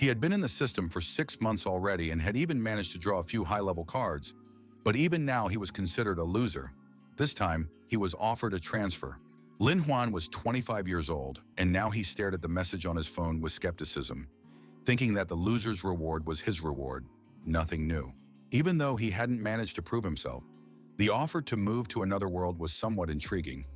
He had been in the system for 6 months already and had even managed to draw a few high-level cards, but even now he was considered a loser. This time, he was offered a transfer. Lin Huan was 25 years old, and now he stared at the message on his phone with skepticism, thinking that the loser's reward was his reward. Nothing new. Even though he hadn't managed to prove himself, the offer to move to another world was somewhat intriguing.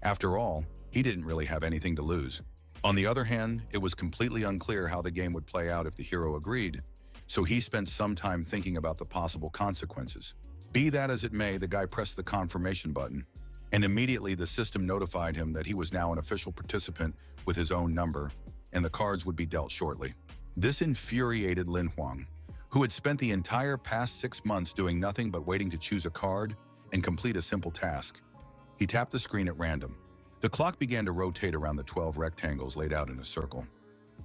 After all, he didn't really have anything to lose. On the other hand, it was completely unclear how the game would play out if the hero agreed, so he spent some time thinking about the possible consequences. Be that as it may, the guy pressed the confirmation button, and immediately the system notified him that he was now an official participant with his own number, and the cards would be dealt shortly. This infuriated Lin Huang, who had spent the entire past 6 months doing nothing but waiting to choose a card and complete a simple task. He tapped the screen at random. The clock began to rotate around the 12 rectangles laid out in a circle.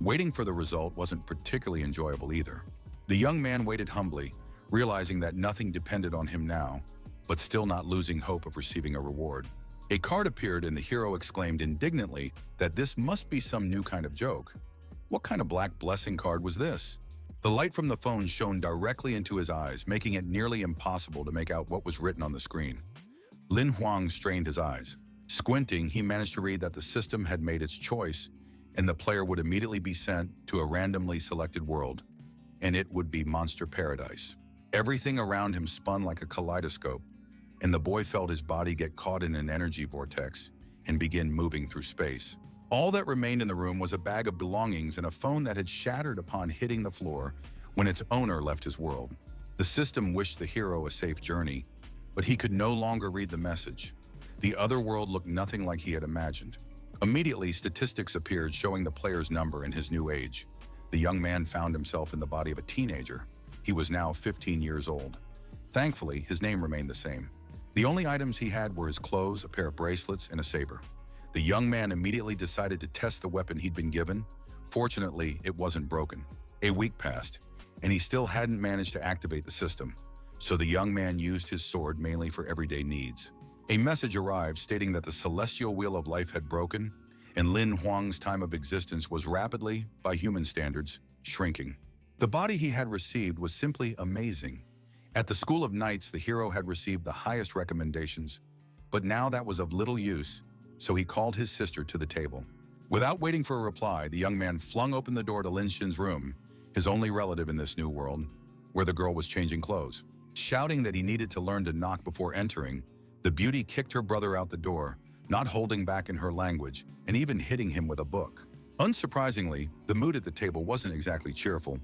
Waiting for the result wasn't particularly enjoyable either. The young man waited humbly, realizing that nothing depended on him now, but still not losing hope of receiving a reward. A card appeared and the hero exclaimed indignantly that this must be some new kind of joke. What kind of black blessing card was this? The light from the phone shone directly into his eyes, making it nearly impossible to make out what was written on the screen. Lin Huang strained his eyes. Squinting, he managed to read that the system had made its choice, and the player would immediately be sent to a randomly selected world, and it would be Monster Paradise. Everything around him spun like a kaleidoscope, and the boy felt his body get caught in an energy vortex and begin moving through space. All that remained in the room was a bag of belongings and a phone that had shattered upon hitting the floor when its owner left his world. The system wished the hero a safe journey, but he could no longer read the message. The other world looked nothing like he had imagined. Immediately, statistics appeared showing the player's number and his new age. The young man found himself in the body of a teenager. He was now 15 years old. Thankfully, his name remained the same. The only items he had were his clothes, a pair of bracelets, and a saber. The young man immediately decided to test the weapon he'd been given. Fortunately, it wasn't broken. A week passed, and he still hadn't managed to activate the system, so the young man used his sword mainly for everyday needs. A message arrived stating that the celestial wheel of life had broken, and Lin Huang's time of existence was rapidly, by human standards, shrinking. The body he had received was simply amazing. At the School of Knights, the hero had received the highest recommendations, but now that was of little use, so he called his sister to the table. Without waiting for a reply, the young man flung open the door to Lin Xin's room, his only relative in this new world, where the girl was changing clothes. Shouting that he needed to learn to knock before entering, the beauty kicked her brother out the door, not holding back in her language, and even hitting him with a book. Unsurprisingly, the mood at the table wasn't exactly cheerful,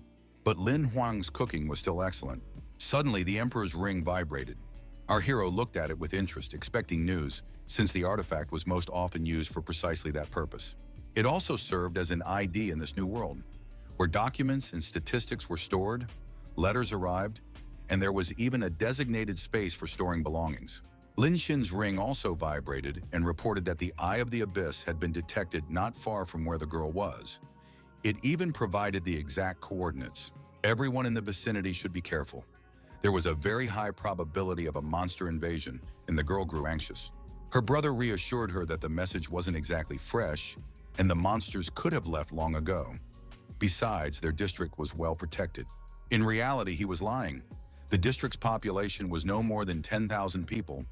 but Lin Huang's cooking was still excellent. Suddenly, the Emperor's ring vibrated. Our hero looked at it with interest, expecting news, since the artifact was most often used for precisely that purpose. It also served as an ID in this new world, where documents and statistics were stored, letters arrived, and there was even a designated space for storing belongings. Lin Xin's ring also vibrated and reported that the Eye of the Abyss had been detected not far from where the girl was. It even provided the exact coordinates. Everyone in the vicinity should be careful. There was a very high probability of a monster invasion, and the girl grew anxious. Her brother reassured her that the message wasn't exactly fresh, and the monsters could have left long ago. Besides, their district was well protected. In reality, he was lying. The district's population was no more than 10,000 people,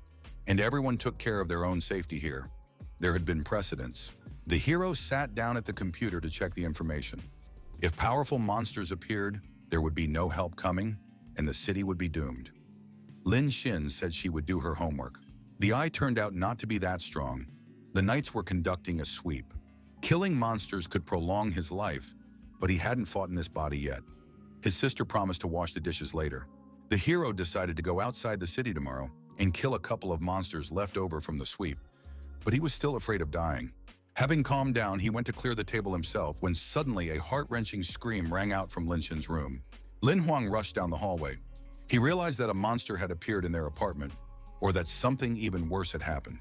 and everyone took care of their own safety here. There had been precedents. The hero sat down at the computer to check the information. If powerful monsters appeared, there would be no help coming, and the city would be doomed. Lin Xin said she would do her homework. The eye turned out not to be that strong. The knights were conducting a sweep. Killing monsters could prolong his life, but he hadn't fought in this body yet. His sister promised to wash the dishes later. The hero decided to go outside the city tomorrow and kill a couple of monsters left over from the sweep, but he was still afraid of dying. Having calmed down, he went to clear the table himself when suddenly a heart-wrenching scream rang out from Lin Xin's room. Lin Huang rushed down the hallway. He realized that a monster had appeared in their apartment, or that something even worse had happened.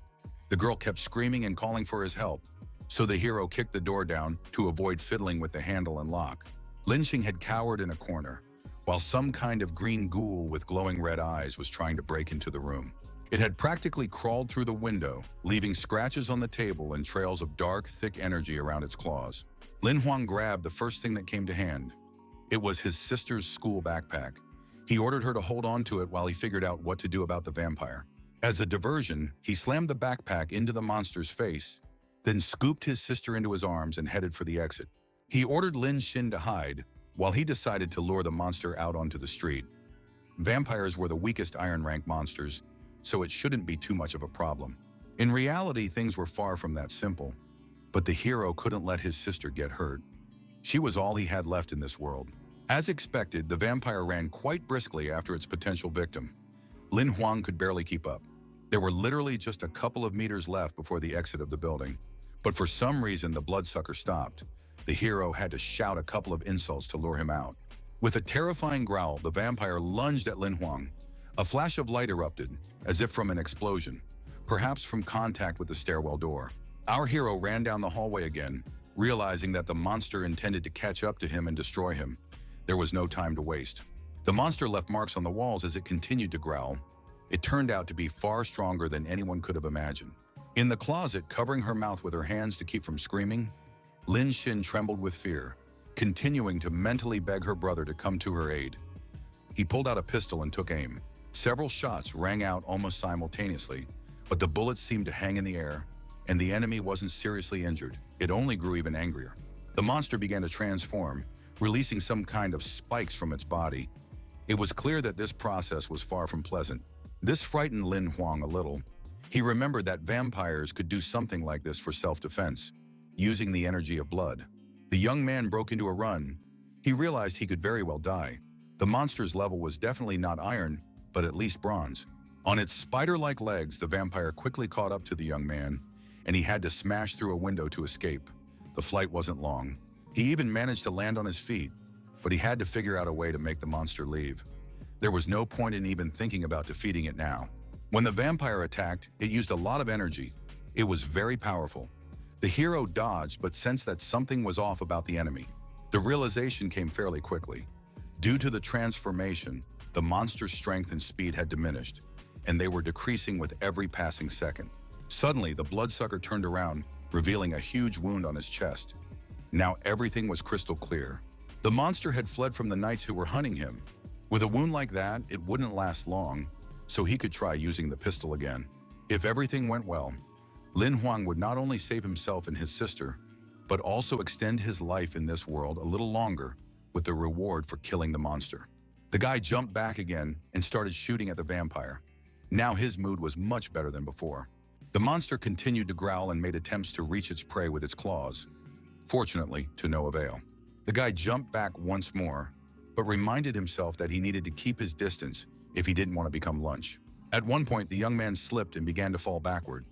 The girl kept screaming and calling for his help, so the hero kicked the door down to avoid fiddling with the handle and lock. Lin Xin had cowered in a corner, while some kind of green ghoul with glowing red eyes was trying to break into the room. It had practically crawled through the window, leaving scratches on the table and trails of dark, thick energy around its claws. Lin Huang grabbed the first thing that came to hand. It was his sister's school backpack. He ordered her to hold on to it while he figured out what to do about the vampire. As a diversion, he slammed the backpack into the monster's face, then scooped his sister into his arms and headed for the exit. He ordered Lin Xin to hide, while he decided to lure the monster out onto the street. Vampires were the weakest Iron Rank monsters, so it shouldn't be too much of a problem. In reality, things were far from that simple, but the hero couldn't let his sister get hurt. She was all he had left in this world. As expected, the vampire ran quite briskly after its potential victim. Lin Huang could barely keep up. There were literally just a couple of meters left before the exit of the building, but for some reason the bloodsucker stopped. The hero had to shout a couple of insults to lure him out. With a terrifying growl, the vampire lunged at Lin Huang. A flash of light erupted, as if from an explosion, perhaps from contact with the stairwell door. Our hero ran down the hallway again, realizing that the monster intended to catch up to him and destroy him. There was no time to waste. The monster left marks on the walls as it continued to growl. It turned out to be far stronger than anyone could have imagined. In the closet, covering her mouth with her hands to keep from screaming, Lin Xin trembled with fear, continuing to mentally beg her brother to come to her aid. He pulled out a pistol and took aim. Several shots rang out almost simultaneously, but the bullets seemed to hang in the air, and the enemy wasn't seriously injured. It only grew even angrier. The monster began to transform, releasing some kind of spikes from its body. It was clear that this process was far from pleasant. This frightened Lin Huang a little. He remembered that vampires could do something like this for self-defense, using the energy of blood. The young man broke into a run. He realized he could very well die. The monster's level was definitely not iron, but at least bronze. On its spider-like legs, the vampire quickly caught up to the young man, and he had to smash through a window to escape. The flight wasn't long. He even managed to land on his feet, but he had to figure out a way to make the monster leave. There was no point in even thinking about defeating it now. When the vampire attacked, it used a lot of energy. It was very powerful. The hero dodged, but sensed that something was off about the enemy. The realization came fairly quickly. Due to the transformation, the monster's strength and speed had diminished, and they were decreasing with every passing second. Suddenly, the bloodsucker turned around, revealing a huge wound on his chest. Now everything was crystal clear. The monster had fled from the knights who were hunting him. With a wound like that, it wouldn't last long, so he could try using the pistol again. If everything went well, Lin Huang would not only save himself and his sister, but also extend his life in this world a little longer with the reward for killing the monster. The guy jumped back again and started shooting at the vampire. Now his mood was much better than before. The monster continued to growl and made attempts to reach its prey with its claws. Fortunately, to no avail. The guy jumped back once more, but reminded himself that he needed to keep his distance if he didn't want to become lunch. At one point, the young man slipped and began to fall backward.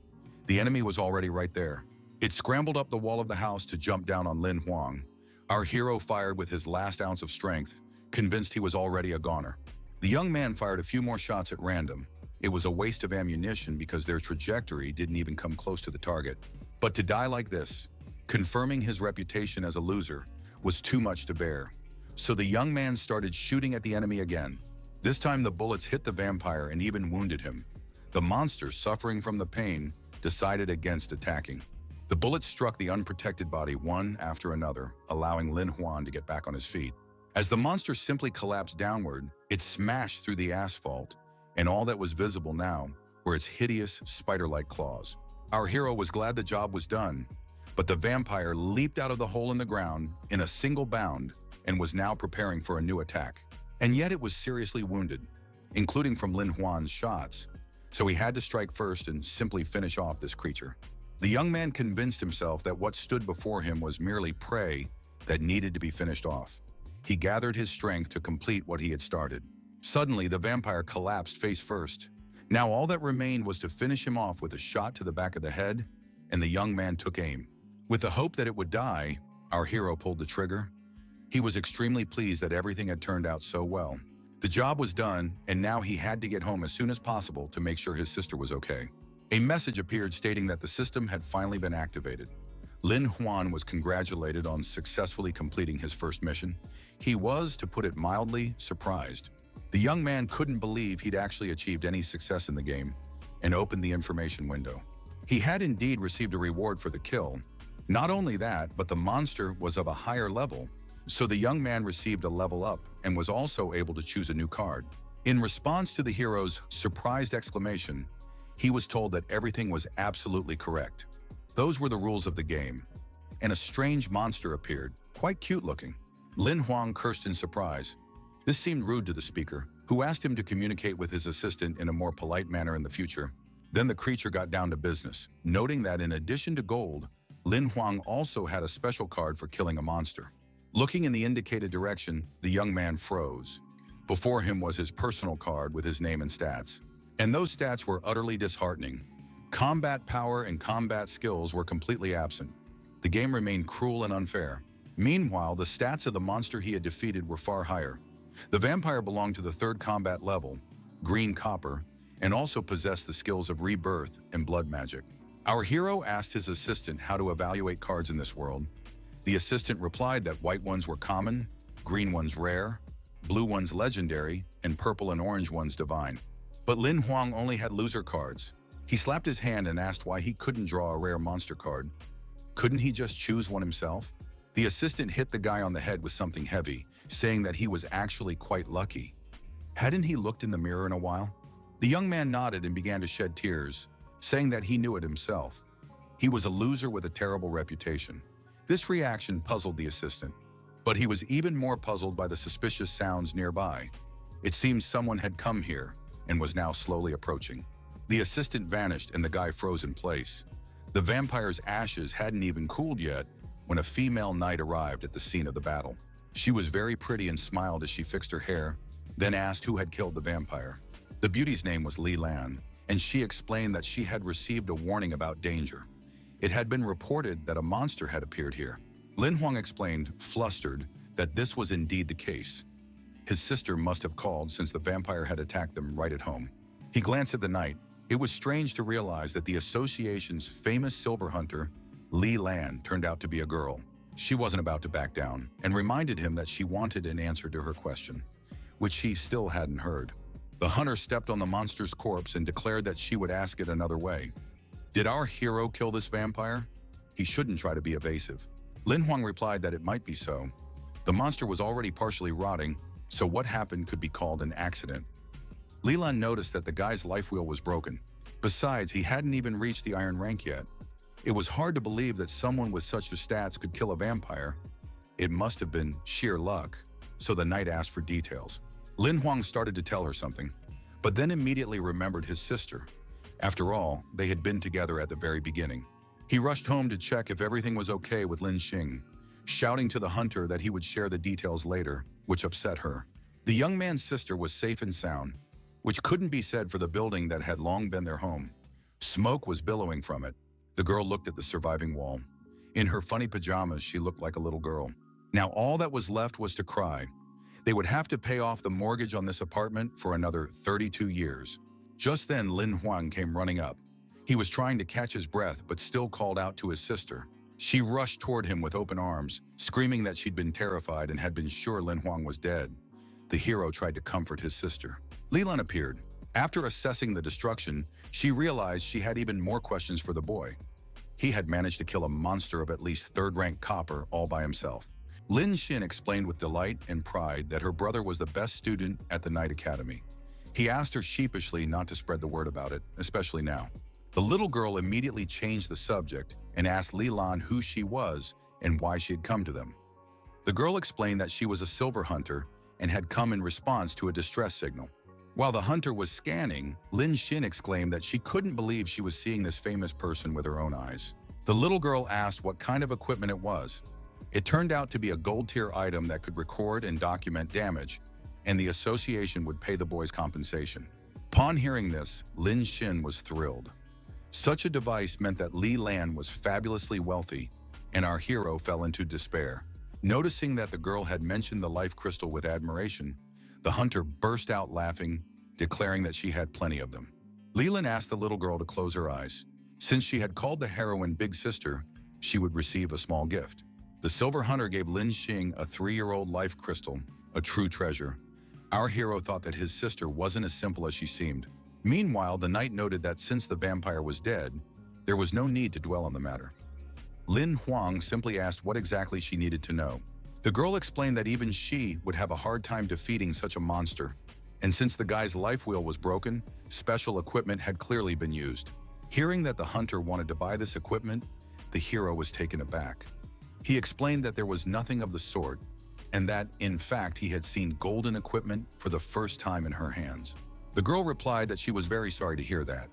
The enemy was already right there. It scrambled up the wall of the house to jump down on Lin Huang. Our hero fired with his last ounce of strength, convinced he was already a goner. The young man fired a few more shots at random. It was a waste of ammunition because their trajectory didn't even come close to the target. But to die like this, confirming his reputation as a loser, was too much to bear. So the young man started shooting at the enemy again. This time the bullets hit the vampire and even wounded him. The monster, suffering from the pain, decided against attacking. The bullets struck the unprotected body one after another, allowing Lin Huang to get back on his feet. As the monster simply collapsed downward, it smashed through the asphalt, and all that was visible now were its hideous, spider-like claws. Our hero was glad the job was done, but the vampire leaped out of the hole in the ground in a single bound and was now preparing for a new attack. And yet it was seriously wounded, including from Lin Huang's shots, so he had to strike first and simply finish off this creature. The young man convinced himself that what stood before him was merely prey that needed to be finished off. He gathered his strength to complete what he had started. Suddenly, the vampire collapsed face first. Now all that remained was to finish him off with a shot to the back of the head, and the young man took aim. With the hope that it would die, our hero pulled the trigger. He was extremely pleased that everything had turned out so well. The job was done, and now he had to get home as soon as possible to make sure his sister was okay. A message appeared stating that the system had finally been activated. Lin Huang was congratulated on successfully completing his first mission. He was, to put it mildly, surprised. The young man couldn't believe he'd actually achieved any success in the game and opened the information window. He had indeed received a reward for the kill. Not only that, but the monster was of a higher level, So the young man received a level up and was also able to choose a new card. In response to the hero's surprised exclamation, he was told that everything was absolutely correct. Those were the rules of the game, and a strange monster appeared, quite cute looking. Lin Huang cursed in surprise. This seemed rude to the speaker, who asked him to communicate with his assistant in a more polite manner in the future. Then the creature got down to business, noting that in addition to gold, Lin Huang also had a special card for killing a monster. Looking in the indicated direction, the young man froze. Before him was his personal card with his name and stats. And those stats were utterly disheartening. Combat power and combat skills were completely absent. The game remained cruel and unfair. Meanwhile, the stats of the monster he had defeated were far higher. The vampire belonged to the 3rd combat level, green copper, and also possessed the skills of rebirth and blood magic. Our hero asked his assistant how to evaluate cards in this world. The assistant replied that white ones were common, green ones rare, blue ones legendary, and purple and orange ones divine. But Lin Huang only had loser cards. He slapped his hand and asked why he couldn't draw a rare monster card. Couldn't he just choose one himself? The assistant hit the guy on the head with something heavy, saying that he was actually quite lucky. Hadn't he looked in the mirror in a while? The young man nodded and began to shed tears, saying that he knew it himself. He was a loser with a terrible reputation. This reaction puzzled the assistant, but he was even more puzzled by the suspicious sounds nearby. It seemed someone had come here and was now slowly approaching. The assistant vanished and the guy froze in place. The vampire's ashes hadn't even cooled yet when a female knight arrived at the scene of the battle. She was very pretty and smiled as she fixed her hair, then asked who had killed the vampire. The beauty's name was Li Lan, and she explained that she had received a warning about danger. It had been reported that a monster had appeared here. Lin Huang explained, flustered, that this was indeed the case. His sister must have called since the vampire had attacked them right at home. He glanced at the knight. It was strange to realize that the association's famous silver hunter, Li Lan, turned out to be a girl. She wasn't about to back down and reminded him that she wanted an answer to her question, which he still hadn't heard. The hunter stepped on the monster's corpse and declared that she would ask it another way. Did our hero kill this vampire? He shouldn't try to be evasive. Lin Huang replied that it might be so. The monster was already partially rotting, so what happened could be called an accident. Li Lan noticed that the guy's life wheel was broken. Besides, he hadn't even reached the iron rank yet. It was hard to believe that someone with such stats could kill a vampire. It must have been sheer luck, so the knight asked for details. Lin Huang started to tell her something, but then immediately remembered his sister. After all, they had been together at the very beginning. He rushed home to check if everything was okay with Lin Xing, shouting to the hunter that he would share the details later, which upset her. The young man's sister was safe and sound, which couldn't be said for the building that had long been their home. Smoke was billowing from it. The girl looked at the surviving wall. In her funny pajamas, she looked like a little girl. Now all that was left was to cry. They would have to pay off the mortgage on this apartment for another 32 years. Just then, Lin Huang came running up. He was trying to catch his breath, but still called out to his sister. She rushed toward him with open arms, screaming that she'd been terrified and had been sure Lin Huang was dead. The hero tried to comfort his sister. Li Lan appeared. After assessing the destruction, she realized she had even more questions for the boy. He had managed to kill a monster of at least 3rd-rank copper all by himself. Lin Xin explained with delight and pride that her brother was the best student at the Night Academy. He asked her sheepishly not to spread the word about it, especially now. The little girl immediately changed the subject and asked Li Lan who she was and why she had come to them. The girl explained that she was a silver hunter and had come in response to a distress signal. While the hunter was scanning, Lin Xin exclaimed that she couldn't believe she was seeing this famous person with her own eyes. The little girl asked what kind of equipment it was. It turned out to be a gold-tier item that could record and document damage, and the association would pay the boy's compensation. Upon hearing this, Lin Xin was thrilled. Such a device meant that Li Lan was fabulously wealthy, and our hero fell into despair. Noticing that the girl had mentioned the life crystal with admiration, the hunter burst out laughing, declaring that she had plenty of them. Li Lan asked the little girl to close her eyes. Since she had called the heroine Big Sister, she would receive a small gift. The silver hunter gave Lin Xing a 3-year-old life crystal, a true treasure. Our hero thought that his sister wasn't as simple as she seemed. Meanwhile, the knight noted that since the vampire was dead, there was no need to dwell on the matter. Lin Huang simply asked what exactly she needed to know. The girl explained that even she would have a hard time defeating such a monster, and since the guy's life wheel was broken, special equipment had clearly been used. Hearing that the hunter wanted to buy this equipment, the hero was taken aback. He explained that there was nothing of the sort, and that, in fact, he had seen golden equipment for the first time in her hands. The girl replied that she was very sorry to hear that.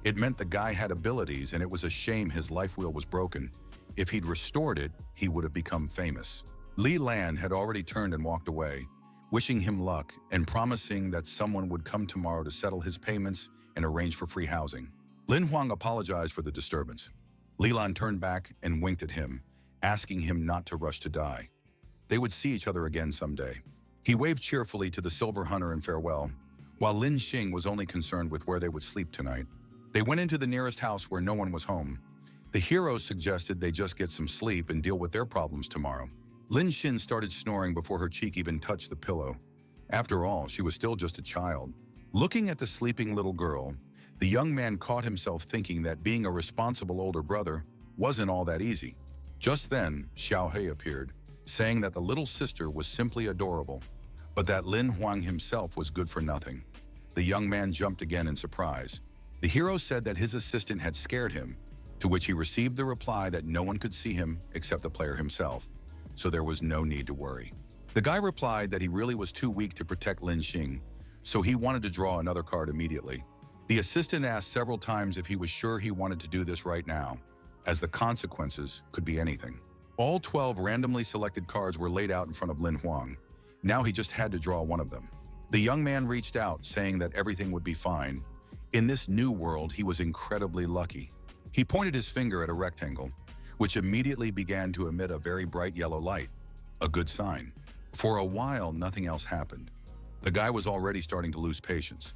It meant the guy had abilities and it was a shame his life wheel was broken. If he'd restored it, he would have become famous. Li Lan had already turned and walked away, wishing him luck and promising that someone would come tomorrow to settle his payments and arrange for free housing. Lin Huang apologized for the disturbance. Li Lan turned back and winked at him, asking him not to rush to die. They would see each other again someday. He waved cheerfully to the Silver Hunter in farewell, while Lin Xing was only concerned with where they would sleep tonight. They went into the nearest house where no one was home. The hero suggested they just get some sleep and deal with their problems tomorrow. Lin Xin started snoring before her cheek even touched the pillow. After all, she was still just a child. Looking at the sleeping little girl, the young man caught himself thinking that being a responsible older brother wasn't all that easy. Just then, Xiaohe appeared, saying that the little sister was simply adorable, but that Lin Huang himself was good for nothing. The young man jumped again in surprise. The hero said that his assistant had scared him, to which he received the reply that no one could see him except the player himself, so there was no need to worry. The guy replied that he really was too weak to protect Lin Xing, so he wanted to draw another card immediately. The assistant asked several times if he was sure he wanted to do this right now, as the consequences could be anything. All 12 randomly selected cards were laid out in front of Lin Huang. Now he just had to draw one of them. The young man reached out, saying that everything would be fine. In this new world, he was incredibly lucky. He pointed his finger at a rectangle, which immediately began to emit a very bright yellow light, a good sign. For a while, nothing else happened. The guy was already starting to lose patience,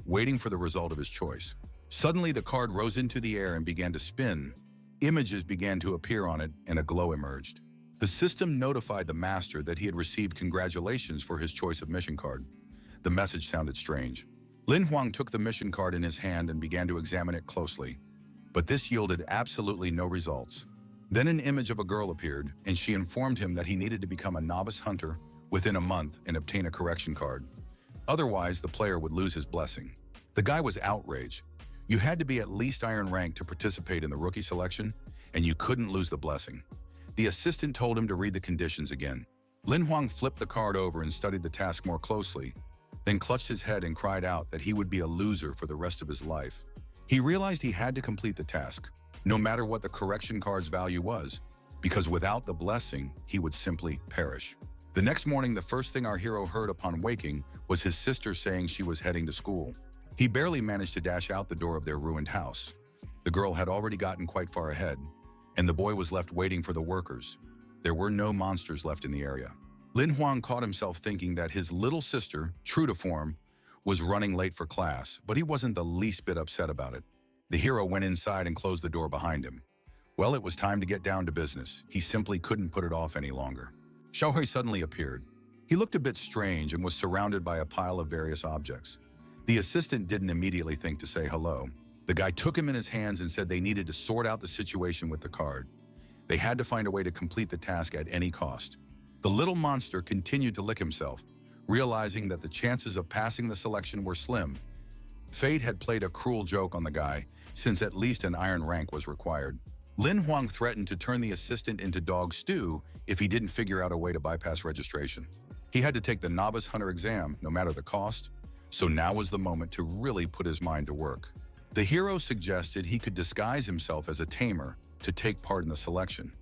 waiting for the result of his choice. Suddenly, the card rose into the air and began to spin. Images began to appear on it, and a glow emerged. The system notified the master that he had received congratulations for his choice of mission card. The message sounded strange. Lin Huang took the mission card in his hand and began to examine it closely, but this yielded absolutely no results. Then an image of a girl appeared, and she informed him that he needed to become a novice hunter within a month and obtain a correction card. Otherwise, the player would lose his blessing. The guy was outraged. You had to be at least iron rank to participate in the rookie selection, and you couldn't lose the blessing. The assistant told him to read the conditions again. Lin Huang flipped the card over and studied the task more closely, then clutched his head and cried out that he would be a loser for the rest of his life. He realized he had to complete the task, no matter what the correction card's value was, because without the blessing, he would simply perish. The next morning, the first thing our hero heard upon waking was his sister saying she was heading to school. He barely managed to dash out the door of their ruined house. The girl had already gotten quite far ahead, and the boy was left waiting for the workers. There were no monsters left in the area. Lin Huang caught himself thinking that his little sister, true to form, was running late for class, but he wasn't the least bit upset about it. The hero went inside and closed the door behind him. Well, it was time to get down to business. He simply couldn't put it off any longer. Xiaohui suddenly appeared. He looked a bit strange and was surrounded by a pile of various objects. The assistant didn't immediately think to say hello. The guy took him in his hands and said they needed to sort out the situation with the card. They had to find a way to complete the task at any cost. The little monster continued to lick himself, realizing that the chances of passing the selection were slim. Fate had played a cruel joke on the guy, since at least an iron rank was required. Lin Huang threatened to turn the assistant into dog stew if he didn't figure out a way to bypass registration. He had to take the novice hunter exam, no matter the cost, so now was the moment to really put his mind to work. The hero suggested he could disguise himself as a tamer to take part in the selection.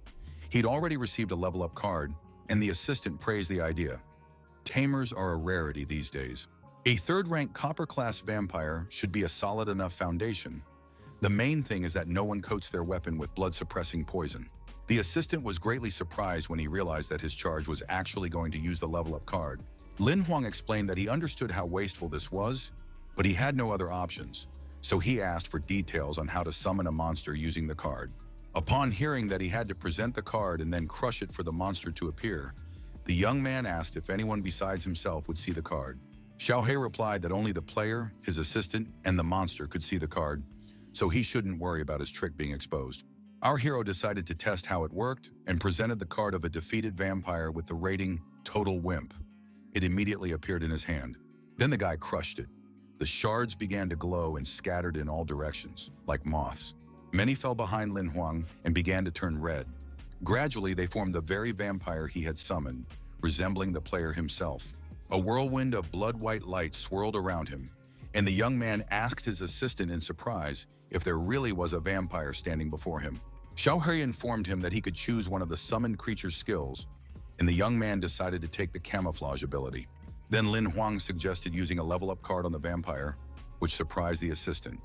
He'd already received a level-up card, and the assistant praised the idea. Tamers are a rarity these days. A third-rank copper-class vampire should be a solid enough foundation. The main thing is that no one coats their weapon with blood-suppressing poison. The assistant was greatly surprised when he realized that his charge was actually going to use the level-up card. Lin Huang explained that he understood how wasteful this was, but he had no other options, so he asked for details on how to summon a monster using the card. Upon hearing that he had to present the card and then crush it for the monster to appear, the young man asked if anyone besides himself would see the card. Xiaohe replied that only the player, his assistant, and the monster could see the card, so he shouldn't worry about his trick being exposed. Our hero decided to test how it worked and presented the card of a defeated vampire with the rating Total Wimp. It immediately appeared in his hand. Then the guy crushed it. The shards began to glow and scattered in all directions, like moths. Many fell behind Lin Huang and began to turn red. Gradually, they formed the very vampire he had summoned, resembling the player himself. A whirlwind of blood-white light swirled around him, and the young man asked his assistant in surprise if there really was a vampire standing before him. Xiao Hui informed him that he could choose one of the summoned creature's skills, and the young man decided to take the camouflage ability. Then Lin Huang suggested using a level-up card on the vampire, which surprised the assistant.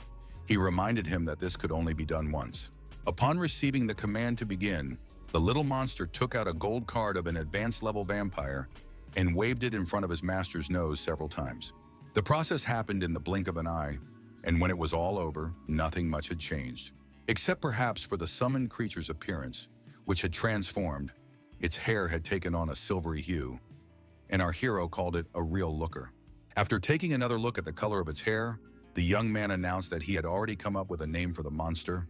He reminded him that this could only be done once. Upon receiving the command to begin, the little monster took out a gold card of an advanced-level vampire and waved it in front of his master's nose several times. The process happened in the blink of an eye, and when it was all over, nothing much had changed, except perhaps for the summoned creature's appearance, which had transformed. Its hair had taken on a silvery hue, and our hero called it a real looker. After taking another look at the color of its hair, the young man announced that he had already come up with a name for the monster.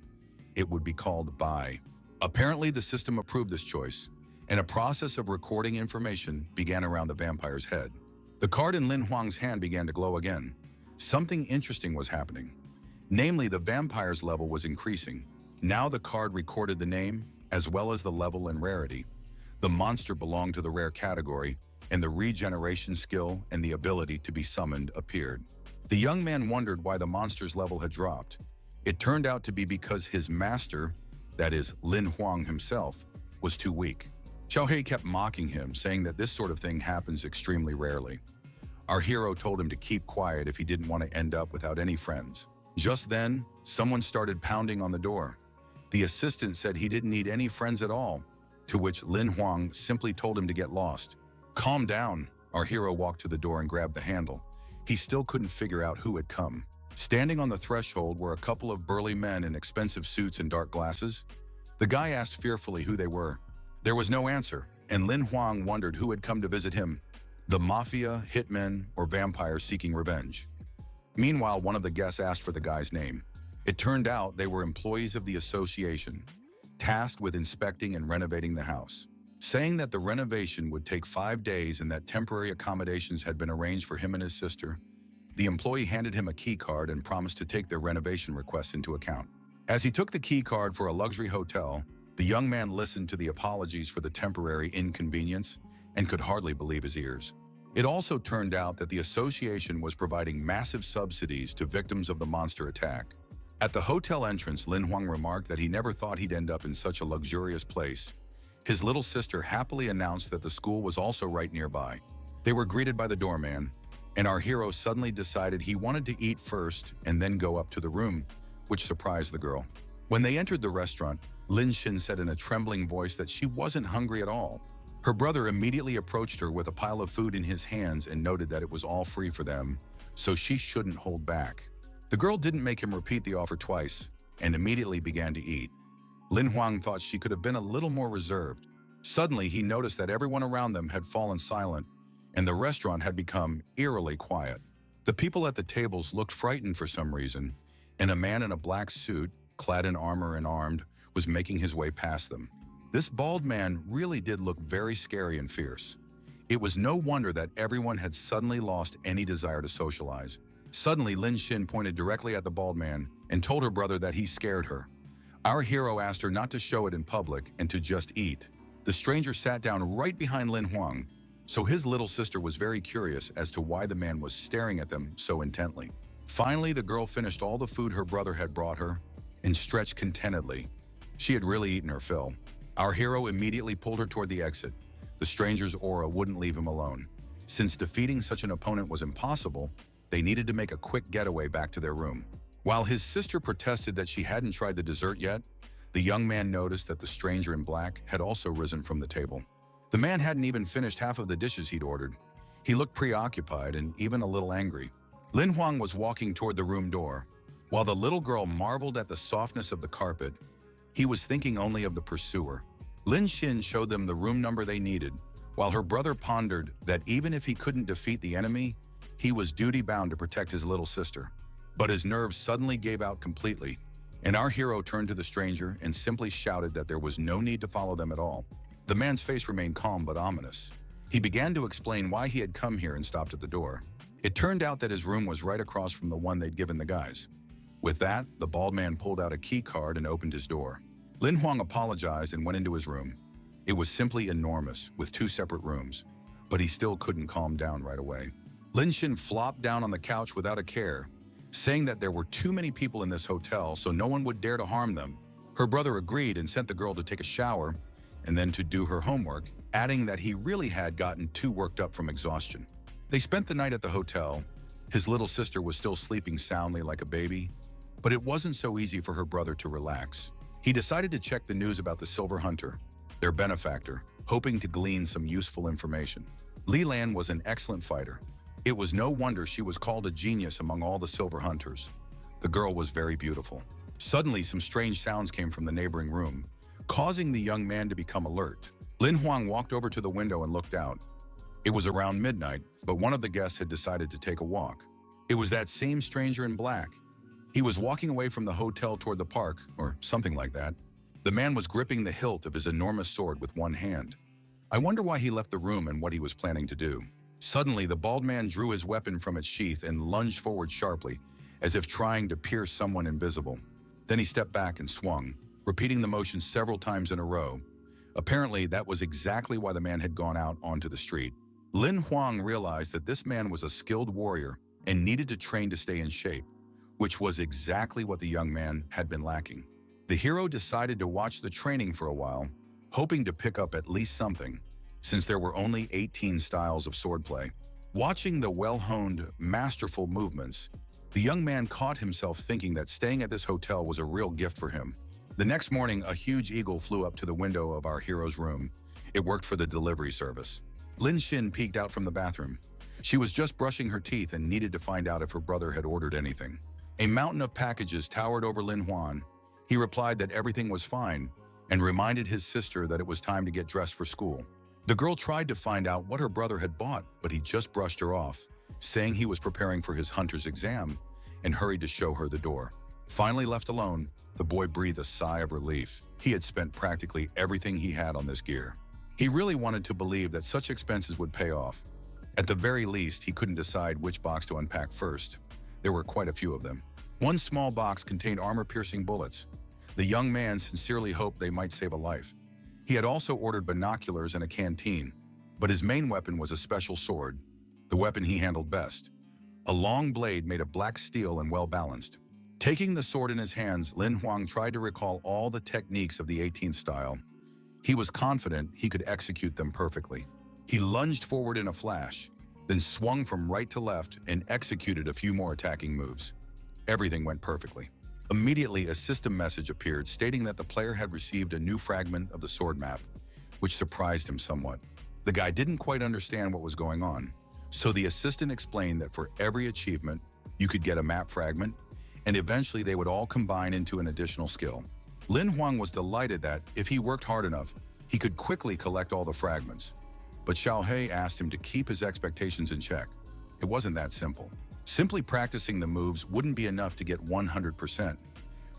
It would be called Bai. Apparently, the system approved this choice, and a process of recording information began around the vampire's head. The card in Lin Huang's hand began to glow again. Something interesting was happening. Namely, the vampire's level was increasing. Now the card recorded the name, as well as the level and rarity. The monster belonged to the rare category, and the regeneration skill and the ability to be summoned appeared. The young man wondered why the monster's level had dropped. It turned out to be because his master, that is, Lin Huang himself, was too weak. Xiao Hui kept mocking him, saying that this sort of thing happens extremely rarely. Our hero told him to keep quiet if he didn't want to end up without any friends. Just then, someone started pounding on the door. The assistant said he didn't need any friends at all, to which Lin Huang simply told him to get lost. Calm down. Our hero walked to the door and grabbed the handle. He still couldn't figure out who had come. Standing on the threshold were a couple of burly men in expensive suits and dark glasses. The guy asked fearfully who they were. There was no answer, and Lin Huang wondered who had come to visit him. The mafia, hitmen, or vampires seeking revenge. Meanwhile, one of the guests asked for the guy's name. It turned out they were employees of the association, tasked with inspecting and renovating the house. Saying that the renovation would take 5 days and that temporary accommodations had been arranged for him and his sister, the employee handed him a key card and promised to take their renovation requests into account. As he took the key card for a luxury hotel, the young man listened to the apologies for the temporary inconvenience and could hardly believe his ears. It also turned out that the association was providing massive subsidies to victims of the monster attack. At the hotel entrance, Lin Huang remarked that he never thought he'd end up in such a luxurious place. His little sister happily announced that the school was also right nearby. They were greeted by the doorman, and our hero suddenly decided he wanted to eat first and then go up to the room, which surprised the girl. When they entered the restaurant, Lin Xin said in a trembling voice that she wasn't hungry at all. Her brother immediately approached her with a pile of food in his hands and noted that it was all free for them, so she shouldn't hold back. The girl didn't make him repeat the offer twice and immediately began to eat. Lin Huang thought she could have been a little more reserved. Suddenly, he noticed that everyone around them had fallen silent, and the restaurant had become eerily quiet. The people at the tables looked frightened for some reason, and a man in a black suit, clad in armor and armed, was making his way past them. This bald man really did look very scary and fierce. It was no wonder that everyone had suddenly lost any desire to socialize. Suddenly, Lin Xin pointed directly at the bald man and told her brother that he scared her. Our hero asked her not to show it in public and to just eat. The stranger sat down right behind Lin Huang, so his little sister was very curious as to why the man was staring at them so intently. Finally, the girl finished all the food her brother had brought her and stretched contentedly. She had really eaten her fill. Our hero immediately pulled her toward the exit. The stranger's aura wouldn't leave him alone. Since defeating such an opponent was impossible, they needed to make a quick getaway back to their room. While his sister protested that she hadn't tried the dessert yet, the young man noticed that the stranger in black had also risen from the table. The man hadn't even finished half of the dishes he'd ordered. He looked preoccupied and even a little angry. Lin Huang was walking toward the room door. While the little girl marveled at the softness of the carpet, he was thinking only of the pursuer. Lin Xin showed them the room number they needed, while her brother pondered that even if he couldn't defeat the enemy, he was duty-bound to protect his little sister. But his nerves suddenly gave out completely. And our hero turned to the stranger and simply shouted that there was no need to follow them at all. The man's face remained calm but ominous. He began to explain why he had come here and stopped at the door. It turned out that his room was right across from the one they'd given the guys. With that, the bald man pulled out a key card and opened his door. Lin Huang apologized and went into his room. It was simply enormous, with 2 separate rooms, but he still couldn't calm down right away. Lin Xin flopped down on the couch without a care, saying that there were too many people in this hotel so no one would dare to harm them. Her brother agreed and sent the girl to take a shower and then to do her homework, adding that he really had gotten too worked up from exhaustion. They spent the night at the hotel. His little sister was still sleeping soundly like a baby, but it wasn't so easy for her brother to relax. He decided to check the news about the Silver Hunter, their benefactor, hoping to glean some useful information. Li Lan was an excellent fighter. It was no wonder she was called a genius among all the Silver Hunters. The girl was very beautiful. Suddenly, some strange sounds came from the neighboring room, causing the young man to become alert. Lin Huang walked over to the window and looked out. It was around midnight, but one of the guests had decided to take a walk. It was that same stranger in black. He was walking away from the hotel toward the park, or something like that. The man was gripping the hilt of his enormous sword with one hand. I wonder why he left the room and what he was planning to do. Suddenly, the bald man drew his weapon from its sheath and lunged forward sharply, as if trying to pierce someone invisible. Then he stepped back and swung, repeating the motion several times in a row. Apparently, that was exactly why the man had gone out onto the street. Lin Huang realized that this man was a skilled warrior and needed to train to stay in shape, which was exactly what the young man had been lacking. The hero decided to watch the training for a while, hoping to pick up at least something, since there were only 18 styles of swordplay. Watching the well-honed, masterful movements, the young man caught himself thinking that staying at this hotel was a real gift for him. The next morning, a huge eagle flew up to the window of our hero's room. It worked for the delivery service. Lin Xin peeked out from the bathroom. She was just brushing her teeth and needed to find out if her brother had ordered anything. A mountain of packages towered over Lin Huan. He replied that everything was fine and reminded his sister that it was time to get dressed for school. The girl tried to find out what her brother had bought, but he just brushed her off, saying he was preparing for his hunter's exam, and hurried to show her the door. Finally left alone, the boy breathed a sigh of relief. He had spent practically everything he had on this gear. He really wanted to believe that such expenses would pay off. At the very least, he couldn't decide which box to unpack first. There were quite a few of them. One small box contained armor-piercing bullets. The young man sincerely hoped they might save a life. He had also ordered binoculars and a canteen, but his main weapon was a special sword, the weapon he handled best. A long blade made of black steel and well-balanced. Taking the sword in his hands, Lin Huang tried to recall all the techniques of the 18th style. He was confident he could execute them perfectly. He lunged forward in a flash, then swung from right to left and executed a few more attacking moves. Everything went perfectly. Immediately, a system message appeared stating that the player had received a new fragment of the sword map, which surprised him somewhat. The guy didn't quite understand what was going on, so the assistant explained that for every achievement, you could get a map fragment, and eventually they would all combine into an additional skill. Lin Huang was delighted that, if he worked hard enough, he could quickly collect all the fragments. But Xiaohei asked him to keep his expectations in check. It wasn't that simple. Simply practicing the moves wouldn't be enough to get 100%.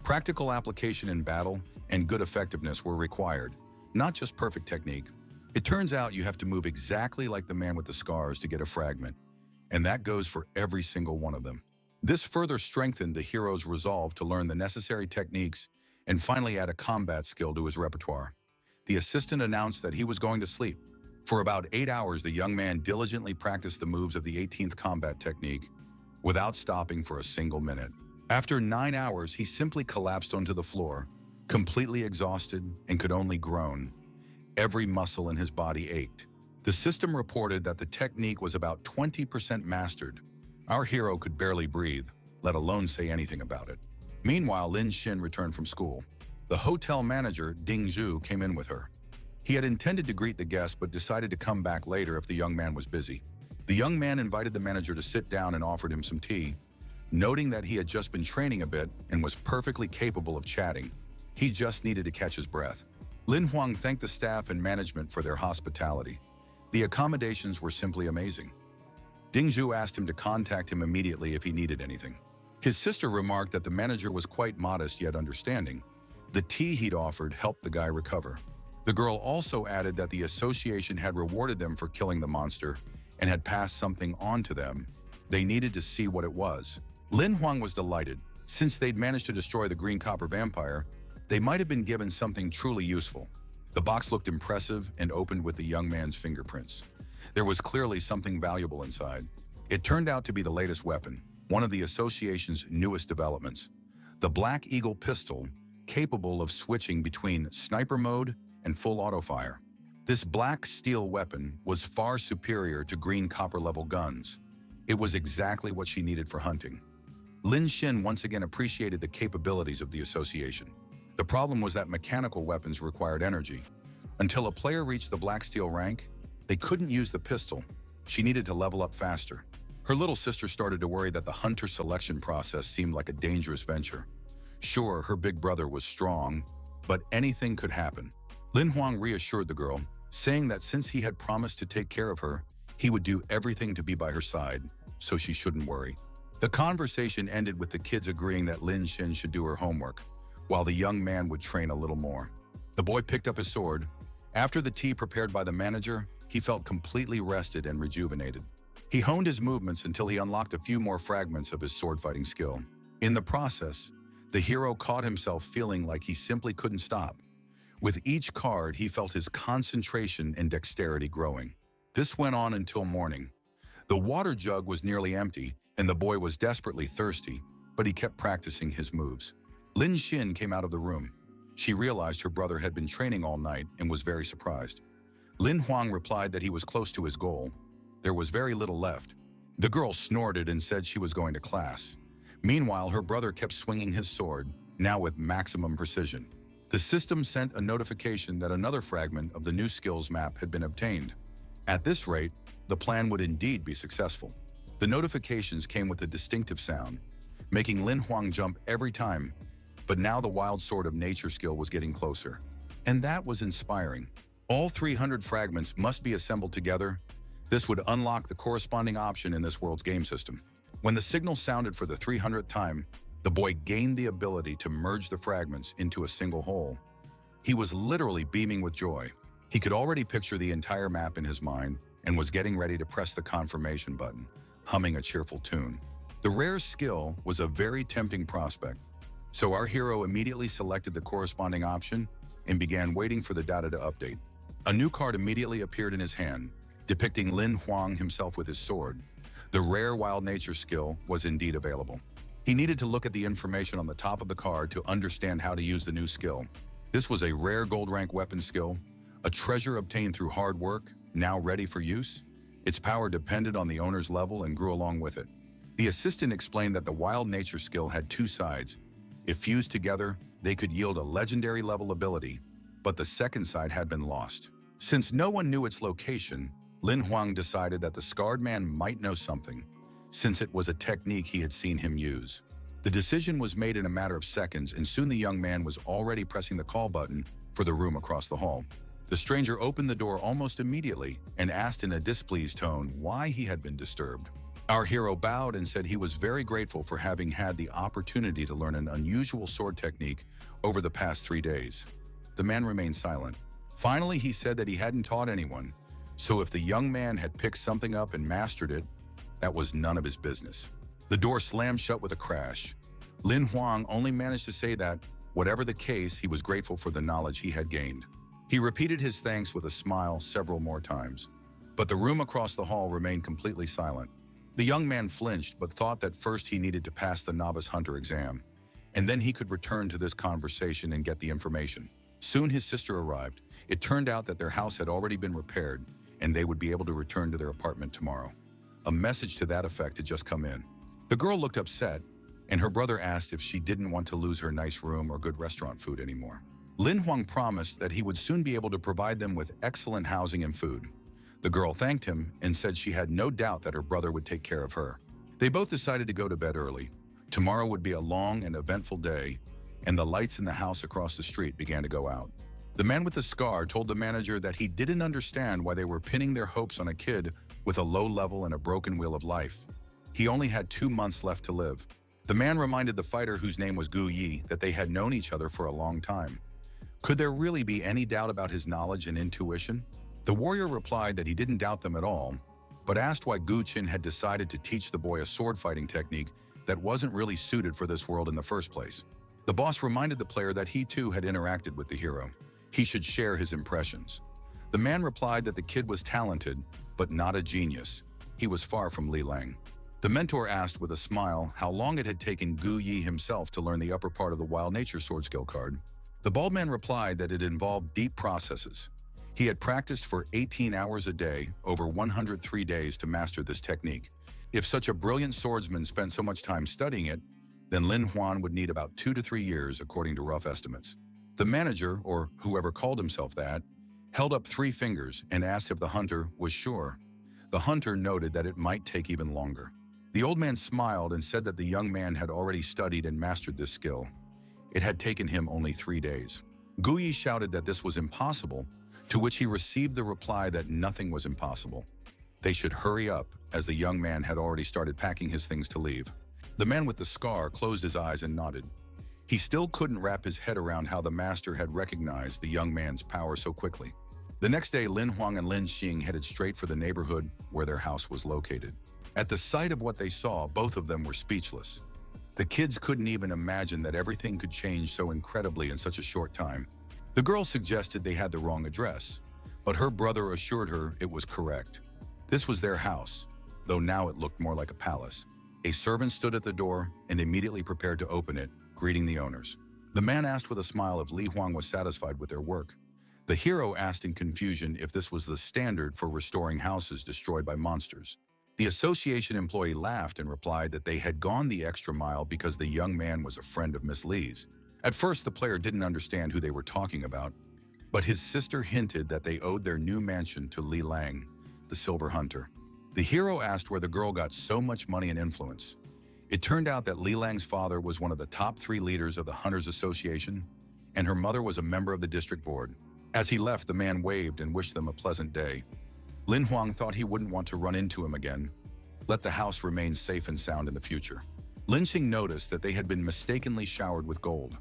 Practical application in battle and good effectiveness were required, not just perfect technique. It turns out you have to move exactly like the man with the scars to get a fragment, and that goes for every single one of them. This further strengthened the hero's resolve to learn the necessary techniques and finally add a combat skill to his repertoire. The assistant announced that he was going to sleep. For about 8 hours, the young man diligently practiced the moves of the 18th combat technique without stopping for a single minute. After 9 hours, he simply collapsed onto the floor, completely exhausted and could only groan. Every muscle in his body ached. The system reported that the technique was about 20% mastered. Our hero could barely breathe, let alone say anything about it. Meanwhile, Lin Xin returned from school. The hotel manager, Ding Zhu, came in with her. He had intended to greet the guest but decided to come back later if the young man was busy. The young man invited the manager to sit down and offered him some tea, noting that he had just been training a bit and was perfectly capable of chatting. He just needed to catch his breath. Lin Huang thanked the staff and management for their hospitality. The accommodations were simply amazing. Ding Zhu asked him to contact him immediately if he needed anything. His sister remarked that the manager was quite modest yet understanding. The tea he'd offered helped the guy recover. The girl also added that the association had rewarded them for killing the monster and had passed something on to them. They needed to see what it was. Lin Huang was delighted. Since they'd managed to destroy the green copper vampire, they might have been given something truly useful. The box looked impressive and opened with the young man's fingerprints. There was clearly something valuable inside. It turned out to be the latest weapon, one of the association's newest developments. The Black Eagle pistol, capable of switching between sniper mode and full auto-fire. This black steel weapon was far superior to green copper-level guns. It was exactly what she needed for hunting. Lin Xin once again appreciated the capabilities of the association. The problem was that mechanical weapons required energy. Until a player reached the black steel rank, they couldn't use the pistol. She needed to level up faster. Her little sister started to worry that the hunter selection process seemed like a dangerous venture. Sure, her big brother was strong, but anything could happen. Lin Huang reassured the girl, saying that since he had promised to take care of her, he would do everything to be by her side, so she shouldn't worry. The conversation ended with the kids agreeing that Lin Xin should do her homework, while the young man would train a little more. The boy picked up his sword. After the tea prepared by the manager, he felt completely rested and rejuvenated. He honed his movements until he unlocked a few more fragments of his sword-fighting skill. In the process, the hero caught himself feeling like he simply couldn't stop. With each card, he felt his concentration and dexterity growing. This went on until morning. The water jug was nearly empty, and the boy was desperately thirsty, but he kept practicing his moves. Lin Xin came out of the room. She realized her brother had been training all night and was very surprised. Lin Huang replied that he was close to his goal. There was very little left. The girl snorted and said she was going to class. Meanwhile, her brother kept swinging his sword, now with maximum precision. The system sent a notification that another fragment of the new skills map had been obtained. At this rate, the plan would indeed be successful. The notifications came with a distinctive sound, making Lin Huang jump every time. But now the wild sword of nature skill was getting closer. And that was inspiring. All 300 fragments must be assembled together. This would unlock the corresponding option in this world's game system. When the signal sounded for the 300th time, the boy gained the ability to merge the fragments into a single whole. He was literally beaming with joy. He could already picture the entire map in his mind and was getting ready to press the confirmation button, humming a cheerful tune. The rare skill was a very tempting prospect, so our hero immediately selected the corresponding option and began waiting for the data to update. A new card immediately appeared in his hand, depicting Lin Huang himself with his sword. The rare wild nature skill was indeed available. He needed to look at the information on the top of the card to understand how to use the new skill. This was a rare gold rank weapon skill, a treasure obtained through hard work, now ready for use. Its power depended on the owner's level and grew along with it. The assistant explained that the wild nature skill had two sides. If fused together, they could yield a legendary level ability, but the second side had been lost. Since no one knew its location, Lin Huang decided that the scarred man might know something, since it was a technique he had seen him use. The decision was made in a matter of seconds, and soon the young man was already pressing the call button for the room across the hall. The stranger opened the door almost immediately and asked in a displeased tone why he had been disturbed. Our hero bowed and said he was very grateful for having had the opportunity to learn an unusual sword technique over the past 3 days. The man remained silent. Finally, he said that he hadn't taught anyone, so if the young man had picked something up and mastered it, that was none of his business. The door slammed shut with a crash. Lin Huang only managed to say that, whatever the case, he was grateful for the knowledge he had gained. He repeated his thanks with a smile several more times. But the room across the hall remained completely silent. The young man flinched, but thought that first he needed to pass the novice hunter exam, and then he could return to this conversation and get the information. Soon his sister arrived. It turned out that their house had already been repaired, and they would be able to return to their apartment tomorrow. A message to that effect had just come in. The girl looked upset, and her brother asked if she didn't want to lose her nice room or good restaurant food anymore. Lin Huang promised that he would soon be able to provide them with excellent housing and food. The girl thanked him and said she had no doubt that her brother would take care of her. They both decided to go to bed early. Tomorrow would be a long and eventful day, and the lights in the house across the street began to go out. The man with the scar told the manager that he didn't understand why they were pinning their hopes on a kid with a low level and a broken wheel of life. He only had 2 months left to live. The man reminded the fighter, whose name was Gu Yi, that they had known each other for a long time. Could there really be any doubt about his knowledge and intuition? The warrior replied that he didn't doubt them at all, but asked why Gu Qin had decided to teach the boy a sword fighting technique that wasn't really suited for this world in the first place. The boss reminded the player that he too had interacted with the hero. He should share his impressions. The man replied that the kid was talented, but not a genius. He was far from Li Lang. The mentor asked with a smile how long it had taken Gu Yi himself to learn the upper part of the Wild Nature sword skill card. The bald man replied that it involved deep processes. He had practiced for 18 hours a day, over 103 days to master this technique. If such a brilliant swordsman spent so much time studying it, then Lin Huan would need about 2 to 3 years according to rough estimates. The manager, or whoever called himself that, held up 3 fingers and asked if the hunter was sure. The hunter noted that it might take even longer. The old man smiled and said that the young man had already studied and mastered this skill. It had taken him only 3 days. Gu Yi shouted that this was impossible, to which he received the reply that nothing was impossible. They should hurry up, as the young man had already started packing his things to leave. The man with the scar closed his eyes and nodded. He still couldn't wrap his head around how the master had recognized the young man's power so quickly. The next day, Lin Huang and Lin Xing headed straight for the neighborhood where their house was located. At the sight of what they saw, both of them were speechless. The kids couldn't even imagine that everything could change so incredibly in such a short time. The girl suggested they had the wrong address, but her brother assured her it was correct. This was their house, though now it looked more like a palace. A servant stood at the door and immediately prepared to open it, greeting the owners. The man asked with a smile if Li Huang was satisfied with their work. The hero asked in confusion if this was the standard for restoring houses destroyed by monsters. The association employee laughed and replied that they had gone the extra mile because the young man was a friend of Miss Li's. At first, the player didn't understand who they were talking about, but his sister hinted that they owed their new mansion to Li Lang, the Silver Hunter. The hero asked where the girl got so much money and influence. It turned out that Li Lang's father was one of the top 3 leaders of the Hunters Association, and her mother was a member of the district board. As he left, the man waved and wished them a pleasant day. Lin Huang thought he wouldn't want to run into him again. Let the house remain safe and sound in the future. Lin Xing noticed that they had been mistakenly showered with gold.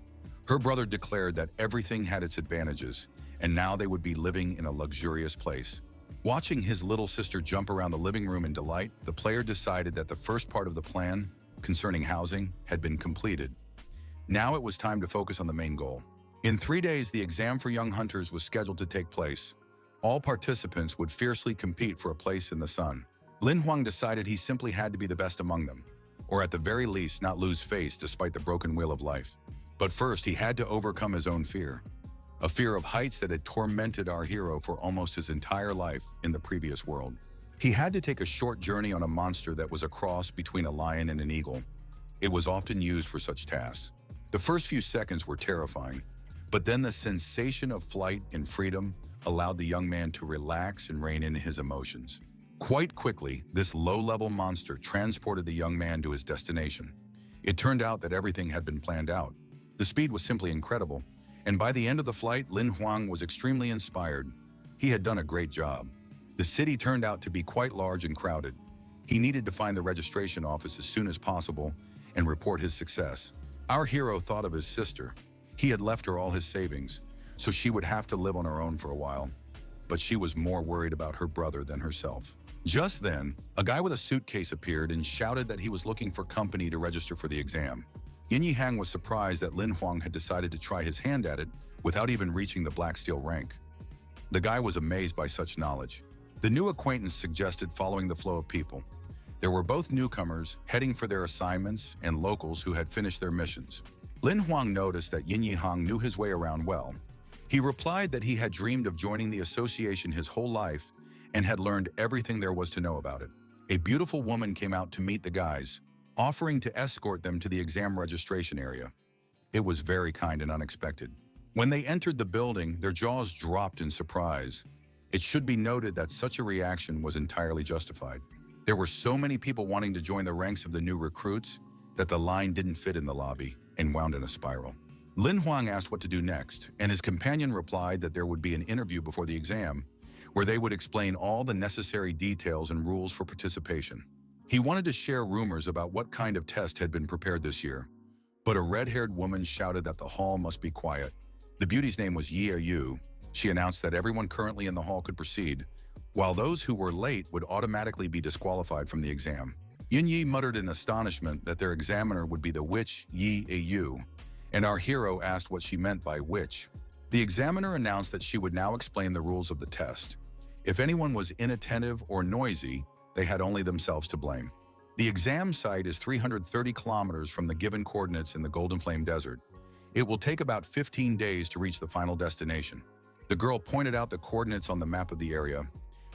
Her brother declared that everything had its advantages, and now they would be living in a luxurious place. Watching his little sister jump around the living room in delight, the player decided that the first part of the plan, concerning housing, had been completed. Now it was time to focus on the main goal. In 3 days, the exam for young hunters was scheduled to take place. All participants would fiercely compete for a place in the sun. Lin Huang decided he simply had to be the best among them, or at the very least not lose face despite the broken wheel of life. But first, he had to overcome his own fear. A fear of heights that had tormented our hero for almost his entire life in the previous world. He had to take a short journey on a monster that was a cross between a lion and an eagle. It was often used for such tasks. The first few seconds were terrifying, but then the sensation of flight and freedom allowed the young man to relax and rein in his emotions. Quite quickly, this low-level monster transported the young man to his destination. It turned out that everything had been planned out. The speed was simply incredible, and by the end of the flight, Lin Huang was extremely inspired. He had done a great job. The city turned out to be quite large and crowded. He needed to find the registration office as soon as possible and report his success. Our hero thought of his sister. He had left her all his savings, so she would have to live on her own for a while. But she was more worried about her brother than herself. Just then, a guy with a suitcase appeared and shouted that he was looking for company to register for the exam. Yin Yihang was surprised that Lin Huang had decided to try his hand at it without even reaching the Black Steel rank. The guy was amazed by such knowledge. The new acquaintance suggested following the flow of people. There were both newcomers heading for their assignments and locals who had finished their missions. Lin Huang noticed that Yin Yihang knew his way around well. He replied that he had dreamed of joining the association his whole life and had learned everything there was to know about it. A beautiful woman came out to meet the guys, offering to escort them to the exam registration area. It was very kind and unexpected. When they entered the building, their jaws dropped in surprise. It should be noted that such a reaction was entirely justified. There were so many people wanting to join the ranks of the new recruits that the line didn't fit in the lobby and wound in a spiral. Lin Huang asked what to do next, and his companion replied that there would be an interview before the exam, where they would explain all the necessary details and rules for participation. He wanted to share rumors about what kind of test had been prepared this year, but a red-haired woman shouted that the hall must be quiet. The beauty's name was Yahello. She announced that everyone currently in the hall could proceed, while those who were late would automatically be disqualified from the exam. Yin Yi muttered in astonishment that their examiner would be the witch Yahello, and our hero asked what she meant by witch. The examiner announced that she would now explain the rules of the test. If anyone was inattentive or noisy, they had only themselves to blame. The exam site is 330 kilometers from the given coordinates in the Golden Flame Desert. It will take about 15 days to reach the final destination. The girl pointed out the coordinates on the map of the area,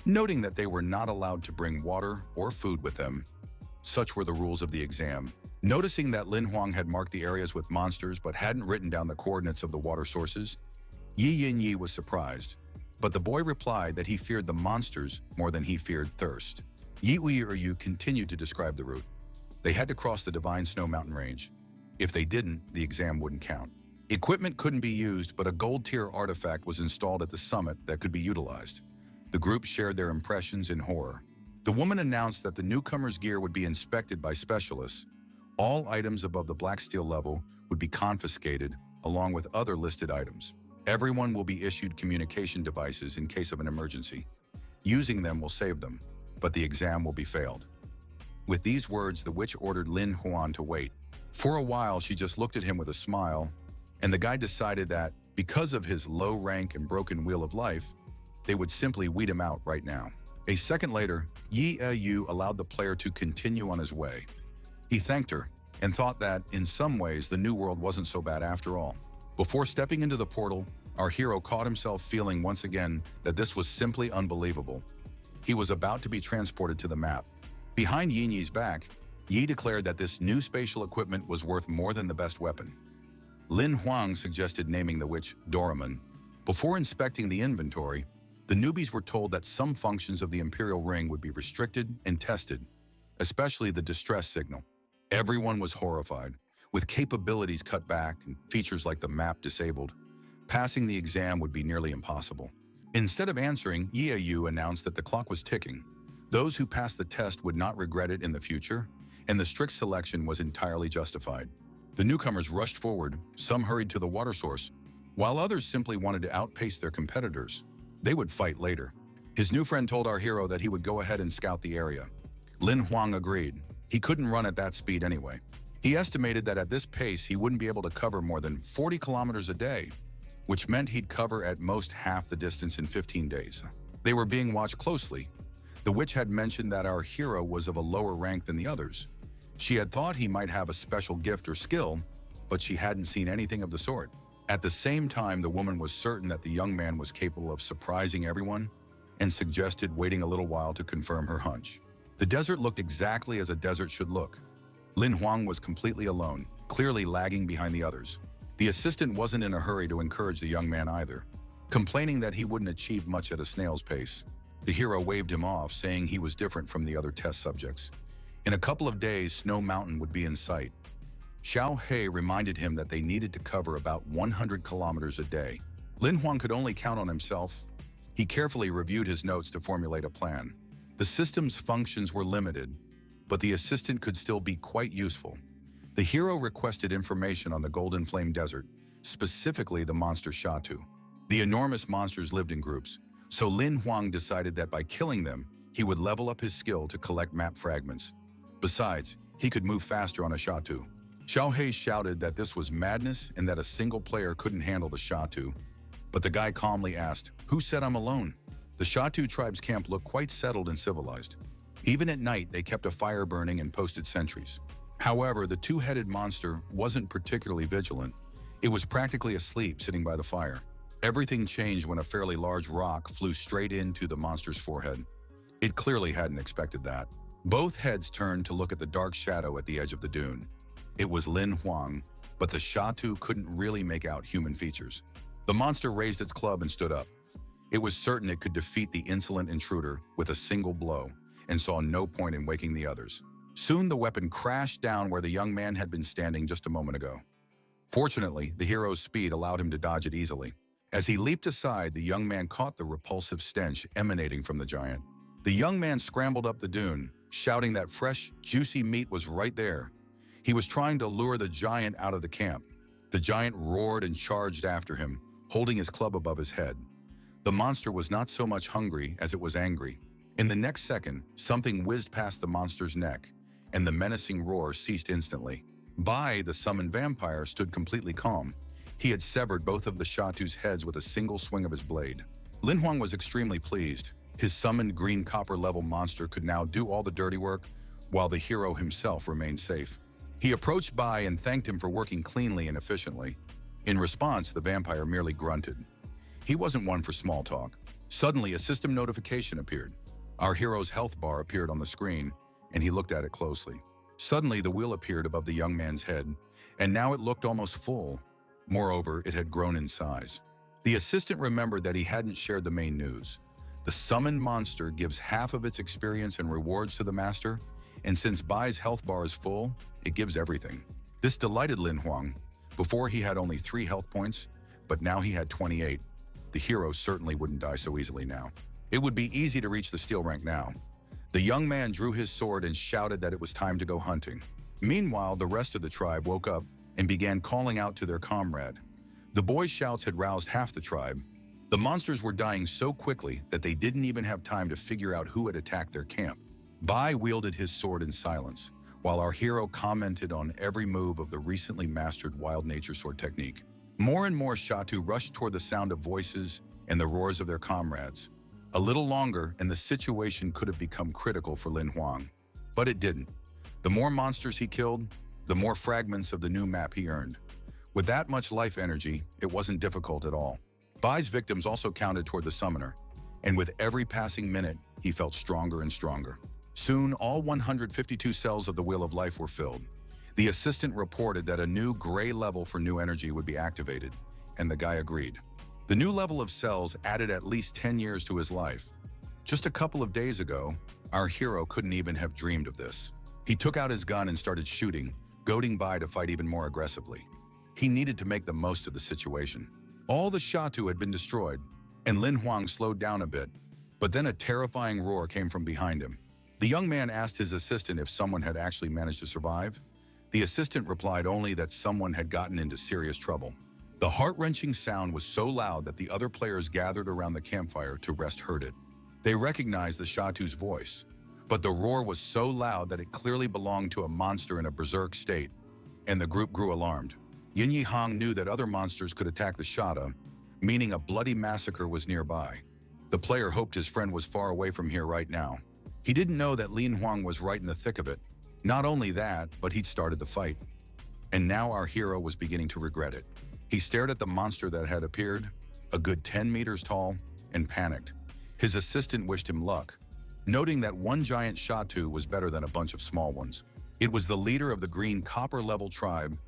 noting that they were not allowed to bring water or food with them. Such were the rules of the exam. Noticing that Lin Huang had marked the areas with monsters but hadn't written down the coordinates of the water sources, Yin Yi was surprised. But the boy replied that he feared the monsters more than he feared thirst. Yu continued to describe the route. They had to cross the Divine Snow Mountain Range. If they didn't, the exam wouldn't count. Equipment couldn't be used, but a gold-tier artifact was installed at the summit that could be utilized. The group shared their impressions in horror. The woman announced that the newcomers' gear would be inspected by specialists. All items above the black steel level would be confiscated, along with other listed items. Everyone will be issued communication devices in case of an emergency. Using them will save them, but the exam will be failed. With these words, the witch ordered Lin Huan to wait. For a while, she just looked at him with a smile, and the guy decided that, because of his low rank and broken wheel of life, they would simply weed him out right now. A second later, Yahello allowed the player to continue on his way. He thanked her and thought that, in some ways, the new world wasn't so bad after all. Before stepping into the portal, our hero caught himself feeling once again that this was simply unbelievable. He was about to be transported to the map. Behind Yin Yi's back, Yi declared that this new spatial equipment was worth more than the best weapon. Lin Huang suggested naming the witch Doraemon. Before inspecting the inventory, the newbies were told that some functions of the Imperial Ring would be restricted and tested, especially the distress signal. Everyone was horrified. With capabilities cut back and features like the map disabled, passing the exam would be nearly impossible. Instead of answering, Yahello announced that the clock was ticking. Those who passed the test would not regret it in the future, and the strict selection was entirely justified. The newcomers rushed forward, some hurried to the water source, while others simply wanted to outpace their competitors. They would fight later. His new friend told our hero that he would go ahead and scout the area. Lin Huang agreed. He couldn't run at that speed anyway. He estimated that at this pace he wouldn't be able to cover more than 40 kilometers a day, which meant he'd cover at most half the distance in 15 days. They were being watched closely. The witch had mentioned that our hero was of a lower rank than the others. She had thought he might have a special gift or skill, but she hadn't seen anything of the sort. At the same time, the woman was certain that the young man was capable of surprising everyone and suggested waiting a little while to confirm her hunch. The desert looked exactly as a desert should look. Lin Huang was completely alone, clearly lagging behind the others. The assistant wasn't in a hurry to encourage the young man either, complaining that he wouldn't achieve much at a snail's pace. The hero waved him off, saying he was different from the other test subjects. In a couple of days, Snow Mountain would be in sight. Xiao He reminded him that they needed to cover about 100 kilometers a day. Lin Huang could only count on himself. He carefully reviewed his notes to formulate a plan. The system's functions were limited, but the assistant could still be quite useful. The hero requested information on the Golden Flame Desert, specifically the monster Shatu. The enormous monsters lived in groups, so Lin Huang decided that by killing them, he would level up his skill to collect map fragments. Besides, he could move faster on a Shatu. Xiao He shouted that this was madness and that a single player couldn't handle the Shatu, but the guy calmly asked, "Who said I'm alone?" The Shatu tribe's camp looked quite settled and civilized. Even at night, they kept a fire burning and posted sentries. However, the two-headed monster wasn't particularly vigilant. It was practically asleep, sitting by the fire. Everything changed when a fairly large rock flew straight into the monster's forehead. It clearly hadn't expected that. Both heads turned to look at the dark shadow at the edge of the dune. It was Lin Huang, but the Shatu couldn't really make out human features. The monster raised its club and stood up. It was certain it could defeat the insolent intruder with a single blow, and saw no point in waking the others. Soon the weapon crashed down where the young man had been standing just a moment ago. Fortunately, the hero's speed allowed him to dodge it easily. As he leaped aside, the young man caught the repulsive stench emanating from the giant. The young man scrambled up the dune, shouting that fresh, juicy meat was right there. He was trying to lure the giant out of the camp. The giant roared and charged after him, holding his club above his head. The monster was not so much hungry as it was angry. In the next second, something whizzed past the monster's neck, and the menacing roar ceased instantly. Bai, the summoned vampire, stood completely calm. He had severed both of the Shatu's heads with a single swing of his blade. Lin Huang was extremely pleased. His summoned green copper-level monster could now do all the dirty work, while the hero himself remained safe. He approached Bai and thanked him for working cleanly and efficiently. In response, the vampire merely grunted. He wasn't one for small talk. Suddenly, a system notification appeared. Our hero's health bar appeared on the screen, and he looked at it closely. Suddenly, the wheel appeared above the young man's head, and now it looked almost full. Moreover, it had grown in size. The assistant remembered that he hadn't shared the main news. The summoned monster gives half of its experience and rewards to the master, and since Bai's health bar is full, it gives everything. This delighted Lin Huang. Before he had only 3 health points, but now he had 28. The hero certainly wouldn't die so easily now. It would be easy to reach the steel rank now. The young man drew his sword and shouted that it was time to go hunting. Meanwhile, the rest of the tribe woke up and began calling out to their comrade. The boy's shouts had roused half the tribe. The monsters were dying so quickly that they didn't even have time to figure out who had attacked their camp. Bai wielded his sword in silence, while our hero commented on every move of the recently mastered wild nature sword technique. More and more Shatu rushed toward the sound of voices and the roars of their comrades. A little longer, and the situation could have become critical for Lin Huang. But it didn't. The more monsters he killed, the more fragments of the new map he earned. With that much life energy, it wasn't difficult at all. Bai's victims also counted toward the summoner, and with every passing minute, he felt stronger and stronger. Soon, all 152 cells of the Wheel of Life were filled. The assistant reported that a new gray level for new energy would be activated, and the guy agreed. The new level of cells added at least 10 years to his life. Just a couple of days ago, our hero couldn't even have dreamed of this. He took out his gun and started shooting, goading Bai to fight even more aggressively. He needed to make the most of the situation. All the Shatu had been destroyed, and Lin Huang slowed down a bit, but then a terrifying roar came from behind him. The young man asked his assistant if someone had actually managed to survive. The assistant replied only that someone had gotten into serious trouble. The heart-wrenching sound was so loud that the other players gathered around the campfire to rest heard it. They recognized the Shatu's voice, but the roar was so loud that it clearly belonged to a monster in a berserk state, and the group grew alarmed. Yin Yi Hong knew that other monsters could attack the Shata, meaning a bloody massacre was nearby. The player hoped his friend was far away from here right now. He didn't know that Lin Huang was right in the thick of it. Not only that, but he'd started the fight. And now our hero was beginning to regret it. He stared at the monster that had appeared, a good 10 meters tall, and panicked. His assistant wished him luck, noting that one giant Shatu was better than a bunch of small ones. It was the leader of the green copper-level tribe,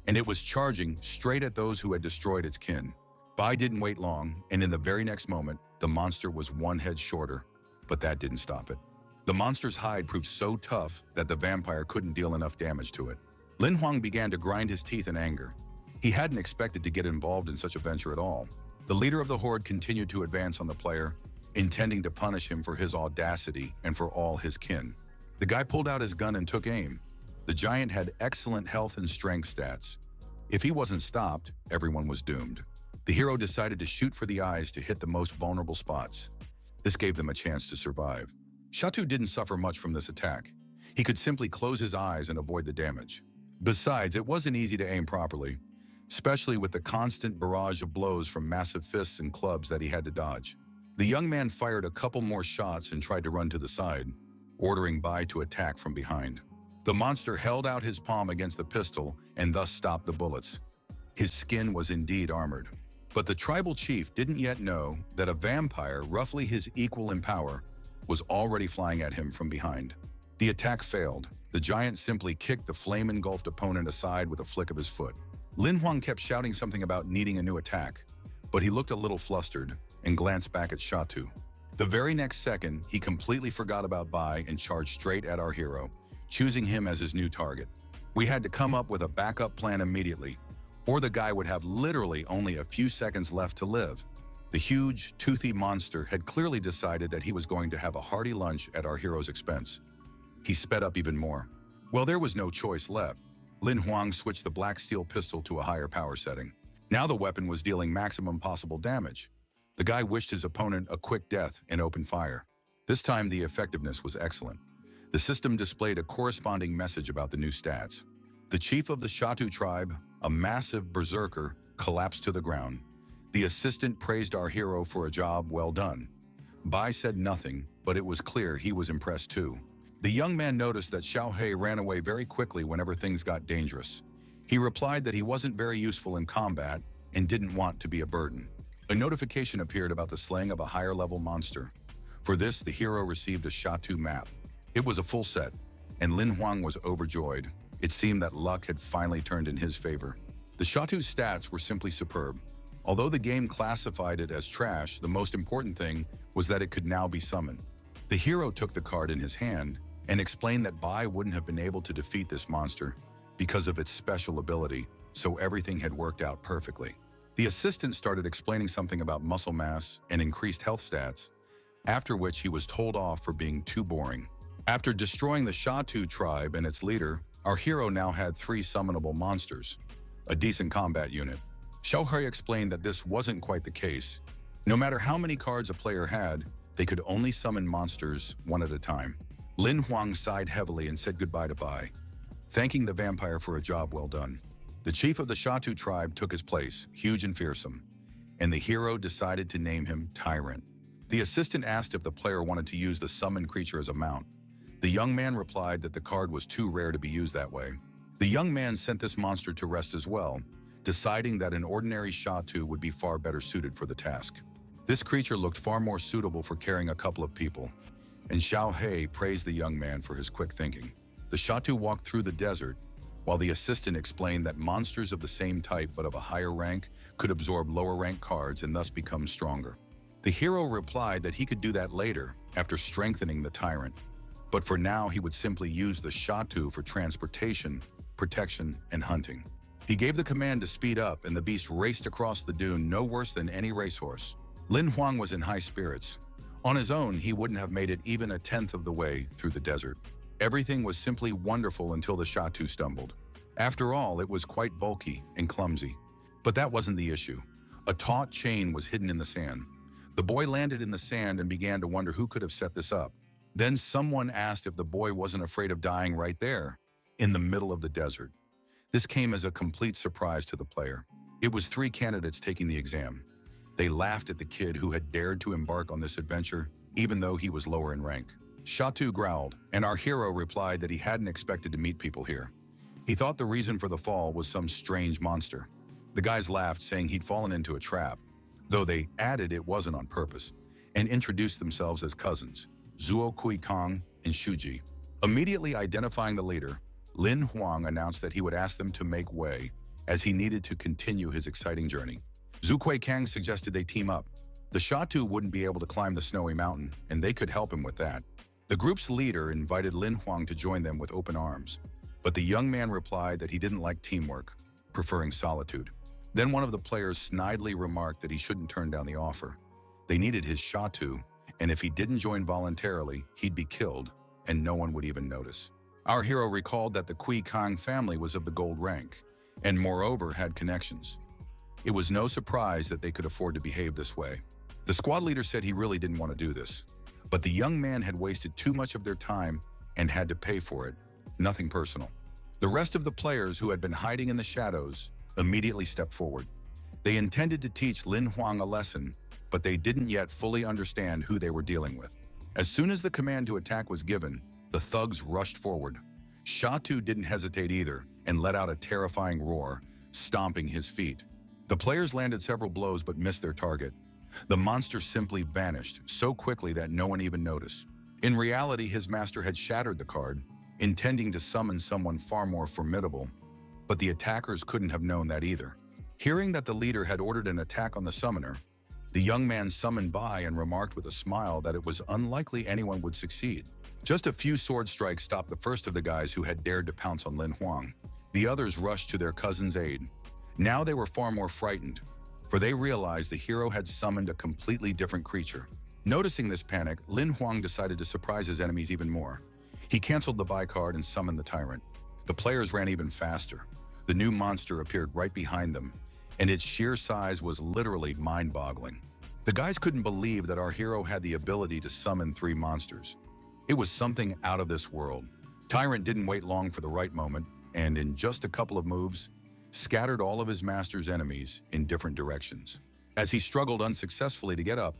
and it was charging straight at those who had destroyed its kin. Bai didn't wait long, and in the very next moment, the monster was one head shorter, but that didn't stop it. The monster's hide proved so tough that the vampire couldn't deal enough damage to it. Lin Huang began to grind his teeth in anger. He hadn't expected to get involved in such a venture at all. The leader of the horde continued to advance on the player, intending to punish him for his audacity and for all his kin. The guy pulled out his gun and took aim. The giant had excellent health and strength stats. If he wasn't stopped, everyone was doomed. The hero decided to shoot for the eyes to hit the most vulnerable spots. This gave them a chance to survive. Shatu didn't suffer much from this attack. He could simply close his eyes and avoid the damage. Besides, it wasn't easy to aim properly, especially with the constant barrage of blows from massive fists and clubs that he had to dodge. The young man fired a couple more shots and tried to run to the side, ordering Bai to attack from behind. The monster held out his palm against the pistol and thus stopped the bullets. His skin was indeed armored. But the tribal chief didn't yet know that a vampire, roughly his equal in power, was already flying at him from behind. The attack failed. The giant simply kicked the flame-engulfed opponent aside with a flick of his foot. Lin Huang kept shouting something about needing a new attack, but he looked a little flustered and glanced back at Shatu. The very next second, he completely forgot about Bai and charged straight at our hero, choosing him as his new target. We had to come up with a backup plan immediately, or the guy would have literally only a few seconds left to live. The huge, toothy monster had clearly decided that he was going to have a hearty lunch at our hero's expense. he sped up even more. Well, there was no choice left. Lin Huang switched the black steel pistol to a higher power setting. Now the weapon was dealing maximum possible damage. The guy wished his opponent a quick death and opened fire. This time the effectiveness was excellent. The system displayed a corresponding message about the new stats. The chief of the Shatu tribe, a massive berserker, collapsed to the ground. The assistant praised our hero for a job well done. Bai said nothing, but it was clear he was impressed too. The young man noticed that Xiaohei ran away very quickly whenever things got dangerous. He replied that he wasn't very useful in combat and didn't want to be a burden. A notification appeared about the slaying of a higher-level monster. For this, the hero received a Shatu map. It was a full set, and Lin Huang was overjoyed. It seemed that luck had finally turned in his favor. The Shatu's stats were simply superb. Although the game classified it as trash, the most important thing was that it could now be summoned. The hero took the card in his hand and explained that Bai wouldn't have been able to defeat this monster because of its special ability, so everything had worked out perfectly. The assistant started explaining something about muscle mass and increased health stats, after which he was told off for being too boring. After destroying the Shatu tribe and its leader, our hero now had 3 summonable monsters, a decent combat unit. Xiaohei explained that this wasn't quite the case. No matter how many cards a player had, they could only summon monsters one at a time. Lin Huang sighed heavily and said goodbye to Bai, thanking the vampire for a job well done. The chief of the Shatu tribe took his place, huge and fearsome, and the hero decided to name him Tyrant. The assistant asked if the player wanted to use the summoned creature as a mount. The young man replied that the card was too rare to be used that way. The young man sent this monster to rest as well, deciding that an ordinary Shatu would be far better suited for the task. This creature looked far more suitable for carrying a couple of people, and Xiaohei praised the young man for his quick thinking. The Shatu walked through the desert, while the assistant explained that monsters of the same type but of a higher rank could absorb lower rank cards and thus become stronger. The hero replied that he could do that later, after strengthening the tyrant, but for now he would simply use the Shatu for transportation, protection, and hunting. He gave the command to speed up, and the beast raced across the dune no worse than any racehorse. Lin Huang was in high spirits. On his own, he wouldn't have made it even a tenth of the way through the desert. Everything was simply wonderful until the Shatu stumbled. After all, it was quite bulky and clumsy. But that wasn't the issue. A taut chain was hidden in the sand. The boy landed in the sand and began to wonder who could have set this up. Then someone asked if the boy wasn't afraid of dying right there, in the middle of the desert. This came as a complete surprise to the player. It was 3 candidates taking the exam. They laughed at the kid who had dared to embark on this adventure, even though he was lower in rank. Shatu growled, and our hero replied that he hadn't expected to meet people here. He thought the reason for the fall was some strange monster. The guys laughed, saying he'd fallen into a trap, though they added it wasn't on purpose, and introduced themselves as cousins, Zuo Kui Kong and Shuji. Immediately identifying the leader, Lin Huang announced that he would ask them to make way, as he needed to continue his exciting journey. Zhu Kui Kang suggested they team up. The Shatu wouldn't be able to climb the snowy mountain, and they could help him with that. The group's leader invited Lin Huang to join them with open arms, but the young man replied that he didn't like teamwork, preferring solitude. Then one of the players snidely remarked that he shouldn't turn down the offer. They needed his Shatu, and if he didn't join voluntarily, he'd be killed, and no one would even notice. Our hero recalled that the Kui Kang family was of the gold rank, and moreover had connections. It was no surprise that they could afford to behave this way. The squad leader said he really didn't want to do this, but the young man had wasted too much of their time and had to pay for it. Nothing personal. The rest of the players who had been hiding in the shadows immediately stepped forward. They intended to teach Lin Huang a lesson, but they didn't yet fully understand who they were dealing with. As soon as the command to attack was given, the thugs rushed forward. Shatu didn't hesitate either and let out a terrifying roar, stomping his feet. The players landed several blows but missed their target. The monster simply vanished so quickly that no one even noticed. In reality, his master had shattered the card, intending to summon someone far more formidable, but the attackers couldn't have known that either. Hearing that the leader had ordered an attack on the summoner, the young man summoned Bai and remarked with a smile that it was unlikely anyone would succeed. Just a few sword strikes stopped the first of the guys who had dared to pounce on Lin Huang. The others rushed to their cousin's aid. Now they were far more frightened, for they realized the hero had summoned a completely different creature. Noticing this panic, Lin Huang decided to surprise his enemies even more. He canceled the buy card and summoned the tyrant. The players ran even faster. The new monster appeared right behind them, and its sheer size was literally mind-boggling. The guys couldn't believe that our hero had the ability to summon 3 monsters. It was something out of this world. Tyrant didn't wait long for the right moment, and in just a couple of moves, scattered all of his master's enemies in different directions. As he struggled unsuccessfully to get up,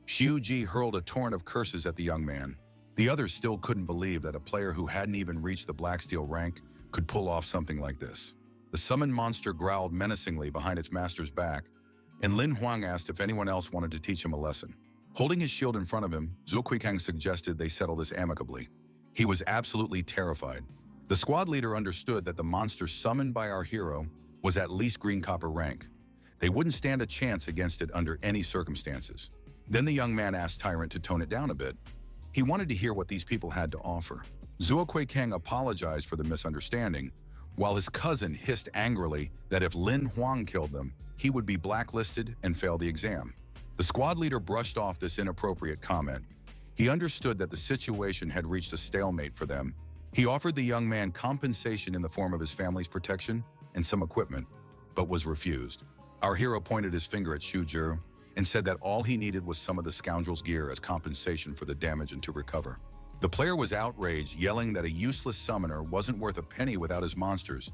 Xiuji hurled a torrent of curses at the young man. The others still couldn't believe that a player who hadn't even reached the Black Steel rank could pull off something like this. The summoned monster growled menacingly behind its master's back, and Lin Huang asked if anyone else wanted to teach him a lesson. Holding his shield in front of him, Zhou Kuikang suggested they settle this amicably. He was absolutely terrified. The squad leader understood that the monster summoned by our hero was at least green copper rank. They wouldn't stand a chance against it under any circumstances. Then the young man asked Tyrant to tone it down a bit. He wanted to hear what these people had to offer. Zhou Kuikang apologized for the misunderstanding, while his cousin hissed angrily that if Lin Huang killed them, he would be blacklisted and fail the exam. The squad leader brushed off this inappropriate comment. He understood that the situation had reached a stalemate for them. He offered the young man compensation in the form of his family's protection and some equipment, but was refused. Our hero pointed his finger at Xuzhi and said that all he needed was some of the scoundrel's gear as compensation for the damage and to recover. The player was outraged, yelling that a useless summoner wasn't worth a penny without his monsters,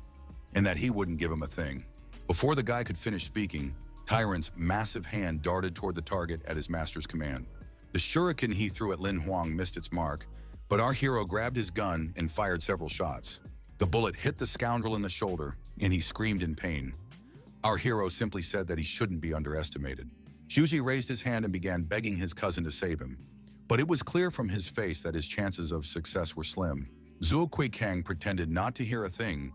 and that he wouldn't give him a thing. Before the guy could finish speaking, Tyrant's massive hand darted toward the target at his master's command. The shuriken he threw at Lin Huang missed its mark, but our hero grabbed his gun and fired several shots. The bullet hit the scoundrel in the shoulder, and he screamed in pain. Our hero simply said that he shouldn't be underestimated. Xiuji raised his hand and began begging his cousin to save him, but it was clear from his face that his chances of success were slim. Zhou Kuikang pretended not to hear a thing,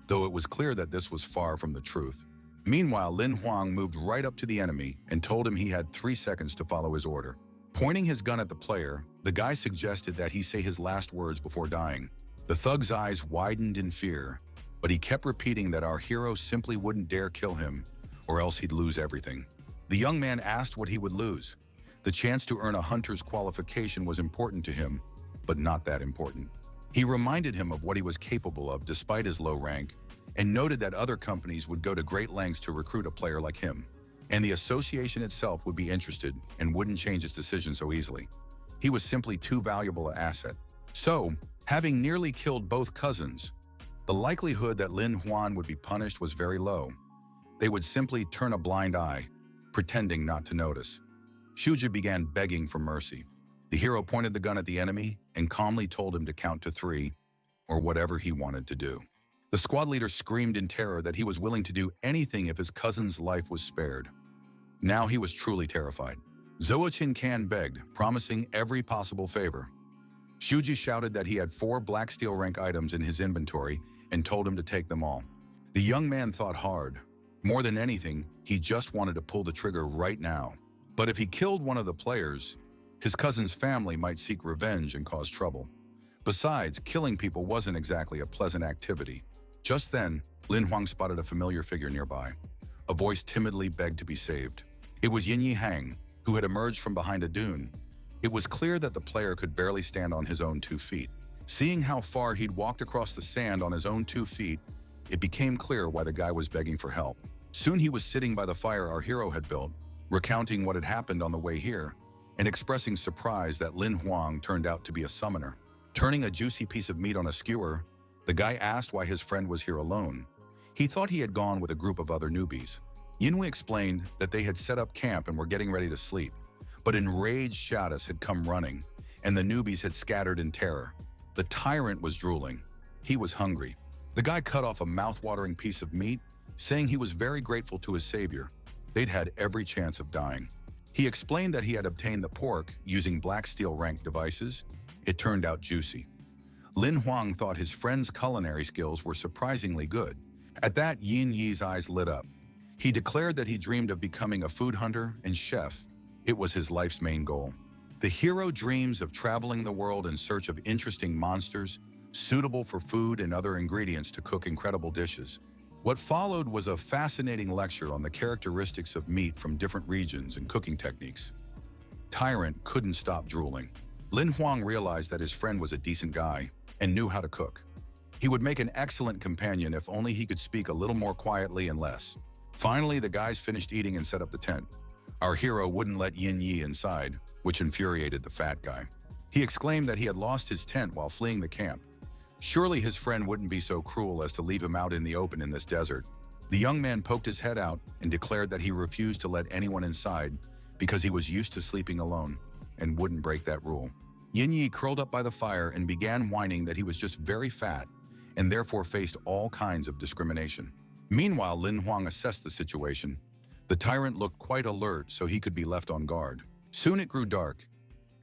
though it was clear that this was far from the truth. Meanwhile, Lin Huang moved right up to the enemy and told him he had 3 seconds to follow his order. Pointing his gun at the player, the guy suggested that he say his last words before dying. The thug's eyes widened in fear, but he kept repeating that our hero simply wouldn't dare kill him, or else he'd lose everything. The young man asked what he would lose. The chance to earn a hunter's qualification was important to him, but not that important. He reminded him of what he was capable of despite his low rank, and noted that other companies would go to great lengths to recruit a player like him, and the association itself would be interested and wouldn't change its decision so easily. He was simply too valuable an asset. So, having nearly killed both cousins, the likelihood that Lin Huan would be punished was very low. They would simply turn a blind eye, pretending not to notice. Xiuji began begging for mercy. The hero pointed the gun at the enemy and calmly told him to count to 3, or whatever he wanted to do. The squad leader screamed in terror that he was willing to do anything if his cousin's life was spared. Now he was truly terrified. Zhou Qincan begged, promising every possible favor. Xiuji shouted that he had 4 Black Steel rank items in his inventory and told him to take them all. The young man thought hard. More than anything, he just wanted to pull the trigger right now. But if he killed one of the players, his cousin's family might seek revenge and cause trouble. Besides, killing people wasn't exactly a pleasant activity. Just then, Lin Huang spotted a familiar figure nearby. A voice timidly begged to be saved. It was Yin Yihang, who had emerged from behind a dune. It was clear that the player could barely stand on his own 2 feet. Seeing how far he'd walked across the sand on his own 2 feet, it became clear why the guy was begging for help. Soon he was sitting by the fire our hero had built, recounting what had happened on the way here, and expressing surprise that Lin Huang turned out to be a summoner. Turning a juicy piece of meat on a skewer, the guy asked why his friend was here alone. He thought he had gone with a group of other newbies. Yinhui explained that they had set up camp and were getting ready to sleep, but enraged shadows had come running, and the newbies had scattered in terror. The tyrant was drooling. He was hungry. The guy cut off a mouth-watering piece of meat, saying he was very grateful to his savior. They'd had every chance of dying. He explained that he had obtained the pork using Black Steel rank devices. It turned out juicy. Lin Huang thought his friend's culinary skills were surprisingly good. At that, Yin Yi's eyes lit up. He declared that he dreamed of becoming a food hunter and chef. It was his life's main goal. The hero dreams of traveling the world in search of interesting monsters, suitable for food and other ingredients to cook incredible dishes. What followed was a fascinating lecture on the characteristics of meat from different regions and cooking techniques. Tyrant couldn't stop drooling. Lin Huang realized that his friend was a decent guy, and knew how to cook. He would make an excellent companion if only he could speak a little more quietly and less. Finally, the guys finished eating and set up the tent. Our hero wouldn't let Yin Yi inside, which infuriated the fat guy. He exclaimed that he had lost his tent while fleeing the camp. Surely his friend wouldn't be so cruel as to leave him out in the open in this desert. The young man poked his head out and declared that he refused to let anyone inside because he was used to sleeping alone and wouldn't break that rule. Yin Yi curled up by the fire and began whining that he was just very fat and therefore faced all kinds of discrimination. Meanwhile, Lin Huang assessed the situation. The tyrant looked quite alert so he could be left on guard. Soon it grew dark.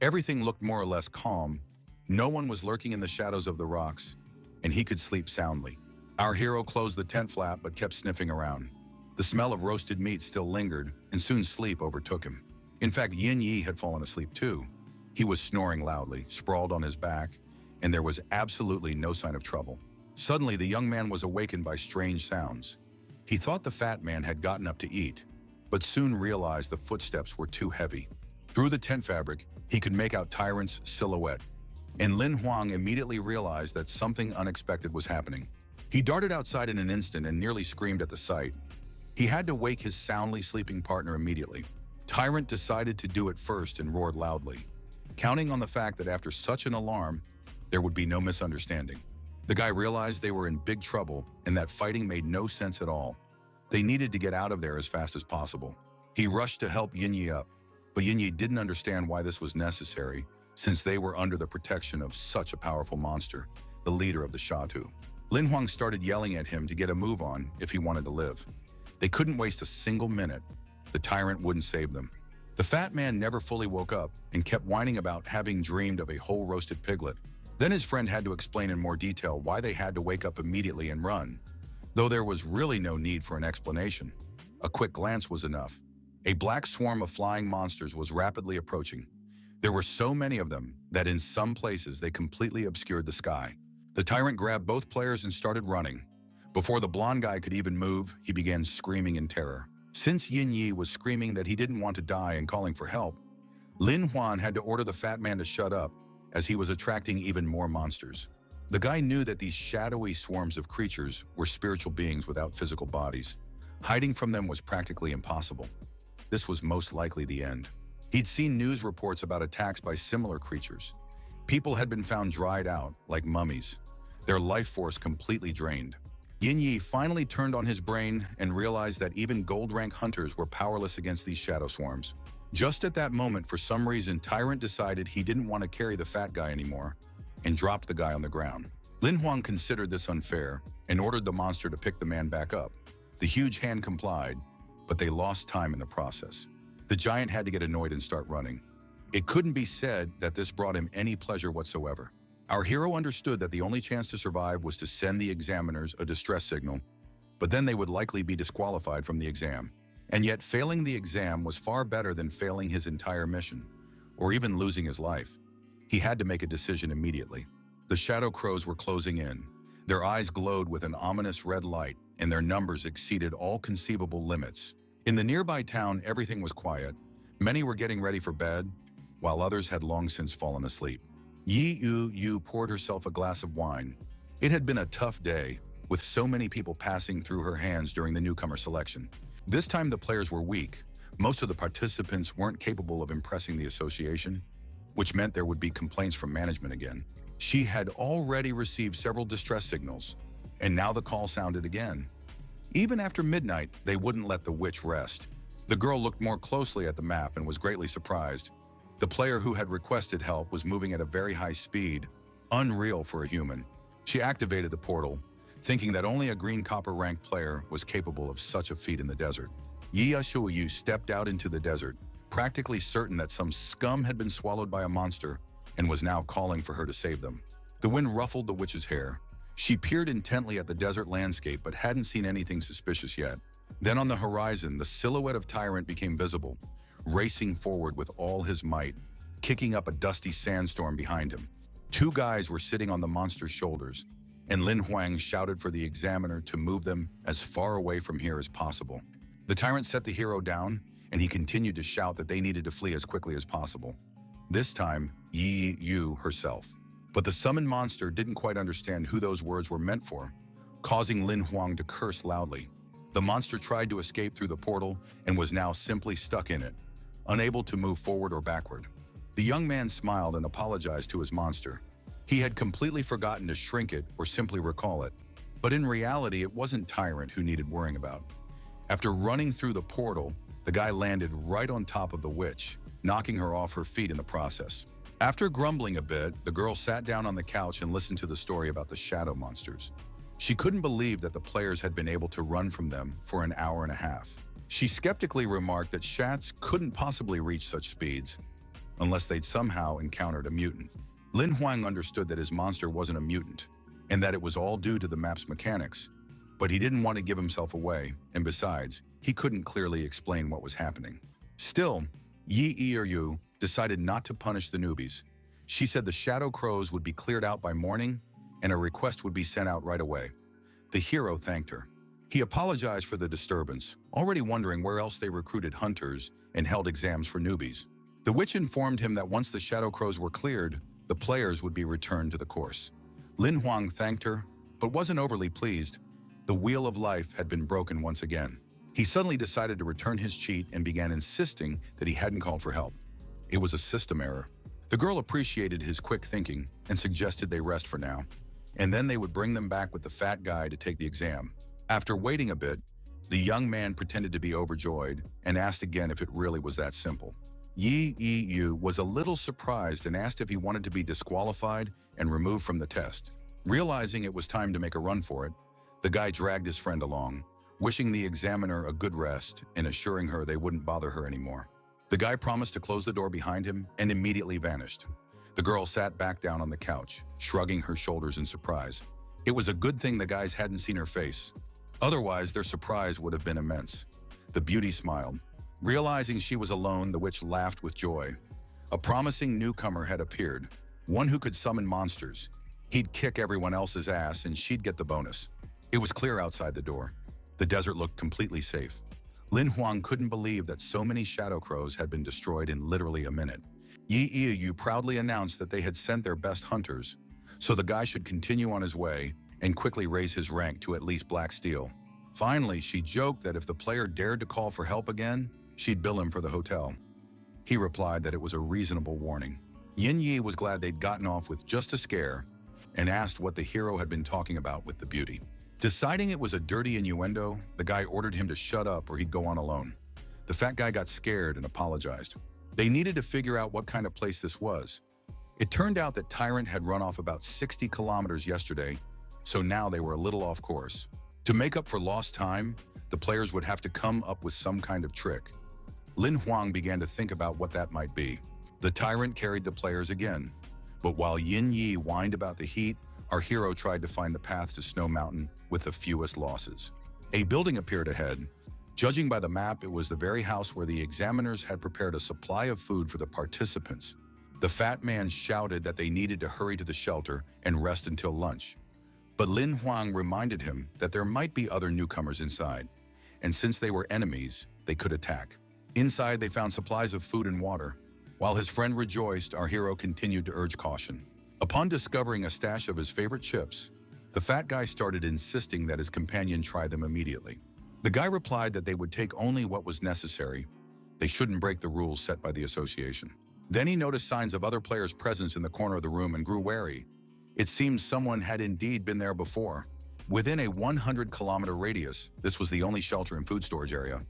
Everything looked more or less calm. No one was lurking in the shadows of the rocks, and he could sleep soundly. Our hero closed the tent flap but kept sniffing around. The smell of roasted meat still lingered, and soon sleep overtook him. In fact, Yin Yi had fallen asleep too. He was snoring loudly, sprawled on his back, and there was absolutely no sign of trouble. Suddenly, the young man was awakened by strange sounds. He thought the fat man had gotten up to eat, but soon realized the footsteps were too heavy. Through the tent fabric, he could make out Tyrant's silhouette, and Lin Huang immediately realized that something unexpected was happening. He darted outside in an instant and nearly screamed at the sight. He had to wake his soundly sleeping partner immediately. Tyrant decided to do it first and roared loudly, counting on the fact that after such an alarm, there would be no misunderstanding. The guy realized they were in big trouble and that fighting made no sense at all. They needed to get out of there as fast as possible. He rushed to help Yin Yi up, but Yin Yi didn't understand why this was necessary, since they were under the protection of such a powerful monster, the leader of the Shatu. Lin Huang started yelling at him to get a move on if he wanted to live. They couldn't waste a single minute. The tyrant wouldn't save them. The fat man never fully woke up and kept whining about having dreamed of a whole roasted piglet. Then his friend had to explain in more detail why they had to wake up immediately and run, though there was really no need for an explanation. A quick glance was enough. A black swarm of flying monsters was rapidly approaching. There were so many of them that in some places they completely obscured the sky. The tyrant grabbed both players and started running. Before the blonde guy could even move, he began screaming in terror. Since Yin Yi was screaming that he didn't want to die and calling for help, Lin Huan had to order the fat man to shut up, as he was attracting even more monsters. The guy knew that these shadowy swarms of creatures were spiritual beings without physical bodies. Hiding from them was practically impossible. This was most likely the end. He'd seen news reports about attacks by similar creatures. People had been found dried out, like mummies, their life force completely drained. Yin Yi finally turned on his brain and realized that even gold-rank hunters were powerless against these shadow swarms. Just at that moment, for some reason, Tyrant decided he didn't want to carry the fat guy anymore and dropped the guy on the ground. Lin Huang considered this unfair and ordered the monster to pick the man back up. The huge hand complied, but they lost time in the process. The giant had to get annoyed and start running. It couldn't be said that this brought him any pleasure whatsoever. Our hero understood that the only chance to survive was to send the examiners a distress signal, but then they would likely be disqualified from the exam. And yet failing the exam was far better than failing his entire mission, or even losing his life. He had to make a decision immediately. The shadow crows were closing in. Their eyes glowed with an ominous red light, and their numbers exceeded all conceivable limits. In the nearby town, everything was quiet. Many were getting ready for bed, while others had long since fallen asleep. Yi Yu poured herself a glass of wine. It had been a tough day, with so many people passing through her hands during the newcomer selection. This time the players were weak. Most of the participants weren't capable of impressing the association, which meant there would be complaints from management again. She had already received several distress signals, and now the call sounded again. Even after midnight, they wouldn't let the witch rest. The girl looked more closely at the map and was greatly surprised. The player who had requested help was moving at a very high speed, unreal for a human. She activated the portal, thinking that only a green copper rank player was capable of such a feat in the desert. Yi Shuyu stepped out into the desert, practically certain that some scum had been swallowed by a monster and was now calling for her to save them. The wind ruffled the witch's hair. She peered intently at the desert landscape but hadn't seen anything suspicious yet. Then on the horizon, the silhouette of Tyrant became visible, racing forward with all his might, kicking up a dusty sandstorm behind him. Two guys were sitting on the monster's shoulders, and Lin Huang shouted for the examiner to move them as far away from here as possible. The tyrant set the hero down, and he continued to shout that they needed to flee as quickly as possible. This time, Yi Yu herself. But the summoned monster didn't quite understand who those words were meant for, causing Lin Huang to curse loudly. The monster tried to escape through the portal and was now simply stuck in it, unable to move forward or backward. The young man smiled and apologized to his monster. He had completely forgotten to shrink it or simply recall it. But in reality, it wasn't Tyrant who needed worrying about. After running through the portal, the guy landed right on top of the witch, knocking her off her feet in the process. After grumbling a bit, the girl sat down on the couch and listened to the story about the shadow monsters. She couldn't believe that the players had been able to run from them for an hour and a half. She skeptically remarked that Shats couldn't possibly reach such speeds unless they'd somehow encountered a mutant. Lin Huang understood that his monster wasn't a mutant and that it was all due to the map's mechanics, but he didn't want to give himself away, and besides, he couldn't clearly explain what was happening. Still, Yahello decided not to punish the newbies. She said the shadow crows would be cleared out by morning and a request would be sent out right away. The hero thanked her. He apologized for the disturbance, already wondering where else they recruited hunters and held exams for newbies. The witch informed him that once the shadow crows were cleared, the players would be returned to the course. Lin Huang thanked her, but wasn't overly pleased. The wheel of life had been broken once again. He suddenly decided to return his cheat and began insisting that he hadn't called for help. It was a system error. The girl appreciated his quick thinking and suggested they rest for now, and then they would bring them back with the fat guy to take the exam. After waiting a bit, the young man pretended to be overjoyed and asked again if it really was that simple. Yahello was a little surprised and asked if he wanted to be disqualified and removed from the test. Realizing it was time to make a run for it, the guy dragged his friend along, wishing the examiner a good rest and assuring her they wouldn't bother her anymore. The guy promised to close the door behind him and immediately vanished. The girl sat back down on the couch, shrugging her shoulders in surprise. It was a good thing the guys hadn't seen her face. Otherwise, their surprise would have been immense. The beauty smiled. Realizing she was alone, the witch laughed with joy. A promising newcomer had appeared, one who could summon monsters. He'd kick everyone else's ass and she'd get the bonus. It was clear outside the door. The desert looked completely safe. Lin Huang couldn't believe that so many shadow crows had been destroyed in literally a minute. Yahello proudly announced that they had sent their best hunters, so the guy should continue on his way and quickly raise his rank to at least Black Steel. Finally, she joked that if the player dared to call for help again, she'd bill him for the hotel. He replied that it was a reasonable warning. Yin Yi was glad they'd gotten off with just a scare and asked what the hero had been talking about with the beauty. Deciding it was a dirty innuendo, the guy ordered him to shut up or he'd go on alone. The fat guy got scared and apologized. They needed to figure out what kind of place this was. It turned out that Tyrant had run off about 60 kilometers yesterday, so now they were a little off course. To make up for lost time, the players would have to come up with some kind of trick. Lin Huang began to think about what that might be. The Tyrant carried the players again, but while Yin Yi whined about the heat, our hero tried to find the path to Snow Mountain with the fewest losses. A building appeared ahead. Judging by the map, it was the very house where the examiners had prepared a supply of food for the participants. The fat man shouted that they needed to hurry to the shelter and rest until lunch. But Lin Huang reminded him that there might be other newcomers inside, and since they were enemies, they could attack. Inside, they found supplies of food and water. While his friend rejoiced, our hero continued to urge caution. Upon discovering a stash of his favorite chips, the fat guy started insisting that his companion try them immediately. The guy replied that they would take only what was necessary. They shouldn't break the rules set by the association. Then he noticed signs of other players' presence in the corner of the room and grew wary. It seemed someone had indeed been there before. Within a 100-kilometer radius, this was the only shelter and food storage area.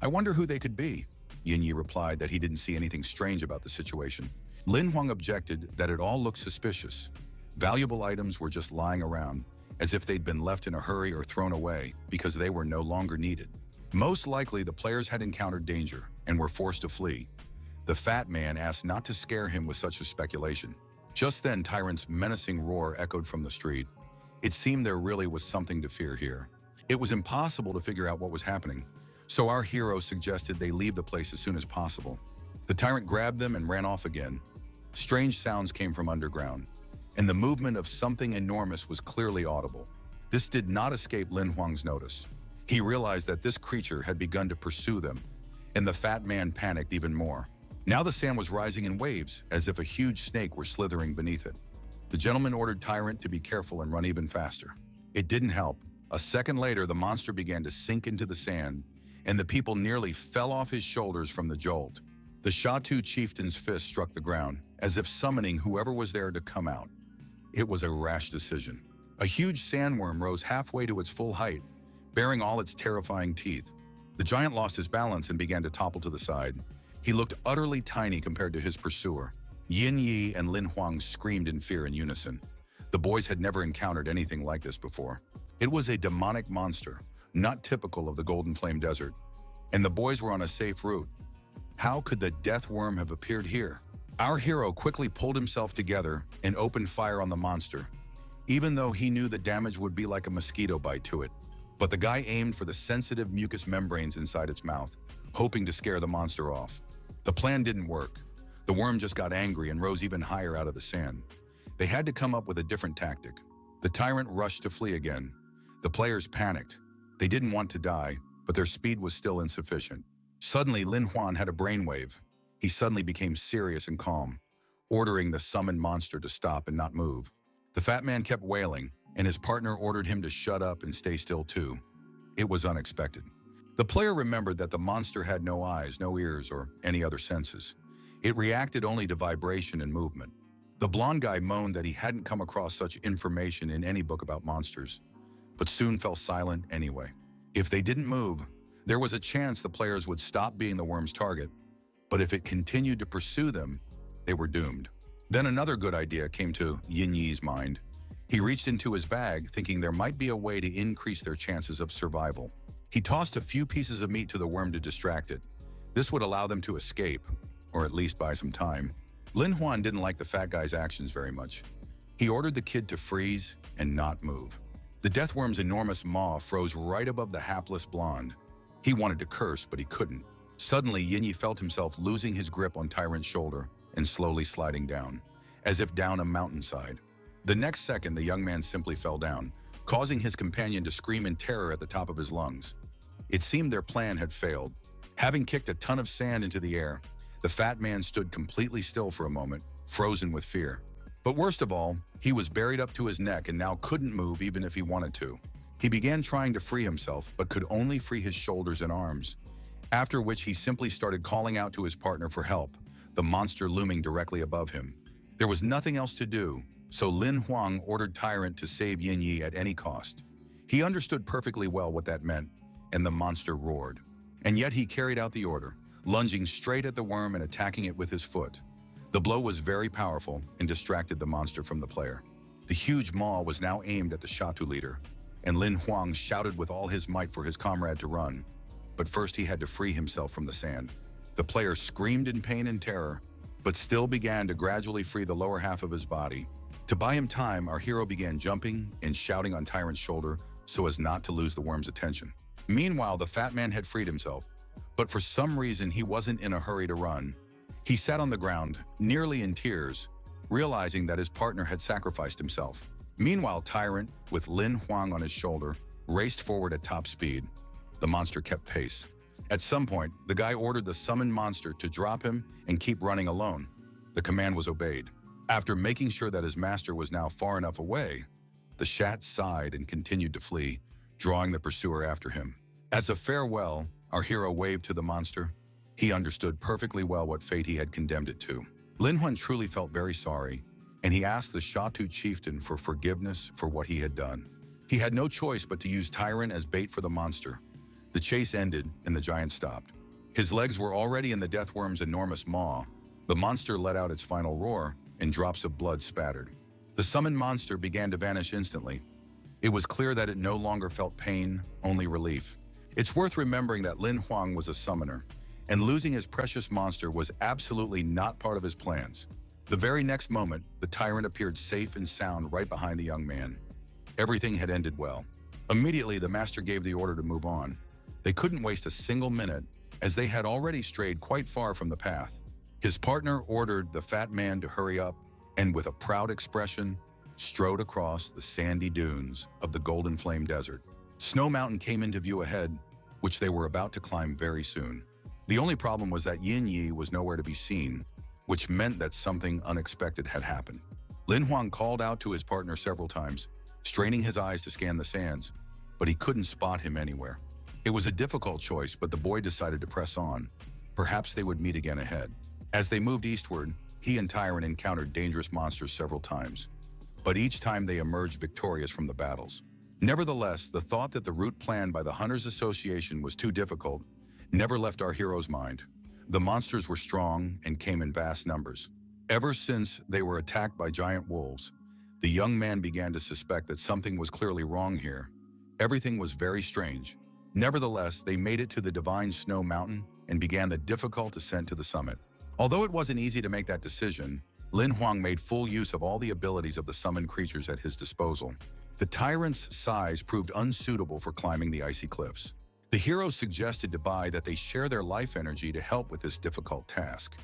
I wonder who they could be. Yin Yi replied that he didn't see anything strange about the situation. Lin Huang objected that it all looked suspicious. Valuable items were just lying around, as if they'd been left in a hurry or thrown away because they were no longer needed. Most likely, the players had encountered danger and were forced to flee. The fat man asked not to scare him with such a speculation. Just then, Tyrant's menacing roar echoed from the street. It seemed there really was something to fear here. It was impossible to figure out what was happening, so our hero suggested they leave the place as soon as possible. The Tyrant grabbed them and ran off again. Strange sounds came from underground, and the movement of something enormous was clearly audible. This did not escape Lin Huang's notice. He realized that this creature had begun to pursue them, and the fat man panicked even more. Now the sand was rising in waves, as if a huge snake were slithering beneath it. The gentleman ordered Tyrant to be careful and run even faster. It didn't help. A second later, the monster began to sink into the sand, and the people nearly fell off his shoulders from the jolt. The Shatu chieftain's fist struck the ground, as if summoning whoever was there to come out. It was a rash decision. A huge sandworm rose halfway to its full height, baring all its terrifying teeth. The giant lost his balance and began to topple to the side. He looked utterly tiny compared to his pursuer. Yin Yi and Lin Huang screamed in fear in unison. The boys had never encountered anything like this before. It was a demonic monster, not typical of the Golden Flame Desert, and the boys were on a safe route. How could the death worm have appeared here? Our hero quickly pulled himself together and opened fire on the monster, even though he knew the damage would be like a mosquito bite to it. But the guy aimed for the sensitive mucous membranes inside its mouth, hoping to scare the monster off. The plan didn't work. The worm just got angry and rose even higher out of the sand. They had to come up with a different tactic. The tyrant rushed to flee again. The players panicked. They didn't want to die, but their speed was still insufficient. Suddenly, Lin Huan had a brainwave. He suddenly became serious and calm, ordering the summoned monster to stop and not move. The fat man kept wailing, and his partner ordered him to shut up and stay still too. It was unexpected. The player remembered that the monster had no eyes, no ears, or any other senses. It reacted only to vibration and movement. The blonde guy moaned that he hadn't come across such information in any book about monsters, but soon fell silent anyway. If they didn't move, there was a chance the players would stop being the worm's target, but if it continued to pursue them, they were doomed. Then another good idea came to Yin Yi's mind. He reached into his bag, thinking there might be a way to increase their chances of survival. He tossed a few pieces of meat to the worm to distract it. This would allow them to escape, or at least buy some time. Lin Huan didn't like the fat guy's actions very much. He ordered the kid to freeze and not move. The deathworm's enormous maw froze right above the hapless blonde. He wanted to curse, but he couldn't. Suddenly, Yin Yi felt himself losing his grip on Tyrant's shoulder and slowly sliding down, as if down a mountainside. The next second, the young man simply fell down, causing his companion to scream in terror at the top of his lungs. It seemed their plan had failed. Having kicked a ton of sand into the air, the fat man stood completely still for a moment, frozen with fear. But worst of all, he was buried up to his neck and now couldn't move even if he wanted to. He began trying to free himself, but could only free his shoulders and arms, after which he simply started calling out to his partner for help, the monster looming directly above him. There was nothing else to do, so Lin Huang ordered Tyrant to save Yin Yi at any cost. He understood perfectly well what that meant, and the monster roared. And yet he carried out the order, lunging straight at the worm and attacking it with his foot. The blow was very powerful and distracted the monster from the player. The huge maw was now aimed at the Shatu leader, and Lin Huang shouted with all his might for his comrade to run. But first he had to free himself from the sand. The player screamed in pain and terror, but still began to gradually free the lower half of his body. To buy him time, our hero began jumping and shouting on Tyrant's shoulder so as not to lose the worm's attention. Meanwhile, the fat man had freed himself, but for some reason he wasn't in a hurry to run. He sat on the ground, nearly in tears, realizing that his partner had sacrificed himself. Meanwhile, Tyrant, with Lin Huang on his shoulder, raced forward at top speed. The monster kept pace. At some point, the guy ordered the summoned monster to drop him and keep running alone. The command was obeyed. After making sure that his master was now far enough away, the Shat sighed and continued to flee, drawing the pursuer after him. As a farewell, our hero waved to the monster. He understood perfectly well what fate he had condemned it to. Lin Huan truly felt very sorry, and he asked the Shatu chieftain for forgiveness for what he had done. He had no choice but to use Tyrant as bait for the monster. The chase ended, and the giant stopped. His legs were already in the deathworm's enormous maw. The monster let out its final roar, and drops of blood spattered. The summoned monster began to vanish instantly. It was clear that it no longer felt pain, only relief. It's worth remembering that Lin Huang was a summoner, and losing his precious monster was absolutely not part of his plans. The very next moment, the tyrant appeared safe and sound right behind the young man. Everything had ended well. Immediately, the master gave the order to move on. They couldn't waste a single minute, as they had already strayed quite far from the path. His partner ordered the fat man to hurry up, and with a proud expression, strode across the sandy dunes of the Golden Flame Desert. Snow Mountain came into view ahead, which they were about to climb very soon. The only problem was that Yin Yi was nowhere to be seen, which meant that something unexpected had happened. Lin Huang called out to his partner several times, straining his eyes to scan the sands, but he couldn't spot him anywhere. It was a difficult choice, but the boy decided to press on. Perhaps they would meet again ahead. As they moved eastward, he and Tyron encountered dangerous monsters several times, but each time they emerged victorious from the battles. Nevertheless, the thought that the route planned by the Hunters Association was too difficult never left our hero's mind. The monsters were strong and came in vast numbers. Ever since they were attacked by giant wolves, the young man began to suspect that something was clearly wrong here. Everything was very strange. Nevertheless, they made it to the divine snow mountain and began the difficult ascent to the summit. Although it wasn't easy to make that decision, Lin Huang made full use of all the abilities of the summoned creatures at his disposal. The tyrant's size proved unsuitable for climbing the icy cliffs. The heroes suggested to Bai that they share their life energy to help with this difficult task,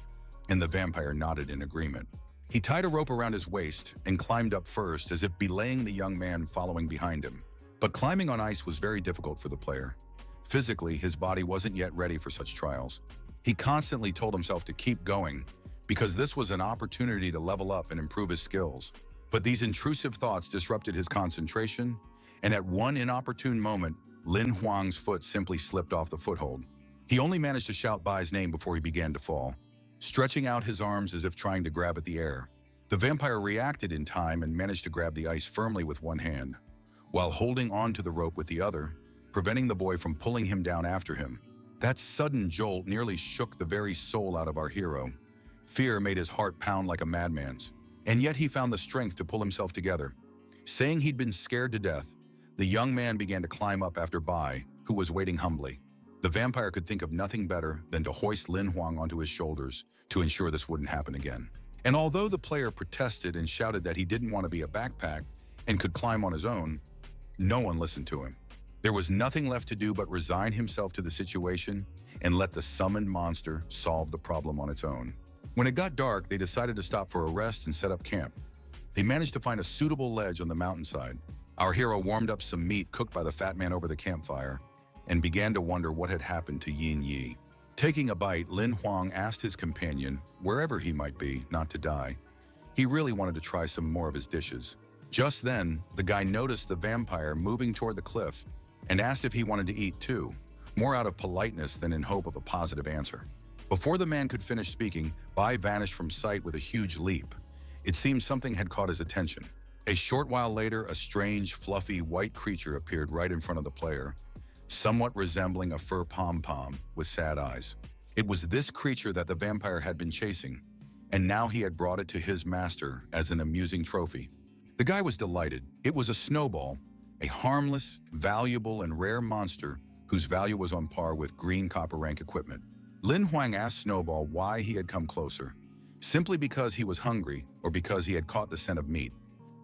and the vampire nodded in agreement. He tied a rope around his waist and climbed up first, as if belaying the young man following behind him. But climbing on ice was very difficult for the player. Physically, his body wasn't yet ready for such trials. He constantly told himself to keep going, because this was an opportunity to level up and improve his skills. But these intrusive thoughts disrupted his concentration, and at one inopportune moment, Lin Huang's foot simply slipped off the foothold. He only managed to shout Bai's name before he began to fall, stretching out his arms as if trying to grab at the air. The vampire reacted in time and managed to grab the ice firmly with one hand, while holding on to the rope with the other, preventing the boy from pulling him down after him. That sudden jolt nearly shook the very soul out of our hero. Fear made his heart pound like a madman's, and yet he found the strength to pull himself together. Saying he'd been scared to death, the young man began to climb up after Bai, who was waiting humbly. The vampire could think of nothing better than to hoist Lin Huang onto his shoulders to ensure this wouldn't happen again. And although the player protested and shouted that he didn't want to be a backpack and could climb on his own, no one listened to him. There was nothing left to do but resign himself to the situation and let the summoned monster solve the problem on its own. When it got dark, they decided to stop for a rest and set up camp. They managed to find a suitable ledge on the mountainside. Our hero warmed up some meat cooked by the fat man over the campfire and began to wonder what had happened to Yin Yi. Taking a bite, Lin Huang asked his companion, wherever he might be, not to die. He really wanted to try some more of his dishes. Just then, the guy noticed the vampire moving toward the cliff and asked if he wanted to eat too, more out of politeness than in hope of a positive answer. Before the man could finish speaking, Bai vanished from sight with a huge leap. It seemed something had caught his attention. A short while later, a strange, fluffy, white creature appeared right in front of the player, somewhat resembling a fur pom-pom with sad eyes. It was this creature that the vampire had been chasing, and now he had brought it to his master as an amusing trophy. The guy was delighted. It was a snowball, a harmless, valuable, and rare monster whose value was on par with green copper rank equipment. Lin Huang asked Snowball why he had come closer, simply because he was hungry or because he had caught the scent of meat.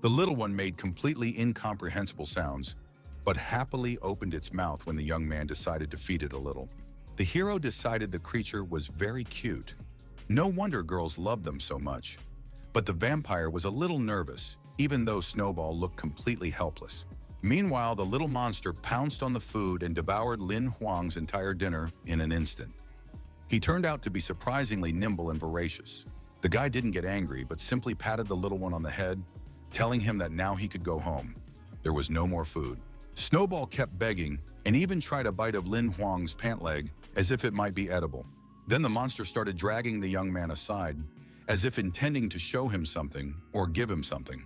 The little one made completely incomprehensible sounds, but happily opened its mouth when the young man decided to feed it a little. The hero decided the creature was very cute. No wonder girls loved them so much. But the vampire was a little nervous, even though Snowball looked completely helpless. Meanwhile, the little monster pounced on the food and devoured Lin Huang's entire dinner in an instant. He turned out to be surprisingly nimble and voracious. The guy didn't get angry, but simply patted the little one on the head, telling him that now he could go home. There was no more food. Snowball kept begging and even tried a bite of Lin Huang's pant leg as if it might be edible. Then the monster started dragging the young man aside, as if intending to show him something or give him something.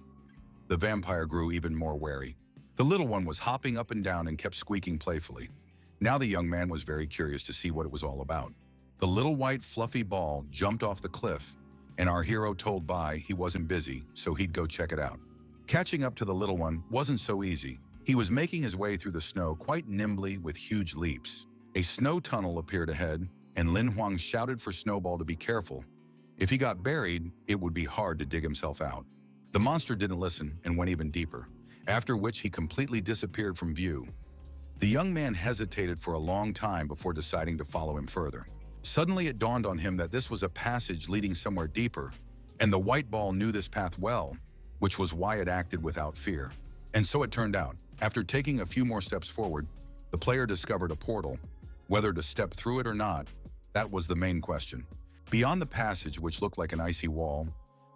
The vampire grew even more wary. The little one was hopping up and down and kept squeaking playfully. Now the young man was very curious to see what it was all about. The little white fluffy ball jumped off the cliff, and our hero told Bai he wasn't busy, so he'd go check it out. Catching up to the little one wasn't so easy. He was making his way through the snow quite nimbly with huge leaps. A snow tunnel appeared ahead, and Lin Huang shouted for Snowball to be careful. If he got buried, it would be hard to dig himself out. The monster didn't listen and went even deeper, after which he completely disappeared from view. The young man hesitated for a long time before deciding to follow him further. Suddenly it dawned on him that this was a passage leading somewhere deeper, and the white ball knew this path well, which was why it acted without fear. And so it turned out. After taking a few more steps forward, the player discovered a portal. Whether to step through it or not, that was the main question. Beyond the passage, which looked like an icy wall,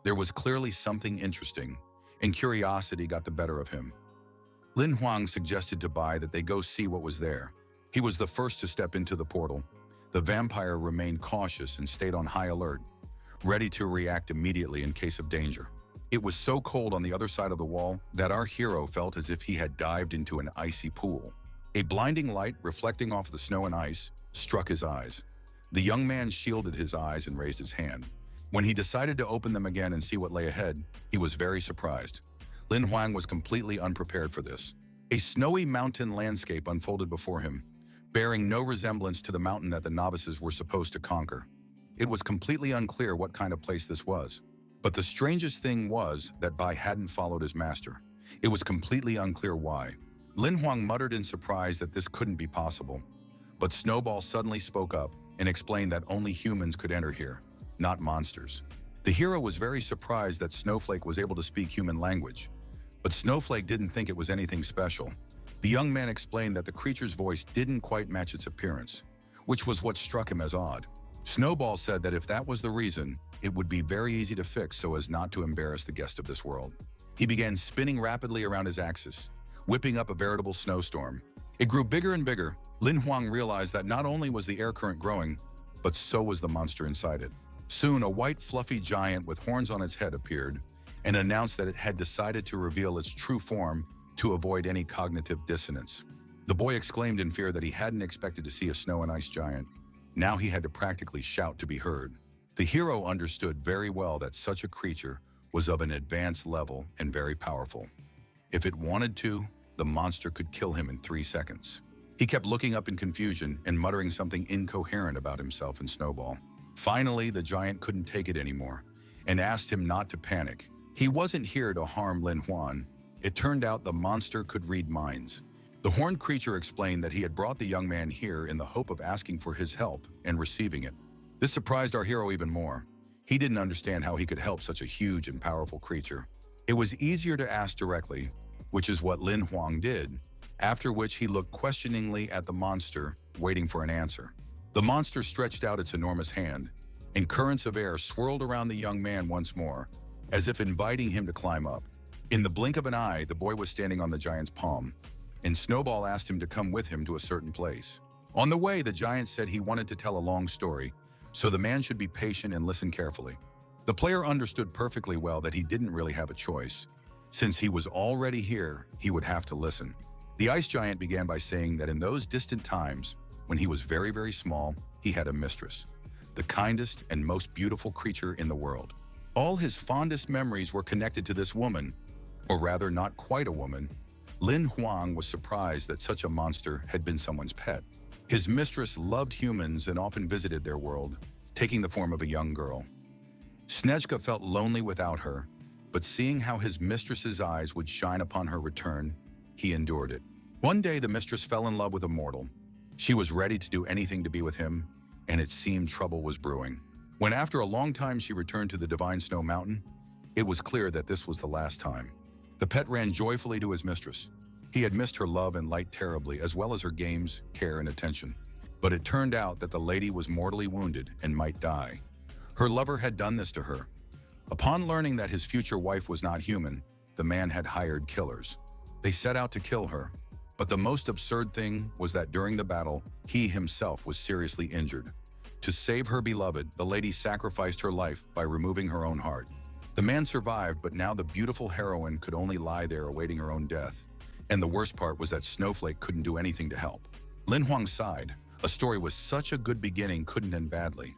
There was clearly something interesting, and curiosity got the better of him. Lin Huang suggested to Bai that they go see what was there. He was the first to step into the portal. The vampire remained cautious and stayed on high alert, ready to react immediately in case of danger. It was so cold on the other side of the wall that our hero felt as if he had dived into an icy pool. A blinding light reflecting off the snow and ice struck his eyes. The young man shielded his eyes and raised his hand. When he decided to open them again and see what lay ahead, he was very surprised. Lin Huang was completely unprepared for this. A snowy mountain landscape unfolded before him, bearing no resemblance to the mountain that the novices were supposed to conquer. It was completely unclear what kind of place this was. But the strangest thing was that Bai hadn't followed his master. It was completely unclear why. Lin Huang muttered in surprise that this couldn't be possible. But Snowball suddenly spoke up and explained that only humans could enter here, not monsters. The hero was very surprised that Snowflake was able to speak human language. But Snowflake didn't think it was anything special. The young man explained that the creature's voice didn't quite match its appearance, which was what struck him as odd. Snowball said that if that was the reason, it would be very easy to fix so as not to embarrass the guest of this world. He began spinning rapidly around his axis, whipping up a veritable snowstorm. It grew bigger and bigger. Lin Huang realized that not only was the air current growing, but so was the monster inside it. Soon, a white, fluffy giant with horns on its head appeared and announced that it had decided to reveal its true form to avoid any cognitive dissonance. The boy exclaimed in fear that he hadn't expected to see a snow and ice giant. Now he had to practically shout to be heard. The hero understood very well that such a creature was of an advanced level and very powerful. If it wanted to, the monster could kill him in 3 seconds. He kept looking up in confusion and muttering something incoherent about himself and Snowball. Finally, the giant couldn't take it anymore and asked him not to panic. He wasn't here to harm Lin Huang. It turned out the monster could read minds. The horned creature explained that he had brought the young man here in the hope of asking for his help and receiving it. This surprised our hero even more. He didn't understand how he could help such a huge and powerful creature. It was easier to ask directly, which is what Lin Huang did, after which he looked questioningly at the monster, waiting for an answer. The monster stretched out its enormous hand, and currents of air swirled around the young man once more, as if inviting him to climb up. In the blink of an eye, the boy was standing on the giant's palm, and Snowball asked him to come with him to a certain place. On the way, the giant said he wanted to tell a long story, so the man should be patient and listen carefully. The player understood perfectly well that he didn't really have a choice. Since he was already here, he would have to listen. The ice giant began by saying that in those distant times, when he was very, very small, he had a mistress, the kindest and most beautiful creature in the world. All his fondest memories were connected to this woman, or rather not quite a woman. Lin Huang was surprised that such a monster had been someone's pet. His mistress loved humans and often visited their world, taking the form of a young girl. Snezhka felt lonely without her, but seeing how his mistress's eyes would shine upon her return, he endured it. One day, the mistress fell in love with a mortal. She was ready to do anything to be with him, and it seemed trouble was brewing. When after a long time she returned to the divine snow mountain, it was clear that this was the last time. The pet ran joyfully to his mistress. He had missed her love and light terribly, as well as her games, care, and attention. But it turned out that the lady was mortally wounded and might die. Her lover had done this to her. Upon learning that his future wife was not human, the man had hired killers. They set out to kill her, but the most absurd thing was that during the battle, he himself was seriously injured. To save her beloved, the lady sacrificed her life by removing her own heart. The man survived, but now the beautiful heroine could only lie there awaiting her own death. And the worst part was that Snowflake couldn't do anything to help. Lin Huang sighed. A story with such a good beginning couldn't end badly.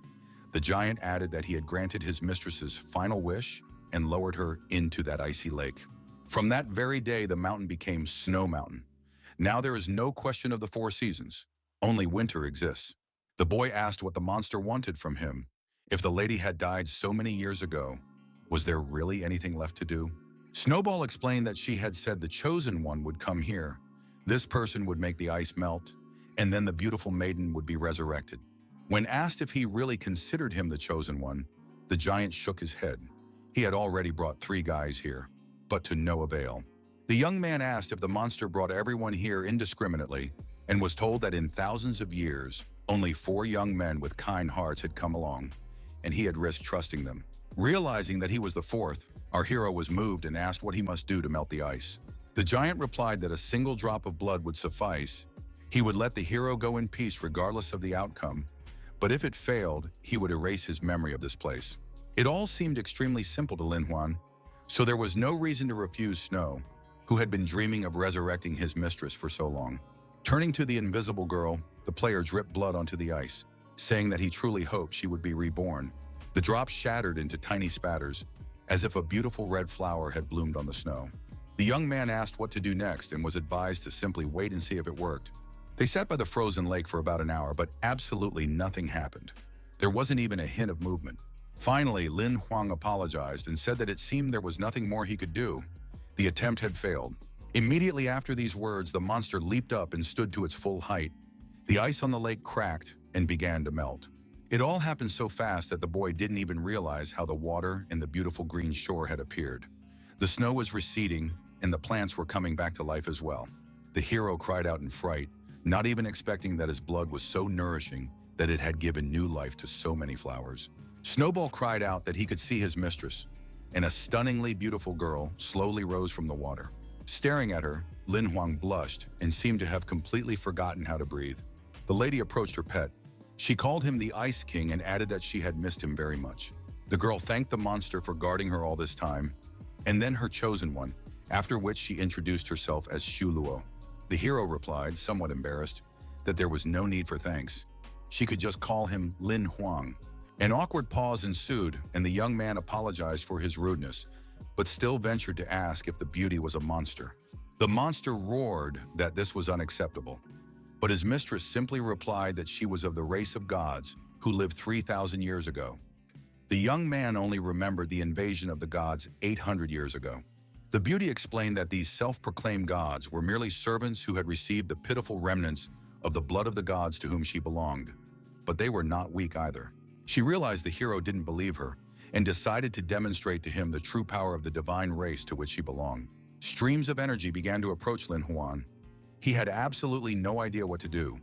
The giant added that he had granted his mistress's final wish and lowered her into that icy lake. From that very day, the mountain became Snow Mountain. Now there is no question of the 4 seasons. Only winter exists. The boy asked what the monster wanted from him. If the lady had died so many years ago, was there really anything left to do? Snowball explained that she had said the chosen one would come here. This person would make the ice melt, and then the beautiful maiden would be resurrected. When asked if he really considered him the chosen one, the giant shook his head. He had already brought 3 guys here, but to no avail. The young man asked if the monster brought everyone here indiscriminately and was told that in thousands of years, only 4 young men with kind hearts had come along, and he had risked trusting them. Realizing that he was the fourth, our hero was moved and asked what he must do to melt the ice. The giant replied that a single drop of blood would suffice. He would let the hero go in peace regardless of the outcome, but if it failed, he would erase his memory of this place. It all seemed extremely simple to Linhwan, so there was no reason to refuse Snow, who had been dreaming of resurrecting his mistress for so long. Turning to the invisible girl, the player dripped blood onto the ice, saying that he truly hoped she would be reborn. The drops shattered into tiny spatters, as if a beautiful red flower had bloomed on the snow. The young man asked what to do next and was advised to simply wait and see if it worked. They sat by the frozen lake for about an hour, but absolutely nothing happened. There wasn't even a hint of movement. Finally, Lin Huang apologized and said that it seemed there was nothing more he could do. The attempt had failed. Immediately after these words, the monster leaped up and stood to its full height. The ice on the lake cracked and began to melt. It all happened so fast that the boy didn't even realize how the water and the beautiful green shore had appeared. The snow was receding, and the plants were coming back to life as well. The hero cried out in fright, not even expecting that his blood was so nourishing that it had given new life to so many flowers. Snowball cried out that he could see his mistress, and a stunningly beautiful girl slowly rose from the water. Staring at her, Lin Huang blushed and seemed to have completely forgotten how to breathe. The lady approached her pet. She called him the Ice King and added that she had missed him very much. The girl thanked the monster for guarding her all this time, and then her chosen one, after which she introduced herself as Shuluo. The hero replied, somewhat embarrassed, that there was no need for thanks. She could just call him Lin Huang. An awkward pause ensued, and the young man apologized for his rudeness, but still ventured to ask if the beauty was a monster. The monster roared that this was unacceptable, but his mistress simply replied that she was of the race of gods who lived 3,000 years ago. The young man only remembered the invasion of the gods 800 years ago. The beauty explained that these self-proclaimed gods were merely servants who had received the pitiful remnants of the blood of the gods to whom she belonged, but they were not weak either. She realized the hero didn't believe her and decided to demonstrate to him the true power of the divine race to which she belonged. Streams of energy began to approach Lin Huan. He had absolutely no idea what to do,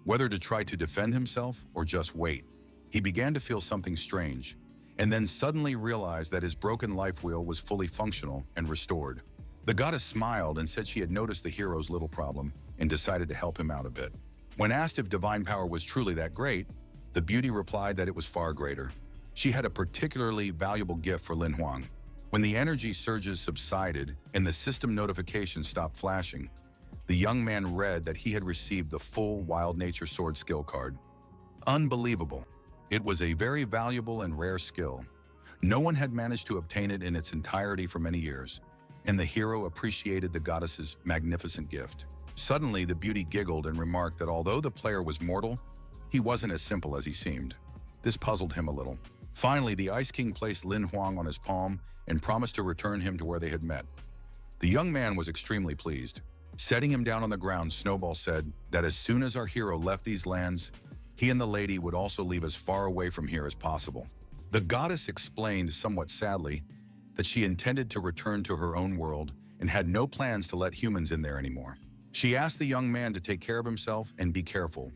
whether to try to defend himself or just wait. He began to feel something strange, and then suddenly realized that his broken life wheel was fully functional and restored. The goddess smiled and said she had noticed the hero's little problem and decided to help him out a bit. When asked if divine power was truly that great, the beauty replied that it was far greater. She had a particularly valuable gift for Lin Huang. When the energy surges subsided and the system notifications stopped flashing, the young man read that he had received the full Wild Nature Sword skill card. Unbelievable. It was a very valuable and rare skill. No one had managed to obtain it in its entirety for many years, and the hero appreciated the goddess's magnificent gift. Suddenly, the beauty giggled and remarked that although the player was mortal, he wasn't as simple as he seemed. This puzzled him a little. Finally, the Ice King placed Lin Huang on his palm and promised to return him to where they had met. The young man was extremely pleased. Setting him down on the ground, Snowball said that as soon as our hero left these lands, he and the lady would also leave as far away from here as possible. The goddess explained, somewhat sadly, that she intended to return to her own world and had no plans to let humans in there anymore. She asked the young man to take care of himself and be careful.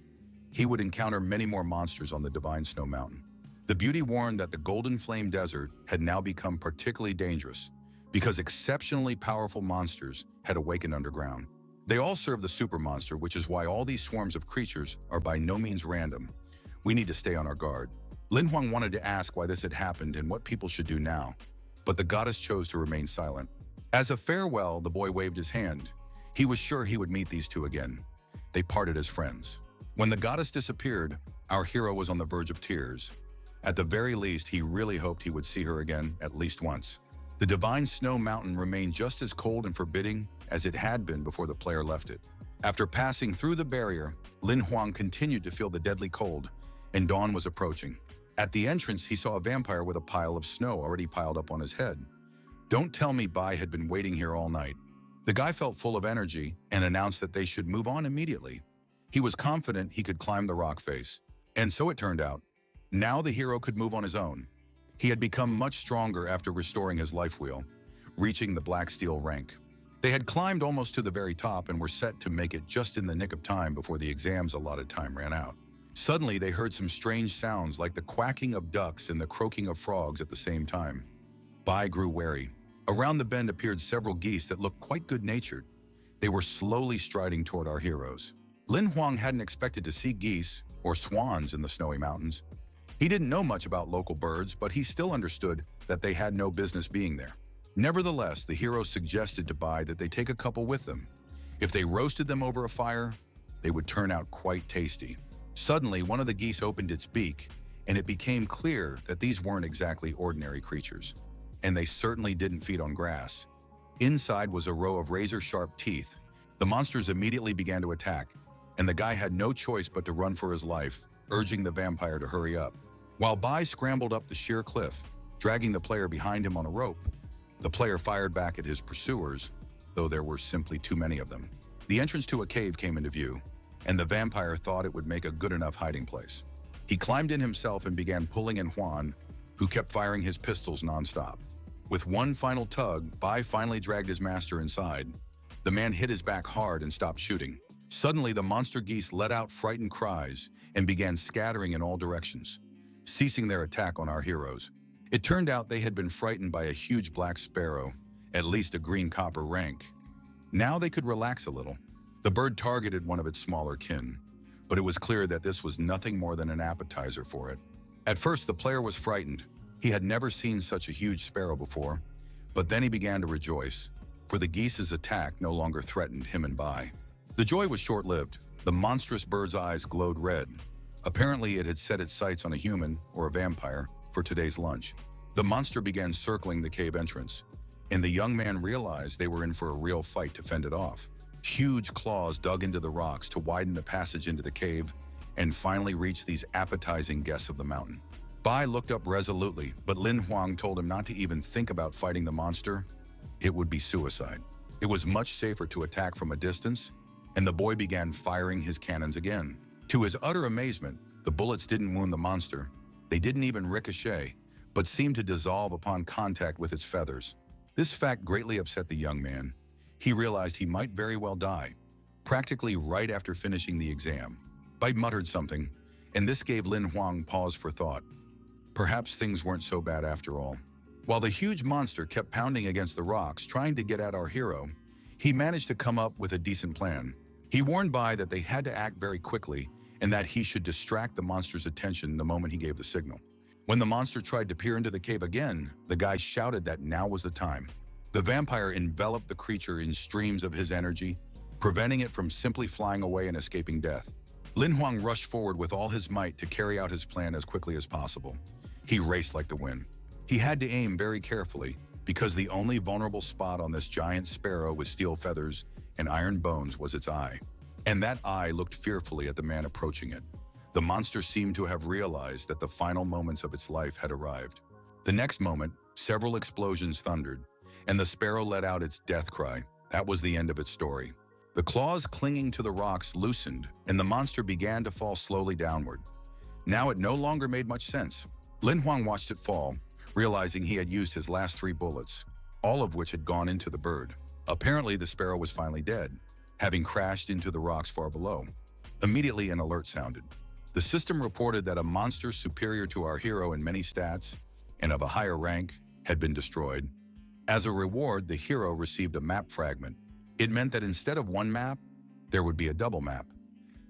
He would encounter many more monsters on the Divine Snow Mountain. The beauty warned that the Golden Flame Desert had now become particularly dangerous because exceptionally powerful monsters had awakened underground. They all serve the super monster, which is why all these swarms of creatures are by no means random. We need to stay on our guard. Lin Huang wanted to ask why this had happened and what people should do now, but the goddess chose to remain silent. As a farewell, the boy waved his hand. He was sure he would meet these two again. They parted as friends. When the goddess disappeared, our hero was on the verge of tears. At the very least, he really hoped he would see her again at least once. The Divine Snow Mountain remained just as cold and forbidding as it had been before the player left it. After passing through the barrier, Lin Huang continued to feel the deadly cold, and dawn was approaching. At the entrance, he saw a vampire with a pile of snow already piled up on his head. Don't tell me Bai had been waiting here all night. The guy felt full of energy and announced that they should move on immediately. He was confident he could climb the rock face, and so it turned out. Now the hero could move on his own. He had become much stronger after restoring his life wheel, reaching the black steel rank. They had climbed almost to the very top and were set to make it just in the nick of time before the exam's allotted time ran out. Suddenly, they heard some strange sounds like the quacking of ducks and the croaking of frogs at the same time. Bai grew wary. Around the bend appeared several geese that looked quite good-natured. They were slowly striding toward our heroes. Lin Huang hadn't expected to see geese or swans in the snowy mountains. He didn't know much about local birds, but he still understood that they had no business being there. Nevertheless, the hero suggested to Bai that they take a couple with them. If they roasted them over a fire, they would turn out quite tasty. Suddenly, one of the geese opened its beak, and it became clear that these weren't exactly ordinary creatures. And they certainly didn't feed on grass. Inside was a row of razor-sharp teeth. The monsters immediately began to attack, and the guy had no choice but to run for his life, urging the vampire to hurry up. While Bai scrambled up the sheer cliff, dragging the player behind him on a rope, the player fired back at his pursuers, though there were simply too many of them. The entrance to a cave came into view, and the vampire thought it would make a good enough hiding place. He climbed in himself and began pulling in Huan, who kept firing his pistols non-stop. With one final tug, Bai finally dragged his master inside. The man hit his back hard and stopped shooting. Suddenly, the monster geese let out frightened cries and began scattering in all directions, ceasing their attack on our heroes. It turned out they had been frightened by a huge black sparrow, at least a green copper rank. Now they could relax a little. The bird targeted one of its smaller kin, but it was clear that this was nothing more than an appetizer for it. At first, the player was frightened. He had never seen such a huge sparrow before, but then he began to rejoice, for the geese's attack no longer threatened him and Bai. The joy was short-lived. The monstrous bird's eyes glowed red. Apparently, it had set its sights on a human or a vampire for today's lunch. The monster began circling the cave entrance, and the young man realized they were in for a real fight to fend it off. Huge claws dug into the rocks to widen the passage into the cave and finally reached these appetizing guests of the mountain. Bai looked up resolutely, but Lin Huang told him not to even think about fighting the monster. It would be suicide. It was much safer to attack from a distance, and the boy began firing his cannons again. To his utter amazement, the bullets didn't wound the monster. They didn't even ricochet, but seemed to dissolve upon contact with its feathers. This fact greatly upset the young man. He realized he might very well die, practically right after finishing the exam. Bai muttered something, and this gave Lin Huang pause for thought. Perhaps things weren't so bad after all. While the huge monster kept pounding against the rocks, trying to get at our hero, he managed to come up with a decent plan. He warned Bai that they had to act very quickly and that he should distract the monster's attention the moment he gave the signal. When the monster tried to peer into the cave again, the guy shouted that now was the time. The vampire enveloped the creature in streams of his energy, preventing it from simply flying away and escaping death. Lin Huang rushed forward with all his might to carry out his plan as quickly as possible. He raced like the wind. He had to aim very carefully because the only vulnerable spot on this giant sparrow with steel feathers and iron bones was its eye. And that eye looked fearfully at the man approaching it. The monster seemed to have realized that the final moments of its life had arrived. The next moment, several explosions thundered, and the sparrow let out its death cry. That was the end of its story. The claws clinging to the rocks loosened, and the monster began to fall slowly downward. Now it no longer made much sense. Lin Huang watched it fall, realizing he had used his last 3 bullets, all of which had gone into the bird. Apparently, the sparrow was finally dead, having crashed into the rocks far below. Immediately, an alert sounded. The system reported that a monster superior to our hero in many stats and of a higher rank had been destroyed. As a reward, the hero received a map fragment. It meant that instead of one map, there would be a double map.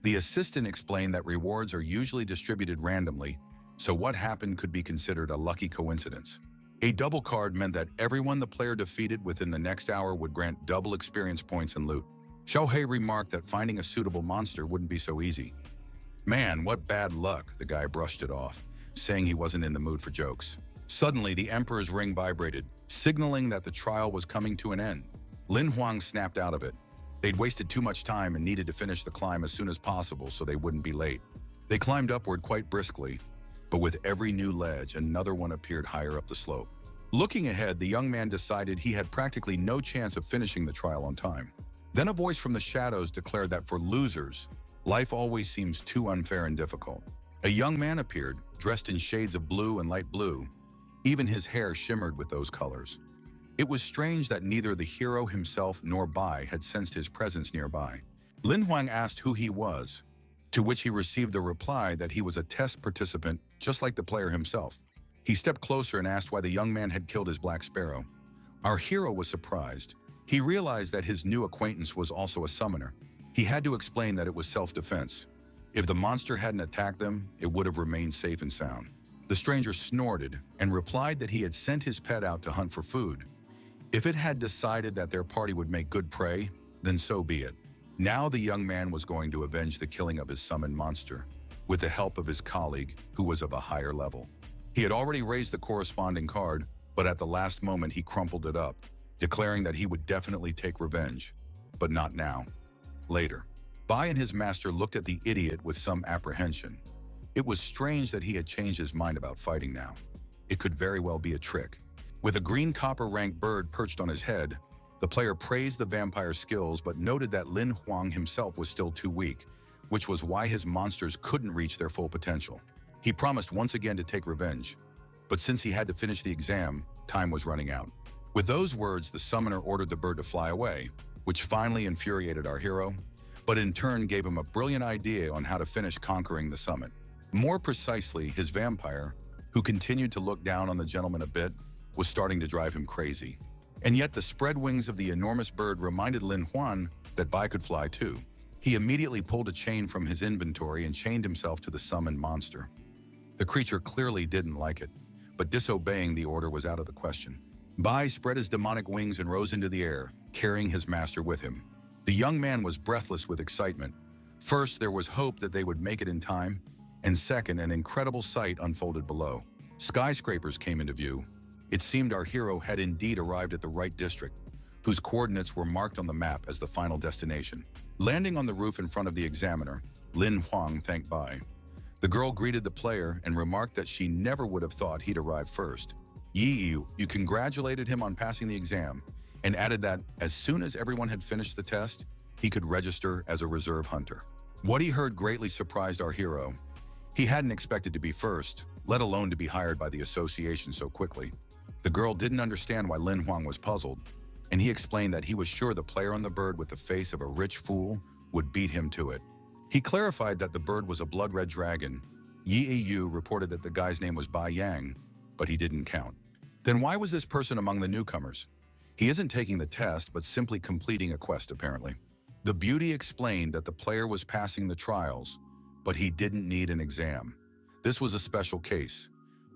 The assistant explained that rewards are usually distributed randomly, so what happened could be considered a lucky coincidence. A double card meant that everyone the player defeated within the next hour would grant double experience points and loot. Xiaohei remarked that finding a suitable monster wouldn't be so easy. Man, what bad luck, the guy brushed it off, saying he wasn't in the mood for jokes. Suddenly, the Emperor's ring vibrated, signaling that the trial was coming to an end. Lin Huang snapped out of it. They'd wasted too much time and needed to finish the climb as soon as possible so they wouldn't be late. They climbed upward quite briskly, but with every new ledge, another one appeared higher up the slope. Looking ahead, the young man decided he had practically no chance of finishing the trial on time. Then a voice from the shadows declared that for losers, life always seems too unfair and difficult. A young man appeared, dressed in shades of blue and light blue. Even his hair shimmered with those colors. It was strange that neither the hero himself nor Bai had sensed his presence nearby. Lin Huang asked who he was, to which he received the reply that he was a test participant just like the player himself. He stepped closer and asked why the young man had killed his Black Sparrow. Our hero was surprised. He realized that his new acquaintance was also a summoner. He had to explain that it was self-defense. If the monster hadn't attacked them, it would have remained safe and sound. The stranger snorted and replied that he had sent his pet out to hunt for food. If it had decided that their party would make good prey, then so be it. Now the young man was going to avenge the killing of his summoned monster, with the help of his colleague, who was of a higher level. He had already raised the corresponding card, but at the last moment he crumpled it up, declaring that he would definitely take revenge, but not now. Later, Bai and his master looked at the idiot with some apprehension. It was strange that he had changed his mind about fighting now. It could very well be a trick. With a green copper-ranked bird perched on his head, the player praised the vampire's skills but noted that Lin Huang himself was still too weak, which was why his monsters couldn't reach their full potential. He promised once again to take revenge, but since he had to finish the exam, time was running out. With those words, the summoner ordered the bird to fly away, which finally infuriated our hero, but in turn gave him a brilliant idea on how to finish conquering the summit. More precisely, his vampire, who continued to look down on the gentleman a bit, was starting to drive him crazy. And yet the spread wings of the enormous bird reminded Lin Huan that Bai could fly too. He immediately pulled a chain from his inventory and chained himself to the summoned monster. The creature clearly didn't like it, but disobeying the order was out of the question. Bai spread his demonic wings and rose into the air, carrying his master with him. The young man was breathless with excitement. First, there was hope that they would make it in time, and second, an incredible sight unfolded below. Skyscrapers came into view. It seemed our hero had indeed arrived at the right district, whose coordinates were marked on the map as the final destination. Landing on the roof in front of the examiner, Lin Huang thanked Bai. The girl greeted the player and remarked that she never would have thought he'd arrive first. You congratulated him on passing the exam, and added that as soon as everyone had finished the test, he could register as a reserve hunter. What he heard greatly surprised our hero. He hadn't expected to be first, let alone to be hired by the association so quickly. The girl didn't understand why Lin Huang was puzzled, and he explained that he was sure the player on the bird with the face of a rich fool would beat him to it. He clarified that the bird was a blood-red dragon. Yu reported that the guy's name was Bai Yang, but he didn't count. Then why was this person among the newcomers? He isn't taking the test, but simply completing a quest, apparently. The beauty explained that the player was passing the trials, but he didn't need an exam. This was a special case.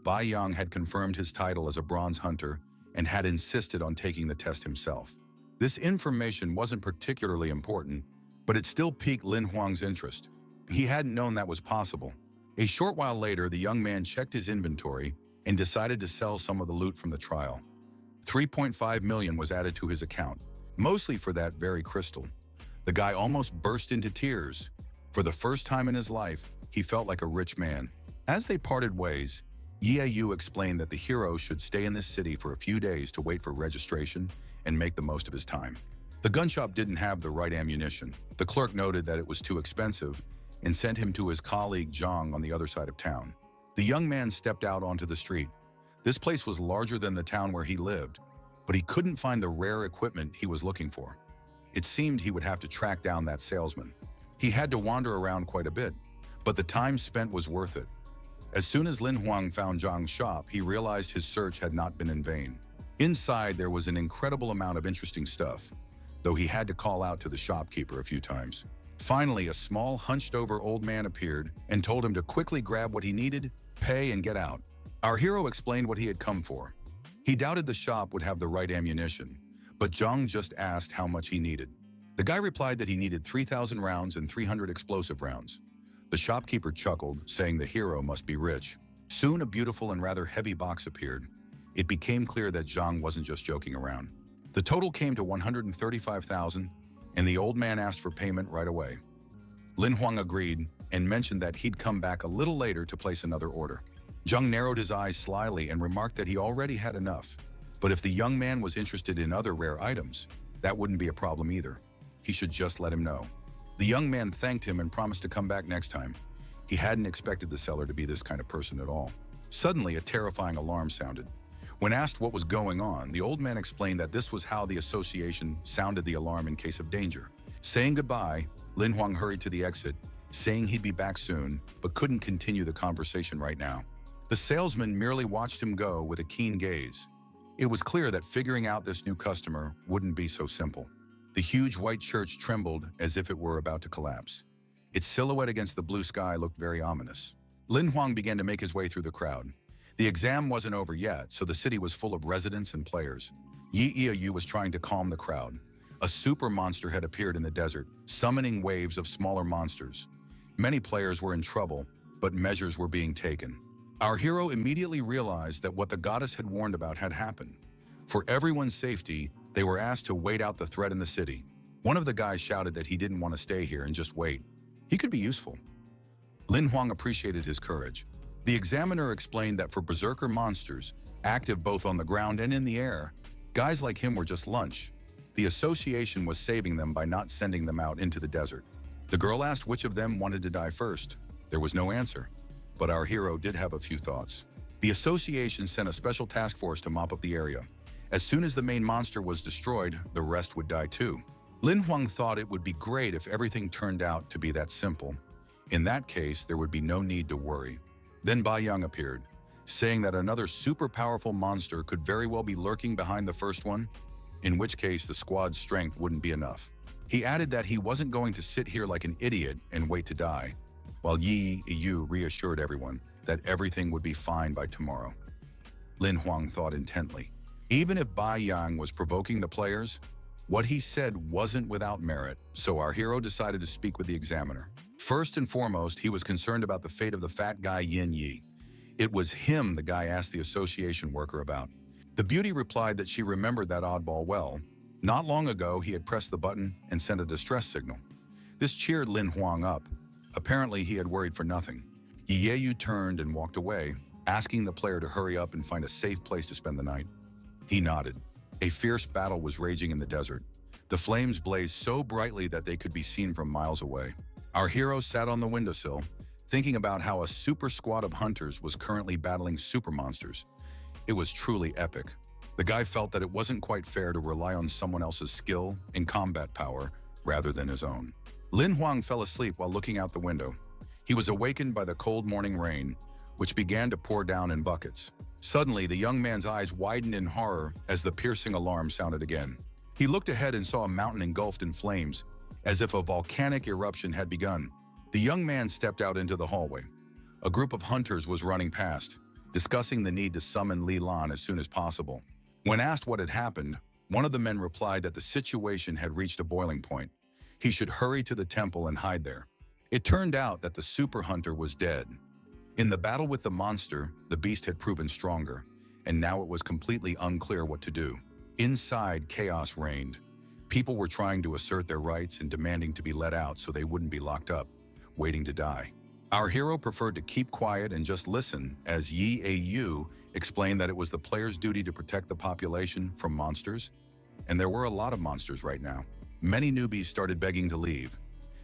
Bai Yang had confirmed his title as a bronze hunter and had insisted on taking the test himself. This information wasn't particularly important, but it still piqued Lin Huang's interest. He hadn't known that was possible. A short while later, the young man checked his inventory and decided to sell some of the loot from the trial. 3.5 million was added to his account, mostly for that very crystal. The guy almost burst into tears. For the first time in his life, he felt like a rich man. As they parted ways, Yahello explained that the hero should stay in this city for a few days to wait for registration and make the most of his time. The gun shop didn't have the right ammunition. The clerk noted that it was too expensive and sent him to his colleague Zhang on the other side of town. The young man stepped out onto the street. This place was larger than the town where he lived, but he couldn't find the rare equipment he was looking for. It seemed he would have to track down that salesman. He had to wander around quite a bit, but the time spent was worth it. As soon as Lin Huang found Zhang's shop, he realized his search had not been in vain. Inside, there was an incredible amount of interesting stuff, though he had to call out to the shopkeeper a few times. Finally, a small, hunched-over old man appeared and told him to quickly grab what he needed, pay, and get out. Our hero explained what he had come for. He doubted the shop would have the right ammunition, but Zhang just asked how much he needed. The guy replied that he needed 3,000 rounds and 300 explosive rounds. The shopkeeper chuckled, saying the hero must be rich. Soon, a beautiful and rather heavy box appeared. It became clear that Zhang wasn't just joking around. The total came to 135,000, and the old man asked for payment right away. Lin Huang agreed and mentioned that he'd come back a little later to place another order. Zhang narrowed his eyes slyly and remarked that he already had enough. But if the young man was interested in other rare items, that wouldn't be a problem either. He should just let him know. The young man thanked him and promised to come back next time. He hadn't expected the seller to be this kind of person at all. Suddenly, a terrifying alarm sounded. When asked what was going on, the old man explained that this was how the association sounded the alarm in case of danger. Saying goodbye, Lin Huang hurried to the exit saying he'd be back soon, but couldn't continue the conversation right now. The salesman merely watched him go with a keen gaze. It was clear that figuring out this new customer wouldn't be so simple. The huge white church trembled as if it were about to collapse. Its silhouette against the blue sky looked very ominous. Lin Huang began to make his way through the crowd. The exam wasn't over yet, so the city was full of residents and players. Yahello was trying to calm the crowd. A super monster had appeared in the desert, summoning waves of smaller monsters. Many players were in trouble, but measures were being taken. Our hero immediately realized that what the goddess had warned about had happened. For everyone's safety, they were asked to wait out the threat in the city. One of the guys shouted that he didn't want to stay here and just wait. He could be useful. Lin Huang appreciated his courage. The examiner explained that for berserker monsters, active both on the ground and in the air, guys like him were just lunch. The association was saving them by not sending them out into the desert. The girl asked which of them wanted to die first. There was no answer, but our hero did have a few thoughts. The association sent a special task force to mop up the area. As soon as the main monster was destroyed, the rest would die too. Lin Huang thought it would be great if everything turned out to be that simple. In that case, there would be no need to worry. Then Bai Yang appeared, saying that another super powerful monster could very well be lurking behind the first one, in which case the squad's strength wouldn't be enough. He added that he wasn't going to sit here like an idiot and wait to die, while Yahello reassured everyone that everything would be fine by tomorrow. Lin Huang thought intently. Even if Bai Yang was provoking the players, what he said wasn't without merit, so our hero decided to speak with the examiner. First and foremost, he was concerned about the fate of the fat guy Yin Yi. It was him the guy asked the association worker about. The beauty replied that she remembered that oddball well. Not long ago, he had pressed the button and sent a distress signal. This cheered Lin Huang up. Apparently, he had worried for nothing. Yahello turned and walked away, asking the player to hurry up and find a safe place to spend the night. He nodded. A fierce battle was raging in the desert. The flames blazed so brightly that they could be seen from miles away. Our hero sat on the windowsill, thinking about how a super squad of hunters was currently battling super monsters. It was truly epic. The guy felt that it wasn't quite fair to rely on someone else's skill and combat power rather than his own. Lin Huang fell asleep while looking out the window. He was awakened by the cold morning rain, which began to pour down in buckets. Suddenly, the young man's eyes widened in horror as the piercing alarm sounded again. He looked ahead and saw a mountain engulfed in flames, as if a volcanic eruption had begun. The young man stepped out into the hallway. A group of hunters was running past, discussing the need to summon Li Lan as soon as possible. When asked what had happened, one of the men replied that the situation had reached a boiling point. He should hurry to the temple and hide there. It turned out that the super hunter was dead. In the battle with the monster, the beast had proven stronger, and now it was completely unclear what to do. Inside, chaos reigned. People were trying to assert their rights and demanding to be let out so they wouldn't be locked up, waiting to die. Our hero preferred to keep quiet and just listen as Yahello explained that it was the player's duty to protect the population from monsters, and there were a lot of monsters right now. Many newbies started begging to leave.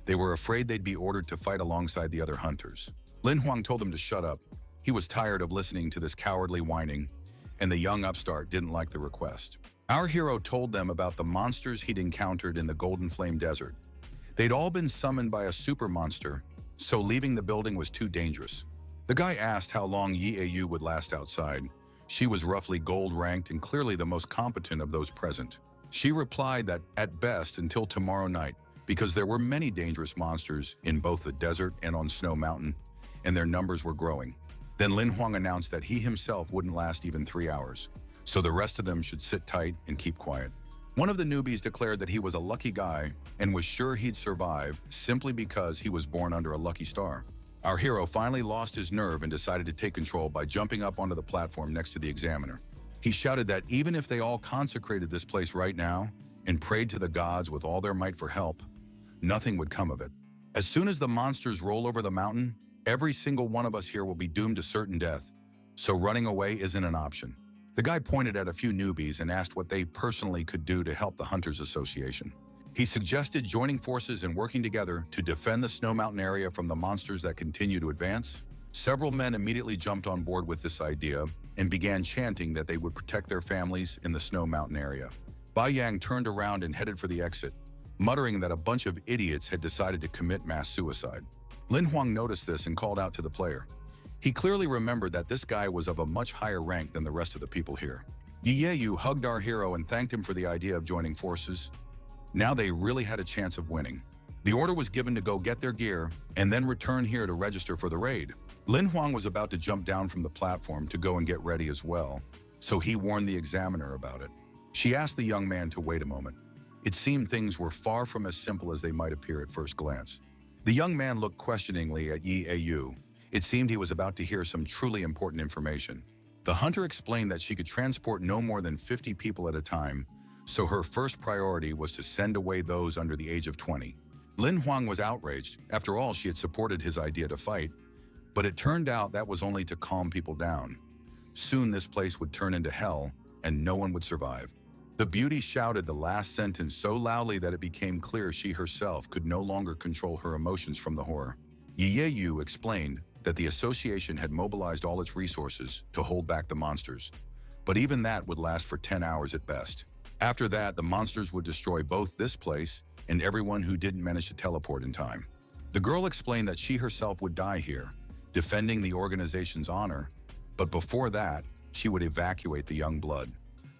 They were afraid they'd be ordered to fight alongside the other hunters. Lin Huang told them to shut up. He was tired of listening to this cowardly whining, and the young upstart didn't like the request. Our hero told them about the monsters he'd encountered in the Golden Flame Desert. They'd all been summoned by a super monster, so leaving the building was too dangerous. The guy asked how long Yahello would last outside. She was roughly gold ranked and clearly the most competent of those present. She replied that at best until tomorrow night, because there were many dangerous monsters in both the desert and on Snow Mountain, and their numbers were growing. Then Lin Huang announced that he himself wouldn't last even 3 hours, so the rest of them should sit tight and keep quiet. One of the newbies declared that he was a lucky guy and was sure he'd survive simply because he was born under a lucky star. Our hero finally lost his nerve and decided to take control by jumping up onto the platform next to the examiner. He shouted that even if they all consecrated this place right now and prayed to the gods with all their might for help, nothing would come of it. As soon as the monsters roll over the mountain, every single one of us here will be doomed to certain death, so running away isn't an option. The guy pointed at a few newbies and asked what they personally could do to help the Hunters Association. He suggested joining forces and working together to defend the Snow Mountain area from the monsters that continue to advance. Several men immediately jumped on board with this idea and began chanting that they would protect their families in the Snow Mountain area. Bai Yang turned around and headed for the exit, muttering that a bunch of idiots had decided to commit mass suicide. Lin Huang noticed this and called out to the player. He clearly remembered that this guy was of a much higher rank than the rest of the people here. Yahello hugged our hero and thanked him for the idea of joining forces. Now they really had a chance of winning. The order was given to go get their gear and then return here to register for the raid. Lin Huang was about to jump down from the platform to go and get ready as well, so he warned the examiner about it. She asked the young man to wait a moment. It seemed things were far from as simple as they might appear at first glance. The young man looked questioningly at Yahello. It seemed he was about to hear some truly important information. The hunter explained that she could transport no more than 50 people at a time, so her first priority was to send away those under the age of 20. Lin Huang was outraged. After all, she had supported his idea to fight, but it turned out that was only to calm people down. Soon this place would turn into hell, and no one would survive. The beauty shouted the last sentence so loudly that it became clear she herself could no longer control her emotions from the horror. Yahello explained that the association had mobilized all its resources to hold back the monsters, but even that would last for 10 hours at best. After that, the monsters would destroy both this place and everyone who didn't manage to teleport in time. The girl explained that she herself would die here, defending the organization's honor, but before that, she would evacuate the young blood,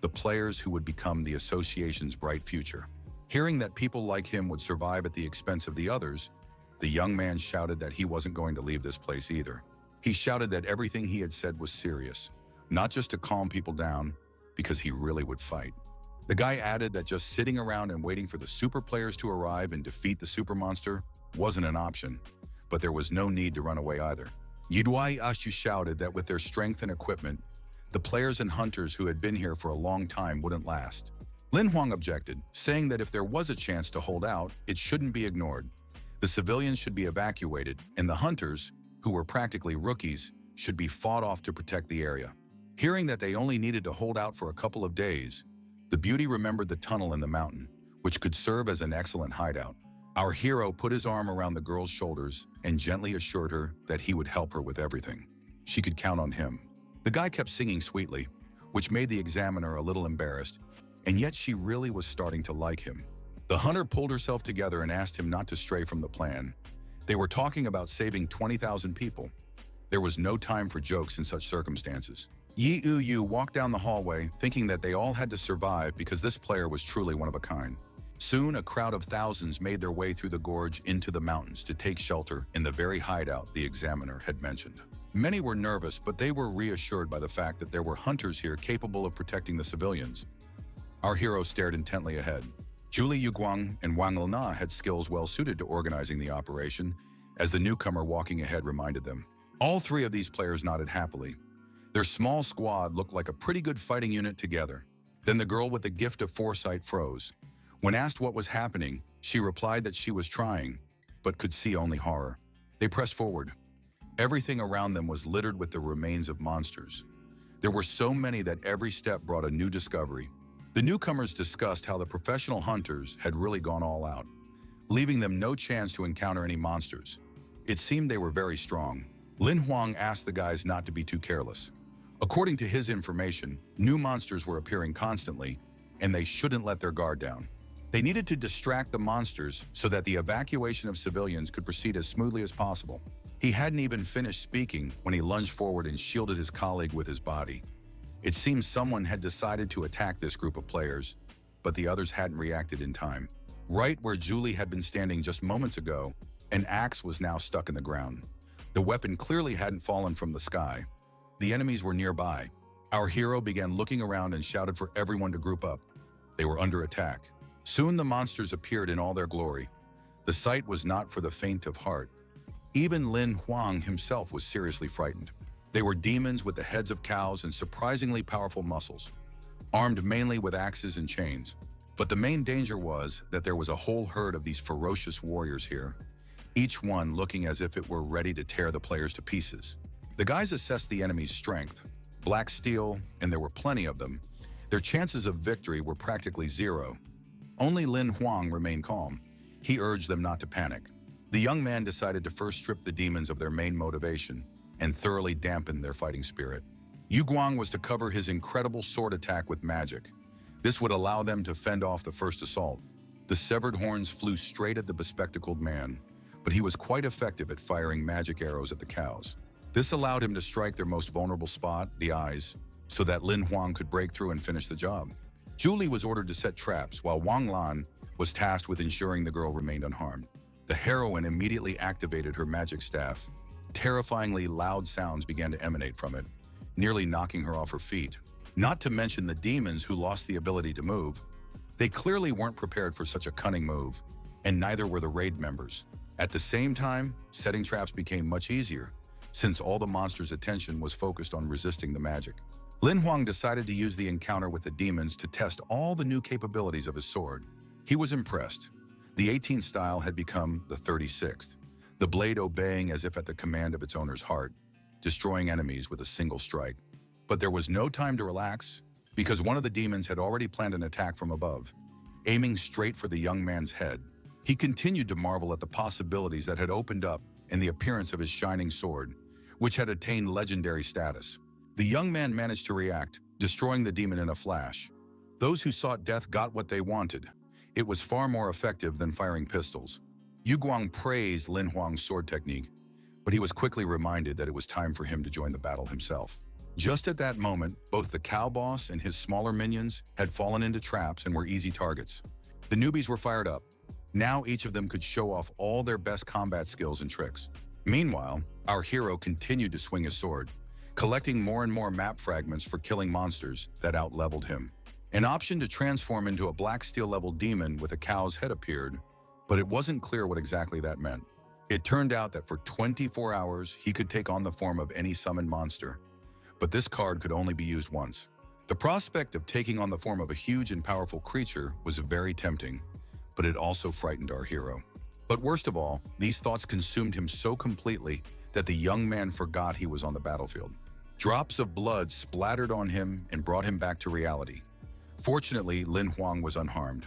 the players who would become the association's bright future. Hearing that people like him would survive at the expense of the others, the young man shouted that he wasn't going to leave this place either. He shouted that everything he had said was serious, not just to calm people down, because he really would fight. The guy added that just sitting around and waiting for the super players to arrive and defeat the super monster wasn't an option, but there was no need to run away either. Yahello shouted that with their strength and equipment, the players and hunters who had been here for a long time wouldn't last. Lin Huang objected, saying that if there was a chance to hold out, it shouldn't be ignored. The civilians should be evacuated, and the hunters, who were practically rookies, should be fought off to protect the area. Hearing that they only needed to hold out for a couple of days, the beauty remembered the tunnel in the mountain, which could serve as an excellent hideout. Our hero put his arm around the girl's shoulders and gently assured her that he would help her with everything. She could count on him. The guy kept singing sweetly, which made the examiner a little embarrassed, and yet she really was starting to like him. The hunter pulled herself together and asked him not to stray from the plan. They were talking about saving 20,000 people. There was no time for jokes in such circumstances. Yahello walked down the hallway, thinking that they all had to survive because this player was truly one of a kind. Soon, a crowd of thousands made their way through the gorge into the mountains to take shelter in the very hideout the examiner had mentioned. Many were nervous, but they were reassured by the fact that there were hunters here capable of protecting the civilians. Our hero stared intently ahead. Julie Yuguang and Wang Lina had skills well suited to organizing the operation, as the newcomer walking ahead reminded them. All three of these players nodded happily. Their small squad looked like a pretty good fighting unit together. Then the girl with the gift of foresight froze. When asked what was happening, she replied that she was trying, but could see only horror. They pressed forward. Everything around them was littered with the remains of monsters. There were so many that every step brought a new discovery. The newcomers discussed how the professional hunters had really gone all out, leaving them no chance to encounter any monsters. It seemed they were very strong. Lin Huang asked the guys not to be too careless. According to his information, new monsters were appearing constantly, and they shouldn't let their guard down. They needed to distract the monsters so that the evacuation of civilians could proceed as smoothly as possible. He hadn't even finished speaking when he lunged forward and shielded his colleague with his body. It seems someone had decided to attack this group of players, but the others hadn't reacted in time. Right where Julie had been standing just moments ago, an axe was now stuck in the ground. The weapon clearly hadn't fallen from the sky. The enemies were nearby. Our hero began looking around and shouted for everyone to group up. They were under attack. Soon the monsters appeared in all their glory. The sight was not for the faint of heart. Even Lin Huang himself was seriously frightened. They were demons with the heads of cows and surprisingly powerful muscles, armed mainly with axes and chains. But the main danger was that there was a whole herd of these ferocious warriors here, each one looking as if it were ready to tear the players to pieces. The guys assessed the enemy's strength, black steel, and there were plenty of them. Their chances of victory were practically zero. Only Lin Huang remained calm. He urged them not to panic. The young man decided to first strip the demons of their main motivation and thoroughly dampen their fighting spirit. Yuguang was to cover his incredible sword attack with magic. This would allow them to fend off the first assault. The severed horns flew straight at the bespectacled man, but he was quite effective at firing magic arrows at the cows. This allowed him to strike their most vulnerable spot, the eyes, so that Lin Huang could break through and finish the job. Julie was ordered to set traps, while Wang Lan was tasked with ensuring the girl remained unharmed. The heroine immediately activated her magic staff. Terrifyingly loud sounds began to emanate from it, nearly knocking her off her feet. Not to mention the demons who lost the ability to move. They clearly weren't prepared for such a cunning move, and neither were the raid members. At the same time, setting traps became much easier, since all the monsters' attention was focused on resisting the magic. Lin Huang decided to use the encounter with the demons to test all the new capabilities of his sword. He was impressed. The 18th style had become the 36th, the blade obeying as if at the command of its owner's heart, destroying enemies with a single strike. But there was no time to relax, because one of the demons had already planned an attack from above, aiming straight for the young man's head. He continued to marvel at the possibilities that had opened up in the appearance of his shining sword, which had attained legendary status. The young man managed to react, destroying the demon in a flash. Those who sought death got what they wanted. It was far more effective than firing pistols. Yu Guang praised Lin Huang's sword technique, but he was quickly reminded that it was time for him to join the battle himself. Just at that moment, both the cow boss and his smaller minions had fallen into traps and were easy targets. The newbies were fired up. Now each of them could show off all their best combat skills and tricks. Meanwhile, our hero continued to swing his sword, collecting more and more map fragments for killing monsters that out-leveled him. An option to transform into a black steel-level demon with a cow's head appeared, but it wasn't clear what exactly that meant. It turned out that for 24 hours, he could take on the form of any summoned monster, but this card could only be used once. The prospect of taking on the form of a huge and powerful creature was very tempting, but it also frightened our hero. But worst of all, these thoughts consumed him so completely that the young man forgot he was on the battlefield. Drops of blood splattered on him and brought him back to reality. Fortunately, Lin Huang was unharmed.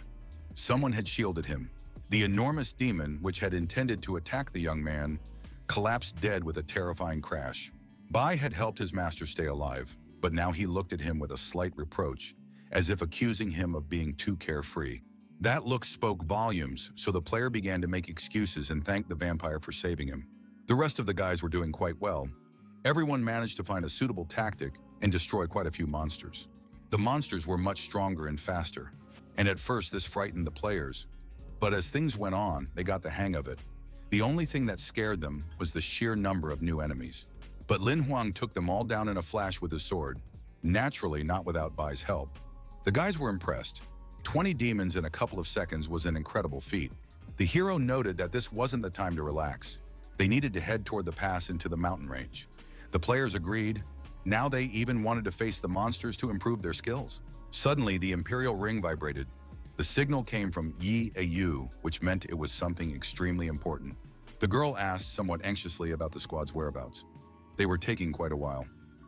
Someone had shielded him. The enormous demon, which had intended to attack the young man, collapsed dead with a terrifying crash. Bai had helped his master stay alive, but now he looked at him with a slight reproach, as if accusing him of being too carefree. That look spoke volumes, so the player began to make excuses and thank the vampire for saving him. The rest of the guys were doing quite well. Everyone managed to find a suitable tactic and destroy quite a few monsters. The monsters were much stronger and faster, and at first this frightened the players. But as things went on, they got the hang of it. The only thing that scared them was the sheer number of new enemies. But Lin Huang took them all down in a flash with his sword, naturally not without Bai's help. The guys were impressed. 20 demons in a couple of seconds was an incredible feat. The hero noted that this wasn't the time to relax. They needed to head toward the pass into the mountain range. The players agreed. Now they even wanted to face the monsters to improve their skills. Suddenly, the Imperial ring vibrated. The signal came from Yahello, which meant it was something extremely important. The girl asked somewhat anxiously about the squad's whereabouts. They were taking quite a while.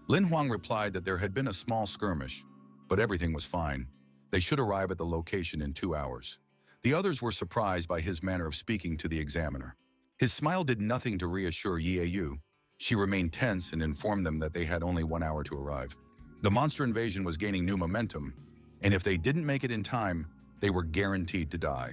Lin Huang replied that there had been a small skirmish, but everything was fine. They should arrive at the location in 2 hours. The others were surprised by his manner of speaking to the examiner. His smile did nothing to reassure Yahello. She remained tense and informed them that they had only 1 hour to arrive. The monster invasion was gaining new momentum, and if they didn't make it in time, they were guaranteed to die.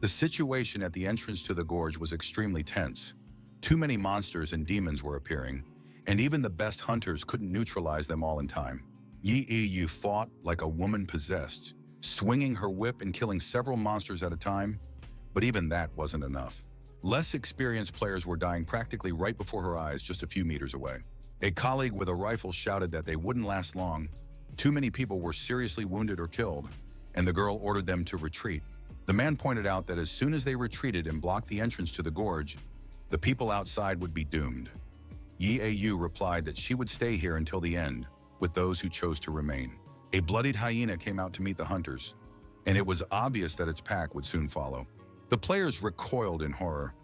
The situation at the entrance to the gorge was extremely tense. Too many monsters and demons were appearing, and even the best hunters couldn't neutralize them all in time. Yahello fought like a woman possessed, swinging her whip and killing several monsters at a time, but even that wasn't enough. Less experienced players were dying practically right before her eyes, just a few meters away. A colleague with a rifle shouted that they wouldn't last long. Too many people were seriously wounded or killed, and the girl ordered them to retreat. The man pointed out that as soon as they retreated and blocked the entrance to the gorge, the people outside would be doomed. Yahello replied that she would stay here until the end, with those who chose to remain. A bloodied hyena came out to meet the hunters, and it was obvious that its pack would soon follow. The players recoiled in horror.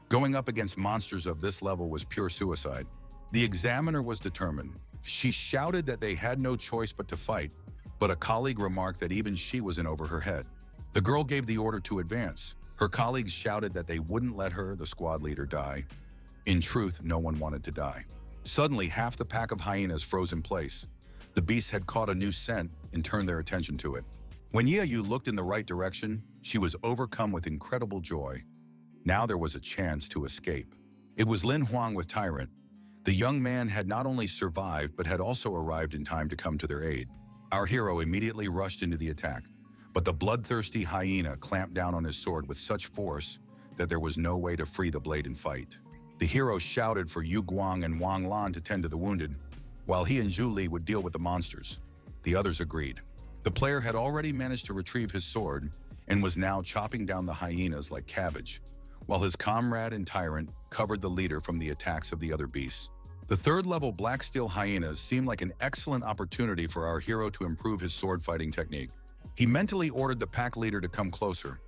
Going up against monsters of this level was pure suicide. The examiner was determined. She shouted that they had no choice but to fight, but a colleague remarked that even she was in over her head. The girl gave the order to advance. Her colleagues shouted that they wouldn't let her, the squad leader, die. In truth, no one wanted to die. Suddenly, half the pack of hyenas froze in place. The beasts had caught a new scent and turned their attention to it. When Yahello looked in the right direction, she was overcome with incredible joy. Now there was a chance to escape. It was Lin Huang with Tyrant. The young man had not only survived but had also arrived in time to come to their aid. Our hero immediately rushed into the attack, but the bloodthirsty hyena clamped down on his sword with such force that there was no way to free the blade and fight. The hero shouted for Yu Guang and Wang Lan to tend to the wounded, while he and Zhu Li would deal with the monsters. The others agreed. The player had already managed to retrieve his sword and was now chopping down the hyenas like cabbage, while his comrade and Tyrant covered the leader from the attacks of the other beasts. The third-level Black Steel hyenas seemed like an excellent opportunity for our hero to improve his sword-fighting technique. He mentally ordered the pack leader to come closer.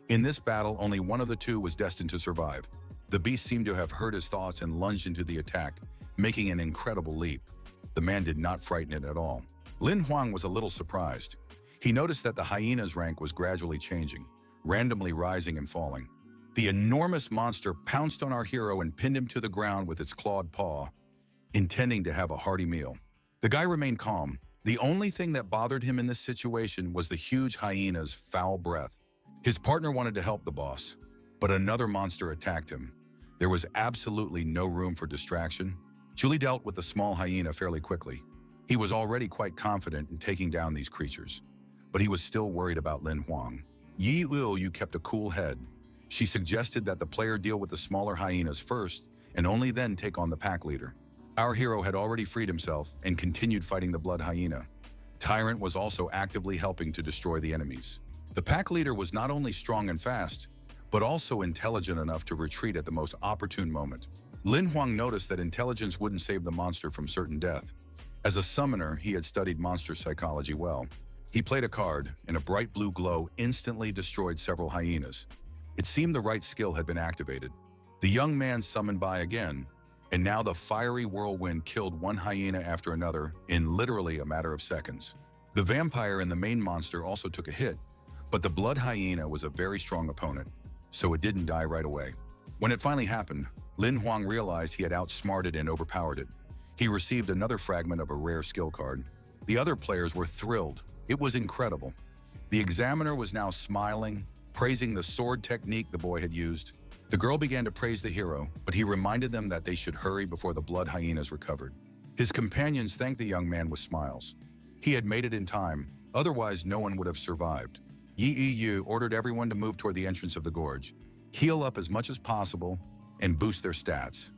In this battle, only one of the two was destined to survive. The beast seemed to have heard his thoughts and lunged into the attack, making an incredible leap. The man did not frighten it at all. Lin Huang was a little surprised. He noticed that the hyena's rank was gradually changing, randomly rising and falling. The enormous monster pounced on our hero and pinned him to the ground with its clawed paw, intending to have a hearty meal. The guy remained calm. The only thing that bothered him in this situation was the huge hyena's foul breath. His partner wanted to help the boss, but another monster attacked him. There was absolutely no room for distraction. Julie dealt with the small hyena fairly quickly. He was already quite confident in taking down these creatures, but he was still worried about Lin Huang. Yahello kept a cool head. She suggested that the player deal with the smaller hyenas first and only then take on the pack leader. Our hero had already freed himself and continued fighting the blood hyena. Tyrant was also actively helping to destroy the enemies. The pack leader was not only strong and fast, but also intelligent enough to retreat at the most opportune moment. Lin Huang noticed that intelligence wouldn't save the monster from certain death. As a summoner, he had studied monster psychology well. He played a card, and a bright blue glow instantly destroyed several hyenas. It seemed the right skill had been activated. The young man summoned by again, and now the fiery whirlwind killed one hyena after another in literally a matter of seconds. The vampire and the main monster also took a hit, but the blood hyena was a very strong opponent, so it didn't die right away. When it finally happened, Lin Huang realized he had outsmarted and overpowered it. He received another fragment of a rare skill card. The other players were thrilled. It was incredible. The examiner was now smiling, praising the sword technique the boy had used. The girl began to praise the hero, but he reminded them that they should hurry before the blood hyenas recovered. His companions thanked the young man with smiles. He had made it in time, otherwise no one would have survived. Yahello ordered everyone to move toward the entrance of the gorge, heal up as much as possible, and boost their stats.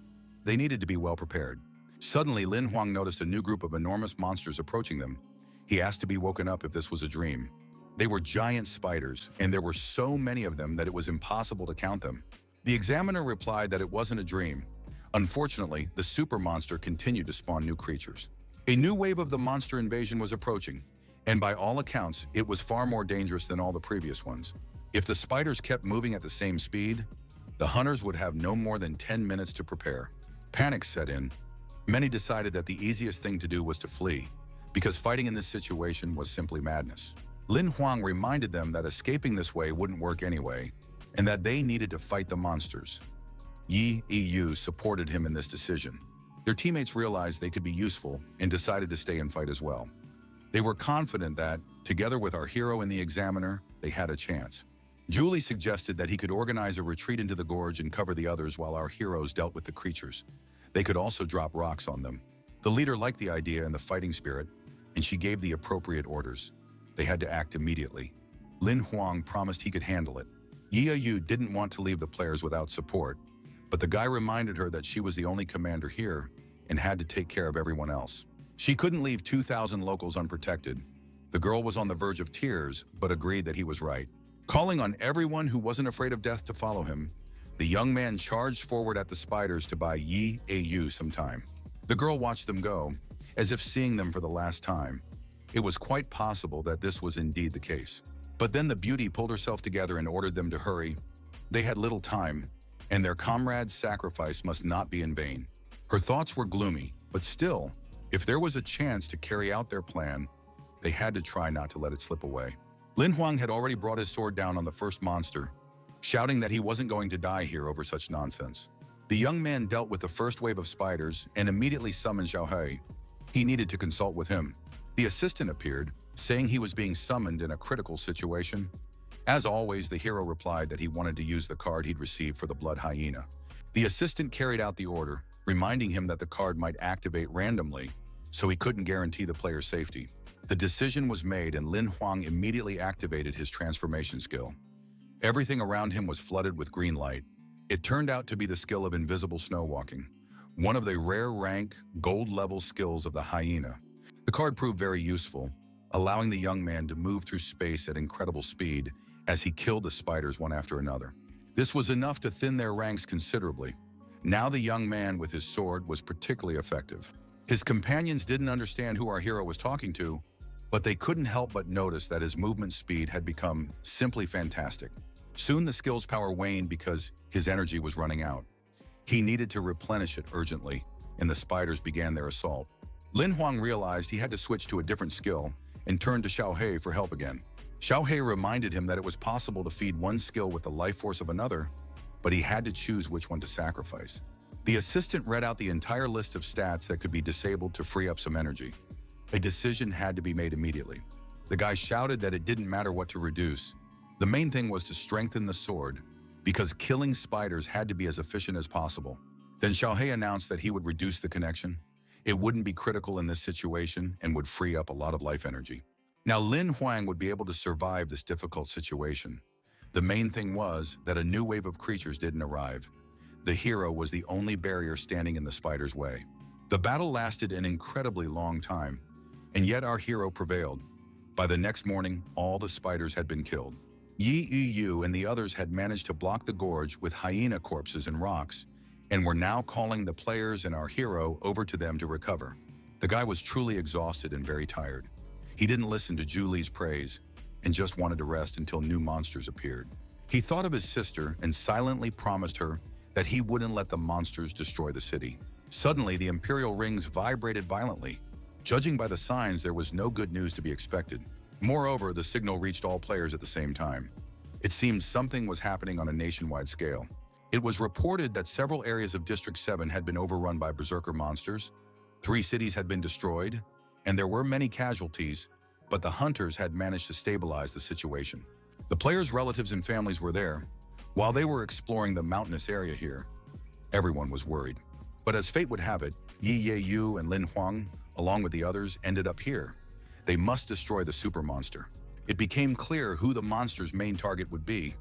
They needed to be well prepared. Suddenly, Lin Huang noticed a new group of enormous monsters approaching them. He asked to be woken up if this was a dream. They were giant spiders, and there were so many of them that it was impossible to count them. The examiner replied that it wasn't a dream. Unfortunately, the super monster continued to spawn new creatures. A new wave of the monster invasion was approaching, and by all accounts, it was far more dangerous than all the previous ones. If the spiders kept moving at the same speed, the hunters would have no more than 10 minutes to prepare. Panic set in. Many decided that the easiest thing to do was to flee, because fighting in this situation was simply madness. Lin Huang reminded them that escaping this way wouldn't work anyway, and that they needed to fight the monsters. Yahello supported him in this decision. Their teammates realized they could be useful and decided to stay and fight as well. They were confident that, together with our hero and the examiner, they had a chance. Julie suggested that he could organize a retreat into the gorge and cover the others while our heroes dealt with the creatures. They could also drop rocks on them. The leader liked the idea and the fighting spirit, and she gave the appropriate orders. They had to act immediately. Lin Huang promised he could handle it. Yahello didn't want to leave the players without support, but the guy reminded her that she was the only commander here and had to take care of everyone else. She couldn't leave 2,000 locals unprotected. The girl was on the verge of tears, but agreed that he was right. Calling on everyone who wasn't afraid of death to follow him, the young man charged forward at the spiders to buy Yahello some time. The girl watched them go, as if seeing them for the last time. It was quite possible that this was indeed the case. But then the beauty pulled herself together and ordered them to hurry. They had little time, and their comrade's sacrifice must not be in vain. Her thoughts were gloomy, but still, if there was a chance to carry out their plan, they had to try not to let it slip away. Lin Huang had already brought his sword down on the first monster, shouting that he wasn't going to die here over such nonsense. The young man dealt with the first wave of spiders and immediately summoned Yahello. He needed to consult with him. The assistant appeared, saying he was being summoned in a critical situation. As always, the hero replied that he wanted to use the card he'd received for the blood hyena. The assistant carried out the order, reminding him that the card might activate randomly, so he couldn't guarantee the player's safety. The decision was made and Lin Huang immediately activated his transformation skill. Everything around him was flooded with green light. It turned out to be the skill of invisible snow walking, one of the rare rank, gold-level skills of the hyena. The card proved very useful, allowing the young man to move through space at incredible speed as he killed the spiders one after another. This was enough to thin their ranks considerably. Now the young man with his sword was particularly effective. His companions didn't understand who our hero was talking to, but they couldn't help but notice that his movement speed had become simply fantastic. Soon the skill's power waned because his energy was running out. He needed to replenish it urgently, and the spiders began their assault. Lin Huang realized he had to switch to a different skill and turned to Xiaohe for help again. Xiaohe reminded him that it was possible to feed one skill with the life force of another, but he had to choose which one to sacrifice. The assistant read out the entire list of stats that could be disabled to free up some energy. A decision had to be made immediately. The guy shouted that it didn't matter what to reduce. The main thing was to strengthen the sword, because killing spiders had to be as efficient as possible. Then Xiaohe announced that he would reduce the connection. It wouldn't be critical in this situation and would free up a lot of life energy. Now Lin Huang would be able to survive this difficult situation. The main thing was that a new wave of creatures didn't arrive. The hero was the only barrier standing in the spider's way. The battle lasted an incredibly long time, and yet our hero prevailed. By the next morning, all the spiders had been killed. Yi Yu and the others had managed to block the gorge with hyena corpses and rocks, and were now calling the players and our hero over to them to recover. The guy was truly exhausted and very tired. He didn't listen to Julie's praise and just wanted to rest until new monsters appeared. He thought of his sister and silently promised her that he wouldn't let the monsters destroy the city. Suddenly, the Imperial rings vibrated violently. Judging by the signs, there was no good news to be expected. Moreover, the signal reached all players at the same time. It seemed something was happening on a nationwide scale. It was reported that several areas of District 7 had been overrun by berserker monsters, 3 cities had been destroyed, and there were many casualties, but the hunters had managed to stabilize the situation. The players' relatives and families were there. While they were exploring the mountainous area here, everyone was worried. But as fate would have it, Yi Yu and Lin Huang, along with the others, ended up here. They must destroy the super monster. It became clear who the monster's main target would be.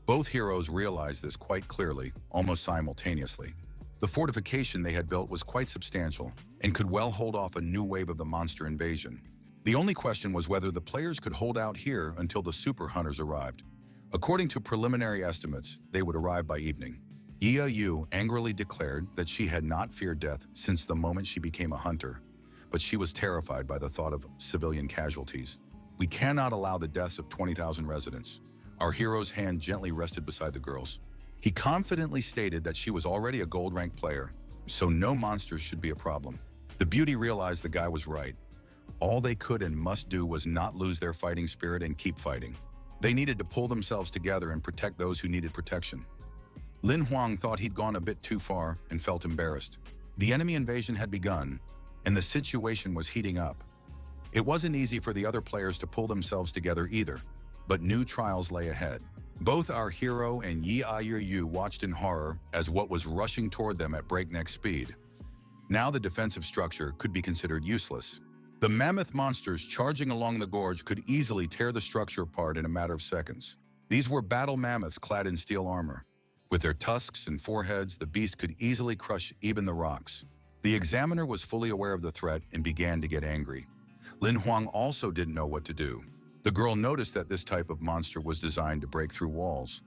Both heroes realized this quite clearly, almost simultaneously. The fortification they had built was quite substantial and could well hold off a new wave of the monster invasion. The only question was whether the players could hold out here until the super hunters arrived. According to preliminary estimates, they would arrive by evening. Yi Yu angrily declared that she had not feared death since the moment she became a hunter, but she was terrified by the thought of civilian casualties. We cannot allow the deaths of 20,000 residents. Our hero's hand gently rested beside the girl's. He confidently stated that she was already a gold-ranked player, so no monsters should be a problem. The beauty realized the guy was right. All they could and must do was not lose their fighting spirit and keep fighting. They needed to pull themselves together and protect those who needed protection. Lin Huang thought he'd gone a bit too far and felt embarrassed. The enemy invasion had begun, and the situation was heating up. It wasn't easy for the other players to pull themselves together either, but new trials lay ahead. Both our hero and Yi Yu watched in horror as what was rushing toward them at breakneck speed. Now the defensive structure could be considered useless. The mammoth monsters charging along the gorge could easily tear the structure apart in a matter of seconds. These were battle mammoths clad in steel armor. With their tusks and foreheads, the beast could easily crush even the rocks. The examiner was fully aware of the threat and began to get angry. Lin Huang also didn't know what to do. The girl noticed that this type of monster was designed to break through walls.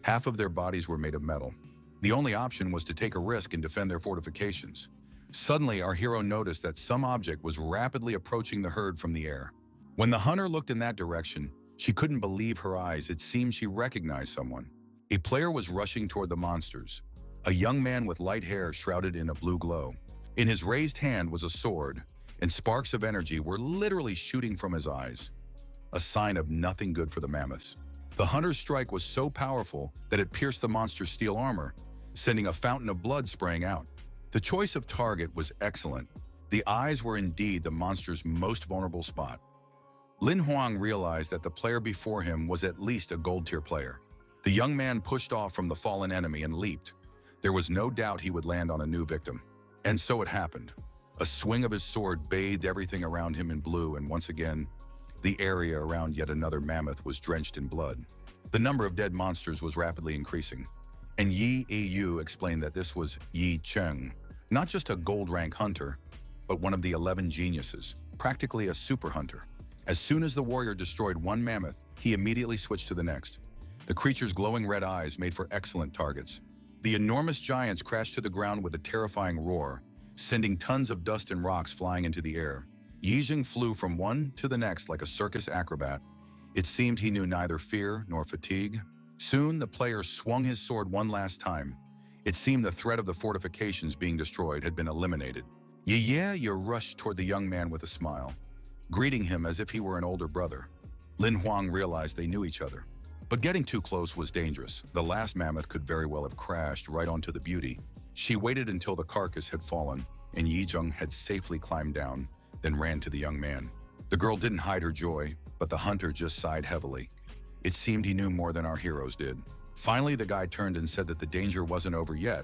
Half of their bodies were made of metal. The only option was to take a risk and defend their fortifications. Suddenly, our hero noticed that some object was rapidly approaching the herd from the air. When the hunter looked in that direction, she couldn't believe her eyes. It seemed she recognized someone. A player was rushing toward the monsters. A young man with light hair shrouded in a blue glow. In his raised hand was a sword, and sparks of energy were literally shooting from his eyes. A sign of nothing good for the mammoths. The hunter's strike was so powerful that it pierced the monster's steel armor, sending a fountain of blood spraying out. The choice of target was excellent. The eyes were indeed the monster's most vulnerable spot. Lin Huang realized that the player before him was at least a gold-tier player. The young man pushed off from the fallen enemy and leaped. There was no doubt he would land on a new victim. And so it happened. A swing of his sword bathed everything around him in blue, and once again, the area around yet another mammoth was drenched in blood. The number of dead monsters was rapidly increasing, and Yi Yu explained that this was Yi Cheng, not just a gold-rank hunter, but one of the 11 geniuses, practically a super hunter. As soon as the warrior destroyed one mammoth, he immediately switched to the next. The creature's glowing red eyes made for excellent targets. The enormous giants crashed to the ground with a terrifying roar, sending tons of dust and rocks flying into the air. Yijing flew from one to the next like a circus acrobat. It seemed he knew neither fear nor fatigue. Soon, the player swung his sword one last time. It seemed the threat of the fortifications being destroyed had been eliminated. Yahello rushed toward the young man with a smile, greeting him as if he were an older brother. Lin Huang realized they knew each other. But getting too close was dangerous. The last mammoth could very well have crashed right onto the beauty. She waited until the carcass had fallen and Yijing had safely climbed down, then ran to the young man. The girl didn't hide her joy, but the hunter just sighed heavily. It seemed he knew more than our heroes did. Finally, the guy turned and said that the danger wasn't over yet.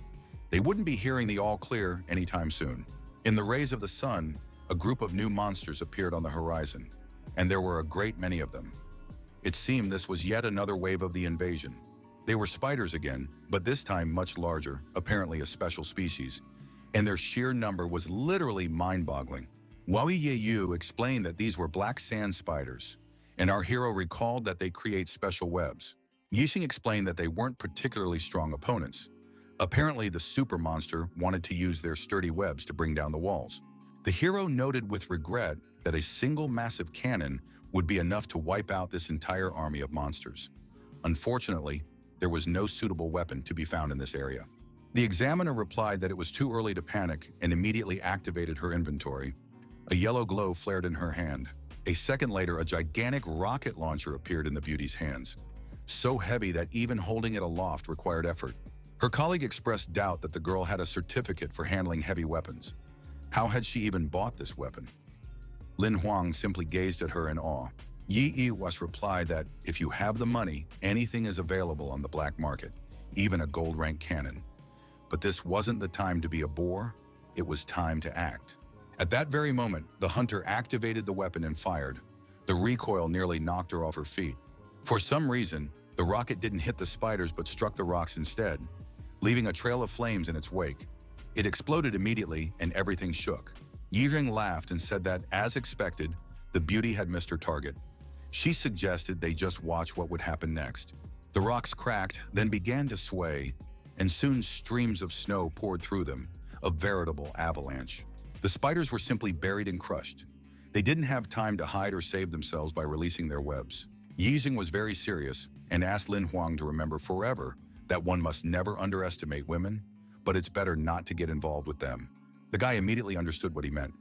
They wouldn't be hearing the all clear anytime soon. In the rays of the sun, a group of new monsters appeared on the horizon, and there were a great many of them. It seemed this was yet another wave of the invasion. They were spiders again, but this time much larger, apparently a special species, and their sheer number was literally mind-boggling. Yahello explained that these were black sand spiders, and our hero recalled that they create special webs. Yixing explained that they weren't particularly strong opponents. Apparently, the super monster wanted to use their sturdy webs to bring down the walls. The hero noted with regret that a single massive cannon would be enough to wipe out this entire army of monsters. Unfortunately, there was no suitable weapon to be found in this area. The examiner replied that it was too early to panic and immediately activated her inventory. A yellow glow flared in her hand. A second later, a gigantic rocket launcher appeared in the beauty's hands, so heavy that even holding it aloft required effort. Her colleague expressed doubt that the girl had a certificate for handling heavy weapons. How had she even bought this weapon? Lin Huang simply gazed at her in awe. Yi was replied that if you have the money, anything is available on the black market, even a gold-rank cannon. But this wasn't the time to be a bore, it was time to act. At that very moment, the hunter activated the weapon and fired. The recoil nearly knocked her off her feet. For some reason, the rocket didn't hit the spiders but struck the rocks instead, leaving a trail of flames in its wake. It exploded immediately and everything shook. Yijing laughed and said that, as expected, the beauty had missed her target. She suggested they just watch what would happen next. The rocks cracked, then began to sway, and soon streams of snow poured through them, a veritable avalanche. The spiders were simply buried and crushed. They didn't have time to hide or save themselves by releasing their webs. Yijing was very serious and asked Lin Huang to remember forever that one must never underestimate women, but it's better not to get involved with them. The guy immediately understood what he meant.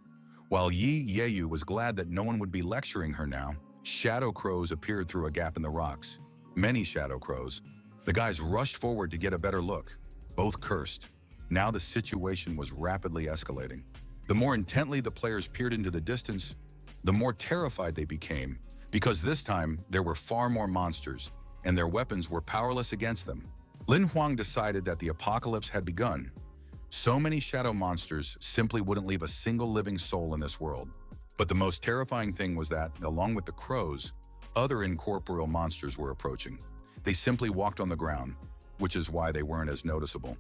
While Yahello was glad that no one would be lecturing her now, shadow crows appeared through a gap in the rocks. Many shadow crows. The guys rushed forward to get a better look. Both cursed. Now the situation was rapidly escalating. The more intently the players peered into the distance, the more terrified they became, because this time there were far more monsters, and their weapons were powerless against them. Lin Huang decided that the apocalypse had begun. So many shadow monsters simply wouldn't leave a single living soul in this world. But the most terrifying thing was that, along with the crows, other incorporeal monsters were approaching. They simply walked on the ground, which is why they weren't as noticeable.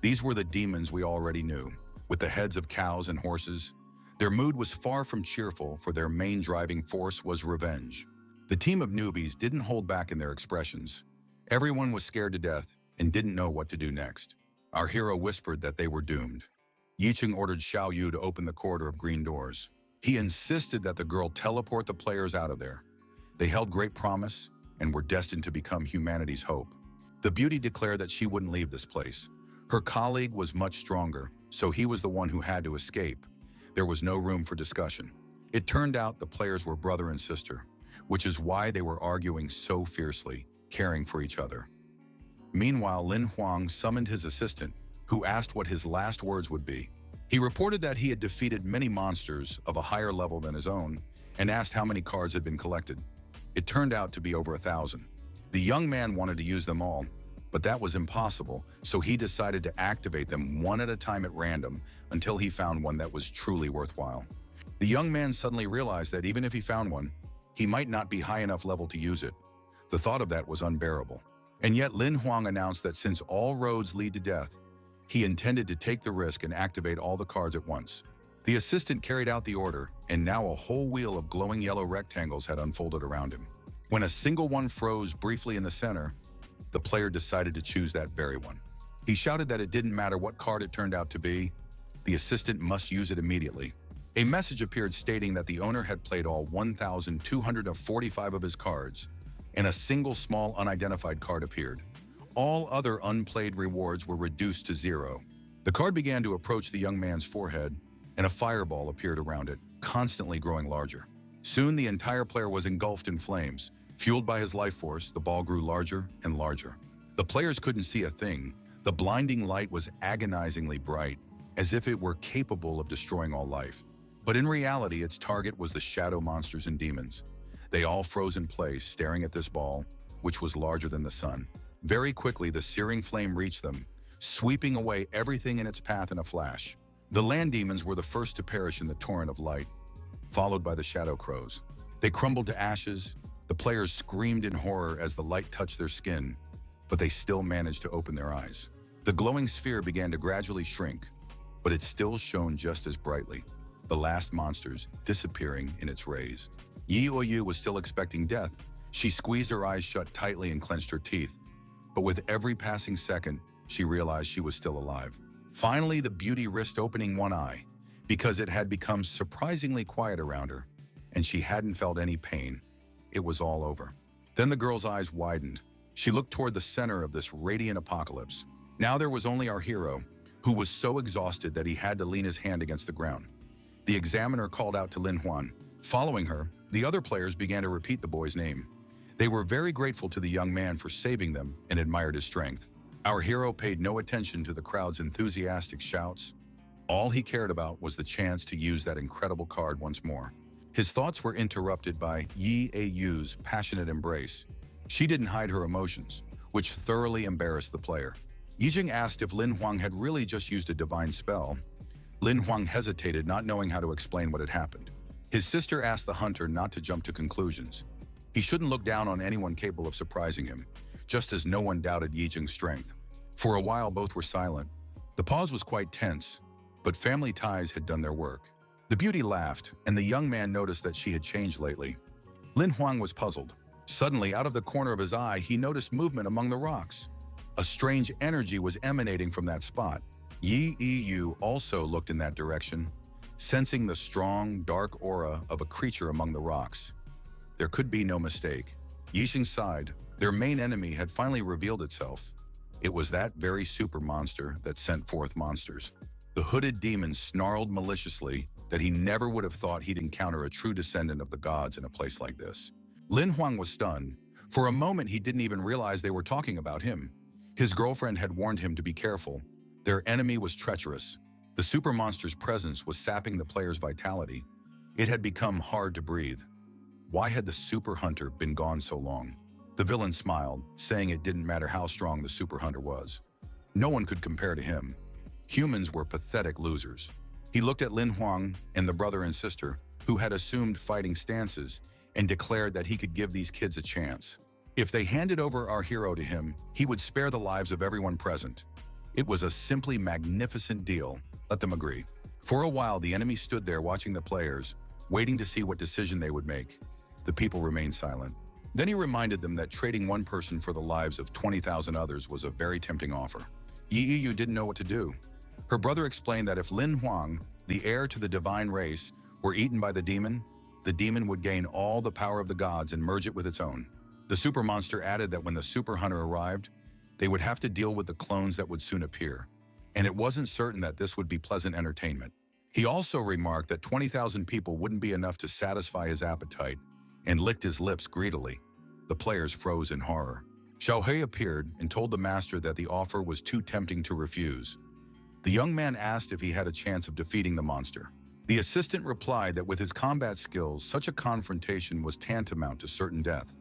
These were the demons we already knew, with the heads of cows and horses. Their mood was far from cheerful, for their main driving force was revenge. The team of newbies didn't hold back in their expressions. Everyone was scared to death and didn't know what to do next. Our hero whispered that they were doomed. Yicheng ordered Xiao Yu to open the corridor of green doors. He insisted that the girl teleport the players out of there. They held great promise and were destined to become humanity's hope. The beauty declared that she wouldn't leave this place. Her colleague was much stronger, so he was the one who had to escape. There was no room for discussion. It turned out the players were brother and sister, which is why they were arguing so fiercely, caring for each other. Meanwhile, Lin Huang summoned his assistant, who asked what his last words would be. He reported that he had defeated many monsters of a higher level than his own, and asked how many cards had been collected. It turned out to be over 1,000. The young man wanted to use them all, but that was impossible, so he decided to activate them one at a time at random until he found one that was truly worthwhile. The young man suddenly realized that even if he found one, he might not be high enough level to use it. The thought of that was unbearable. And yet Lin Huang announced that since all roads lead to death, he intended to take the risk and activate all the cards at once. The assistant carried out the order, and now a whole wheel of glowing yellow rectangles had unfolded around him. When a single one froze briefly in the center, the player decided to choose that very one. He shouted that it didn't matter what card it turned out to be, the assistant must use it immediately. A message appeared stating that the owner had played all 1,245 of his cards, and a single small unidentified card appeared. All other unplayed rewards were reduced to 0. The card began to approach the young man's forehead, and a fireball appeared around it, constantly growing larger. Soon the entire player was engulfed in flames. Fueled by his life force, the ball grew larger and larger. The players couldn't see a thing. The blinding light was agonizingly bright, as if it were capable of destroying all life. But in reality, its target was the shadow monsters and demons. They all froze in place, staring at this ball, which was larger than the sun. Very quickly, the searing flame reached them, sweeping away everything in its path in a flash. The land demons were the first to perish in the torrent of light, followed by the shadow crows. They crumbled to ashes. The players screamed in horror as the light touched their skin, but they still managed to open their eyes. The glowing sphere began to gradually shrink, but it still shone just as brightly, the last monsters disappearing in its rays. Yi Oyu was still expecting death. She squeezed her eyes shut tightly and clenched her teeth, but with every passing second, she realized she was still alive. Finally, the beauty risked opening one eye, because it had become surprisingly quiet around her, and she hadn't felt any pain. It was all over. Then the girl's eyes widened. She looked toward the center of this radiant apocalypse. Now there was only our hero, who was so exhausted that he had to lean his hand against the ground. The examiner called out to Lin Huan. Following her, the other players began to repeat the boy's name. They were very grateful to the young man for saving them and admired his strength. Our hero paid no attention to the crowd's enthusiastic shouts. All he cared about was the chance to use that incredible card once more. His thoughts were interrupted by Yi Ayu's passionate embrace. She didn't hide her emotions, which thoroughly embarrassed the player. Yijing asked if Lin Huang had really just used a divine spell. Lin Huang hesitated, not knowing how to explain what had happened. His sister asked the hunter not to jump to conclusions. He shouldn't look down on anyone capable of surprising him, just as no one doubted Yijing's strength. For a while, both were silent. The pause was quite tense, but family ties had done their work. The beauty laughed, and the young man noticed that she had changed lately. Lin Huang was puzzled. Suddenly, out of the corner of his eye, he noticed movement among the rocks. A strange energy was emanating from that spot. Yi Yu also looked in that direction, sensing the strong, dark aura of a creature among the rocks. There could be no mistake. Yixing sighed. Their main enemy had finally revealed itself. It was that very super monster that sent forth monsters. The hooded demon snarled maliciously that he never would have thought he'd encounter a true descendant of the gods in a place like this. Lin Huang was stunned. For a moment, he didn't even realize they were talking about him. His girlfriend had warned him to be careful. Their enemy was treacherous. The super monster's presence was sapping the player's vitality. It had become hard to breathe. Why had the super hunter been gone so long? The villain smiled, saying it didn't matter how strong the super hunter was. No one could compare to him. Humans were pathetic losers. He looked at Lin Huang and the brother and sister, who had assumed fighting stances, and declared that he could give these kids a chance. If they handed over our hero to him, he would spare the lives of everyone present. It was a simply magnificent deal. Let them agree. For a while, the enemy stood there watching the players, waiting to see what decision they would make. The people remained silent. Then he reminded them that trading one person for the lives of 20,000 others was a very tempting offer. Yi Yu didn't know what to do. Her brother explained that if Lin Huang, the heir to the divine race, were eaten by the demon would gain all the power of the gods and merge it with its own. The super monster added that when the super hunter arrived, they would have to deal with the clones that would soon appear, and it wasn't certain that this would be pleasant entertainment. He also remarked that 20,000 people wouldn't be enough to satisfy his appetite, and licked his lips greedily. The players froze in horror. Xiaohui appeared and told the master that the offer was too tempting to refuse. The young man asked if he had a chance of defeating the monster. The assistant replied that with his combat skills, such a confrontation was tantamount to certain death.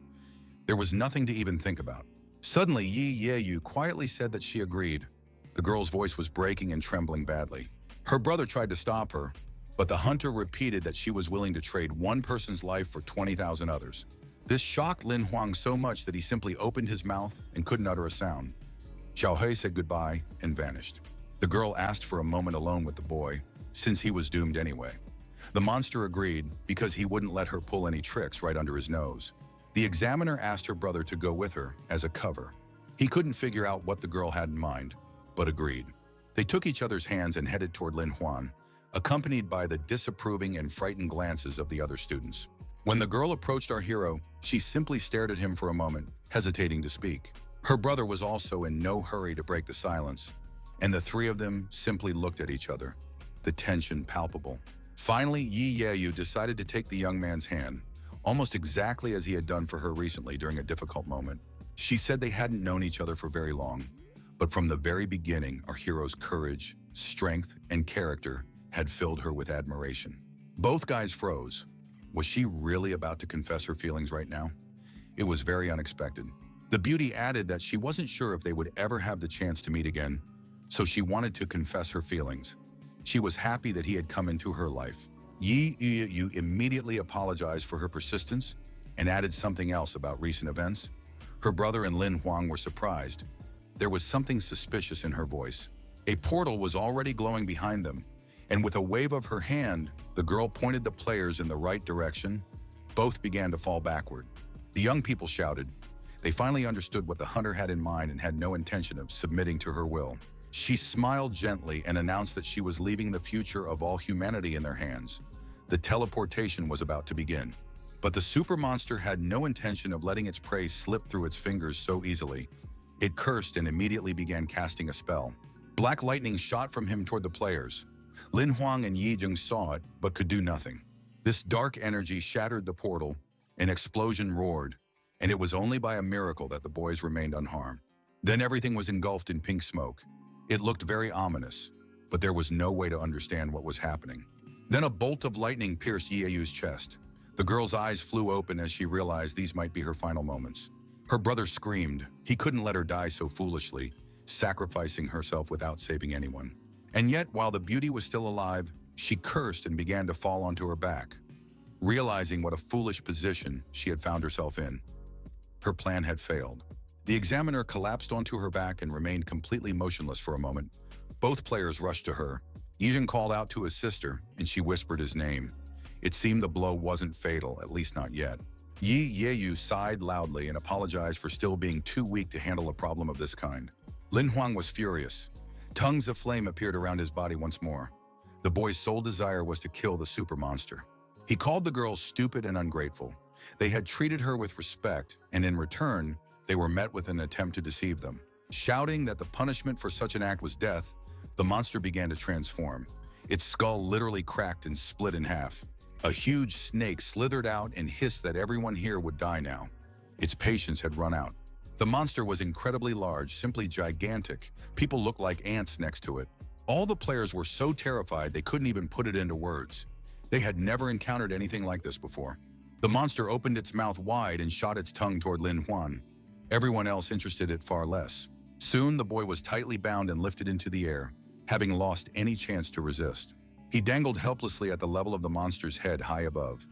There was nothing to even think about. Suddenly, Yi Yeyu quietly said that she agreed. The girl's voice was breaking and trembling badly. Her brother tried to stop her, but the hunter repeated that she was willing to trade one person's life for 20,000 others. This shocked Lin Huang so much that he simply opened his mouth and couldn't utter a sound. Xiao Hui said goodbye and vanished. The girl asked for a moment alone with the boy, since he was doomed anyway. The monster agreed because he wouldn't let her pull any tricks right under his nose. The examiner asked her brother to go with her as a cover. He couldn't figure out what the girl had in mind, but agreed. They took each other's hands and headed toward Lin Huan, accompanied by the disapproving and frightened glances of the other students. When the girl approached our hero, she simply stared at him for a moment, hesitating to speak. Her brother was also in no hurry to break the silence, and the three of them simply looked at each other, the tension palpable. Finally, Yi Yeyu decided to take the young man's hand, almost exactly as he had done for her recently during a difficult moment. She said they hadn't known each other for very long, but from the very beginning, our hero's courage, strength, and character had filled her with admiration. Both guys froze. Was she really about to confess her feelings right now? It was very unexpected. The beauty added that she wasn't sure if they would ever have the chance to meet again, so she wanted to confess her feelings. She was happy that he had come into her life. Yi Yu immediately apologized for her persistence and added something else about recent events. Her brother and Lin Huang were surprised. There was something suspicious in her voice. A portal was already glowing behind them, and with a wave of her hand, the girl pointed the players in the right direction. Both began to fall backward. The young people shouted. They finally understood what the hunter had in mind and had no intention of submitting to her will. She smiled gently and announced that she was leaving the future of all humanity in their hands. The teleportation was about to begin. But the super monster had no intention of letting its prey slip through its fingers so easily. It cursed and immediately began casting a spell. Black lightning shot from him toward the players. Lin Huang and Yi Jing saw it, but could do nothing. This dark energy shattered the portal, an explosion roared, and it was only by a miracle that the boys remained unharmed. Then everything was engulfed in pink smoke. It looked very ominous, but there was no way to understand what was happening. Then a bolt of lightning pierced Yeyu's chest. The girl's eyes flew open as she realized these might be her final moments. Her brother screamed. He couldn't let her die so foolishly, sacrificing herself without saving anyone. And yet, while the beauty was still alive, she cursed and began to fall onto her back, realizing what a foolish position she had found herself in. Her plan had failed. The examiner collapsed onto her back and remained completely motionless for a moment. Both players rushed to her. Yijin called out to his sister, and she whispered his name. It seemed the blow wasn't fatal, at least not yet. Yi Yeyu sighed loudly and apologized for still being too weak to handle a problem of this kind. Lin Huang was furious. Tongues of flame appeared around his body once more. The boy's sole desire was to kill the super monster. He called the girl stupid and ungrateful. They had treated her with respect, and in return, they were met with an attempt to deceive them. Shouting that the punishment for such an act was death, the monster began to transform. Its skull literally cracked and split in half. A huge snake slithered out and hissed that everyone here would die now. Its patience had run out. The monster was incredibly large, simply gigantic. People looked like ants next to it. All the players were so terrified they couldn't even put it into words. They had never encountered anything like this before. The monster opened its mouth wide and shot its tongue toward Lin Huan. Everyone else interested it far less. Soon, the boy was tightly bound and lifted into the air, having lost any chance to resist. He dangled helplessly at the level of the monster's head high above.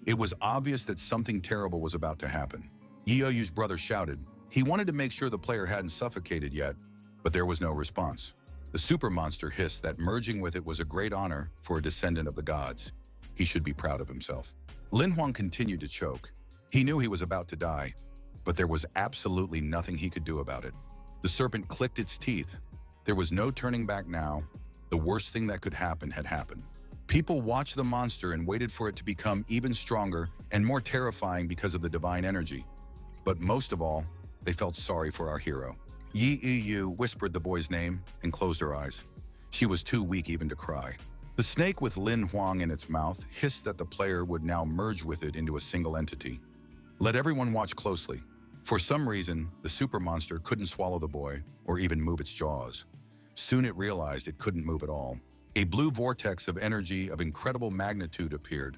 It was obvious that something terrible was about to happen. Yeoyu's brother shouted. He wanted to make sure the player hadn't suffocated yet, but there was no response. The super monster hissed that merging with it was a great honor for a descendant of the gods. He should be proud of himself. Lin Huang continued to choke. He knew he was about to die, but there was absolutely nothing he could do about it. The serpent clicked its teeth. There was no turning back now. The worst thing that could happen had happened. People watched the monster and waited for it to become even stronger and more terrifying because of the divine energy. But most of all, they felt sorry for our hero. Yi Yu whispered the boy's name and closed her eyes. She was too weak even to cry. The snake with Lin Huang in its mouth hissed that the player would now merge with it into a single entity. Let everyone watch closely. For some reason, the super monster couldn't swallow the boy or even move its jaws. Soon it realized it couldn't move at all. A blue vortex of energy of incredible magnitude appeared,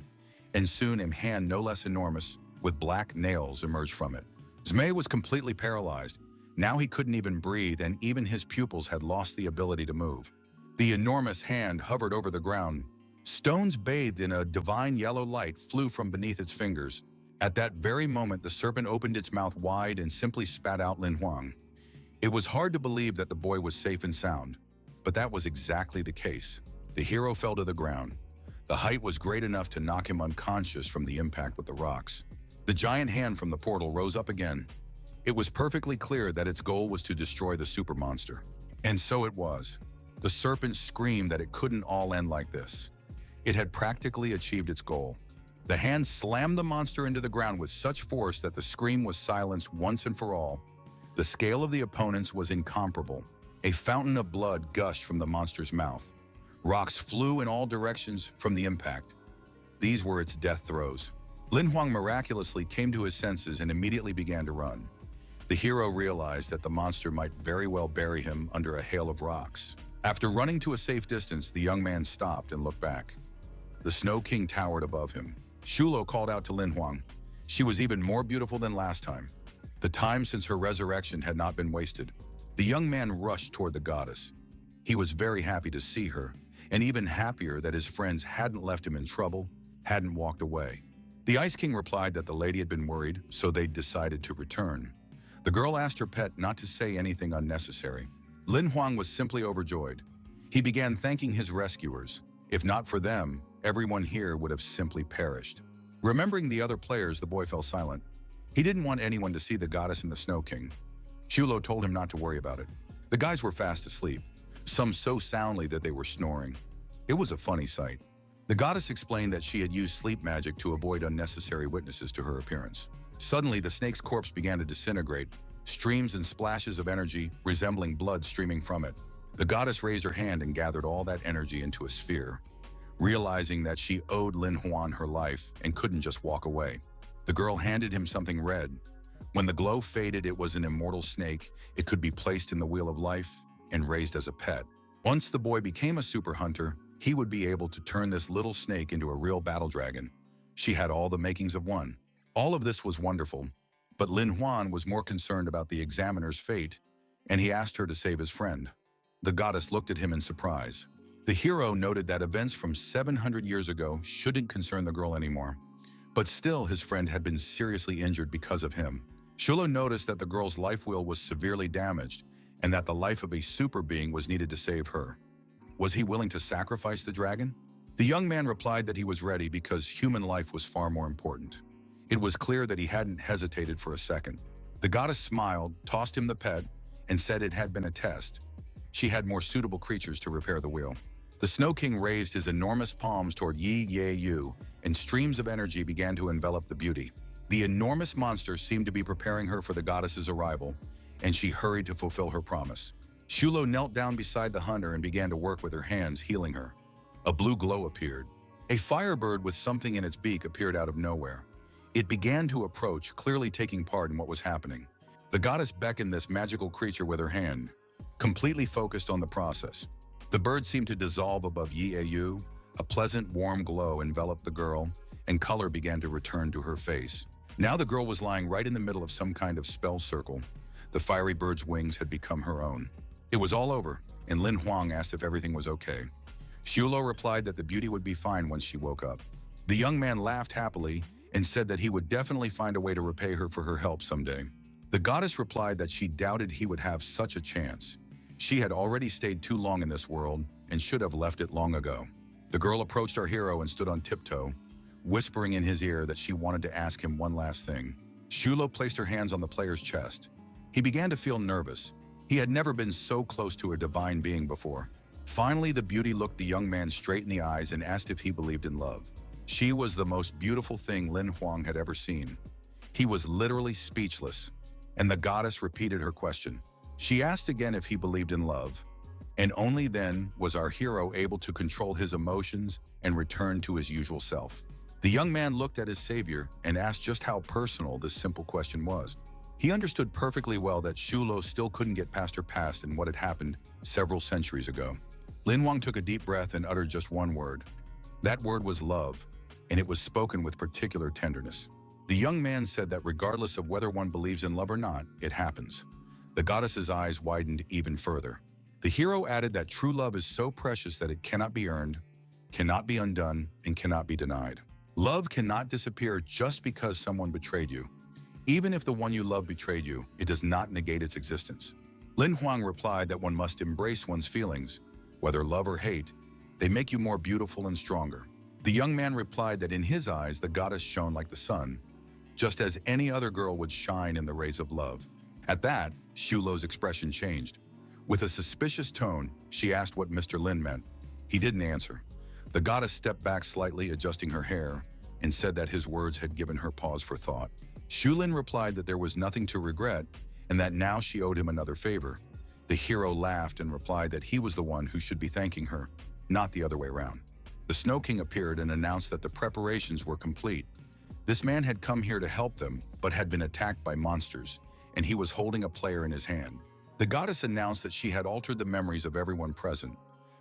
and soon a hand no less enormous, with black nails, emerged from it. Zmei was completely paralyzed. Now he couldn't even breathe, and even his pupils had lost the ability to move. The enormous hand hovered over the ground. Stones bathed in a divine yellow light flew from beneath its fingers. At that very moment, the serpent opened its mouth wide and simply spat out Lin Huang. It was hard to believe that the boy was safe and sound, but that was exactly the case. The hero fell to the ground. The height was great enough to knock him unconscious from the impact with the rocks. The giant hand from the portal rose up again. It was perfectly clear that its goal was to destroy the super monster. And so it was. The serpent screamed that it couldn't all end like this. It had practically achieved its goal. The hand slammed the monster into the ground with such force that the scream was silenced once and for all. The scale of the opponents was incomparable. A fountain of blood gushed from the monster's mouth. Rocks flew in all directions from the impact. These were its death throes. Lin Huang miraculously came to his senses and immediately began to run. The hero realized that the monster might very well bury him under a hail of rocks. After running to a safe distance, the young man stopped and looked back. The Snow King towered above him. Shulo called out to Lin Huang. She was even more beautiful than last time. The time since her resurrection had not been wasted. The young man rushed toward the goddess. He was very happy to see her, and even happier that his friends hadn't left him in trouble, hadn't walked away. The Ice King replied that the lady had been worried, so they'd decided to return. The girl asked her pet not to say anything unnecessary. Lin Huang was simply overjoyed. He began thanking his rescuers. If not for them, everyone here would have simply perished. Remembering the other players, the boy fell silent. He didn't want anyone to see the goddess and the Snow King. Shulo told him not to worry about it. The guys were fast asleep, some so soundly that they were snoring. It was a funny sight. The goddess explained that she had used sleep magic to avoid unnecessary witnesses to her appearance. Suddenly, the snake's corpse began to disintegrate, streams and splashes of energy resembling blood streaming from it. The goddess raised her hand and gathered all that energy into a sphere, realizing that she owed Lin Huang her life and couldn't just walk away. The girl handed him something red. When the glow faded, it was an immortal snake. It could be placed in the wheel of life and raised as a pet. Once the boy became a super hunter, he would be able to turn this little snake into a real battle dragon. She had all the makings of one. All of this was wonderful, but Lin Huang was more concerned about the examiner's fate, and he asked her to save his friend. The goddess looked at him in surprise. The hero noted that events from 700 years ago shouldn't concern the girl anymore, but still his friend had been seriously injured because of him. Shulo noticed that the girl's life wheel was severely damaged and that the life of a super being was needed to save her. Was he willing to sacrifice the dragon? The young man replied that he was ready because human life was far more important. It was clear that he hadn't hesitated for a second. The goddess smiled, tossed him the pet, and said it had been a test. She had more suitable creatures to repair the wheel. The Snow King raised his enormous palms toward Yahello, and streams of energy began to envelop the beauty. The enormous monster seemed to be preparing her for the goddess's arrival, and she hurried to fulfill her promise. Shulo knelt down beside the hunter and began to work with her hands, healing her. A blue glow appeared. A firebird with something in its beak appeared out of nowhere. It began to approach, clearly taking part in what was happening. The goddess beckoned this magical creature with her hand, completely focused on the process. The bird seemed to dissolve above Yahello. A pleasant, warm glow enveloped the girl, and color began to return to her face. Now the girl was lying right in the middle of some kind of spell circle. The fiery bird's wings had become her own. It was all over, and Lin Huang asked if everything was okay. Shulo replied that the beauty would be fine once she woke up. The young man laughed happily and said that he would definitely find a way to repay her for her help someday. The goddess replied that she doubted he would have such a chance. She had already stayed too long in this world and should have left it long ago. The girl approached our hero and stood on tiptoe, whispering in his ear that she wanted to ask him one last thing. Shulo placed her hands on the player's chest. He began to feel nervous. He had never been so close to a divine being before. Finally, the beauty looked the young man straight in the eyes and asked if he believed in love. She was the most beautiful thing Lin Huang had ever seen. He was literally speechless, and the goddess repeated her question. She asked again if he believed in love, and only then was our hero able to control his emotions and return to his usual self. The young man looked at his savior and asked just how personal this simple question was. He understood perfectly well that Shulo still couldn't get past her past and what had happened several centuries ago. Lin Huang took a deep breath and uttered just one word. That word was love, and it was spoken with particular tenderness. The young man said that regardless of whether one believes in love or not, it happens. The goddess's eyes widened even further. The hero added that true love is so precious that it cannot be earned, cannot be undone, and cannot be denied. Love cannot disappear just because someone betrayed you. Even if the one you love betrayed you, it does not negate its existence. Lin Huang replied that one must embrace one's feelings, whether love or hate. They make you more beautiful and stronger. The young man replied that in his eyes the goddess shone like the sun, just as any other girl would shine in the rays of love. At that, Shulo's expression changed. With a suspicious tone, she asked what Mr. Lin meant. He didn't answer. The goddess stepped back slightly, adjusting her hair, and said that his words had given her pause for thought. Shulin replied that there was nothing to regret and that now she owed him another favor. The hero laughed and replied that he was the one who should be thanking her, not the other way around. The Snow King appeared and announced that the preparations were complete. This man had come here to help them, but had been attacked by monsters, and he was holding a player in his hand. The goddess announced that she had altered the memories of everyone present,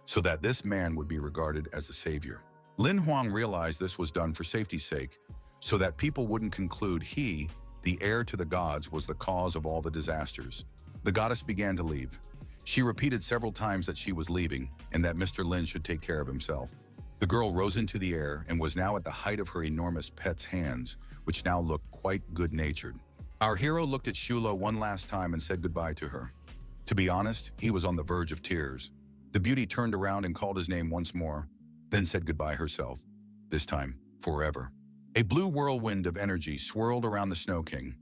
so that this man would be regarded as a savior. Lin Huang realized this was done for safety's sake, so that people wouldn't conclude he, the heir to the gods, was the cause of all the disasters. The goddess began to leave. She repeated several times that she was leaving, and that Mr. Lin should take care of himself. The girl rose into the air and was now at the height of her enormous pet's hands, which now looked quite good-natured. Our hero looked at Shulo one last time and said goodbye to her. To be honest, he was on the verge of tears. The beauty turned around and called his name once more, then said goodbye herself, this time forever. A blue whirlwind of energy swirled around the Snow King.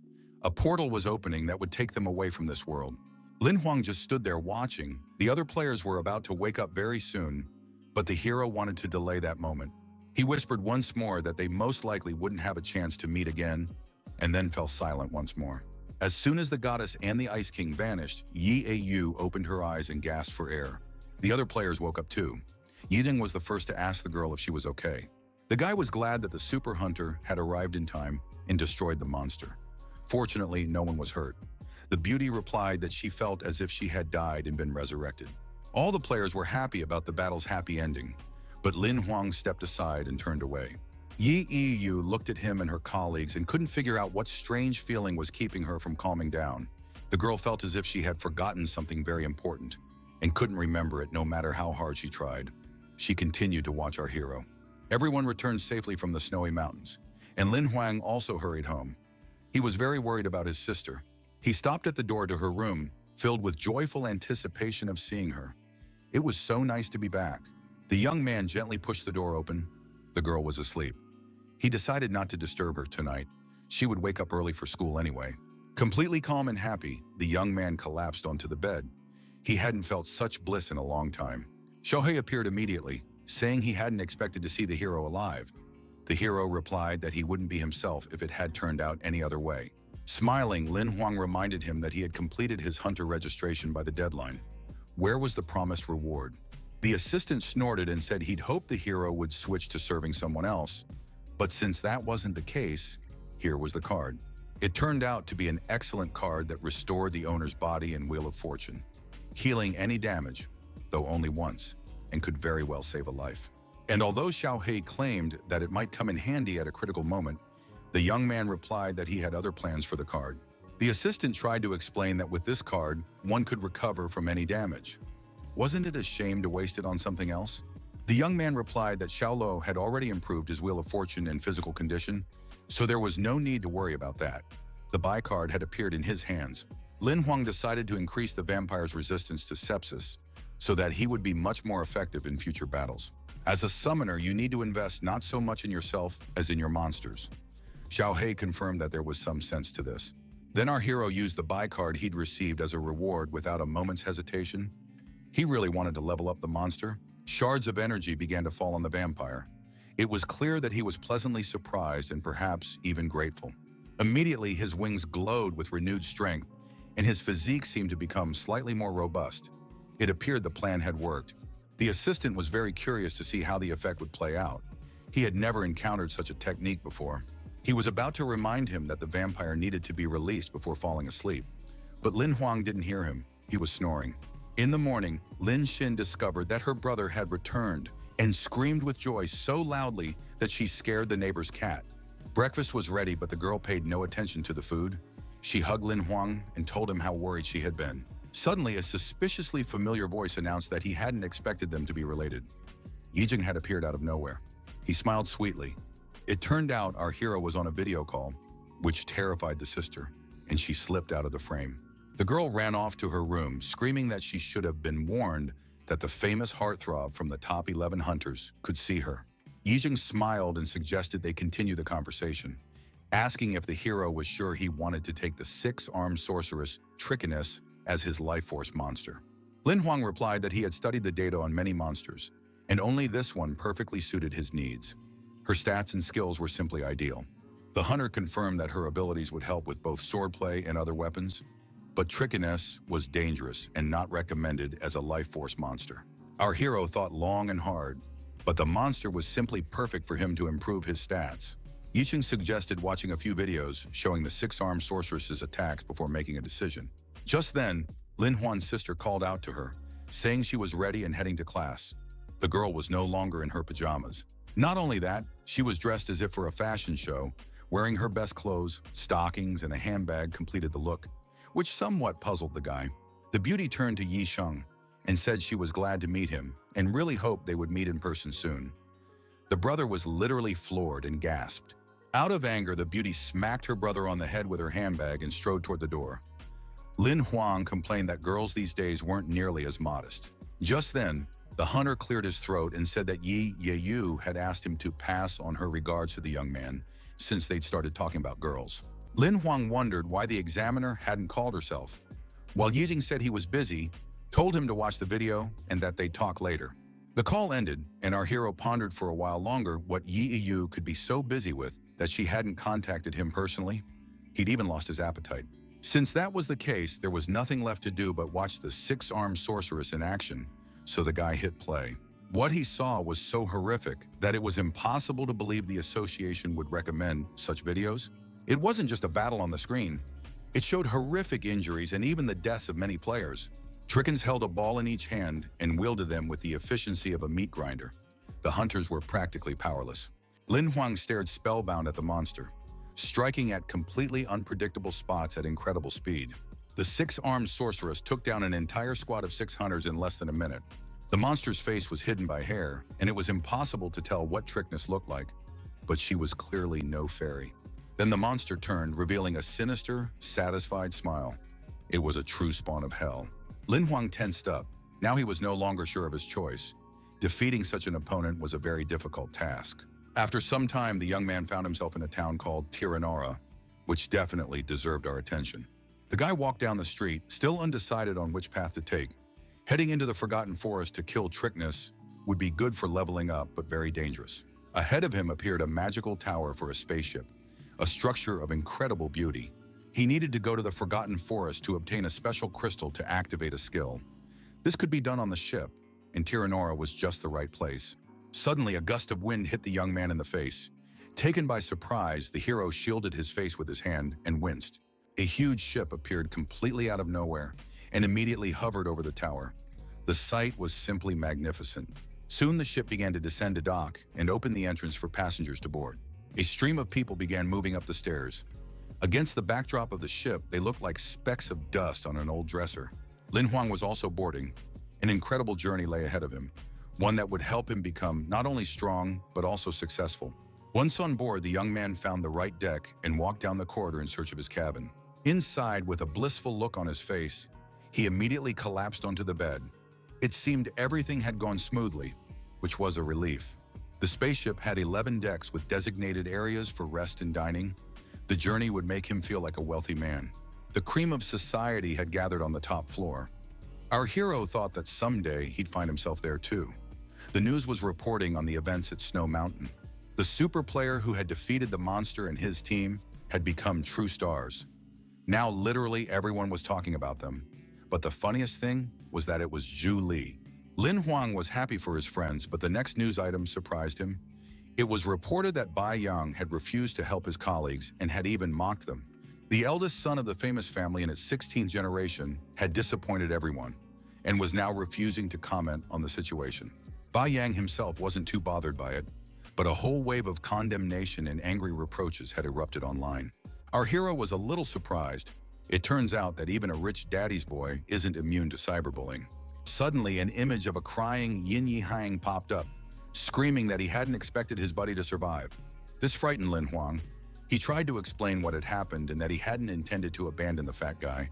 A portal was opening that would take them away from this world. Lin Huang just stood there watching. The other players were about to wake up very soon, but the hero wanted to delay that moment. He whispered once more that they most likely wouldn't have a chance to meet again, and then fell silent once more. As soon as the goddess and the Ice King vanished, Yahello opened her eyes and gasped for air. The other players woke up too. Yiding was the first to ask the girl if she was okay. The guy was glad that the super hunter had arrived in time and destroyed the monster. Fortunately, no one was hurt. The beauty replied that she felt as if she had died and been resurrected. All the players were happy about the battle's happy ending, but Lin Huang stepped aside and turned away. Yahello looked at him and her colleagues and couldn't figure out what strange feeling was keeping her from calming down. The girl felt as if she had forgotten something very important and couldn't remember it no matter how hard she tried. She continued to watch our hero. Everyone returned safely from the snowy mountains, and Lin Huang also hurried home. He was very worried about his sister. He stopped at the door to her room, filled with joyful anticipation of seeing her. It was so nice to be back. The young man gently pushed the door open. The girl was asleep. He decided not to disturb her tonight. She would wake up early for school anyway. Completely calm and happy, the young man collapsed onto the bed. He hadn't felt such bliss in a long time. Shohei appeared immediately, saying he hadn't expected to see the hero alive. The hero replied that he wouldn't be himself if it had turned out any other way. Smiling, Lin Huang reminded him that he had completed his hunter registration by the deadline. Where was the promised reward? The assistant snorted and said he'd hoped the hero would switch to serving someone else, but since that wasn't the case, here was the card. It turned out to be an excellent card that restored the owner's body and Wheel of Fortune, healing any damage, though only once, and could very well save a life. And although Xiaohei claimed that it might come in handy at a critical moment, the young man replied that he had other plans for the card. The assistant tried to explain that with this card, one could recover from any damage. Wasn't it a shame to waste it on something else? The young man replied that Xiaolo had already improved his Wheel of Fortune and physical condition, so there was no need to worry about that. The buy card had appeared in his hands. Lin Huang decided to increase the vampire's resistance to sepsis, so that he would be much more effective in future battles. As a summoner, you need to invest not so much in yourself as in your monsters. Xiaohei confirmed that there was some sense to this. Then our hero used the buy card he'd received as a reward without a moment's hesitation. He really wanted to level up the monster. Shards of energy began to fall on the vampire. It was clear that he was pleasantly surprised and perhaps even grateful. Immediately, his wings glowed with renewed strength, and his physique seemed to become slightly more robust. It appeared the plan had worked. The assistant was very curious to see how the effect would play out. He had never encountered such a technique before. He was about to remind him that the vampire needed to be released before falling asleep. But Lin Huang didn't hear him. He was snoring. In the morning, Lin Xin discovered that her brother had returned and screamed with joy so loudly that she scared the neighbor's cat. Breakfast was ready, but the girl paid no attention to the food. She hugged Lin Huang and told him how worried she had been. Suddenly, a suspiciously familiar voice announced that he hadn't expected them to be related. Yijing had appeared out of nowhere. He smiled sweetly. It turned out our hero was on a video call, which terrified the sister, and she slipped out of the frame. The girl ran off to her room, screaming that she should have been warned that the famous heartthrob from the top 11 hunters could see her. Yijing smiled and suggested they continue the conversation, asking if the hero was sure he wanted to take the six-armed sorceress, Trickiness, as his life force monster. Lin Huang replied that he had studied the data on many monsters, and only this one perfectly suited his needs. Her stats and skills were simply ideal. The hunter confirmed that her abilities would help with both swordplay and other weapons, but Trickiness was dangerous and not recommended as a life force monster. Our hero thought long and hard, but the monster was simply perfect for him to improve his stats. Yicheng suggested watching a few videos showing the six-armed sorceress's attacks before making a decision. Just then, Lin Huan's sister called out to her, saying she was ready and heading to class. The girl was no longer in her pajamas. Not only that, she was dressed as if for a fashion show, wearing her best clothes, stockings, and a handbag completed the look, which somewhat puzzled the guy. The beauty turned to Yi Sheng and said she was glad to meet him and really hoped they would meet in person soon. The brother was literally floored and gasped. Out of anger, the beauty smacked her brother on the head with her handbag and strode toward the door. Lin Huang complained that girls these days weren't nearly as modest. Just then, the hunter cleared his throat and said that Yi Yeyu had asked him to pass on her regards to the young man since they'd started talking about girls. Lin Huang wondered why the examiner hadn't called herself, while Yijing said he was busy, told him to watch the video and that they'd talk later. The call ended, and our hero pondered for a while longer what Yi Yu could be so busy with that she hadn't contacted him personally. He'd even lost his appetite. Since that was the case, there was nothing left to do but watch the six-armed sorceress in action, so the guy hit play. What he saw was so horrific that it was impossible to believe the association would recommend such videos. It wasn't just a battle on the screen. It showed horrific injuries and even the deaths of many players. Trickens held a ball in each hand and wielded them with the efficiency of a meat grinder. The hunters were practically powerless. Lin Huang stared spellbound at the monster, striking at completely unpredictable spots at incredible speed. The six-armed sorceress took down an entire squad of 6 hunters in less than a minute. The monster's face was hidden by hair, and it was impossible to tell what Trickness looked like, but she was clearly no fairy. Then the monster turned, revealing a sinister, satisfied smile. It was a true spawn of hell. Lin Huang tensed up. Now he was no longer sure of his choice. Defeating such an opponent was a very difficult task. After some time, the young man found himself in a town called Tiranora, which definitely deserved our attention. The guy walked down the street, still undecided on which path to take. Heading into the Forgotten Forest to kill Trickness would be good for leveling up, but very dangerous. Ahead of him appeared a magical tower for a spaceship, a structure of incredible beauty. He needed to go to the Forgotten Forest to obtain a special crystal to activate a skill. This could be done on the ship, and Tiranora was just the right place. Suddenly, a gust of wind hit the young man in the face. Taken by surprise, the hero shielded his face with his hand and winced. A huge ship appeared completely out of nowhere and immediately hovered over the tower. The sight was simply magnificent. Soon the ship began to descend to dock and open the entrance for passengers to board. A stream of people began moving up the stairs. Against the backdrop of the ship, they looked like specks of dust on an old dresser. Lin Huang was also boarding. An incredible journey lay ahead of him, one that would help him become not only strong, but also successful. Once on board, the young man found the right deck and walked down the corridor in search of his cabin. Inside, with a blissful look on his face, he immediately collapsed onto the bed. It seemed everything had gone smoothly, which was a relief. The spaceship had 11 decks with designated areas for rest and dining. The journey would make him feel like a wealthy man. The cream of society had gathered on the top floor. Our hero thought that someday he'd find himself there too. The news was reporting on the events at Snow Mountain. The super player who had defeated the monster and his team had become true stars. Now literally everyone was talking about them. But the funniest thing was that it was Zhu Li. Lin Huang was happy for his friends, but the next news item surprised him. It was reported that Bai Yang had refused to help his colleagues and had even mocked them. The eldest son of the famous family in its 16th generation had disappointed everyone. and was now refusing to comment on the situation. Bai Yang himself wasn't too bothered by it, but a whole wave of condemnation and angry reproaches had erupted online. Our hero was a little surprised. It turns out that even a rich daddy's boy isn't immune to cyberbullying. Suddenly, an image of a crying Yin Yi Hang popped up, screaming that he hadn't expected his buddy to survive. This frightened Lin Huang. He tried to explain what had happened and that he hadn't intended to abandon the fat guy,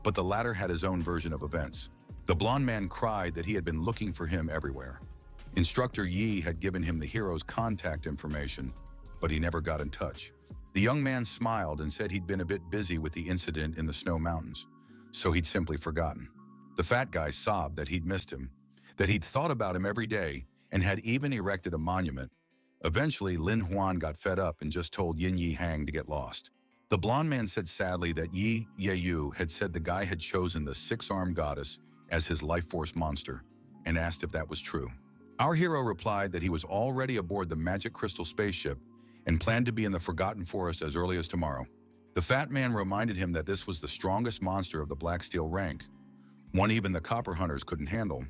but the latter had his own version of events. The blonde man cried that he had been looking for him everywhere. Instructor Yi had given him the hero's contact information, but he never got in touch. The young man smiled and said he'd been a bit busy with the incident in the snow mountains, so he'd simply forgotten. The fat guy sobbed that he'd missed him, that he'd thought about him every day, and had even erected a monument. Eventually, Lin Huan got fed up and just told Yin Yi Hang to get lost. The blonde man said sadly that Yi Yeyu had said the guy had chosen the six-armed goddess as his life force monster, and asked if that was true. Our hero replied that he was already aboard the magic crystal spaceship and planned to be in the Forgotten Forest as early as tomorrow. The fat man reminded him that this was the strongest monster of the Black Steel rank, one even the Copper Hunters couldn't handle,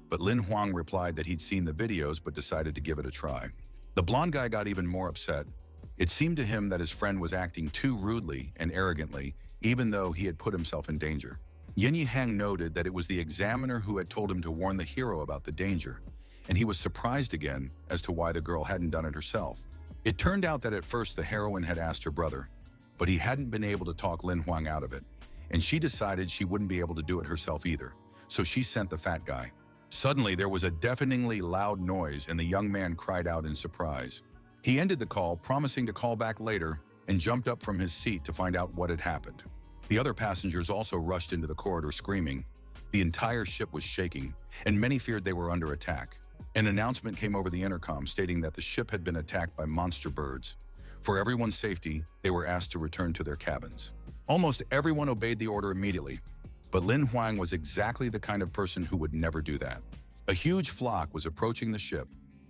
but Lin Huang replied that he'd seen the videos but decided to give it a try. The blonde guy got even more upset. It seemed to him that his friend was acting too rudely and arrogantly, even though he had put himself in danger. Yin Yi Hang noted that it was the examiner who had told him to warn the hero about the danger, and he was surprised again as to why the girl hadn't done it herself. It turned out that at first the heroine had asked her brother, but he hadn't been able to talk Lin Huang out of it, and she decided she wouldn't be able to do it herself either, so she sent the fat guy. Suddenly, there was a deafeningly loud noise and the young man cried out in surprise. He ended the call, promising to call back later, and jumped up from his seat to find out what had happened. The other passengers also rushed into the corridor screaming. The entire ship was shaking, and many feared they were under attack. An announcement came over the intercom stating that the ship had been attacked by monster birds. For everyone's safety, they were asked to return to their cabins. Almost everyone obeyed the order immediately, but Lin Huang was exactly the kind of person who would never do that. A huge flock was approaching the ship,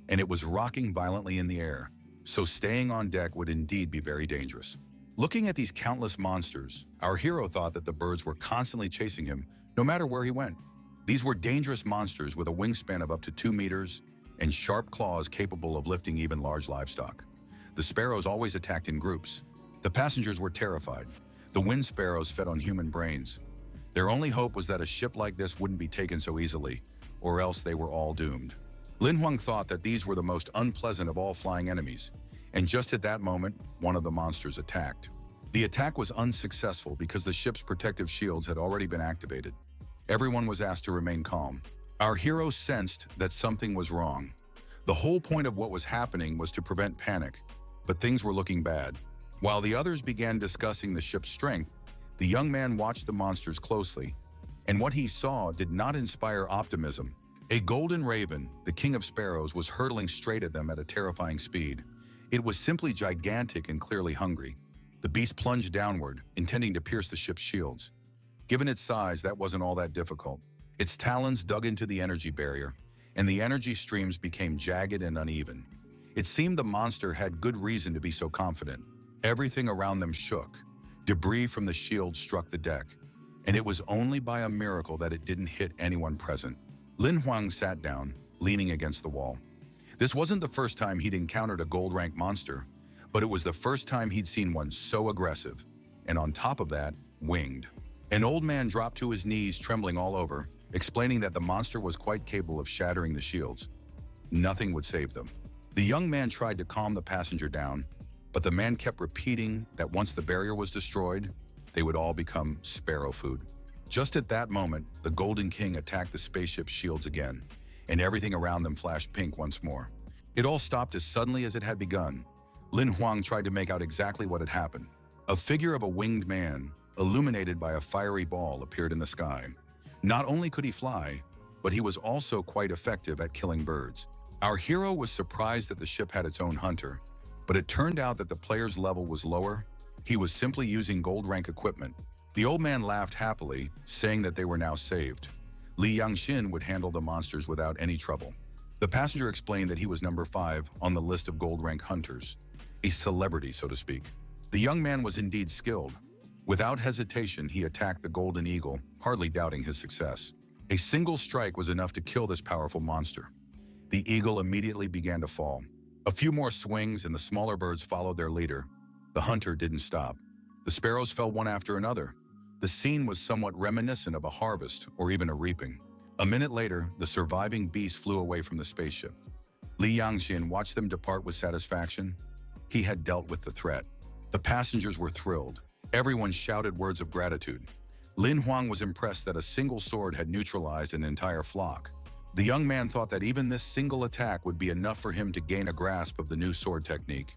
and it was rocking violently in the air, so staying on deck would indeed be very dangerous. Looking at these countless monsters, our hero thought that the birds were constantly chasing him, no matter where he went. These were dangerous monsters with a wingspan of up to 2 meters and sharp claws capable of lifting even large livestock. The sparrows always attacked in groups. The passengers were terrified. The wind sparrows fed on human brains. Their only hope was that a ship like this wouldn't be taken so easily, or else they were all doomed. Lin Huang thought that these were the most unpleasant of all flying enemies, and just at that moment, one of the monsters attacked. The attack was unsuccessful because the ship's protective shields had already been activated. Everyone was asked to remain calm. Our hero sensed that something was wrong. The whole point of what was happening was to prevent panic, but things were looking bad. While the others began discussing the ship's strength, the young man watched the monsters closely, and what he saw did not inspire optimism. A golden raven, the king of sparrows, was hurtling straight at them at a terrifying speed. It was simply gigantic and clearly hungry. The beast plunged downward, intending to pierce the ship's shields. Given its size, that wasn't all that difficult. Its talons dug into the energy barrier, and the energy streams became jagged and uneven. It seemed the monster had good reason to be so confident. Everything around them shook. Debris from the shield struck the deck, and it was only by a miracle that it didn't hit anyone present. Lin Huang sat down, leaning against the wall. This wasn't the first time he'd encountered a gold-rank monster, but it was the first time he'd seen one so aggressive, and on top of that, winged. An old man dropped to his knees, trembling all over, explaining that the monster was quite capable of shattering the shields. Nothing would save them. The young man tried to calm the passenger down, but the man kept repeating that once the barrier was destroyed, they would all become sparrow food. Just at that moment, the Golden King attacked the spaceship's shields again, and everything around them flashed pink once more. It all stopped as suddenly as it had begun. Lin Huang tried to make out exactly what had happened. A figure of a winged man, illuminated by a fiery ball, appeared in the sky. Not only could he fly, but he was also quite effective at killing birds. Our hero was surprised that the ship had its own hunter, but it turned out that the player's level was lower. He was simply using gold-rank equipment. The old man laughed happily, saying that they were now saved. Li Yangxin would handle the monsters without any trouble. The passenger explained that he was number 5 on the list of gold-rank hunters, a celebrity, so to speak. The young man was indeed skilled. Without hesitation, he attacked the golden eagle, hardly doubting his success. A single strike was enough to kill this powerful monster. The eagle immediately began to fall. A few more swings and the smaller birds followed their leader. The hunter didn't stop. The sparrows fell one after another. The scene was somewhat reminiscent of a harvest or even a reaping. A minute later, the surviving beast flew away from the spaceship. Li Yangxian watched them depart with satisfaction. He had dealt with the threat. The passengers were thrilled. Everyone shouted words of gratitude. Lin Huang was impressed that a single sword had neutralized an entire flock. The young man thought that even this single attack would be enough for him to gain a grasp of the new sword technique.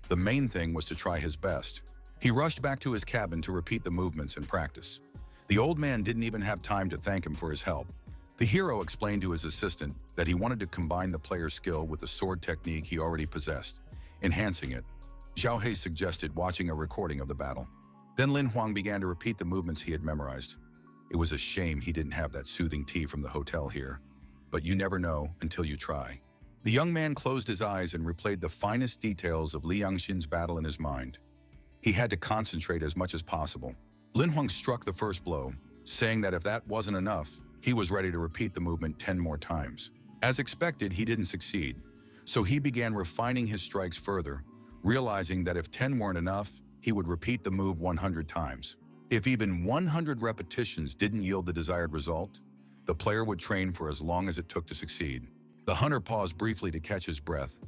The main thing was to try his best. He rushed back to his cabin to repeat the movements and practice. The old man didn't even have time to thank him for his help. The hero explained to his assistant that he wanted to combine the player's skill with the sword technique he already possessed, enhancing it. Zhao He suggested watching a recording of the battle. Then Lin Huang began to repeat the movements he had memorized. It was a shame he didn't have that soothing tea from the hotel here, but you never know until you try. The young man closed his eyes and replayed the finest details of Li Yangxian's battle in his mind. He had to concentrate as much as possible. Lin Huang struck the first blow, saying that if that wasn't enough, he was ready to repeat the movement 10 more times. As expected, he didn't succeed, so he began refining his strikes further, realizing that if 10 weren't enough, he would repeat the move 100 times. If even 100 repetitions didn't yield the desired result, the player would train for as long as it took to succeed. The hunter paused briefly to catch his breath.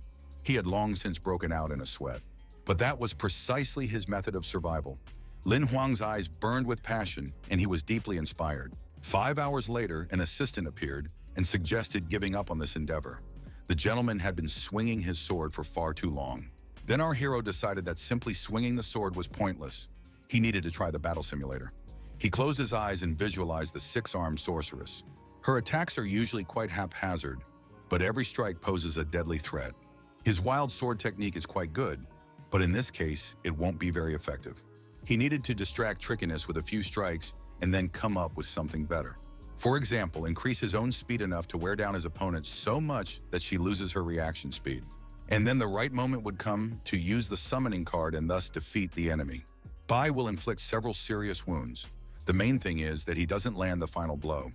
He had long since broken out in a sweat. But that was precisely his method of survival. Lin Huang's eyes burned with passion, and he was deeply inspired. 5 hours later, an assistant appeared and suggested giving up on this endeavor. The gentleman had been swinging his sword for far too long. Then our hero decided that simply swinging the sword was pointless. He needed to try the battle simulator. He closed his eyes and visualized the 6-armed sorceress. Her attacks are usually quite haphazard, but every strike poses a deadly threat. His wild sword technique is quite good, but in this case, it won't be very effective. He needed to distract trickiness with a few strikes and then come up with something better. For example, increase his own speed enough to wear down his opponent so much that she loses her reaction speed. And then the right moment would come to use the summoning card and thus defeat the enemy. Bai will inflict several serious wounds. The main thing is that he doesn't land the final blow.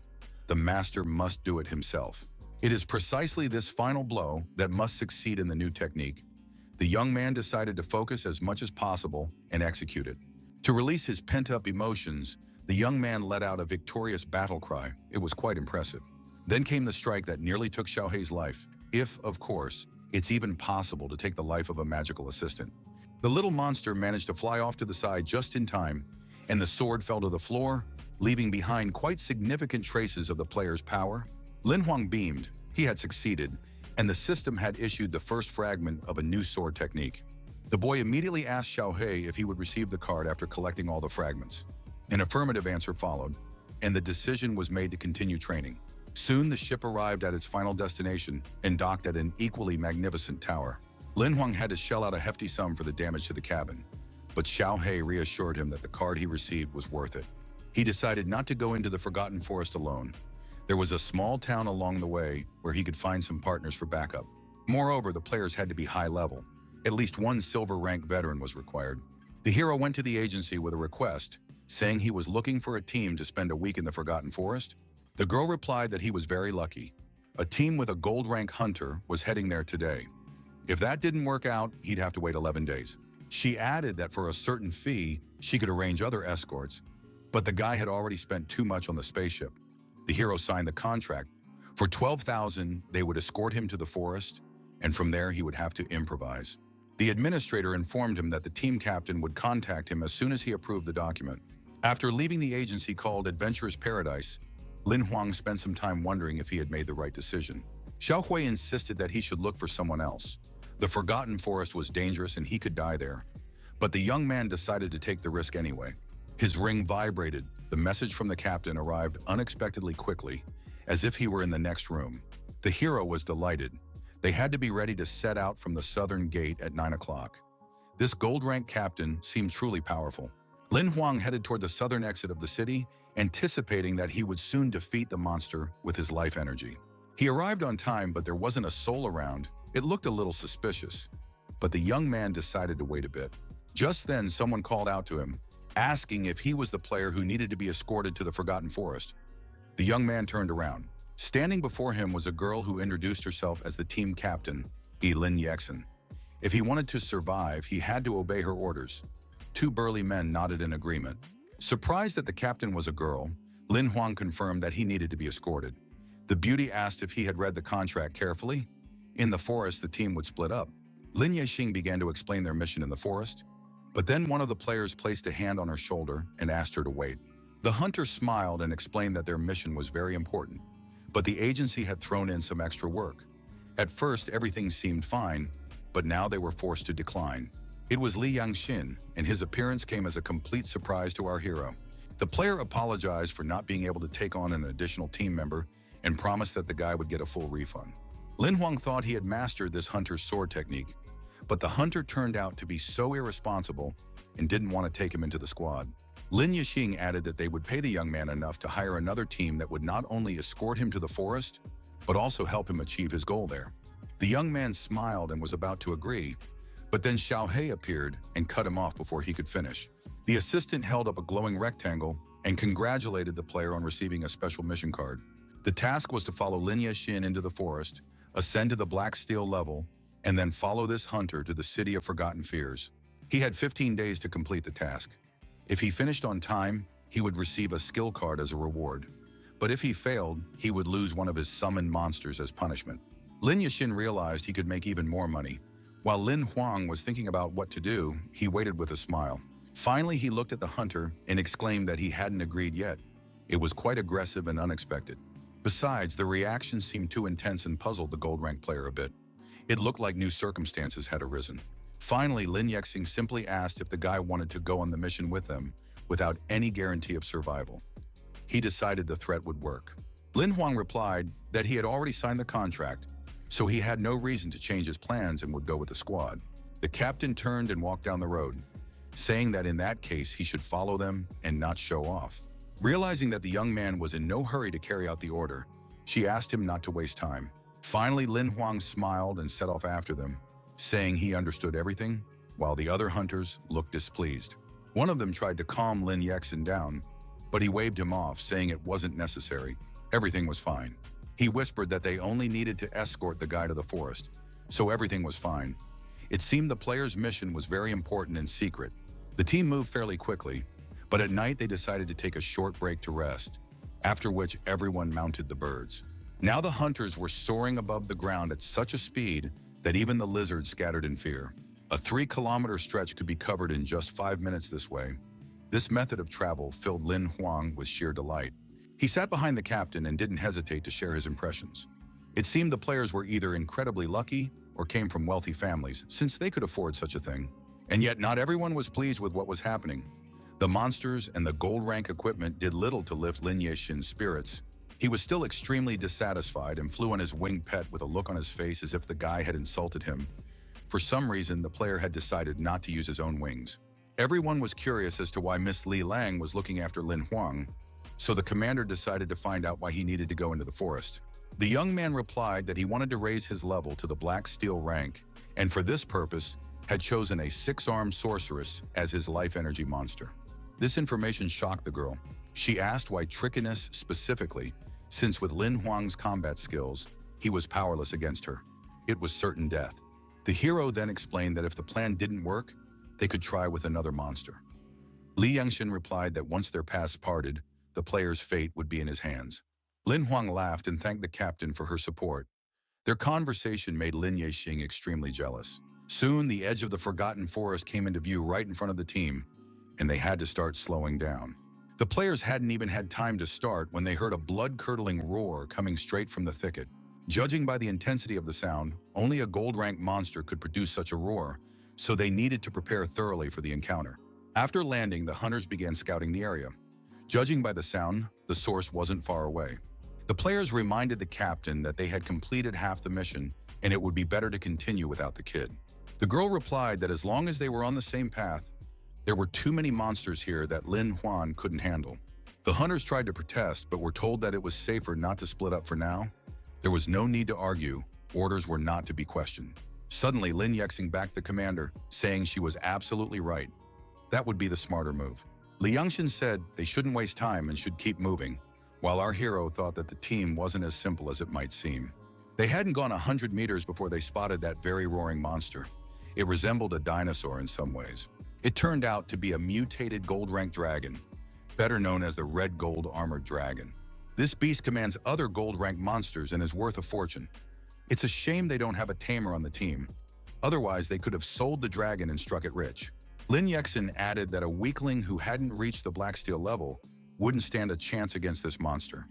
The master must do it himself. It is precisely this final blow that must succeed in the new technique. The young man decided to focus as much as possible and execute it. To release his pent-up emotions, the young man let out a victorious battle cry. It was quite impressive. Then came the strike that nearly took Xiao Hei's life, if, of course, it's even possible to take the life of a magical assistant. The little monster managed to fly off to the side just in time, and the sword fell to the floor, leaving behind quite significant traces of the player's power. Lin Huang beamed. He had succeeded, and the system had issued the first fragment of a new sword technique. The boy immediately asked Xiao He if he would receive the card after collecting all the fragments. An affirmative answer followed, and the decision was made to continue training. Soon the ship arrived at its final destination and docked at an equally magnificent tower. Lin Huang had to shell out a hefty sum for the damage to the cabin, but Xiao He reassured him that the card he received was worth it. He decided not to go into the Forgotten Forest alone. There was a small town along the way where he could find some partners for backup. Moreover, the players had to be high level. At least one silver-rank veteran was required. The hero went to the agency with a request, saying he was looking for a team to spend a week in the Forgotten Forest. The girl replied that he was very lucky. A team with a gold-rank hunter was heading there today. If that didn't work out, he'd have to wait 11 days. She added that for a certain fee, she could arrange other escorts, but the guy had already spent too much on the spaceship. The hero signed the contract. For 12,000, they would escort him to the forest, and from there he would have to improvise. The administrator informed him that the team captain would contact him as soon as he approved the document. After leaving the agency called Adventurous Paradise, Lin Huang spent some time wondering if he had made the right decision. Xiao Hui insisted that he should look for someone else. The Forgotten Forest was dangerous and he could die there. But the young man decided to take the risk anyway. His ring vibrated. The message from the captain arrived unexpectedly quickly, as if he were in the next room. The hero was delighted. They had to be ready to set out from the southern gate at 9 o'clock. This gold-rank captain seemed truly powerful. Lin Huang headed toward the southern exit of the city, anticipating that he would soon defeat the monster with his life energy. He arrived on time, but there wasn't a soul around. It looked a little suspicious, but the young man decided to wait a bit. Just then, someone called out to him, asking if he was the player who needed to be escorted to the Forgotten Forest. The young man turned around. Standing before him was a girl who introduced herself as the team captain, Lin Yexin. If he wanted to survive, he had to obey her orders. Two burly men nodded in agreement. Surprised that the captain was a girl, Lin Huang confirmed that he needed to be escorted. The beauty asked if he had read the contract carefully. In the forest, the team would split up. Lin Yexing began to explain their mission in the forest, but then one of the players placed a hand on her shoulder and asked her to wait. The hunter smiled and explained that their mission was very important, but the agency had thrown in some extra work. At first, everything seemed fine, but now they were forced to decline. It was Li Yangxin, and his appearance came as a complete surprise to our hero. The player apologized for not being able to take on an additional team member and promised that the guy would get a full refund. Lin Huang thought he had mastered this hunter's sword technique, but the hunter turned out to be so irresponsible and didn't want to take him into the squad. Lin Yixing added that they would pay the young man enough to hire another team that would not only escort him to the forest, but also help him achieve his goal there. The young man smiled and was about to agree, but then Xiao He appeared and cut him off before he could finish. The assistant held up a glowing rectangle and congratulated the player on receiving a special mission card. The task was to follow Lin Yixin into the forest, ascend to the Black Steel level, and then follow this hunter to the City of Forgotten Fears. He had 15 days to complete the task. If he finished on time, he would receive a skill card as a reward. But if he failed, he would lose one of his summoned monsters as punishment. Lin Yixin realized he could make even more money. While Lin Huang was thinking about what to do, he waited with a smile. Finally, he looked at the hunter and exclaimed that he hadn't agreed yet. It was quite aggressive and unexpected. Besides, the reaction seemed too intense and puzzled the gold rank player a bit. It looked like new circumstances had arisen. Finally, Lin Yexing simply asked if the guy wanted to go on the mission with them without any guarantee of survival. He decided the threat would work. Lin Huang replied that he had already signed the contract, so he had no reason to change his plans and would go with the squad. The captain turned and walked down the road, saying that in that case he should follow them and not show off. Realizing that the young man was in no hurry to carry out the order, she asked him not to waste time. Finally, Lin Huang smiled and set off after them, saying he understood everything, while the other hunters looked displeased. One of them tried to calm Lin Yexin down, but he waved him off, saying it wasn't necessary. Everything was fine. He whispered that they only needed to escort the guy to the forest, so everything was fine. It seemed the player's mission was very important and secret. The team moved fairly quickly, but at night they decided to take a short break to rest, after which everyone mounted the birds. Now the hunters were soaring above the ground at such a speed that even the lizards scattered in fear. A 3-kilometer stretch could be covered in just 5 minutes this way. This method of travel filled Lin Huang with sheer delight. He sat behind the captain and didn't hesitate to share his impressions. It seemed the players were either incredibly lucky or came from wealthy families, since they could afford such a thing. And yet not everyone was pleased with what was happening. The monsters and the gold rank equipment did little to lift Lin Yexin's spirits. He was still extremely dissatisfied and flew on his winged pet with a look on his face as if the guy had insulted him. For some reason, the player had decided not to use his own wings. Everyone was curious as to why Miss Li Lang was looking after Lin Huang, so the commander decided to find out why he needed to go into the forest. The young man replied that he wanted to raise his level to the Black Steel rank, and for this purpose, had chosen a 6-armed sorceress as his life energy monster. This information shocked the girl. She asked why trickiness specifically, since with Lin Huang's combat skills, he was powerless against her. It was certain death. The hero then explained that if the plan didn't work, they could try with another monster. Li Yangxin replied that once their paths parted, the player's fate would be in his hands. Lin Huang laughed and thanked the captain for her support. Their conversation made Lin Yexing extremely jealous. Soon, the edge of the Forgotten Forest came into view right in front of the team, and they had to start slowing down. The players hadn't even had time to start when they heard a blood-curdling roar coming straight from the thicket. Judging by the intensity of the sound, only a gold-rank monster could produce such a roar, so they needed to prepare thoroughly for the encounter. After landing, the hunters began scouting the area. Judging by the sound, the source wasn't far away. The players reminded the captain that they had completed half the mission, and it would be better to continue without the kid. The girl replied that as long as they were on the same path, there were too many monsters here that Lin Huang couldn't handle. The hunters tried to protest, but were told that it was safer not to split up for now. There was no need to argue. Orders were not to be questioned. Suddenly, Lin Yexing backed the commander, saying she was absolutely right. That would be the smarter move. Li Yangxin said they shouldn't waste time and should keep moving, while our hero thought that the team wasn't as simple as it might seem. They hadn't gone 100 meters before they spotted that very roaring monster. It resembled a dinosaur in some ways. It turned out to be a mutated gold-rank dragon, better known as the red gold armored dragon. This beast commands other gold-rank monsters and is worth a fortune. It's a shame they don't have a tamer on the team. Otherwise, they could have sold the dragon and struck it rich. Lin Yexin added that a weakling who hadn't reached the black steel level wouldn't stand a chance against this monster.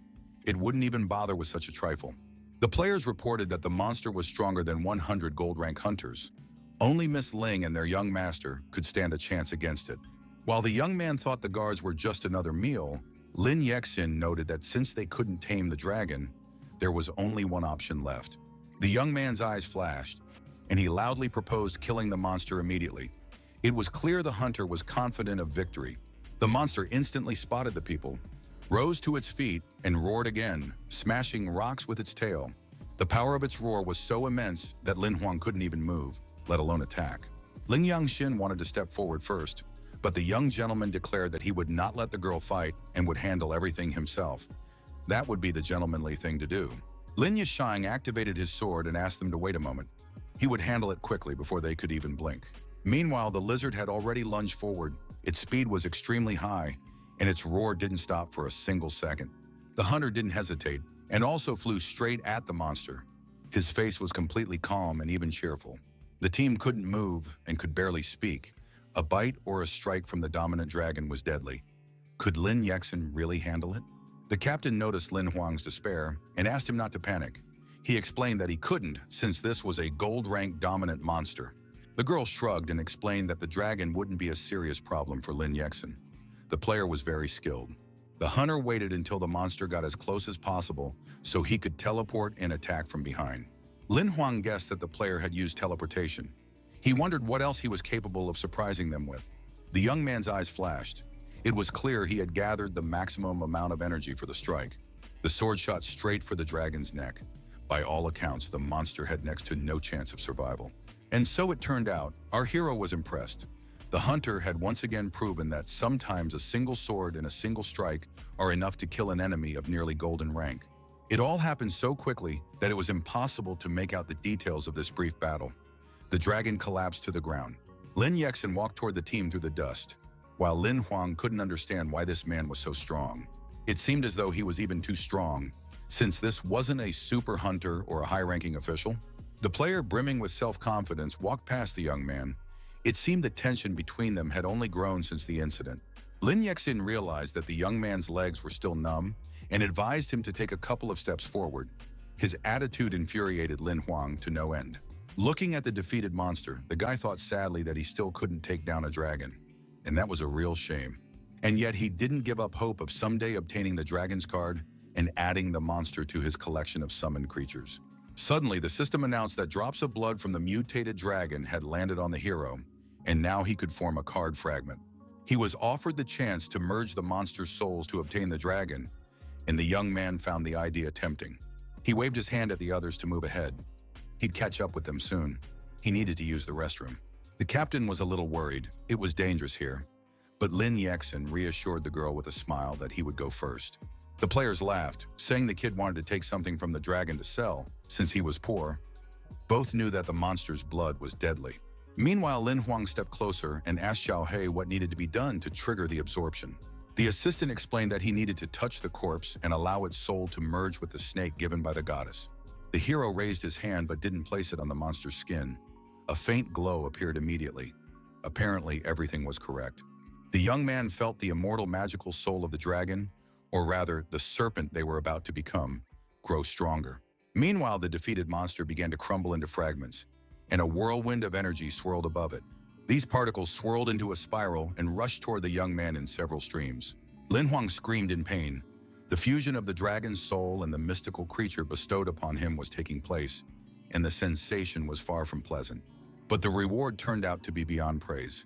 It wouldn't even bother with such a trifle. The players reported that the monster was stronger than 100 gold-rank hunters. Only Miss Ling and their young master could stand a chance against it. While the young man thought the guards were just another meal, Lin Yexin noted that since they couldn't tame the dragon, there was only one option left. The young man's eyes flashed, and he loudly proposed killing the monster immediately. It was clear the hunter was confident of victory. The monster instantly spotted the people, rose to its feet, and roared again, smashing rocks with its tail. The power of its roar was so immense that Lin Huang couldn't even move, let alone attack. Ling Yangxin wanted to step forward first, but the young gentleman declared that he would not let the girl fight and would handle everything himself. That would be the gentlemanly thing to do. Lin Yishang activated his sword and asked them to wait a moment. He would handle it quickly before they could even blink. Meanwhile, the lizard had already lunged forward. Its speed was extremely high, and its roar didn't stop for a single second. The hunter didn't hesitate and also flew straight at the monster. His face was completely calm and even cheerful. The team couldn't move and could barely speak. A bite or a strike from the dominant dragon was deadly. Could Lin Yexin really handle it? The captain noticed Lin Huang's despair and asked him not to panic. He explained that he couldn't, since this was a gold-rank dominant monster. The girl shrugged and explained that the dragon wouldn't be a serious problem for Lin Yexin. The player was very skilled. The hunter waited until the monster got as close as possible so he could teleport and attack from behind. Lin Huang guessed that the player had used teleportation. He wondered what else he was capable of surprising them with. The young man's eyes flashed. It was clear he had gathered the maximum amount of energy for the strike. The sword shot straight for the dragon's neck. By all accounts, the monster had next to no chance of survival. And so it turned out, our hero was impressed. The hunter had once again proven that sometimes a single sword and a single strike are enough to kill an enemy of nearly golden rank. It all happened so quickly that it was impossible to make out the details of this brief battle. The dragon collapsed to the ground. Lin Yexin walked toward the team through the dust, while Lin Huang couldn't understand why this man was so strong. It seemed as though he was even too strong, since this wasn't a super hunter or a high-ranking official. The player, brimming with self-confidence, walked past the young man. It seemed the tension between them had only grown since the incident. Lin Yexin realized that the young man's legs were still numb and advised him to take a couple of steps forward. His attitude infuriated Lin Huang to no end. Looking at the defeated monster, the guy thought sadly that he still couldn't take down a dragon. And that was a real shame. And yet he didn't give up hope of someday obtaining the dragon's card and adding the monster to his collection of summoned creatures. Suddenly, the system announced that drops of blood from the mutated dragon had landed on the hero, and now he could form a card fragment. He was offered the chance to merge the monster's souls to obtain the dragon, and the young man found the idea tempting. He waved his hand at the others to move ahead. He'd catch up with them soon. He needed to use the restroom. The captain was a little worried. It was dangerous here. But Lin Yexin reassured the girl with a smile that he would go first. The players laughed, saying the kid wanted to take something from the dragon to sell, since he was poor. Both knew that the monster's blood was deadly. Meanwhile, Lin Huang stepped closer and asked Xiaohei what needed to be done to trigger the absorption. The assistant explained that he needed to touch the corpse and allow its soul to merge with the snake given by the goddess. The hero raised his hand but didn't place it on the monster's skin. A faint glow appeared immediately. Apparently, everything was correct. The young man felt the immortal magical soul of the dragon, or rather, the serpent they were about to become, grow stronger. Meanwhile, the defeated monster began to crumble into fragments, and a whirlwind of energy swirled above it. These particles swirled into a spiral and rushed toward the young man in several streams. Lin Huang screamed in pain. The fusion of the dragon's soul and the mystical creature bestowed upon him was taking place, and the sensation was far from pleasant. But the reward turned out to be beyond praise.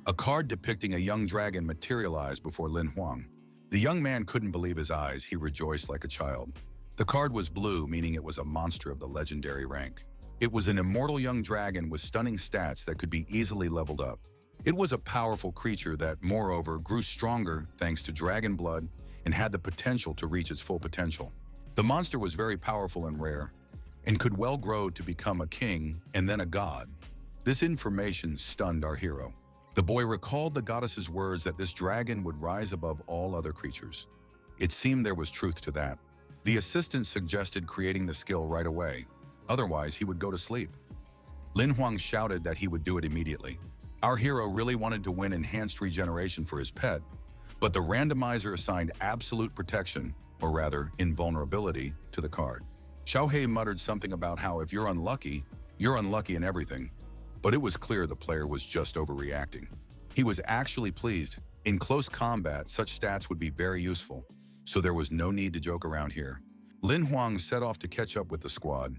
A card depicting a young dragon materialized before Lin Huang. The young man couldn't believe his eyes. He rejoiced like a child. The card was blue, meaning it was a monster of the legendary rank. It was an immortal young dragon with stunning stats that could be easily leveled up. It was a powerful creature that, moreover, grew stronger thanks to dragon blood and had the potential to reach its full potential. The monster was very powerful and rare, and could well grow to become a king and then a god. This information stunned our hero. The boy recalled the goddess's words that this dragon would rise above all other creatures. It seemed there was truth to that. The assistant suggested creating the skill right away, otherwise he would go to sleep. Lin Huang shouted that he would do it immediately. Our hero really wanted to win enhanced regeneration for his pet, but the randomizer assigned absolute protection, or rather invulnerability, to the card. Xiaohei muttered something about how if you're unlucky in everything, but it was clear the player was just overreacting. He was actually pleased. In close combat, such stats would be very useful, so there was no need to joke around here. Lin Huang set off to catch up with the squad.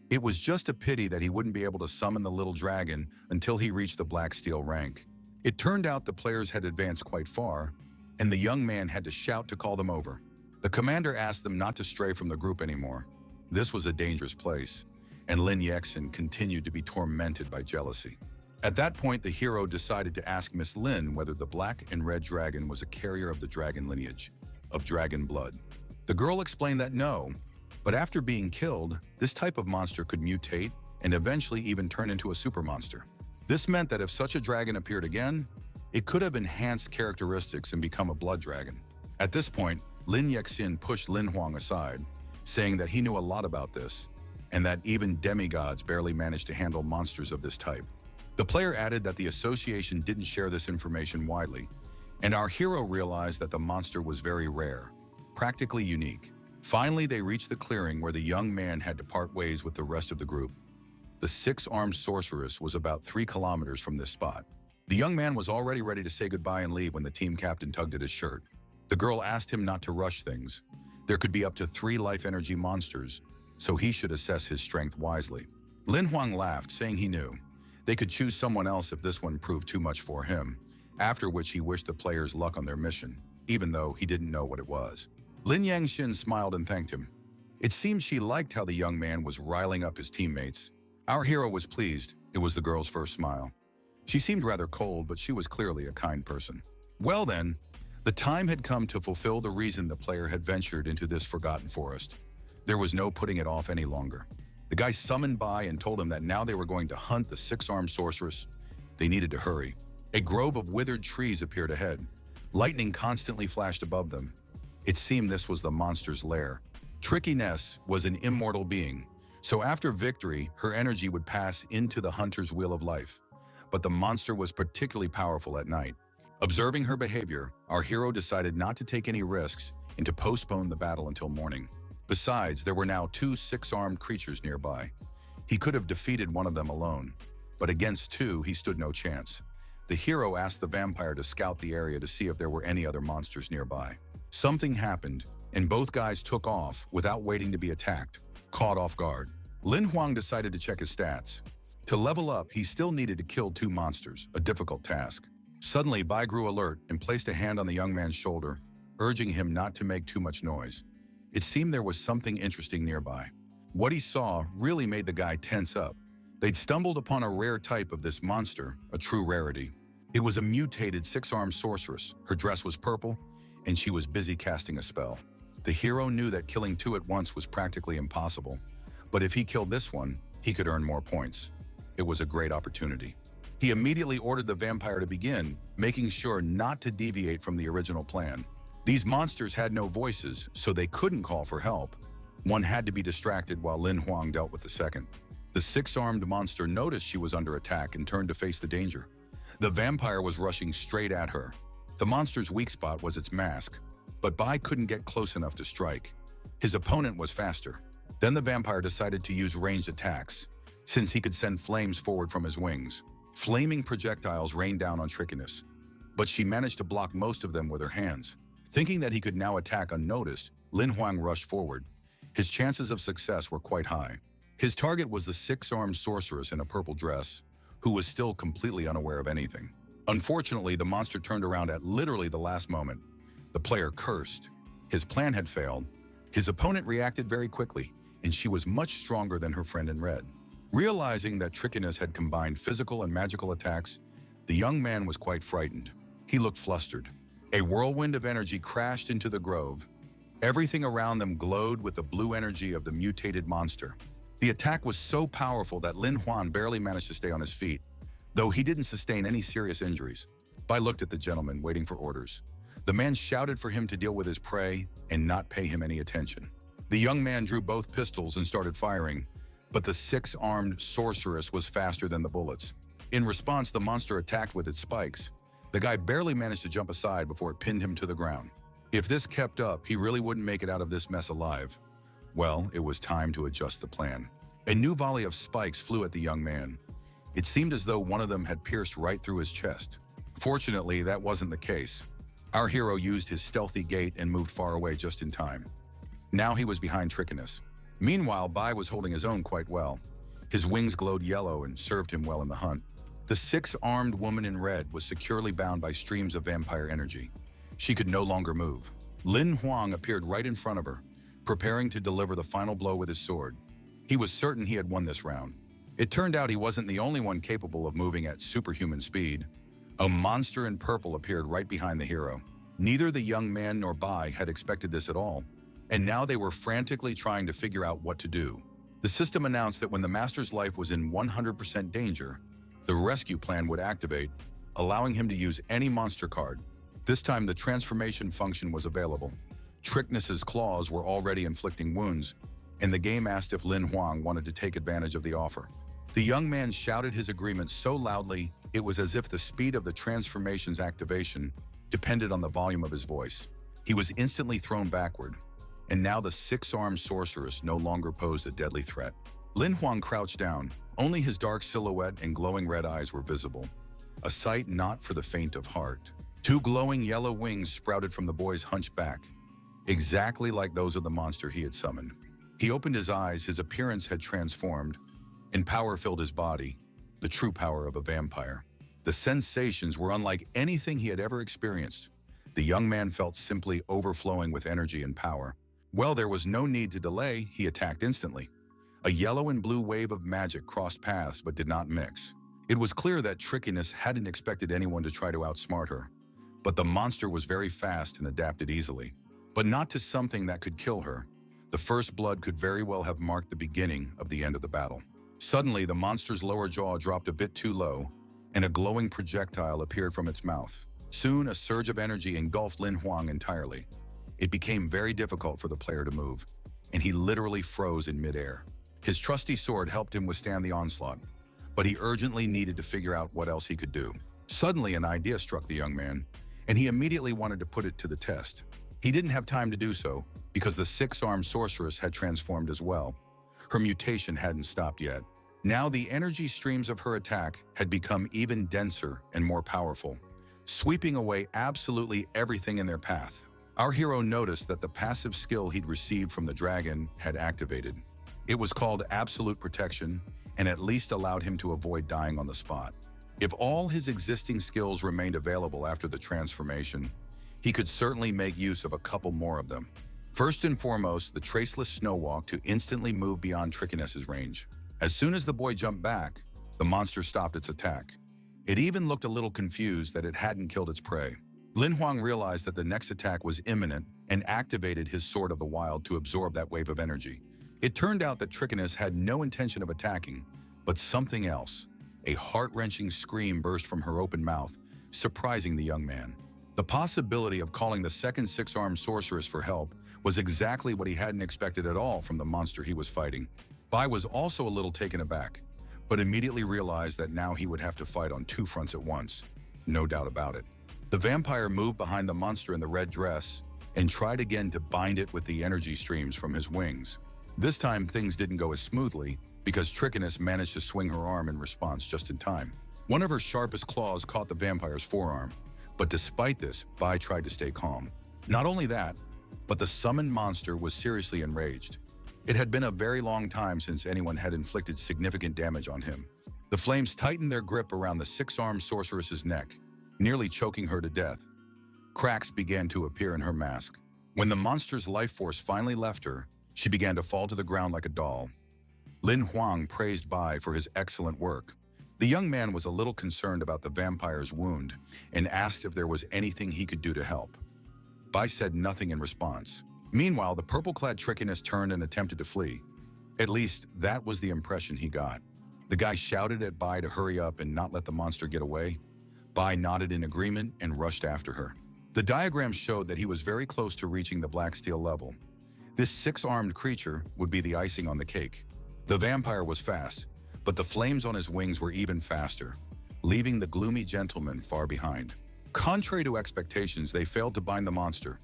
It was just a pity that he wouldn't be able to summon the little dragon until he reached the Black Steel rank. It turned out the players had advanced quite far, and the young man had to shout to call them over. The commander asked them not to stray from the group anymore. This was a dangerous place, and Lin Yexin continued to be tormented by jealousy. At that point, the hero decided to ask Miss Lin whether the black and red dragon was a carrier of the dragon lineage, of dragon blood. The girl explained that no, but after being killed, this type of monster could mutate and eventually even turn into a super monster. This meant that if such a dragon appeared again, it could have enhanced characteristics and become a blood dragon. At this point, Lin Yexin pushed Lin Huang aside, saying that he knew a lot about this, and that even demigods barely managed to handle monsters of this type. The player added that the association didn't share this information widely, and our hero realized that the monster was very rare, practically unique. Finally, they reached the clearing where the young man had to part ways with the rest of the group. The six-armed sorceress was about 3 kilometers from this spot. The young man was already ready to say goodbye and leave when the team captain tugged at his shirt. The girl asked him not to rush things. There could be up to 3 life energy monsters, so he should assess his strength wisely. Lin Huang laughed, saying he knew they could choose someone else if this one proved too much for him, after which he wished the players luck on their mission, even though he didn't know what it was. Lin Yangxin smiled and thanked him. It seemed she liked how the young man was riling up his teammates. Our hero was pleased. It was the girl's first smile. She seemed rather cold, but she was clearly a kind person. Well then, the time had come to fulfill the reason the player had ventured into this forgotten forest. There was no putting it off any longer. The guy summoned Bai and told him that now they were going to hunt the 6-armed sorceress. They needed to hurry. A grove of withered trees appeared ahead. Lightning constantly flashed above them. It seemed this was the monster's lair. Tricky Ness was an immortal being, so after victory, her energy would pass into the hunter's wheel of life. But the monster was particularly powerful at night. Observing her behavior, our hero decided not to take any risks and to postpone the battle until morning. Besides, there were now 2 6-armed creatures nearby. He could have defeated one of them alone, but against 2, he stood no chance. The hero asked the vampire to scout the area to see if there were any other monsters nearby. Something happened, and both guys took off without waiting to be attacked, caught off guard. Lin Huang decided to check his stats. To level up, he still needed to kill 2 monsters, a difficult task. Suddenly, Bai grew alert and placed a hand on the young man's shoulder, urging him not to make too much noise. It seemed there was something interesting nearby. What he saw really made the guy tense up. They'd stumbled upon a rare type of this monster, a true rarity. It was a mutated 6-armed sorceress. Her dress was purple, and she was busy casting a spell. The hero knew that killing 2 at once was practically impossible, but if he killed this one, he could earn more points. It was a great opportunity. He immediately ordered the vampire to begin, making sure not to deviate from the original plan. These monsters had no voices, so they couldn't call for help. One had to be distracted while Lin Huang dealt with the second. The 6-armed monster noticed she was under attack and turned to face the danger. The vampire was rushing straight at her. The monster's weak spot was its mask, but Bai couldn't get close enough to strike. His opponent was faster. Then the vampire decided to use ranged attacks, since he could send flames forward from his wings. Flaming projectiles rained down on Trickiness, but she managed to block most of them with her hands. Thinking that he could now attack unnoticed, Lin Huang rushed forward. His chances of success were quite high. His target was the 6-armed sorceress in a purple dress, who was still completely unaware of anything. Unfortunately, the monster turned around at literally the last moment. The player cursed. His plan had failed. His opponent reacted very quickly, and she was much stronger than her friend in red. Realizing that Trickiness had combined physical and magical attacks, the young man was quite frightened. He looked flustered. A whirlwind of energy crashed into the grove. Everything around them glowed with the blue energy of the mutated monster. The attack was so powerful that Lin Huan barely managed to stay on his feet, though he didn't sustain any serious injuries. Bai looked at the gentleman, waiting for orders. The man shouted for him to deal with his prey and not pay him any attention. The young man drew both pistols and started firing, but the six-armed sorceress was faster than the bullets. In response, the monster attacked with its spikes. The guy barely managed to jump aside before it pinned him to the ground. If this kept up, he really wouldn't make it out of this mess alive. Well, it was time to adjust the plan. A new volley of spikes flew at the young man. It seemed as though one of them had pierced right through his chest. Fortunately, that wasn't the case. Our hero used his stealthy gait and moved far away just in time. Now he was behind Trichinus. Meanwhile, Bai was holding his own quite well. His wings glowed yellow and served him well in the hunt. The six-armed woman in red was securely bound by streams of vampire energy. She could no longer move. Lin Huang appeared right in front of her, preparing to deliver the final blow with his sword. He was certain he had won this round. It turned out he wasn't the only one capable of moving at superhuman speed. A monster in purple appeared right behind the hero. Neither the young man nor Bai had expected this at all, and now they were frantically trying to figure out what to do. The system announced that when the master's life was in 100% danger, the rescue plan would activate, allowing him to use any monster card. This time, the transformation function was available. Trichinus's claws were already inflicting wounds, and the game asked if Lin Huang wanted to take advantage of the offer. The young man shouted his agreement so loudly, it was as if the speed of the transformation's activation depended on the volume of his voice. He was instantly thrown backward, and now the six-armed sorceress no longer posed a deadly threat. Lin Huang crouched down. Only his dark silhouette and glowing red eyes were visible, a sight not for the faint of heart. Two glowing yellow wings sprouted from the boy's hunched back, exactly like those of the monster he had summoned. He opened his eyes, his appearance had transformed, and power filled his body, the true power of a vampire. The sensations were unlike anything he had ever experienced. The young man felt simply overflowing with energy and power. Well, there was no need to delay, he attacked instantly. A yellow and blue wave of magic crossed paths but did not mix. It was clear that Trichinus hadn't expected anyone to try to outsmart her, but the monster was very fast and adapted easily. But not to something that could kill her. The first blood could very well have marked the beginning of the end of the battle. Suddenly, the monster's lower jaw dropped a bit too low, and a glowing projectile appeared from its mouth. Soon, a surge of energy engulfed Lin Huang entirely. It became very difficult for the player to move, and he literally froze in midair. His trusty sword helped him withstand the onslaught, but he urgently needed to figure out what else he could do. Suddenly, an idea struck the young man, and he immediately wanted to put it to the test. He didn't have time to do so, because the six-armed sorceress had transformed as well. Her mutation hadn't stopped yet. Now the energy streams of her attack had become even denser and more powerful, sweeping away absolutely everything in their path. Our hero noticed that the passive skill he'd received from the dragon had activated. It was called Absolute Protection, and at least allowed him to avoid dying on the spot. If all his existing skills remained available after the transformation, he could certainly make use of a couple more of them. First and foremost, the traceless snow walk to instantly move beyond Trichinus's range. As soon as the boy jumped back, the monster stopped its attack. It even looked a little confused that it hadn't killed its prey. Lin Huang realized that the next attack was imminent and activated his Sword of the Wild to absorb that wave of energy. It turned out that Trichinus had no intention of attacking, but something else. A heart-wrenching scream burst from her open mouth, surprising the young man. The possibility of calling the second six-armed sorceress for help was exactly what he hadn't expected at all from the monster he was fighting. Bai was also a little taken aback, but immediately realized that now he would have to fight on two fronts at once. No doubt about it. The vampire moved behind the monster in the red dress and tried again to bind it with the energy streams from his wings. This time, things didn't go as smoothly because Trichinus managed to swing her arm in response just in time. One of her sharpest claws caught the vampire's forearm, but despite this, Bai tried to stay calm. Not only that, but the summoned monster was seriously enraged. It had been a very long time since anyone had inflicted significant damage on him. The flames tightened their grip around the six-armed sorceress's neck, nearly choking her to death. Cracks began to appear in her mask. When the monster's life force finally left her, she began to fall to the ground like a doll. Lin Huang praised Bai for his excellent work. The young man was a little concerned about the vampire's wound and asked if there was anything he could do to help. Bai said nothing in response. Meanwhile, the purple-clad trickiness turned and attempted to flee. At least, that was the impression he got. The guy shouted at Bai to hurry up and not let the monster get away. Bai nodded in agreement and rushed after her. The diagram showed that he was very close to reaching the black steel level. This six-armed creature would be the icing on the cake. The vampire was fast, but the flames on his wings were even faster, leaving the gloomy gentleman far behind. Contrary to expectations, they failed to bind the monster.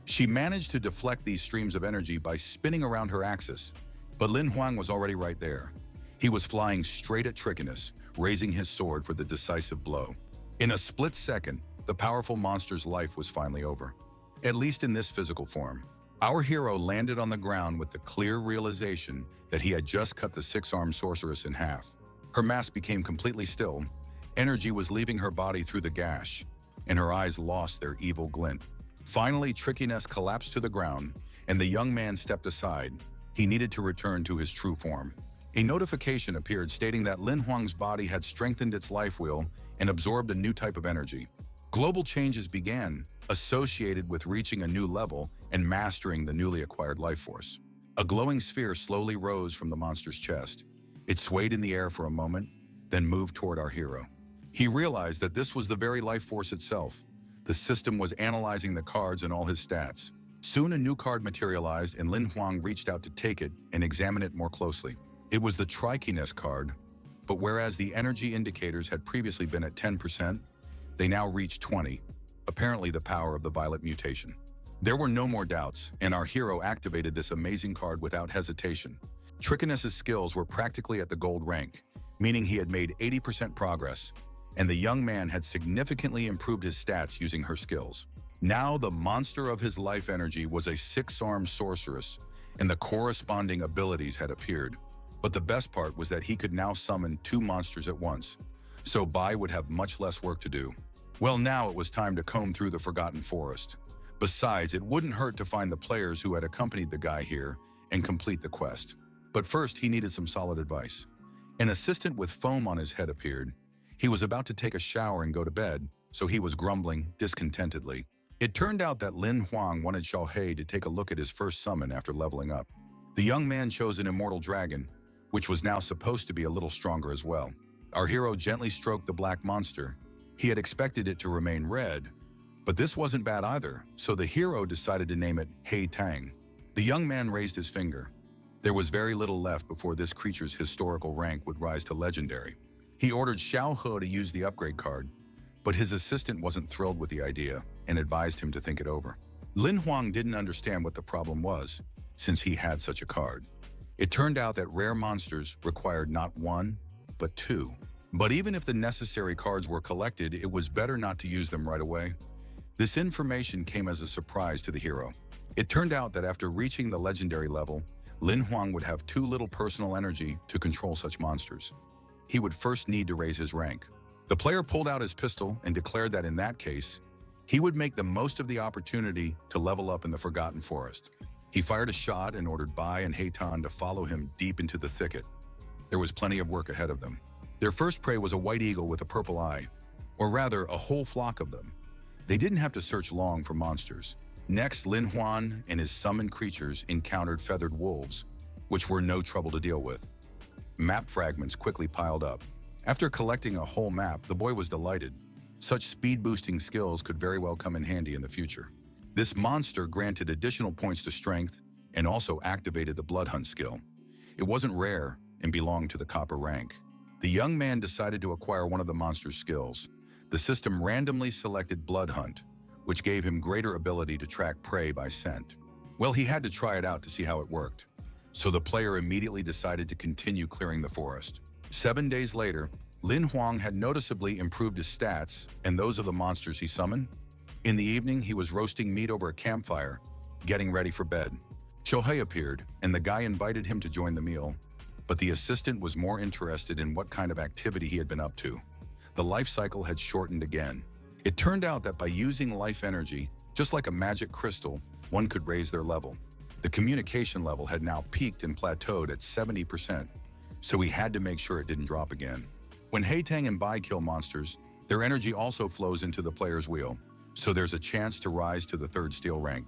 She managed to deflect these streams of energy by spinning around her axis, but Lin Huang was already right there. He was flying straight at Trichinus, raising his sword for the decisive blow. In a split second, the powerful monster's life was finally over, at least in this physical form. Our hero landed on the ground with the clear realization that he had just cut the six-armed sorceress in half. Her mask became completely still, energy was leaving her body through the gash, and her eyes lost their evil glint. Finally, Trichiness collapsed to the ground, and the young man stepped aside. He needed to return to his true form. A notification appeared stating that Lin Huang's body had strengthened its life wheel and absorbed a new type of energy. Global changes began, associated with reaching a new level and mastering the newly acquired life force. A glowing sphere slowly rose from the monster's chest. It swayed in the air for a moment, then moved toward our hero. He realized that this was the very life force itself. The system was analyzing the cards and all his stats. Soon a new card materialized and Lin Huang reached out to take it and examine it more closely. It was the Trichiness card, but whereas the energy indicators had previously been at 10%, they now reached 20%, apparently the power of the violet mutation. There were no more doubts, and our hero activated this amazing card without hesitation. Trichiness's skills were practically at the gold rank, meaning he had made 80% progress, and the young man had significantly improved his stats using her skills. Now the monster of his life energy was a six-armed sorceress, and the corresponding abilities had appeared. But the best part was that he could now summon two monsters at once, so Bai would have much less work to do. Well, now it was time to comb through the Forgotten Forest. Besides, it wouldn't hurt to find the players who had accompanied the guy here and complete the quest. But first, he needed some solid advice. An assistant with foam on his head appeared. He was about to take a shower and go to bed, so he was grumbling discontentedly. It turned out that Lin Huang wanted Xiaohei to take a look at his first summon after leveling up. The young man chose an immortal dragon, which was now supposed to be a little stronger as well. Our hero gently stroked the black monster. He had expected it to remain red, but this wasn't bad either, so the hero decided to name it Hei Tang. The young man raised his finger. There was very little left before this creature's historical rank would rise to legendary. He ordered Xiao He to use the upgrade card, but his assistant wasn't thrilled with the idea and advised him to think it over. Lin Huang didn't understand what the problem was, since he had such a card. It turned out that rare monsters required not one, but two. But even if the necessary cards were collected, it was better not to use them right away. This information came as a surprise to the hero. It turned out that after reaching the legendary level, Lin Huang would have too little personal energy to control such monsters. He would first need to raise his rank. The player pulled out his pistol and declared that in that case, he would make the most of the opportunity to level up in the Forgotten Forest. He fired a shot and ordered Bai and Heitan to follow him deep into the thicket. There was plenty of work ahead of them. Their first prey was a white eagle with a purple eye, or rather, a whole flock of them. They didn't have to search long for monsters. Next, Lin Huang and his summoned creatures encountered feathered wolves, which were no trouble to deal with. Map fragments quickly piled up. After collecting a whole map, the boy was delighted. Such speed-boosting skills could very well come in handy in the future. This monster granted additional points to strength and also activated the Blood Hunt skill. It wasn't rare and belonged to the copper rank. The young man decided to acquire one of the monster's skills. The system randomly selected Blood Hunt, which gave him greater ability to track prey by scent. Well, he had to try it out to see how it worked, so the player immediately decided to continue clearing the forest. 7 days later, Lin Huang had noticeably improved his stats and those of the monsters he summoned. In the evening, he was roasting meat over a campfire, getting ready for bed. Shohei appeared, and the guy invited him to join the meal, but the assistant was more interested in what kind of activity he had been up to. The life cycle had shortened again. It turned out that by using life energy, just like a magic crystal, one could raise their level. The communication level had now peaked and plateaued at 70%, so he had to make sure it didn't drop again. When Haitang and Bai kill monsters, their energy also flows into the player's wheel, so there's a chance to rise to the 3rd steel rank.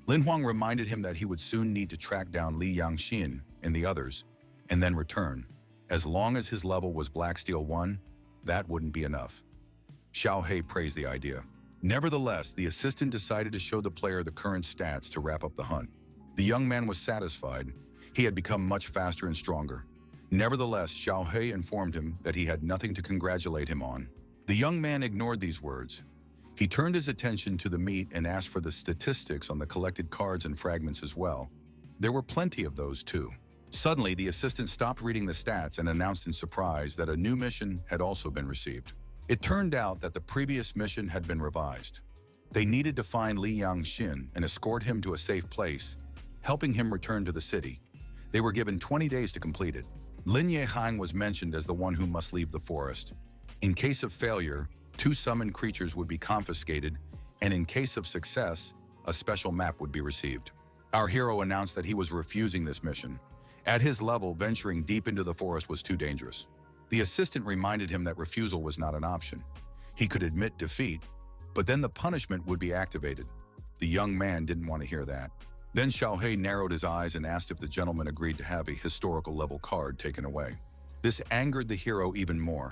Lin Huang reminded him that he would soon need to track down Li Yangxin and the others, and then return. As long as his level was Black Steel 1, that wouldn't be enough. Xiao He praised the idea. Nevertheless, the assistant decided to show the player the current stats to wrap up the hunt. The young man was satisfied. He had become much faster and stronger. Nevertheless, Xiao He informed him that he had nothing to congratulate him on. The young man ignored these words. He turned his attention to the meat and asked for the statistics on the collected cards and fragments as well. There were plenty of those too. Suddenly, the assistant stopped reading the stats and announced in surprise that a new mission had also been received. It turned out that the previous mission had been revised. They needed to find Li Yangxin and escort him to a safe place, helping him return to the city. They were given 20 days to complete it. Lin Yehang was mentioned as the one who must leave the forest. In case of failure, 2 summoned creatures would be confiscated, and in case of success, a special map would be received. Our hero announced that he was refusing this mission. At his level, venturing deep into the forest was too dangerous. The assistant reminded him that refusal was not an option. He could admit defeat, but then the punishment would be activated. The young man didn't want to hear that. Then Xiao He narrowed his eyes and asked if the gentleman agreed to have a historical level card taken away. This angered the hero even more,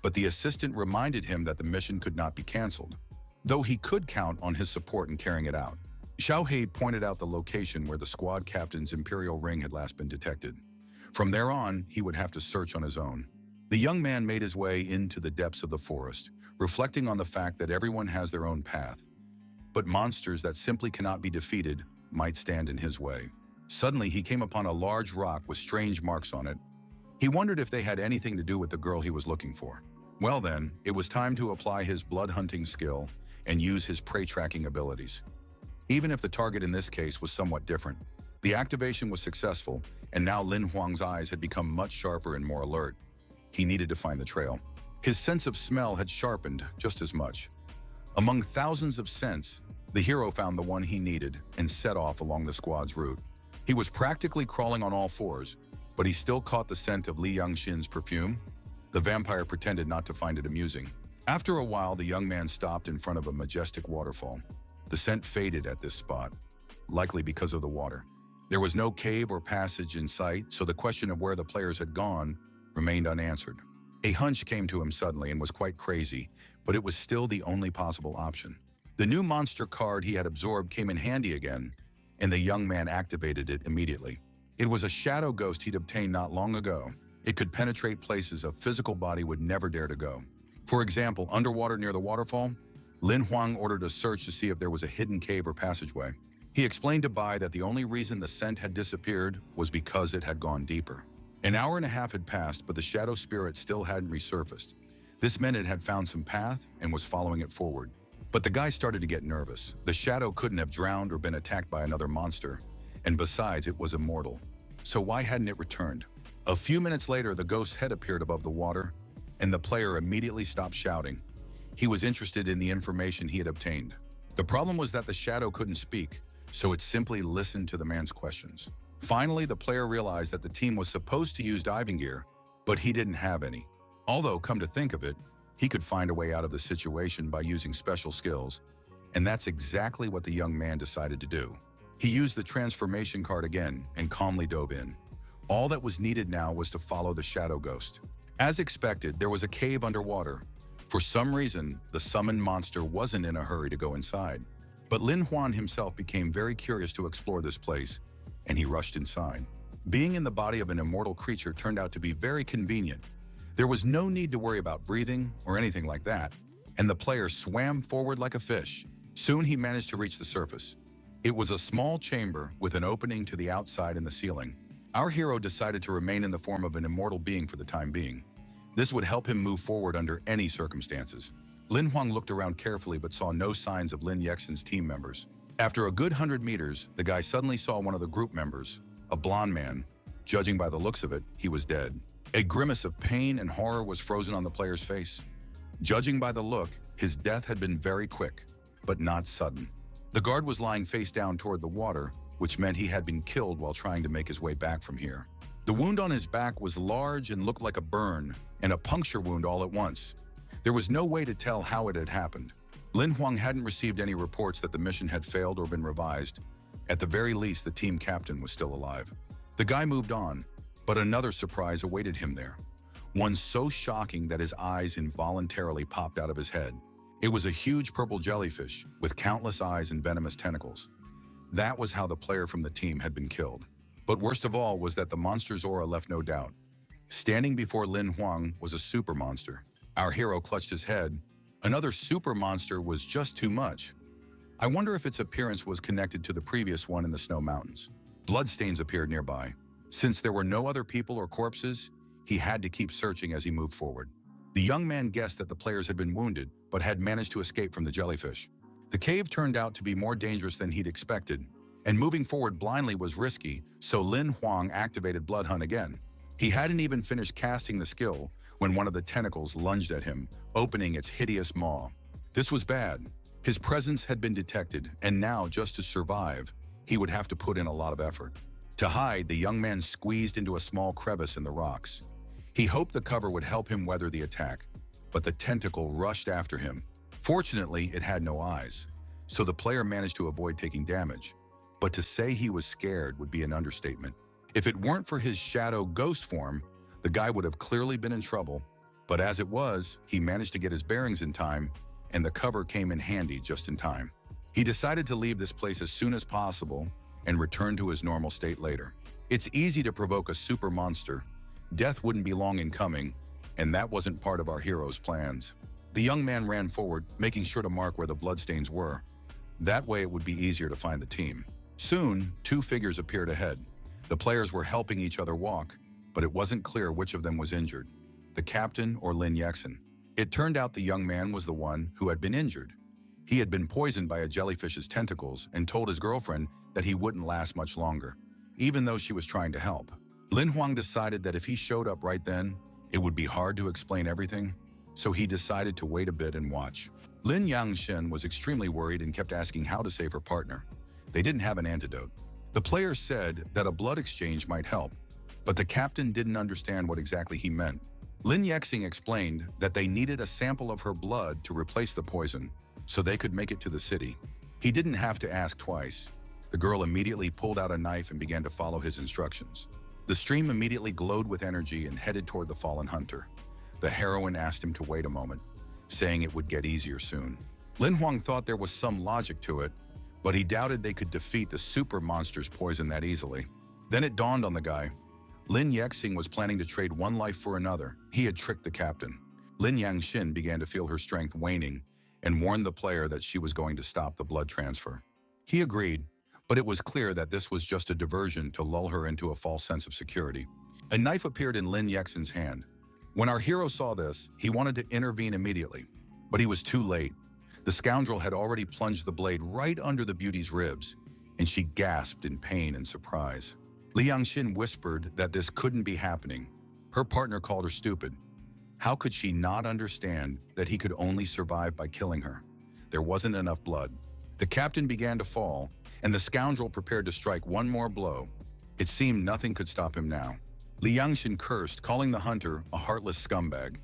but the assistant reminded him that the mission could not be cancelled, though he could count on his support in carrying it out. Xiao He pointed out the location where the squad captain's imperial ring had last been detected. From there on, he would have to search on his own. The young man made his way into the depths of the forest, reflecting on the fact that everyone has their own path, but monsters that simply cannot be defeated might stand in his way. Suddenly, he came upon a large rock with strange marks on it. He wondered if they had anything to do with the girl he was looking for. Well then, it was time to apply his blood hunting skill and use his prey tracking abilities. Even if the target in this case was somewhat different, the activation was successful, and now Lin Huang's eyes had become much sharper and more alert. He needed to find the trail. His sense of smell had sharpened just as much. Among thousands of scents, the hero found the one he needed and set off along the squad's route. He was practically crawling on all fours, but he still caught the scent of Li Yangxin's perfume. The vampire pretended not to find it amusing. After a while, the young man stopped in front of a majestic waterfall. The scent faded at this spot, likely because of the water. There was no cave or passage in sight, so the question of where the players had gone remained unanswered. A hunch came to him suddenly and was quite crazy, but it was still the only possible option. The new monster card he had absorbed came in handy again, and the young man activated it immediately. It was a shadow ghost he'd obtained not long ago. It could penetrate places a physical body would never dare to go. For example, underwater near the waterfall, Lin Huang ordered a search to see if there was a hidden cave or passageway. He explained to Bai that the only reason the scent had disappeared was because it had gone deeper. An hour and a half had passed, but the shadow spirit still hadn't resurfaced. This meant it had found some path and was following it forward. But the guy started to get nervous. The shadow couldn't have drowned or been attacked by another monster, and besides, it was immortal. So why hadn't it returned? A few minutes later, the ghost's head appeared above the water, and the player immediately stopped shouting. He was interested in the information he had obtained. The problem was that the shadow couldn't speak, so it simply listened to the man's questions. Finally, the player realized that the team was supposed to use diving gear, but he didn't have any. Although, come to think of it, he could find a way out of the situation by using special skills, and that's exactly what the young man decided to do. He used the transformation card again and calmly dove in. All that was needed now was to follow the shadow ghost. As expected, there was a cave underwater. For some reason, the summoned monster wasn't in a hurry to go inside. But Lin Huan himself became very curious to explore this place, and he rushed inside. Being in the body of an immortal creature turned out to be very convenient. There was no need to worry about breathing or anything like that, and the player swam forward like a fish. Soon he managed to reach the surface. It was a small chamber with an opening to the outside in the ceiling. Our hero decided to remain in the form of an immortal being for the time being. This would help him move forward under any circumstances. Lin Huang looked around carefully but saw no signs of Lin Yexin's team members. After a good 100 meters, the guy suddenly saw one of the group members, a blonde man. Judging by the looks of it, he was dead. A grimace of pain and horror was frozen on the player's face. Judging by the look, his death had been very quick, but not sudden. The guard was lying face down toward the water, which meant he had been killed while trying to make his way back from here. The wound on his back was large and looked like a burn and a puncture wound all at once. There was no way to tell how it had happened. Lin Huang hadn't received any reports that the mission had failed or been revised. At the very least, the team captain was still alive. The guy moved on, but another surprise awaited him there. One so shocking that his eyes involuntarily popped out of his head. It was a huge purple jellyfish with countless eyes and venomous tentacles. That was how the player from the team had been killed. But worst of all was that the monster's aura left no doubt. Standing before Lin Huang was a super monster. Our hero clutched his head. Another super monster was just too much. I wonder if its appearance was connected to the previous one in the snow mountains. Bloodstains appeared nearby. Since there were no other people or corpses, he had to keep searching as he moved forward. The young man guessed that the players had been wounded, but had managed to escape from the jellyfish. The cave turned out to be more dangerous than he'd expected, and moving forward blindly was risky, so Lin Huang activated Blood Hunt again. He hadn't even finished casting the skill when one of the tentacles lunged at him, opening its hideous maw. This was bad. His presence had been detected, and now, just to survive, he would have to put in a lot of effort. To hide, the young man squeezed into a small crevice in the rocks. He hoped the cover would help him weather the attack, but the tentacle rushed after him. Fortunately, it had no eyes, so the player managed to avoid taking damage. But to say he was scared would be an understatement. If it weren't for his shadow ghost form, the guy would have clearly been in trouble. But as it was, he managed to get his bearings in time, and the cover came in handy just in time. He decided to leave this place as soon as possible and return to his normal state later. It's easy to provoke a super monster. Death wouldn't be long in coming, and that wasn't part of our hero's plans. The young man ran forward, making sure to mark where the bloodstains were. That way it would be easier to find the team. Soon, two figures appeared ahead. The players were helping each other walk, but it wasn't clear which of them was injured, the captain or Lin Yexin. It turned out the young man was the one who had been injured. He had been poisoned by a jellyfish's tentacles and told his girlfriend that he wouldn't last much longer, even though she was trying to help. Lin Huang decided that if he showed up right then, it would be hard to explain everything, so he decided to wait a bit and watch. Lin Yangxin was extremely worried and kept asking how to save her partner. They didn't have an antidote. The player said that a blood exchange might help, but the captain didn't understand what exactly he meant. Lin Yexing explained that they needed a sample of her blood to replace the poison, so they could make it to the city. He didn't have to ask twice. The girl immediately pulled out a knife and began to follow his instructions. The stream immediately glowed with energy and headed toward the fallen hunter. The heroine asked him to wait a moment, saying it would get easier soon. Lin Huang thought there was some logic to it, but he doubted they could defeat the super monster's poison that easily. Then it dawned on the guy. Lin Yexing was planning to trade one life for another. He had tricked the captain. Lin Yangxin began to feel her strength waning and warned the player that she was going to stop the blood transfer. He agreed, but it was clear that this was just a diversion to lull her into a false sense of security. A knife appeared in Lin Yexin's hand. When our hero saw this, he wanted to intervene immediately, but he was too late. The scoundrel had already plunged the blade right under the beauty's ribs, and she gasped in pain and surprise. Li Yangxin whispered that this couldn't be happening. Her partner called her stupid. How could she not understand that he could only survive by killing her? There wasn't enough blood. The captain began to fall, and the scoundrel prepared to strike one more blow. It seemed nothing could stop him now. Li Yangxin cursed, calling the hunter a heartless scumbag.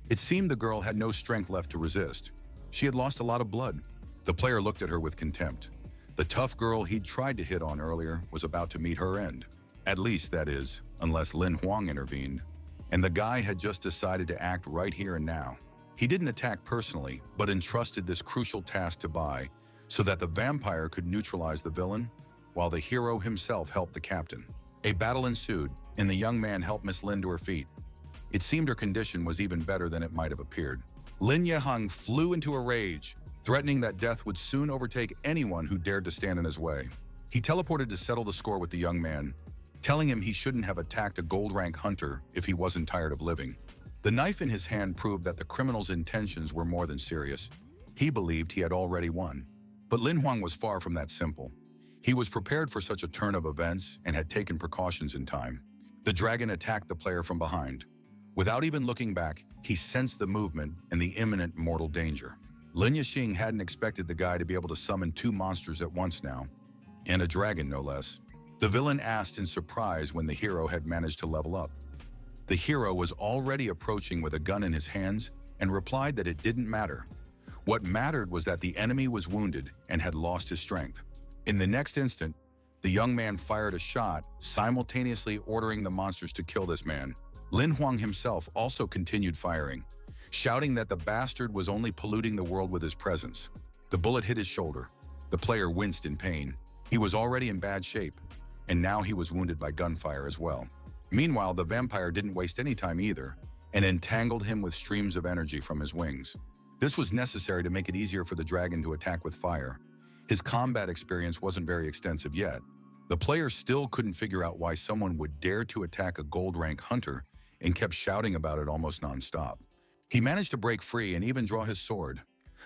It seemed the girl had no strength left to resist. She had lost a lot of blood. The player looked at her with contempt. The tough girl he'd tried to hit on earlier was about to meet her end. At least, that is, unless Lin Huang intervened. And the guy had just decided to act right here and now. He didn't attack personally, but entrusted this crucial task to Bai so that the vampire could neutralize the villain, while the hero himself helped the captain. A battle ensued, and the young man helped Miss Lin to her feet. It seemed her condition was even better than it might have appeared. Lin Yehang flew into a rage, threatening that death would soon overtake anyone who dared to stand in his way. He teleported to settle the score with the young man, telling him he shouldn't have attacked a gold-rank hunter if he wasn't tired of living. The knife in his hand proved that the criminal's intentions were more than serious. He believed he had already won. But Lin Huang was far from that simple. He was prepared for such a turn of events and had taken precautions in time. The dragon attacked the player from behind. Without even looking back, he sensed the movement and the imminent mortal danger. Lin Yixing hadn't expected the guy to be able to summon two monsters at once now, and a dragon no less. The villain asked in surprise when the hero had managed to level up. The hero was already approaching with a gun in his hands and replied that it didn't matter. What mattered was that the enemy was wounded and had lost his strength. In the next instant, the young man fired a shot, simultaneously ordering the monsters to kill this man. Lin Huang himself also continued firing, shouting that the bastard was only polluting the world with his presence. The bullet hit his shoulder. The player winced in pain. He was already in bad shape, and now he was wounded by gunfire as well. Meanwhile, the vampire didn't waste any time either, and entangled him with streams of energy from his wings. This was necessary to make it easier for the dragon to attack with fire. His combat experience wasn't very extensive yet. The player still couldn't figure out why someone would dare to attack a gold rank hunter and kept shouting about it almost non-stop. He managed to break free and even draw his sword.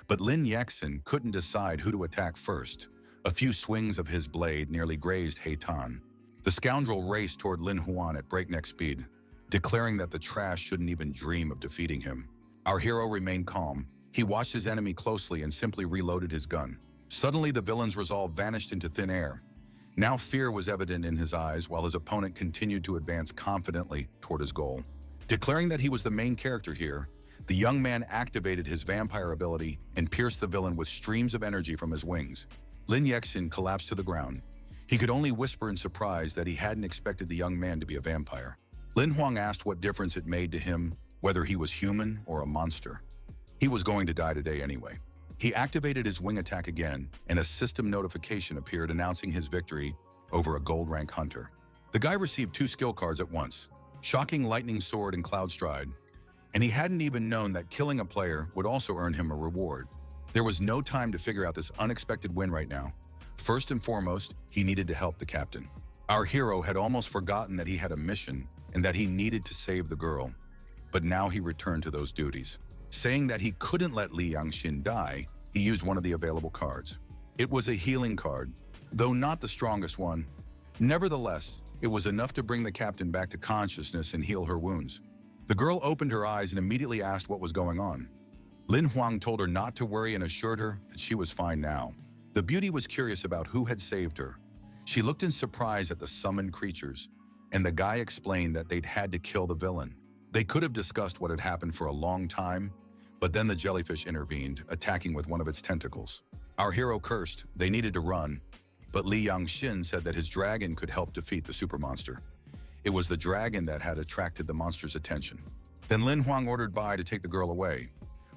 But Lin Yexin couldn't decide who to attack first. A few swings of his blade nearly grazed Heitan. The scoundrel raced toward Lin Huan at breakneck speed, declaring that the trash shouldn't even dream of defeating him. Our hero remained calm. He watched his enemy closely and simply reloaded his gun. Suddenly, the villain's resolve vanished into thin air. Now fear was evident in his eyes while his opponent continued to advance confidently toward his goal. Declaring that he was the main character here, the young man activated his vampire ability and pierced the villain with streams of energy from his wings. Lin Yexin collapsed to the ground. He could only whisper in surprise that he hadn't expected the young man to be a vampire. Lin Huang asked what difference it made to him whether he was human or a monster. He was going to die today anyway. He activated his wing attack again, and a system notification appeared announcing his victory over a gold rank hunter. The guy received 2 skill cards at once, Shocking Lightning Sword and Cloud Stride, and he hadn't even known that killing a player would also earn him a reward. There was no time to figure out this unexpected win right now. First and foremost, he needed to help the captain. Our hero had almost forgotten that he had a mission and that he needed to save the girl, but now he returned to those duties. Saying that he couldn't let Li Yangxin die, he used one of the available cards. It was a healing card, though not the strongest one. Nevertheless, it was enough to bring the captain back to consciousness and heal her wounds. The girl opened her eyes and immediately asked what was going on. Lin Huang told her not to worry and assured her that she was fine now. The beauty was curious about who had saved her. She looked in surprise at the summoned creatures, and the guy explained that they'd had to kill the villain. They could have discussed what had happened for a long time, but then the jellyfish intervened, attacking with one of its tentacles. Our hero cursed. They needed to run, but Li Yangxin said that his dragon could help defeat the super monster. It was the dragon that had attracted the monster's attention. Then Lin Huang ordered Bai to take the girl away,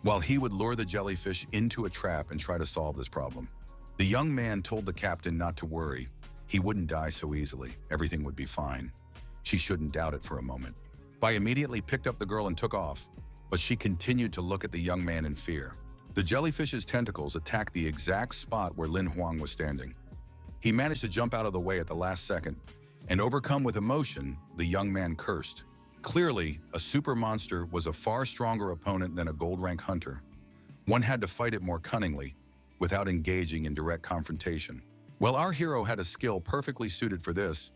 while he would lure the jellyfish into a trap and try to solve this problem. The young man told the captain not to worry. He wouldn't die so easily. Everything would be fine. She shouldn't doubt it for a moment. Bai immediately picked up the girl and took off, but she continued to look at the young man in fear. The jellyfish's tentacles attacked the exact spot where Lin Huang was standing. He managed to jump out of the way at the last second, and overcome with emotion, the young man cursed. Clearly, a super monster was a far stronger opponent than a gold rank hunter. One had to fight it more cunningly, without engaging in direct confrontation. While our hero had a skill perfectly suited for this,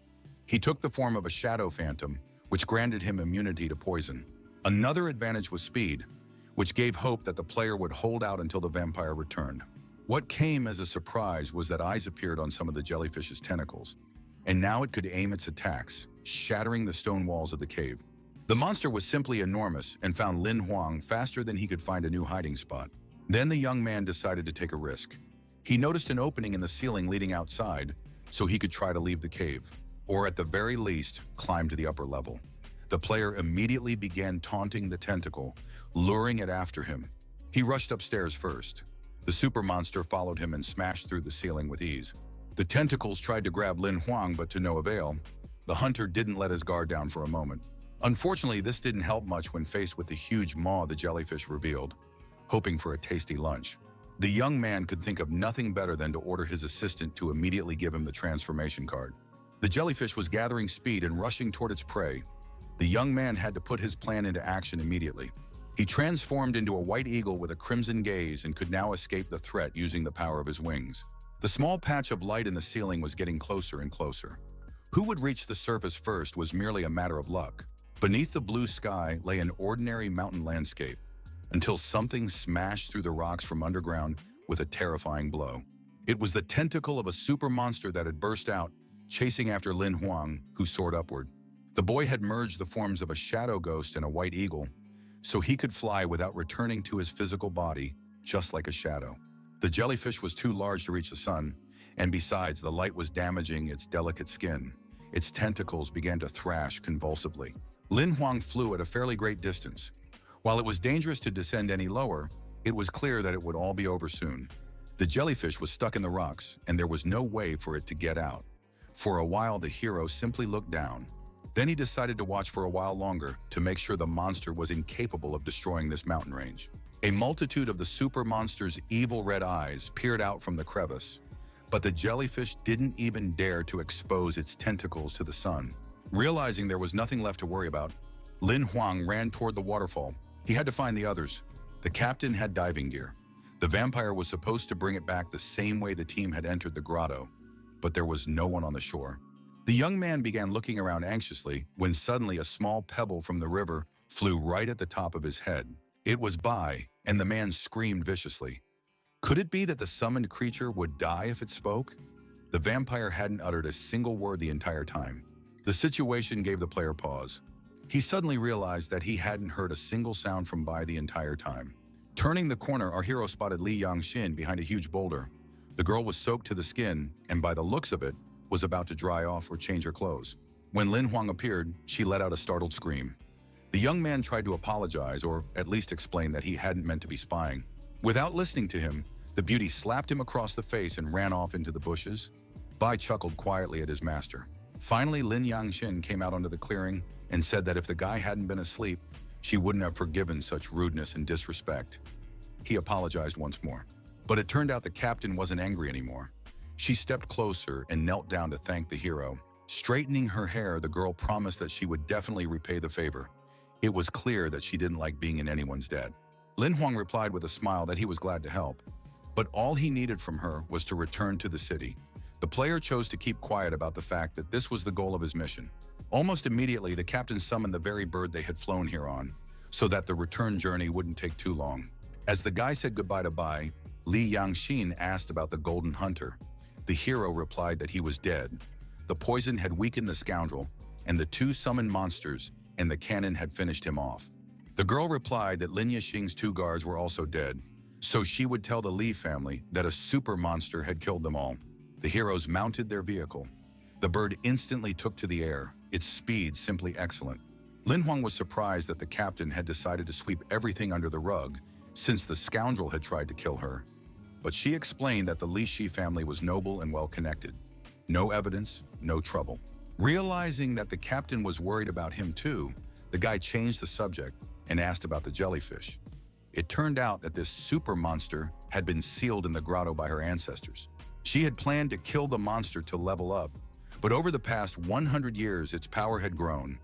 he took the form of a shadow phantom, which granted him immunity to poison. Another advantage was speed, which gave hope that the player would hold out until the vampire returned. What came as a surprise was that eyes appeared on some of the jellyfish's tentacles, and now it could aim its attacks, shattering the stone walls of the cave. The monster was simply enormous and found Lin Huang faster than he could find a new hiding spot. Then the young man decided to take a risk. He noticed an opening in the ceiling leading outside, so he could try to leave the cave, or at the very least, climb to the upper level. The player immediately began taunting the tentacle, luring it after him. He rushed upstairs first. The super monster followed him and smashed through the ceiling with ease. The tentacles tried to grab Lin Huang, but to no avail. The hunter didn't let his guard down for a moment. Unfortunately, this didn't help much when faced with the huge maw the jellyfish revealed, hoping for a tasty lunch. The young man could think of nothing better than to order his assistant to immediately give him the transformation card. The jellyfish was gathering speed and rushing toward its prey. The young man had to put his plan into action immediately. He transformed into a white eagle with a crimson gaze and could now escape the threat using the power of his wings. The small patch of light in the ceiling was getting closer and closer. Who would reach the surface first was merely a matter of luck. Beneath the blue sky lay an ordinary mountain landscape, until something smashed through the rocks from underground with a terrifying blow. It was the tentacle of a super monster that had burst out, chasing after Lin Huang, who soared upward. The boy had merged the forms of a shadow ghost and a white eagle, so he could fly without returning to his physical body, just like a shadow. The jellyfish was too large to reach the sun, and besides, the light was damaging its delicate skin. Its tentacles began to thrash convulsively. Lin Huang flew at a fairly great distance. While it was dangerous to descend any lower, it was clear that it would all be over soon. The jellyfish was stuck in the rocks, and there was no way for it to get out. For a while, the hero simply looked down. Then he decided to watch for a while longer to make sure the monster was incapable of destroying this mountain range. A multitude of the super monster's evil red eyes peered out from the crevice, but the jellyfish didn't even dare to expose its tentacles to the sun. Realizing there was nothing left to worry about, Lin Huang ran toward the waterfall. He had to find the others. The captain had diving gear. The vampire was supposed to bring it back the same way the team had entered the grotto, but there was no one on the shore. The young man began looking around anxiously when suddenly a small pebble from the river flew right at the top of his head. It was Bai, and the man screamed viciously. Could it be that the summoned creature would die if it spoke? The vampire hadn't uttered a single word the entire time. The situation gave the player pause. He suddenly realized that he hadn't heard a single sound from Bai the entire time. Turning the corner, our hero spotted Li Yangxin behind a huge boulder. The girl was soaked to the skin, and by the looks of it, was about to dry off or change her clothes. When Lin Huang appeared, she let out a startled scream. The young man tried to apologize, or at least explain that he hadn't meant to be spying. Without listening to him, the beauty slapped him across the face and ran off into the bushes. Bai chuckled quietly at his master. Finally, Lin Yangxin came out onto the clearing and said that if the guy hadn't been asleep, she wouldn't have forgiven such rudeness and disrespect. He apologized once more. But it turned out the captain wasn't angry anymore. She stepped closer and knelt down to thank the hero. Straightening her hair, the girl promised that she would definitely repay the favor. It was clear that she didn't like being in anyone's debt. Lin Huang replied with a smile that he was glad to help. But all he needed from her was to return to the city. The player chose to keep quiet about the fact that this was the goal of his mission. Almost immediately, the captain summoned the very bird they had flown here on, so that the return journey wouldn't take too long. As the guy said goodbye to Bai, Li Yangxin asked about the Golden Hunter. The hero replied that he was dead. The poison had weakened the scoundrel, and the two summoned monsters and the cannon had finished him off. The girl replied that Lin Yixing's two guards were also dead, so she would tell the Li family that a super monster had killed them all. The heroes mounted their vehicle. The bird instantly took to the air, its speed simply excellent. Lin Huang was surprised that the captain had decided to sweep everything under the rug, since the scoundrel had tried to kill her. But she explained that the Li Shi family was noble and well-connected. No evidence, no trouble. Realizing that the captain was worried about him too, the guy changed the subject and asked about the jellyfish. It turned out that this super monster had been sealed in the grotto by her ancestors. She had planned to kill the monster to level up, but over the past 100 years, its power had grown.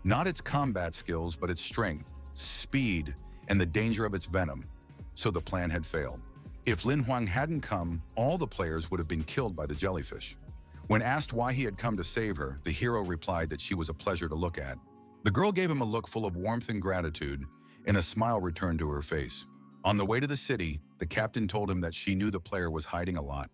Not its combat skills, but its strength, speed, and the danger of its venom. So the plan had failed. If Lin Huang hadn't come, all the players would have been killed by the jellyfish. When asked why he had come to save her, the hero replied that she was a pleasure to look at. The girl gave him a look full of warmth and gratitude, and a smile returned to her face. On the way to the city, the captain told him that she knew the player was hiding a lot,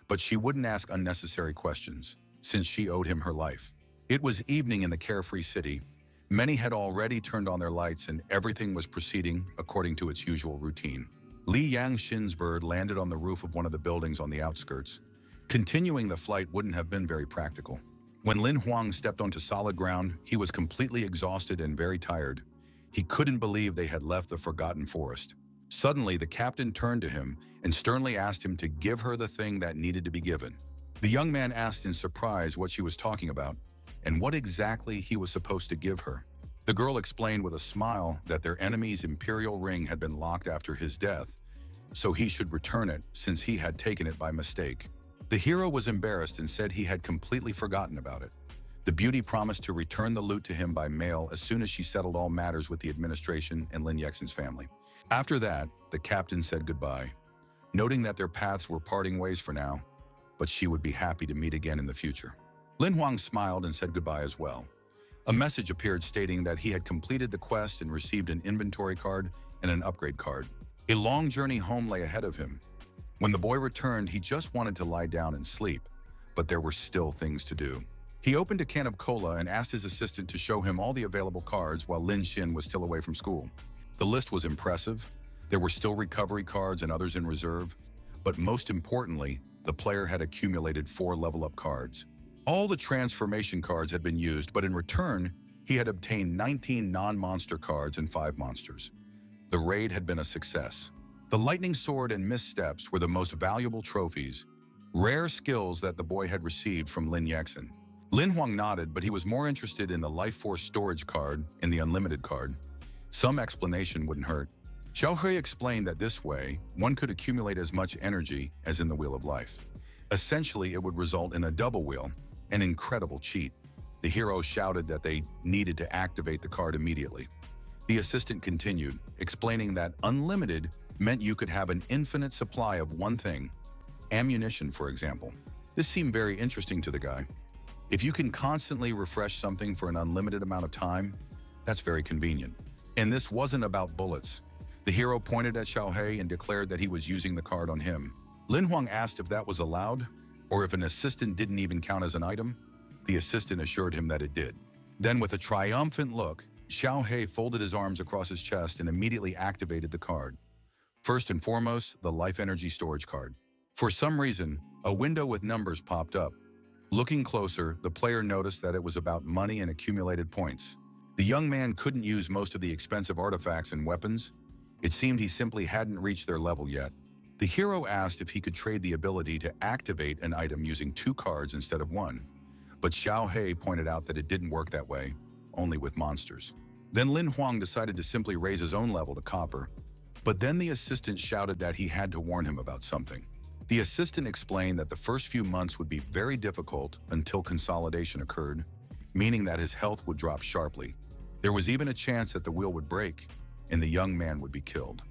but she wouldn't ask unnecessary questions, since she owed him her life. It was evening in the carefree city. Many had already turned on their lights, and everything was proceeding according to its usual routine. Li Yangxin's bird landed on the roof of one of the buildings on the outskirts. Continuing the flight wouldn't have been very practical. When Lin Huang stepped onto solid ground, he was completely exhausted and very tired. He couldn't believe they had left the forgotten forest. Suddenly, the captain turned to him and sternly asked him to give her the thing that needed to be given. The young man asked in surprise what she was talking about and what exactly he was supposed to give her. The girl explained with a smile that their enemy's imperial ring had been locked after his death, so he should return it since he had taken it by mistake. The hero was embarrassed and said he had completely forgotten about it. The beauty promised to return the loot to him by mail as soon as she settled all matters with the administration and Lin Yexin's family. After that, the captain said goodbye, noting that their paths were parting ways for now, but she would be happy to meet again in the future. Lin Huang smiled and said goodbye as well. A message appeared stating that he had completed the quest and received an inventory card and an upgrade card. A long journey home lay ahead of him. When the boy returned, he just wanted to lie down and sleep, but there were still things to do. He opened a can of cola and asked his assistant to show him all the available cards while Lin Xin was still away from school. The list was impressive. There were still recovery cards and others in reserve, but most importantly, the player had accumulated 4 level-up cards. All the transformation cards had been used, but in return, he had obtained 19 non-monster cards and 5 monsters. The raid had been a success. The lightning sword and missteps were the most valuable trophies, rare skills that the boy had received from Lin Yexin. Lin Huang nodded, but he was more interested in the life force storage card and the unlimited card. Some explanation wouldn't hurt. Xiao Hui explained that this way, one could accumulate as much energy as in the Wheel of Life. Essentially, it would result in a double wheel, an incredible cheat. The hero shouted that they needed to activate the card immediately. The assistant continued, explaining that unlimited meant you could have an infinite supply of one thing, ammunition, for example. This seemed very interesting to the guy. If you can constantly refresh something for an unlimited amount of time, that's very convenient. And this wasn't about bullets. The hero pointed at Xiao Hui and declared that he was using the card on him. Lin Huang asked if that was allowed, or if an assistant didn't even count as an item. The assistant assured him that it did. Then, with a triumphant look, Xiao Hui folded his arms across his chest and immediately activated the card. First and foremost, the life energy storage card. For some reason, a window with numbers popped up. Looking closer, the player noticed that it was about money and accumulated points. The young man couldn't use most of the expensive artifacts and weapons. It seemed he simply hadn't reached their level yet. The hero asked if he could trade the ability to activate an item using 2 cards instead of 1. But Xiao Hui pointed out that it didn't work that way, only with monsters. Then Lin Huang decided to simply raise his own level to copper. But then the assistant shouted that he had to warn him about something. The assistant explained that the first few months would be very difficult until consolidation occurred, meaning that his health would drop sharply. There was even a chance that the wheel would break, and the young man would be killed.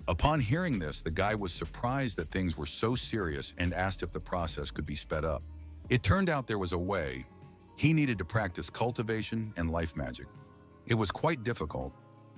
Upon hearing this, the guy was surprised that things were so serious and asked if the process could be sped up. It turned out there was a way. He needed to practice cultivation and life magic. It was quite difficult,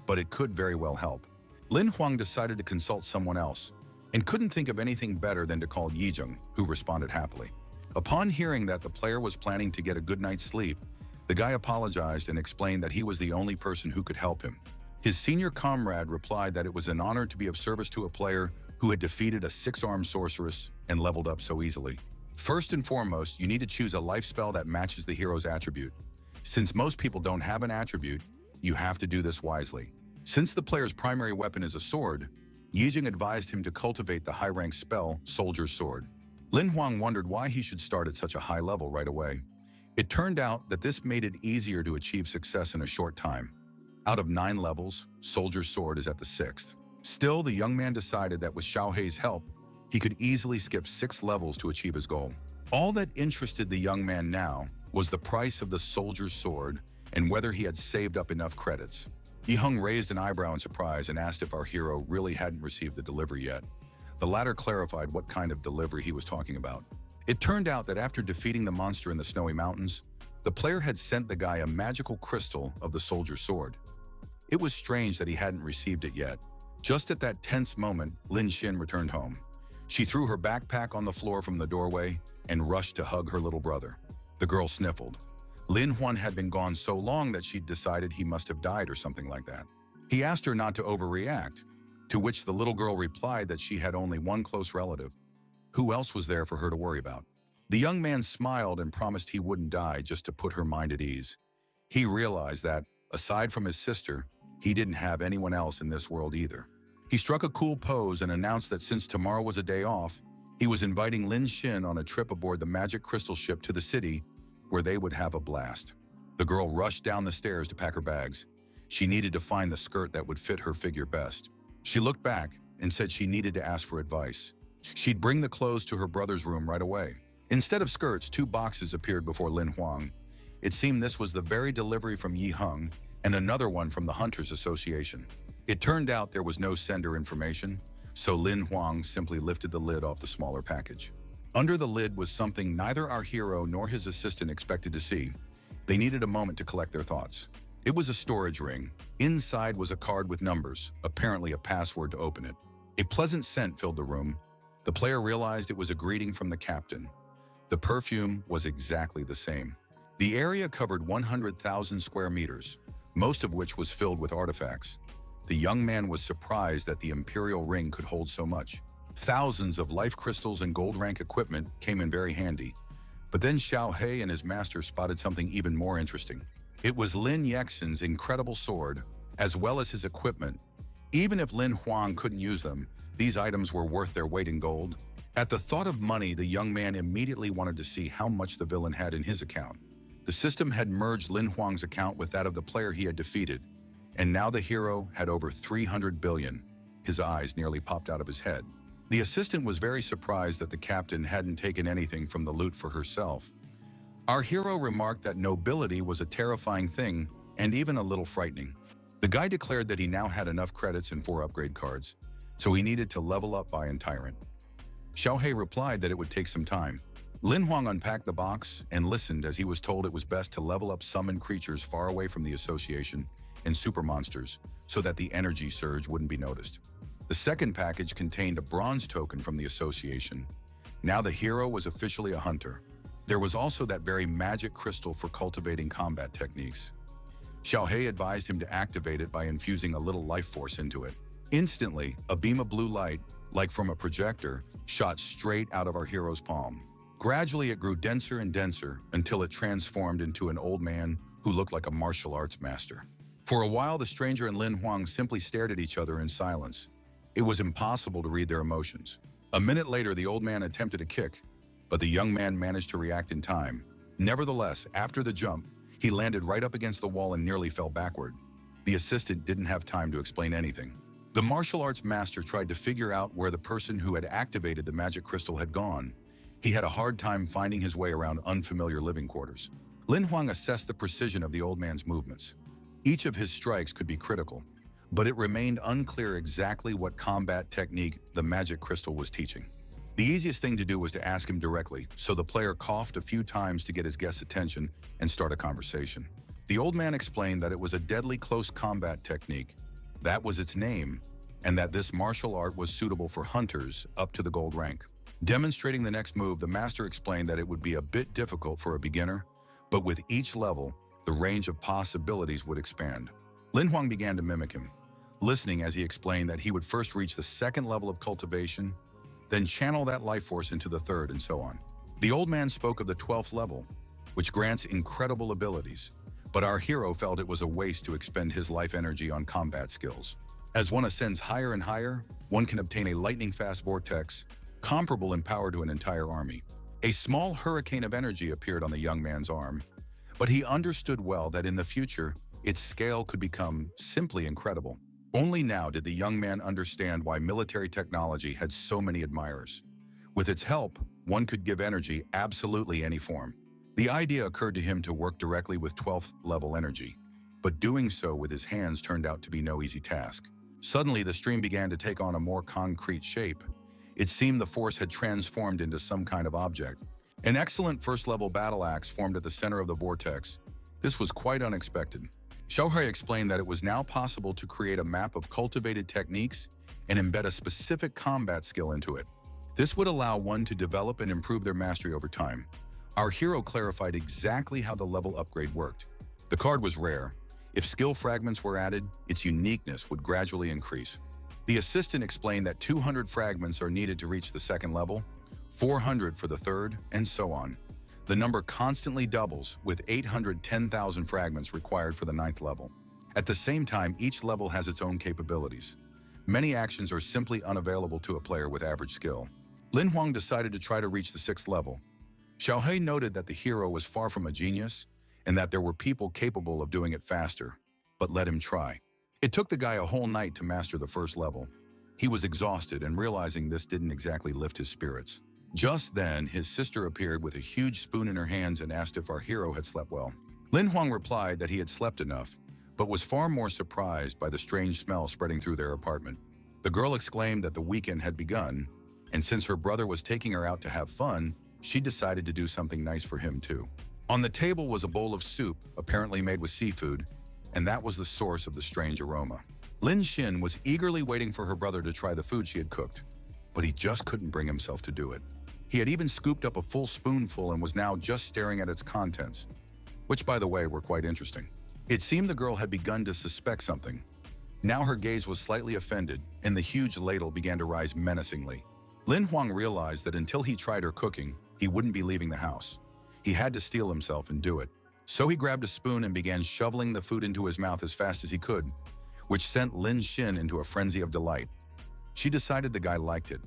but it could very well help. Lin Huang decided to consult someone else, and couldn't think of anything better than to call Yizheng, who responded happily. Upon hearing that the player was planning to get a good night's sleep, the guy apologized and explained that he was the only person who could help him. His senior comrade replied that it was an honor to be of service to a player who had defeated a 6-armed sorceress and leveled up so easily. First and foremost, you need to choose a life spell that matches the hero's attribute. Since most people don't have an attribute, you have to do this wisely. Since the player's primary weapon is a sword, Yizheng advised him to cultivate the high-rank spell, Soldier's Sword. Lin Huang wondered why he should start at such a high level right away. It turned out that this made it easier to achieve success in a short time. Out of 9 levels, Soldier's Sword is at the 6th. Still, the young man decided that with Xiao Hui's help, he could easily skip 6 levels to achieve his goal. All that interested the young man now was the price of the Soldier's Sword and whether he had saved up enough credits. Yiheng raised an eyebrow in surprise and asked if our hero really hadn't received the delivery yet. The latter clarified what kind of delivery he was talking about. It turned out that after defeating the monster in the snowy mountains, the player had sent the guy a magical crystal of the Soldier's Sword. It was strange that he hadn't received it yet. Just at that tense moment, Lin Xin returned home. She threw her backpack on the floor from the doorway and rushed to hug her little brother. The girl sniffled. Lin Huan had been gone so long that she'd decided he must have died or something like that. He asked her not to overreact, to which the little girl replied that she had only one close relative. Who else was there for her to worry about? The young man smiled and promised he wouldn't die just to put her mind at ease. He realized that, aside from his sister, he didn't have anyone else in this world either. He struck a cool pose and announced that since tomorrow was a day off, he was inviting Lin Xin on a trip aboard the magic crystal ship to the city, where they would have a blast. The girl rushed down the stairs to pack her bags. She needed to find the skirt that would fit her figure best. She looked back and said she needed to ask for advice. She'd bring the clothes to her brother's room right away. Instead of skirts, 2 boxes appeared before Lin Huang. It seemed this was the very delivery from Yi Heng and another one from the Hunters Association. It turned out there was no sender information, so Lin Huang simply lifted the lid off the smaller package. Under the lid was something neither our hero nor his assistant expected to see. They needed a moment to collect their thoughts. It was a storage ring. Inside was a card with numbers, apparently a password to open it. A pleasant scent filled the room. The player realized it was a greeting from the captain. The perfume was exactly the same. The area covered 100,000 square meters, most of which was filled with artifacts. The young man was surprised that the imperial ring could hold so much. Thousands of life crystals and gold rank equipment came in very handy. But then Xiao He and his master spotted something even more interesting. It was Lin Yexin's incredible sword, as well as his equipment. Even if Lin Huang couldn't use them, these items were worth their weight in gold. At the thought of money, the young man immediately wanted to see how much the villain had in his account. The system had merged Lin Huang's account with that of the player he had defeated, and now the hero had over 300 billion. His eyes nearly popped out of his head. The assistant was very surprised that the captain hadn't taken anything from the loot for herself. Our hero remarked that nobility was a terrifying thing and even a little frightening. The guy declared that he now had enough credits and 4 upgrade cards, so he needed to level up by Tyrant. Xiao He replied that it would take some time. Lin Huang unpacked the box and listened as he was told it was best to level up summoned creatures far away from the association and super monsters so that the energy surge wouldn't be noticed. The second package contained a bronze token from the association. Now the hero was officially a hunter. There was also that very magic crystal for cultivating combat techniques. Xiao He advised him to activate it by infusing a little life force into it. Instantly, a beam of blue light, like from a projector, shot straight out of our hero's palm. Gradually, it grew denser and denser until it transformed into an old man who looked like a martial arts master. For a while, the stranger and Lin Huang simply stared at each other in silence. It was impossible to read their emotions. A minute later, the old man attempted a kick, but the young man managed to react in time. Nevertheless, after the jump, he landed right up against the wall and nearly fell backward. The assistant didn't have time to explain anything. The martial arts master tried to figure out where the person who had activated the magic crystal had gone. He had a hard time finding his way around unfamiliar living quarters. Lin Huang assessed the precision of the old man's movements. Each of his strikes could be critical, but it remained unclear exactly what combat technique the magic crystal was teaching. The easiest thing to do was to ask him directly, so the player coughed a few times to get his guest's attention and start a conversation. The old man explained that it was a deadly close combat technique. That was its name, and that this martial art was suitable for hunters up to the gold rank. Demonstrating the next move, the master explained that it would be a bit difficult for a beginner, but with each level, the range of possibilities would expand. Lin Huang began to mimic him, listening as he explained that he would first reach the second level of cultivation, then channel that life force into the third, and so on. The old man spoke of the 12th level, which grants incredible abilities, but our hero felt it was a waste to expend his life energy on combat skills. As one ascends higher and higher, one can obtain a lightning-fast vortex, comparable in power to an entire army. A small hurricane of energy appeared on the young man's arm, but he understood well that in the future, its scale could become simply incredible. Only now did the young man understand why military technology had so many admirers. With its help, one could give energy absolutely any form. The idea occurred to him to work directly with 12th level energy, but doing so with his hands turned out to be no easy task. Suddenly, the stream began to take on a more concrete shape. It seemed the force had transformed into some kind of object. An excellent first-level battle axe formed at the center of the vortex. This was quite unexpected. Xiao He explained that it was now possible to create a map of cultivated techniques and embed a specific combat skill into it. This would allow one to develop and improve their mastery over time. Our hero clarified exactly how the level upgrade worked. The card was rare. If skill fragments were added, its uniqueness would gradually increase. The assistant explained that 200 fragments are needed to reach the second level, 400 for the third, and so on. The number constantly doubles, with 810,000 fragments required for the 9th level. At the same time, each level has its own capabilities. Many actions are simply unavailable to a player with average skill. Lin Huang decided to try to reach the 6th level. Xiao He noted that the hero was far from a genius, and that there were people capable of doing it faster, but let him try. It took the guy a whole night to master the first level. He was exhausted, and realizing this didn't exactly lift his spirits. Just then, his sister appeared with a huge spoon in her hands and asked if our hero had slept well. Lin Huang replied that he had slept enough, but was far more surprised by the strange smell spreading through their apartment. The girl exclaimed that the weekend had begun, and since her brother was taking her out to have fun, she decided to do something nice for him too. On the table was a bowl of soup, apparently made with seafood, and that was the source of the strange aroma. Lin Xin was eagerly waiting for her brother to try the food she had cooked, but he just couldn't bring himself to do it. He had even scooped up a full spoonful and was now just staring at its contents, which, by the way, were quite interesting. It seemed the girl had begun to suspect something. Now her gaze was slightly offended, and the huge ladle began to rise menacingly. Lin Huang realized that until he tried her cooking, he wouldn't be leaving the house. He had to steel himself and do it. So he grabbed a spoon and began shoveling the food into his mouth as fast as he could, which sent Lin Xin into a frenzy of delight. She decided the guy liked it.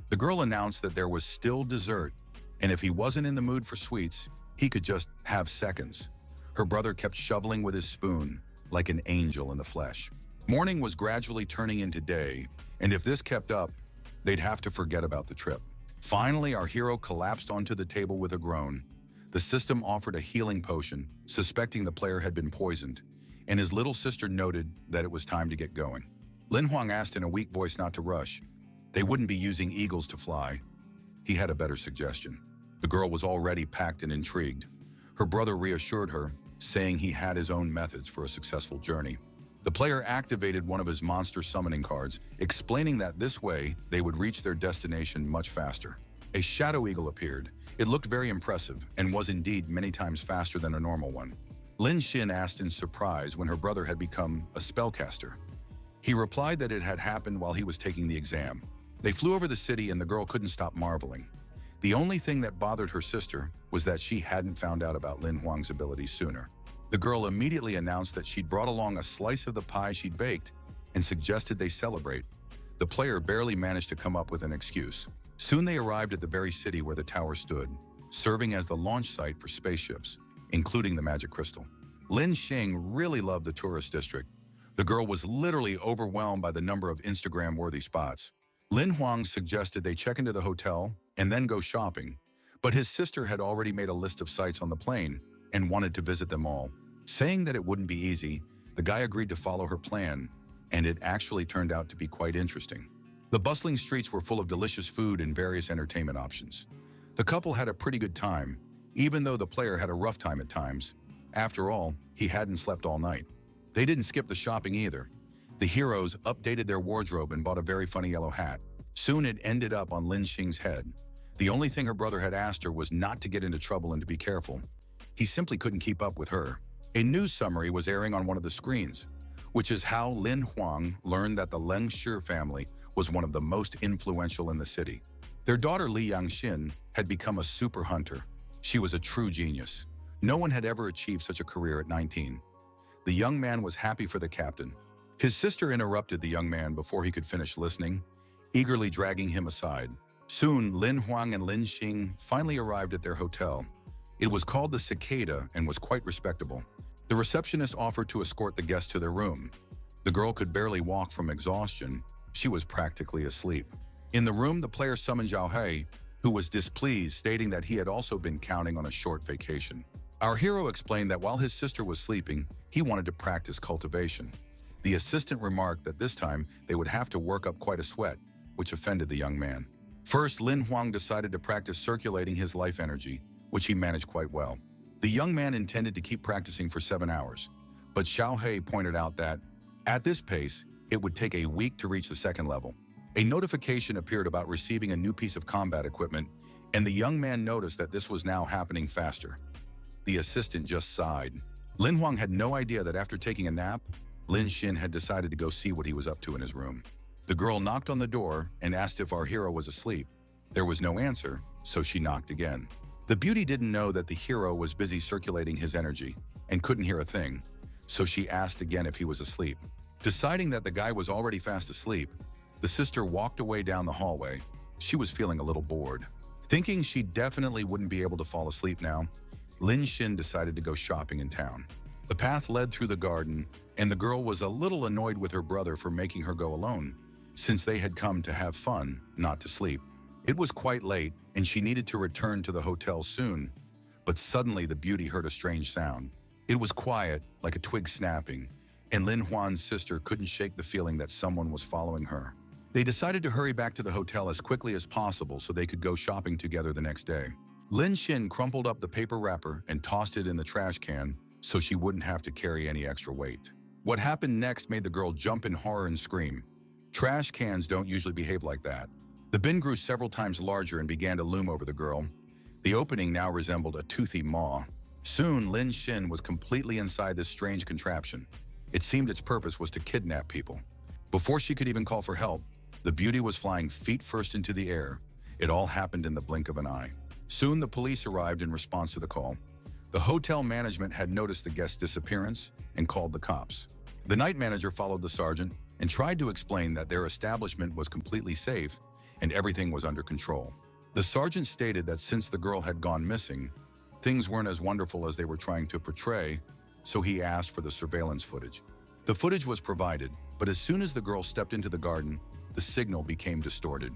The girl announced that there was still dessert, and if he wasn't in the mood for sweets, he could just have seconds. Her brother kept shoveling with his spoon, like an angel in the flesh. Morning was gradually turning into day, and if this kept up, they'd have to forget about the trip. Finally, our hero collapsed onto the table with a groan. The system offered a healing potion, suspecting the player had been poisoned, and his little sister noted that it was time to get going. Lin Huang asked in a weak voice not to rush. They wouldn't be using eagles to fly. He had a better suggestion. The girl was already packed and intrigued. Her brother reassured her, saying he had his own methods for a successful journey. The player activated one of his monster summoning cards, explaining that this way they would reach their destination much faster. A shadow eagle appeared. It looked very impressive and was indeed many times faster than a normal one. Lin Xin asked in surprise when her brother had become a spellcaster. He replied that it had happened while he was taking the exam. They flew over the city and the girl couldn't stop marveling. The only thing that bothered her sister was that she hadn't found out about Lin Huang's abilities sooner. The girl immediately announced that she'd brought along a slice of the pie she'd baked and suggested they celebrate. The player barely managed to come up with an excuse. Soon they arrived at the very city where the tower stood, serving as the launch site for spaceships, including the magic crystal. Lin Xing really loved the tourist district. The girl was literally overwhelmed by the number of Instagram-worthy spots. Lin Huang suggested they check into the hotel and then go shopping, but his sister had already made a list of sites on the plane and wanted to visit them all. Saying that it wouldn't be easy, the guy agreed to follow her plan, and it actually turned out to be quite interesting. The bustling streets were full of delicious food and various entertainment options. The couple had a pretty good time, even though the player had a rough time at times. After all, he hadn't slept all night. They didn't skip the shopping either. The heroes updated their wardrobe and bought a very funny yellow hat. Soon it ended up on Lin Xing's head. The only thing her brother had asked her was not to get into trouble and to be careful. He simply couldn't keep up with her. A news summary was airing on one of the screens, which is how Lin Huang learned that the Leng Shi family was one of the most influential in the city. Their daughter Li Yangxin had become a super hunter. She was a true genius. No one had ever achieved such a career at 19. The young man was happy for the captain. His sister interrupted the young man before he could finish listening, eagerly dragging him aside. Soon, Lin Huang and Lin Xing finally arrived at their hotel. It was called the Cicada and was quite respectable. The receptionist offered to escort the guests to their room. The girl could barely walk from exhaustion. She was practically asleep. In the room, the player summoned Yahello, who was displeased, stating that he had also been counting on a short vacation. Our hero explained that while his sister was sleeping, he wanted to practice cultivation. The assistant remarked that this time they would have to work up quite a sweat, which offended the young man. First, Lin Huang decided to practice circulating his life energy, which he managed quite well. The young man intended to keep practicing for 7 hours, but Xiaohei pointed out that, at this pace, it would take a week to reach the second level. A notification appeared about receiving a new piece of combat equipment, and the young man noticed that this was now happening faster. The assistant just sighed. Lin Huang had no idea that after taking a nap, Lin Xin had decided to go see what he was up to in his room. The girl knocked on the door and asked if our hero was asleep. There was no answer, so she knocked again. The beauty didn't know that the hero was busy circulating his energy and couldn't hear a thing, so she asked again if he was asleep. Deciding that the guy was already fast asleep, the sister walked away down the hallway. She was feeling a little bored. Thinking she definitely wouldn't be able to fall asleep now, Lin Xin decided to go shopping in town. The path led through the garden, and the girl was a little annoyed with her brother for making her go alone, since they had come to have fun, not to sleep. It was quite late, and she needed to return to the hotel soon, but suddenly the beauty heard a strange sound. It was quiet, like a twig snapping, and Lin Huan's sister couldn't shake the feeling that someone was following her. They decided to hurry back to the hotel as quickly as possible so they could go shopping together the next day. Lin Xin crumpled up the paper wrapper and tossed it in the trash can so she wouldn't have to carry any extra weight. What happened next made the girl jump in horror and scream. Trash cans don't usually behave like that. The bin grew several times larger and began to loom over the girl. The opening now resembled a toothy maw. Soon, Lin Xin was completely inside this strange contraption. It seemed its purpose was to kidnap people. Before she could even call for help, the beauty was flying feet first into the air. It all happened in the blink of an eye. Soon, the police arrived in response to the call. The hotel management had noticed the guest's disappearance and called the cops. The night manager followed the sergeant and tried to explain that their establishment was completely safe and everything was under control. The sergeant stated that since the girl had gone missing, things weren't as wonderful as they were trying to portray, so he asked for the surveillance footage. The footage was provided, but as soon as the girl stepped into the garden, the signal became distorted.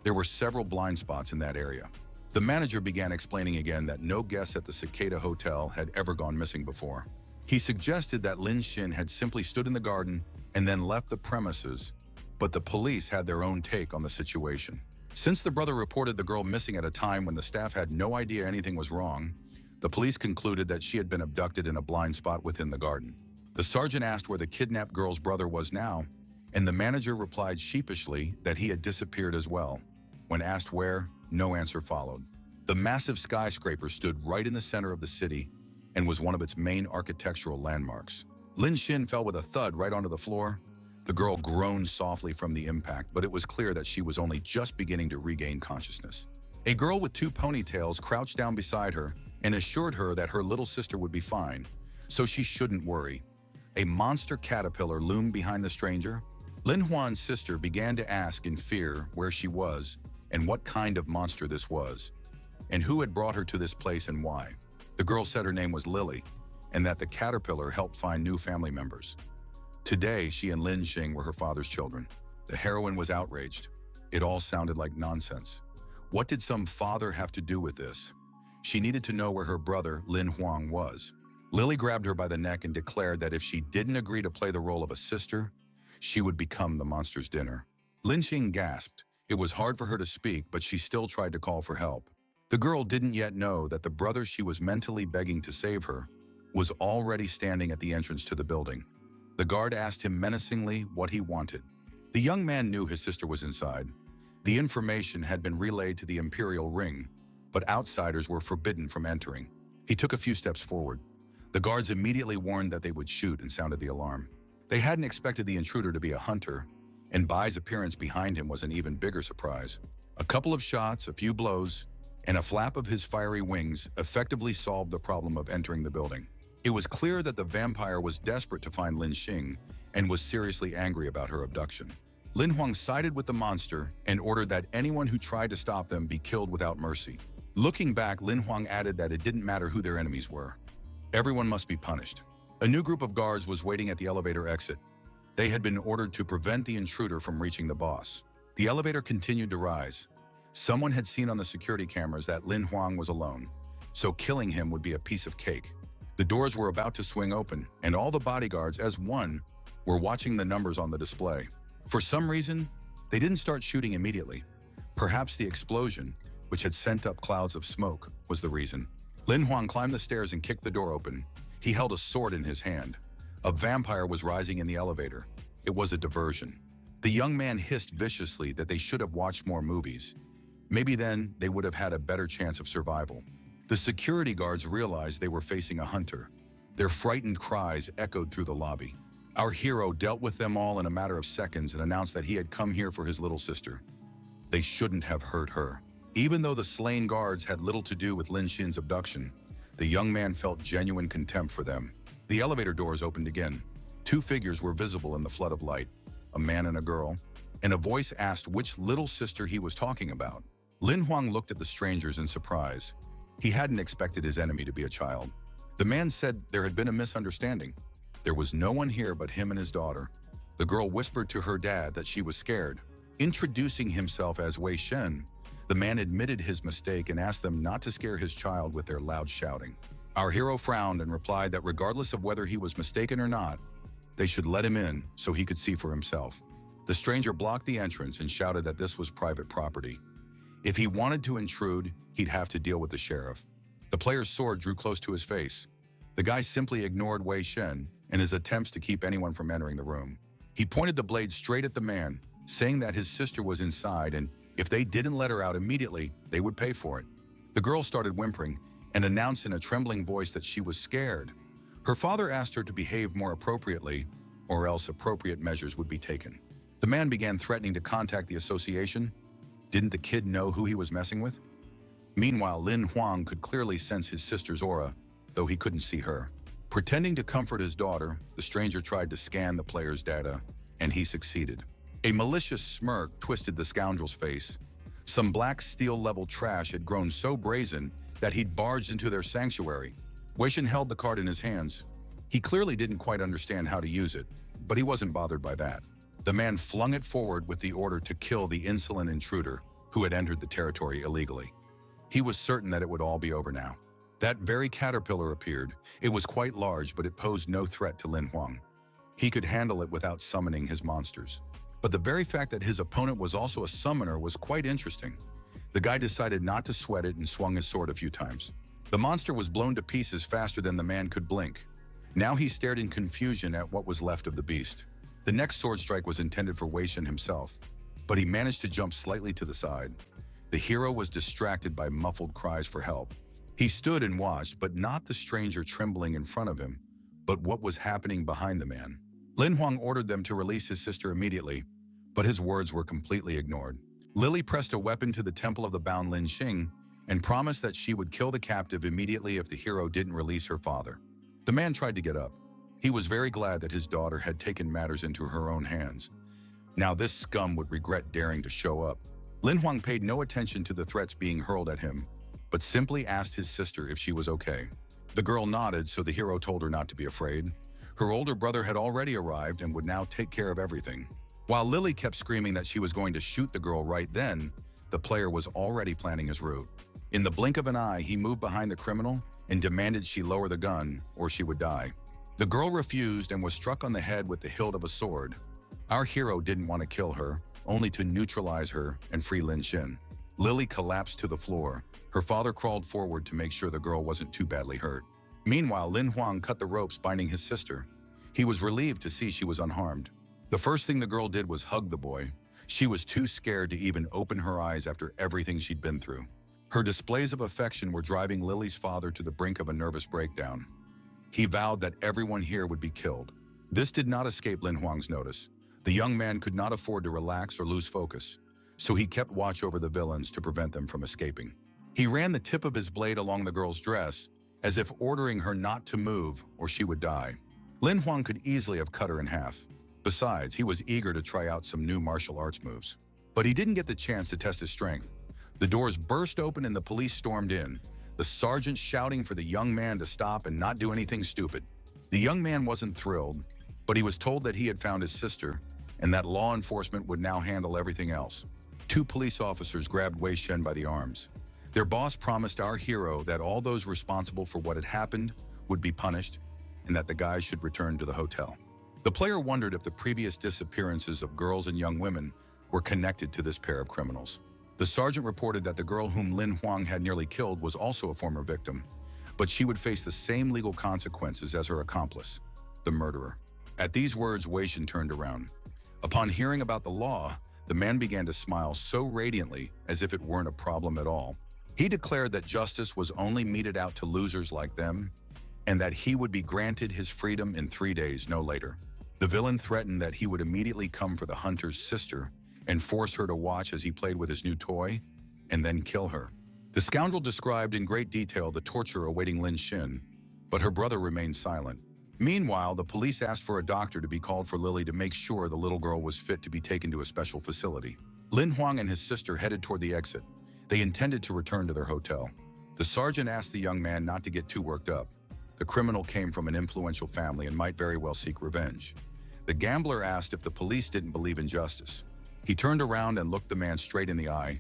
There were several blind spots in that area. The manager began explaining again that no guests at the Cicada Hotel had ever gone missing before. He suggested that Lin Xin had simply stood in the garden and then left the premises, but the police had their own take on the situation. Since the brother reported the girl missing at a time when the staff had no idea anything was wrong, the police concluded that she had been abducted in a blind spot within the garden. The sergeant asked where the kidnapped girl's brother was now, and the manager replied sheepishly that he had disappeared as well. When asked where, no answer followed. The massive skyscraper stood right in the center of the city and was one of its main architectural landmarks. Lin Xin fell with a thud right onto the floor. The girl groaned softly from the impact, but it was clear that she was only just beginning to regain consciousness. A girl with 2 ponytails crouched down beside her and assured her that her little sister would be fine, so she shouldn't worry. A monster caterpillar loomed behind the stranger. Lin Huan's sister began to ask in fear where she was and what kind of monster this was, and who had brought her to this place and why. The girl said her name was Lily, and that the caterpillar helped find new family members. Today, she and Lin Xing were her father's children. The heroine was outraged. It all sounded like nonsense. What did some father have to do with this? She needed to know where her brother, Lin Huang, was. Lily grabbed her by the neck and declared that if she didn't agree to play the role of a sister, she would become the monster's dinner. Lin Xing gasped. It was hard for her to speak, but she still tried to call for help. The girl didn't yet know that the brother she was mentally begging to save her was already standing at the entrance to the building. The guard asked him menacingly what he wanted. The young man knew his sister was inside. The information had been relayed to the Imperial Ring, but outsiders were forbidden from entering. He took a few steps forward. The guards immediately warned that they would shoot and sounded the alarm. They hadn't expected the intruder to be a hunter, and Bai's appearance behind him was an even bigger surprise. A couple of shots, a few blows, and a flap of his fiery wings effectively solved the problem of entering the building. It was clear that the vampire was desperate to find Lin Xing and was seriously angry about her abduction. Lin Huang sided with the monster and ordered that anyone who tried to stop them be killed without mercy. Looking back, Lin Huang added that it didn't matter who their enemies were. Everyone must be punished. A new group of guards was waiting at the elevator exit. They had been ordered to prevent the intruder from reaching the boss. The elevator continued to rise. Someone had seen on the security cameras that Lin Huang was alone, so killing him would be a piece of cake. The doors were about to swing open, and all the bodyguards, as one, were watching the numbers on the display. For some reason, they didn't start shooting immediately. Perhaps the explosion, which had sent up clouds of smoke, was the reason. Lin Huang climbed the stairs and kicked the door open. He held a sword in his hand. A vampire was rising in the elevator. It was a diversion. The young man hissed viciously that they should have watched more movies. Maybe then they would have had a better chance of survival. The security guards realized they were facing a hunter. Their frightened cries echoed through the lobby. Our hero dealt with them all in a matter of seconds and announced that he had come here for his little sister. They shouldn't have hurt her. Even though the slain guards had little to do with Lin Xin's abduction, the young man felt genuine contempt for them. The elevator doors opened again. 2 figures were visible in the flood of light, a man and a girl, and a voice asked which little sister he was talking about. Lin Huang looked at the strangers in surprise. He hadn't expected his enemy to be a child. The man said there had been a misunderstanding. There was no one here but him and his daughter. The girl whispered to her dad that she was scared. Introducing himself as Wei Shen, the man admitted his mistake and asked them not to scare his child with their loud shouting. Our hero frowned and replied that regardless of whether he was mistaken or not, they should let him in so he could see for himself. The stranger blocked the entrance and shouted that this was private property. If he wanted to intrude, he'd have to deal with the sheriff. The player's sword drew close to his face. The guy simply ignored Wei Shen in his attempts to keep anyone from entering the room. He pointed the blade straight at the man, saying that his sister was inside and If they didn't let her out immediately, they would pay for it. The girl started whimpering and announced in a trembling voice that she was scared. Her father asked her to behave more appropriately, or else appropriate measures would be taken. The man began threatening to contact the association. Didn't the kid know who he was messing with? Meanwhile, Lin Huang could clearly sense his sister's aura, though he couldn't see her. Pretending to comfort his daughter, the stranger tried to scan the player's data, and he succeeded. A malicious smirk twisted the scoundrel's face. Some black steel-level trash had grown so brazen that he'd barged into their sanctuary. Weishan held the card in his hands. He clearly didn't quite understand how to use it, but he wasn't bothered by that. The man flung it forward with the order to kill the insolent intruder who had entered the territory illegally. He was certain that it would all be over now. That very caterpillar appeared. It was quite large, but it posed no threat to Lin Huang. He could handle it without summoning his monsters. But the very fact that his opponent was also a summoner was quite interesting. The guy decided not to sweat it and swung his sword a few times. The monster was blown to pieces faster than the man could blink. Now he stared in confusion at what was left of the beast. The next sword strike was intended for Weishan himself, but he managed to jump slightly to the side. The hero was distracted by muffled cries for help. He stood and watched, but not the stranger trembling in front of him, but what was happening behind the man. Lin Huang ordered them to release his sister immediately, but his words were completely ignored. Lily pressed a weapon to the temple of the bound Lin Xing and promised that she would kill the captive immediately if the hero didn't release her father. The man tried to get up. He was very glad that his daughter had taken matters into her own hands. Now this scum would regret daring to show up. Lin Huang paid no attention to the threats being hurled at him, but simply asked his sister if she was okay. The girl nodded, so the hero told her not to be afraid. Her older brother had already arrived and would now take care of everything. While Lily kept screaming that she was going to shoot the girl right then, the player was already planning his route. In the blink of an eye, he moved behind the criminal and demanded she lower the gun or she would die. The girl refused and was struck on the head with the hilt of a sword. Our hero didn't want to kill her, only to neutralize her and free Lin Xin. Lily collapsed to the floor. Her father crawled forward to make sure the girl wasn't too badly hurt. Meanwhile, Lin Huang cut the ropes binding his sister. He was relieved to see she was unharmed. The first thing the girl did was hug the boy. She was too scared to even open her eyes after everything she'd been through. Her displays of affection were driving Lily's father to the brink of a nervous breakdown. He vowed that everyone here would be killed. This did not escape Lin Huang's notice. The young man could not afford to relax or lose focus, so he kept watch over the villains to prevent them from escaping. He ran the tip of his blade along the girl's dress, as if ordering her not to move or she would die. Lin Huang could easily have cut her in half. Besides, he was eager to try out some new martial arts moves. But he didn't get the chance to test his strength. The doors burst open and the police stormed in, the sergeant shouting for the young man to stop and not do anything stupid. The young man wasn't thrilled, but he was told that he had found his sister and that law enforcement would now handle everything else. Two police officers grabbed Wei Shen by the arms. Their boss promised our hero that all those responsible for what had happened would be punished and that the guys should return to the hotel. The player wondered if the previous disappearances of girls and young women were connected to this pair of criminals. The sergeant reported that the girl whom Lin Huang had nearly killed was also a former victim, but she would face the same legal consequences as her accomplice, the murderer. At these words, Wei Shen turned around. Upon hearing about the law, the man began to smile so radiantly as if it weren't a problem at all. He declared that justice was only meted out to losers like them, and that he would be granted his freedom in 3 days, no later. The villain threatened that he would immediately come for the hunter's sister and force her to watch as he played with his new toy, and then kill her. The scoundrel described in great detail the torture awaiting Lin Xin, but her brother remained silent. Meanwhile, the police asked for a doctor to be called for Lily to make sure the little girl was fit to be taken to a special facility. Lin Huang and his sister headed toward the exit. They intended to return to their hotel. The sergeant asked the young man not to get too worked up. The criminal came from an influential family and might very well seek revenge. The gambler asked if the police didn't believe in justice. He turned around and looked the man straight in the eye,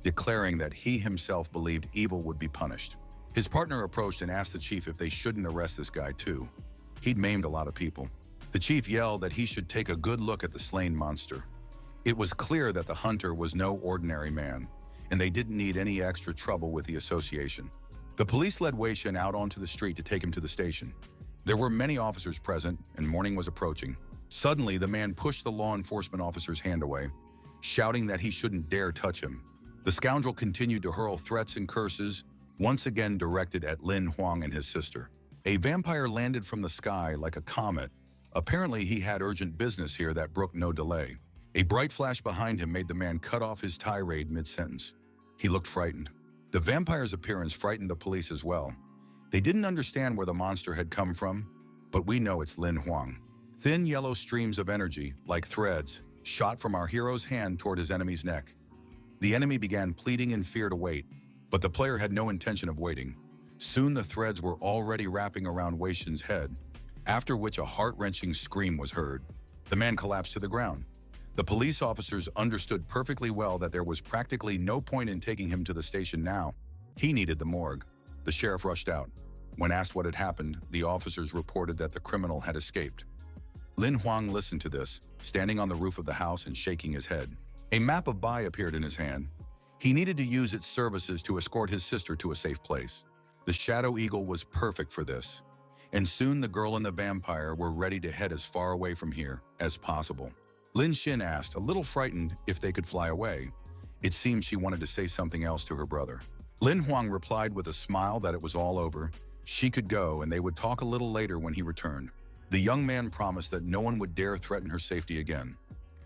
declaring that he himself believed evil would be punished. His partner approached and asked the chief if they shouldn't arrest this guy too. He'd maimed a lot of people. The chief yelled that he should take a good look at the slain monster. It was clear that the hunter was no ordinary man, and they didn't need any extra trouble with the association. The police led Wei Shen out onto the street to take him to the station. There were many officers present, and morning was approaching. Suddenly, the man pushed the law enforcement officer's hand away. shouting that he shouldn't dare touch him. The scoundrel continued to hurl threats and curses, once again directed at Lin Huang and his sister. A vampire landed from the sky like a comet. Apparently, he had urgent business here that brooked no delay. A bright flash behind him made the man cut off his tirade mid-sentence. He looked frightened. The vampire's appearance frightened the police as well. They didn't understand where the monster had come from, but we know it's Lin Huang. Thin yellow streams of energy, like threads, shot from our hero's hand toward his enemy's neck. The enemy began pleading in fear to wait, but the player had no intention of waiting. Soon the threads were already wrapping around Wei Shin's head, after which a heart-wrenching scream was heard. The man collapsed to the ground. The police officers understood perfectly well that there was practically no point in taking him to the station now. He needed the morgue. The sheriff rushed out. When asked what had happened, the officers reported that the criminal had escaped. Lin Huang listened to this, standing on the roof of the house and shaking his head. A map of Bai appeared in his hand. He needed to use its services to escort his sister to a safe place. The Shadow Eagle was perfect for this, and soon the girl and the vampire were ready to head as far away from here as possible. Lin Xin asked, a little frightened, if they could fly away. It seemed she wanted to say something else to her brother. Lin Huang replied with a smile that it was all over. She could go, and they would talk a little later when he returned. The young man promised that no one would dare threaten her safety again.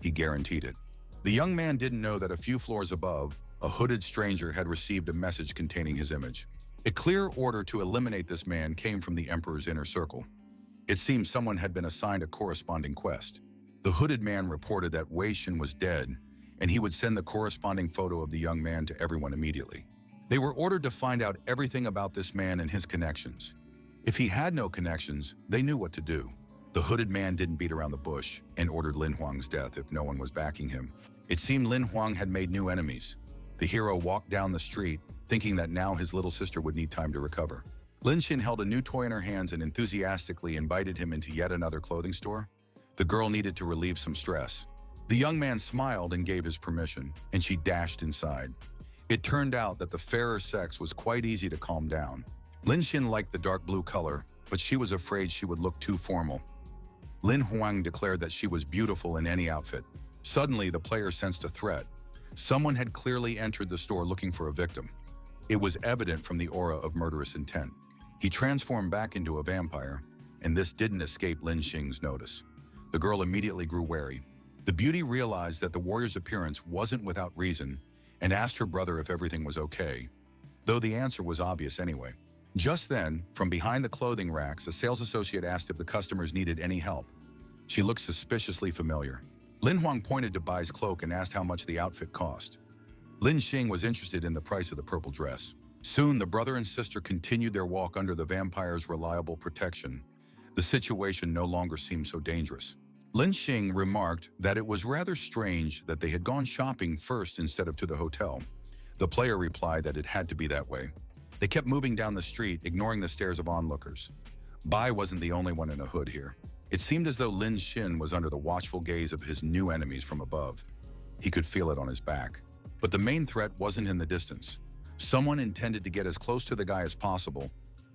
He guaranteed it. The young man didn't know that a few floors above, a hooded stranger had received a message containing his image. A clear order to eliminate this man came from the Emperor's inner circle. It seemed someone had been assigned a corresponding quest. The hooded man reported that Wei Shin was dead, and he would send the corresponding photo of the young man to everyone immediately. They were ordered to find out everything about this man and his connections. If he had no connections, they knew what to do. The hooded man didn't beat around the bush and ordered Lin Huang's death if no one was backing him. It seemed Lin Huang had made new enemies. The hero walked down the street, thinking that now his little sister would need time to recover. Lin Xin held a new toy in her hands and enthusiastically invited him into yet another clothing store. The girl needed to relieve some stress. The young man smiled and gave his permission, and she dashed inside. It turned out that the fairer sex was quite easy to calm down. Lin Xin liked the dark blue color, but she was afraid she would look too formal. Lin Huang declared that she was beautiful in any outfit. Suddenly, the player sensed a threat. Someone had clearly entered the store looking for a victim. It was evident from the aura of murderous intent. He transformed back into a vampire, and this didn't escape Lin Xing's notice. The girl immediately grew wary. The beauty realized that the warrior's appearance wasn't without reason and asked her brother if everything was okay, though the answer was obvious anyway. Just then, from behind the clothing racks, a sales associate asked if the customers needed any help. She looked suspiciously familiar. Lin Huang pointed to Bai's cloak and asked how much the outfit cost. Lin Xing was interested in the price of the purple dress. Soon, the brother and sister continued their walk under the vampire's reliable protection. The situation no longer seemed so dangerous. Lin Xing remarked that it was rather strange that they had gone shopping first instead of to the hotel. The player replied that it had to be that way. They kept moving down the street, ignoring the stares of onlookers. Bai wasn't the only one in a hood here. It seemed as though Lin Xin was under the watchful gaze of his new enemies from above. He could feel it on his back. But the main threat wasn't in the distance. Someone intended to get as close to the guy as possible,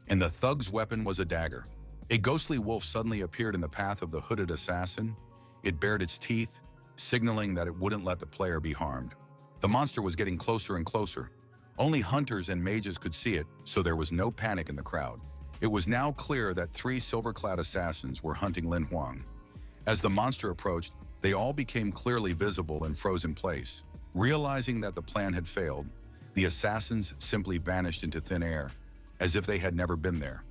and the thug's weapon was a dagger. A ghostly wolf suddenly appeared in the path of the hooded assassin. It bared its teeth, signaling that it wouldn't let the player be harmed. The monster was getting closer and closer. Only hunters and mages could see it, so there was no panic in the crowd. It was now clear that 3 silver-clad assassins were hunting Lin Huang. As the monster approached, they all became clearly visible and froze in place. Realizing that the plan had failed, the assassins simply vanished into thin air, as if they had never been there.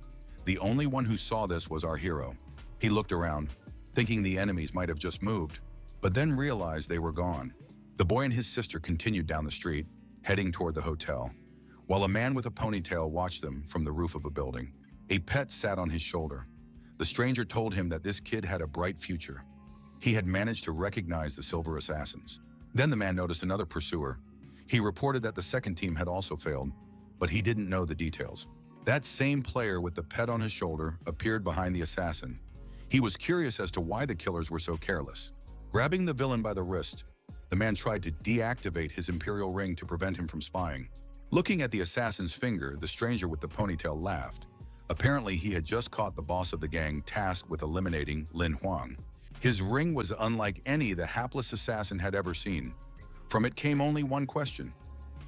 The only one who saw this was our hero. He looked around, thinking the enemies might have just moved, but then realized they were gone. The boy and his sister continued down the street, heading toward the hotel, while a man with a ponytail watched them from the roof of a building. A pet sat on his shoulder. The stranger told him that this kid had a bright future. He had managed to recognize the silver assassins. Then the man noticed another pursuer. He reported that the second team had also failed, but he didn't know the details. That same player with the pet on his shoulder appeared behind the assassin. He was curious as to why the killers were so careless. Grabbing the villain by the wrist, the man tried to deactivate his imperial ring to prevent him from spying. Looking at the assassin's finger, the stranger with the ponytail laughed. Apparently, he had just caught the boss of the gang tasked with eliminating Lin Huang. His ring was unlike any the hapless assassin had ever seen. From it came only one question.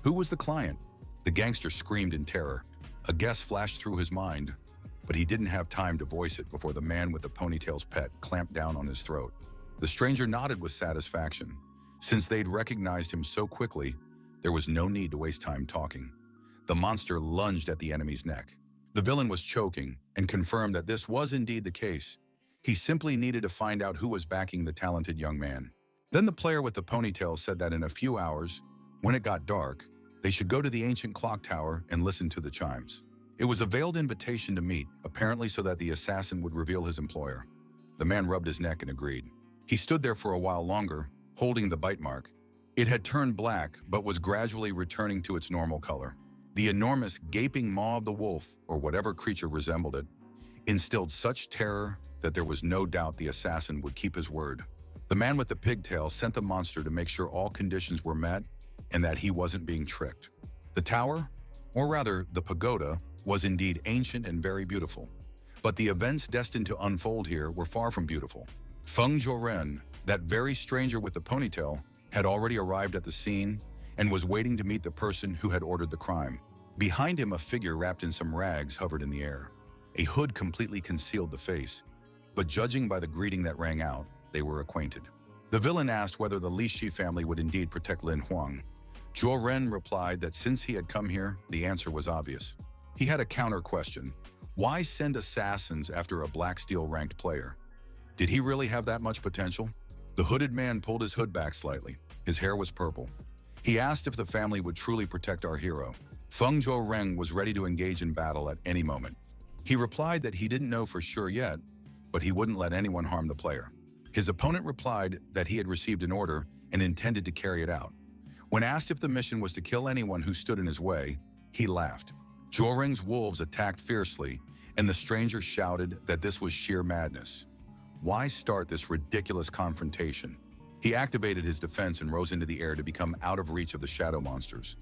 Who was the client? The gangster screamed in terror. A guess flashed through his mind, but he didn't have time to voice it before the man with the ponytail's pet clamped down on his throat. The stranger nodded with satisfaction. Since they'd recognized him so quickly, there was no need to waste time talking. The monster lunged at the enemy's neck. The villain was choking and confirmed that this was indeed the case. He simply needed to find out who was backing the talented young man. Then the player with the ponytail said that in a few hours, when it got dark, they should go to the ancient clock tower and listen to the chimes. It was a veiled invitation to meet, apparently so that the assassin would reveal his employer. The man rubbed his neck and agreed. He stood there for a while longer, holding the bite mark. It had turned black, but was gradually returning to its normal color. The enormous, gaping maw of the wolf, or whatever creature resembled it, instilled such terror that there was no doubt the assassin would keep his word. The man with the pigtail sent the monster to make sure all conditions were met and that he wasn't being tricked. The tower, or rather the pagoda, was indeed ancient and very beautiful. But the events destined to unfold here were far from beautiful. Feng Zhuoren, that very stranger with the ponytail, had already arrived at the scene and was waiting to meet the person who had ordered the crime. Behind him, a figure wrapped in some rags hovered in the air. A hood completely concealed the face, but judging by the greeting that rang out, they were acquainted. The villain asked whether the Li Shi family would indeed protect Lin Huang. Zhuo Ren replied that since he had come here, the answer was obvious. He had a counter question. Why send assassins after a Black Steel-ranked player? Did he really have that much potential? The hooded man pulled his hood back slightly. His hair was purple. He asked if the family would truly protect our hero. Feng Zhuoreng was ready to engage in battle at any moment. He replied that he didn't know for sure yet, but he wouldn't let anyone harm the player. His opponent replied that he had received an order and intended to carry it out. When asked if the mission was to kill anyone who stood in his way, he laughed. Zhuoreng's wolves attacked fiercely, and the stranger shouted that this was sheer madness. Why start this ridiculous confrontation? He activated his defense and rose into the air to become out of reach of the shadow monsters,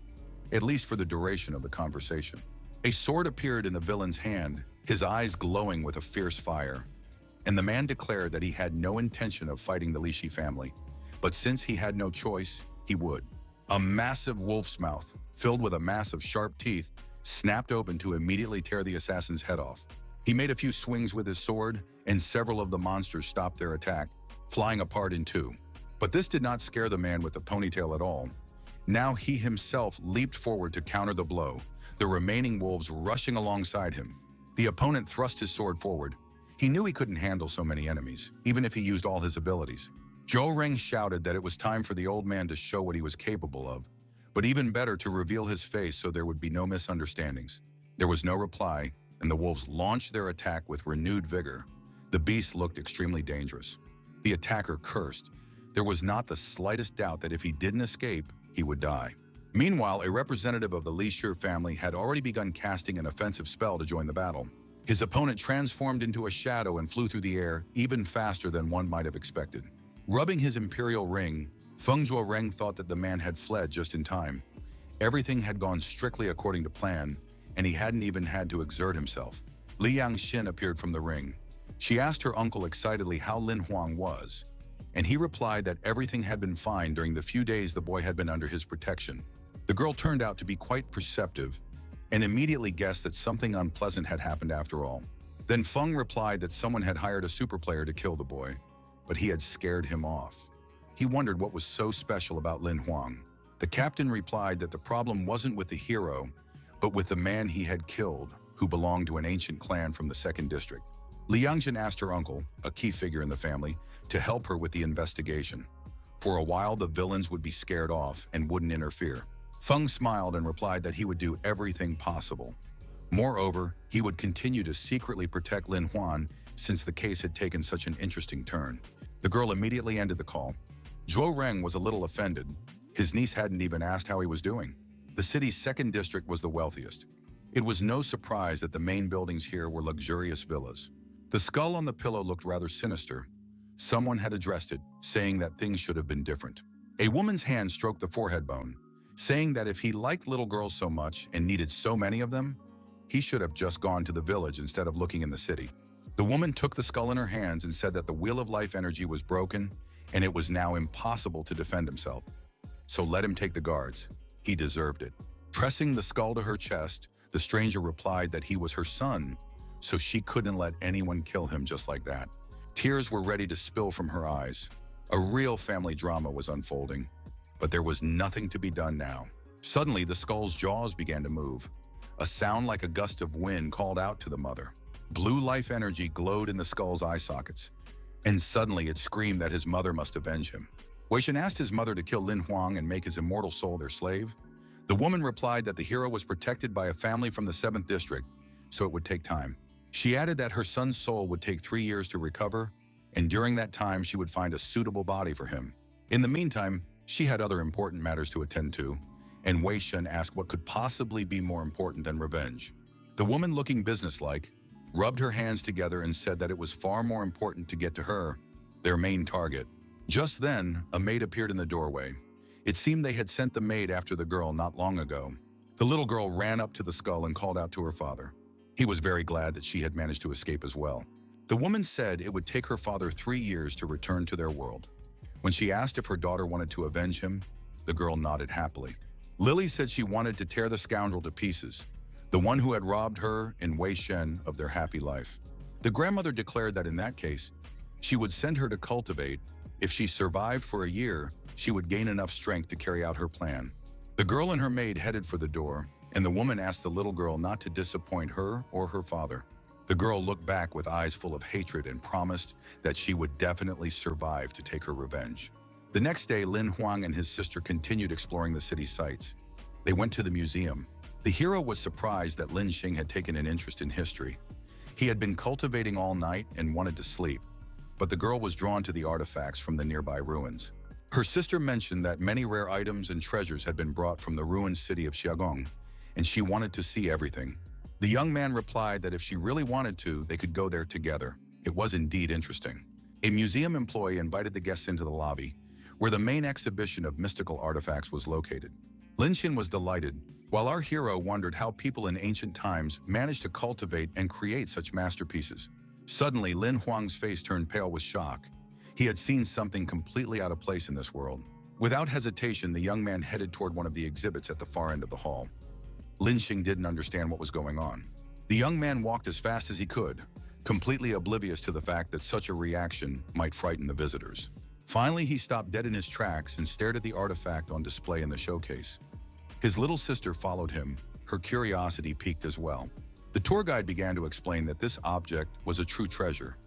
at least for the duration of the conversation. A sword appeared in the villain's hand, his eyes glowing with a fierce fire, and the man declared that he had no intention of fighting the Li Shi family, but since he had no choice, he would. A massive wolf's mouth, filled with a mass of sharp teeth, snapped open to immediately tear the assassin's head off. He made a few swings with his sword, and several of the monsters stopped their attack, flying apart in two. But this did not scare the man with the ponytail at all. Now he himself leaped forward to counter the blow, the remaining wolves rushing alongside him. The opponent thrust his sword forward. He knew he couldn't handle so many enemies, even if he used all his abilities. Zhou Reng shouted that it was time for the old man to show what he was capable of, but even better to reveal his face so there would be no misunderstandings. There was no reply, and the wolves launched their attack with renewed vigor. The beast looked extremely dangerous. The attacker cursed. There was not the slightest doubt that if he didn't escape, he would die. Meanwhile, a representative of the Li Shi family had already begun casting an offensive spell to join the battle. His opponent transformed into a shadow and flew through the air even faster than one might have expected. Rubbing his imperial ring, Feng Zhuoreng thought that the man had fled just in time. Everything had gone strictly according to plan, and he hadn't even had to exert himself. Li Yangxin appeared from the ring. She asked her uncle excitedly how Lin Huang was, and he replied that everything had been fine during the few days the boy had been under his protection. The girl turned out to be quite perceptive and immediately guessed that something unpleasant had happened after all. Then Feng replied that someone had hired a super player to kill the boy, but he had scared him off. He wondered what was so special about Lin Huang. The captain replied that the problem wasn't with the hero, but with the man he had killed, who belonged to an ancient clan from the 2nd District. Li Yangjin asked her uncle, a key figure in the family, to help her with the investigation. For a while, the villains would be scared off and wouldn't interfere. Feng smiled and replied that he would do everything possible. Moreover, he would continue to secretly protect Lin Huan since the case had taken such an interesting turn. The girl immediately ended the call. Zhuo Reng was a little offended. His niece hadn't even asked how he was doing. The city's 2nd district was the wealthiest. It was no surprise that the main buildings here were luxurious villas. The skull on the pillow looked rather sinister. Someone had addressed it, saying that things should have been different. A woman's hand stroked the forehead bone, saying that if he liked little girls so much and needed so many of them, he should have just gone to the village instead of looking in the city. The woman took the skull in her hands and said that the Wheel of Life energy was broken and it was now impossible to defend himself. so let him take the guards. He deserved it. Pressing the skull to her chest, the stranger replied that he was her son, so she couldn't let anyone kill him just like that. Tears were ready to spill from her eyes. A real family drama was unfolding, but there was nothing to be done now. Suddenly, the skull's jaws began to move. A sound like a gust of wind called out to the mother. Blue life energy glowed in the skull's eye sockets, and suddenly it screamed that his mother must avenge him. Wei Shen asked his mother to kill Lin Huang and make his immortal soul their slave. The woman replied that the hero was protected by a family from the 7th district, so it would take time. She added that her son's soul would take 3 years to recover, and during that time she would find a suitable body for him. In the meantime, she had other important matters to attend to, and Wei Shen asked what could possibly be more important than revenge. The woman, looking businesslike, rubbed her hands together and said that it was far more important to get to her, their main target. Just then, a maid appeared in the doorway. It seemed they had sent the maid after the girl not long ago. The little girl ran up to the skull and called out to her father. He was very glad that she had managed to escape as well. The woman said it would take her father 3 years to return to their world. When she asked if her daughter wanted to avenge him, the girl nodded happily. Lily said she wanted to tear the scoundrel to pieces, the one who had robbed her and Wei Shen of their happy life. The grandmother declared that in that case, she would send her to cultivate. If she survived for a year, she would gain enough strength to carry out her plan. The girl and her maid headed for the door, and the woman asked the little girl not to disappoint her or her father. The girl looked back with eyes full of hatred and promised that she would definitely survive to take her revenge. The next day, Lin Huang and his sister continued exploring the city sights. They went to the museum. The hero was surprised that Lin Xing had taken an interest in history. He had been cultivating all night and wanted to sleep, but the girl was drawn to the artifacts from the nearby ruins. Her sister mentioned that many rare items and treasures had been brought from the ruined city of Xiaogong, and she wanted to see everything. The young man replied that if she really wanted to, they could go there together. It was indeed interesting. A museum employee invited the guests into the lobby, where the main exhibition of mystical artifacts was located. Lin Xin was delighted, while our hero wondered how people in ancient times managed to cultivate and create such masterpieces. Suddenly, Lin Huang's face turned pale with shock. He had seen something completely out of place in this world. Without hesitation, the young man headed toward one of the exhibits at the far end of the hall. Lin Xing didn't understand what was going on. The young man walked as fast as he could, completely oblivious to the fact that such a reaction might frighten the visitors. Finally, he stopped dead in his tracks and stared at the artifact on display in the showcase. His little sister followed him, her curiosity piqued as well. The tour guide began to explain that this object was a true treasure.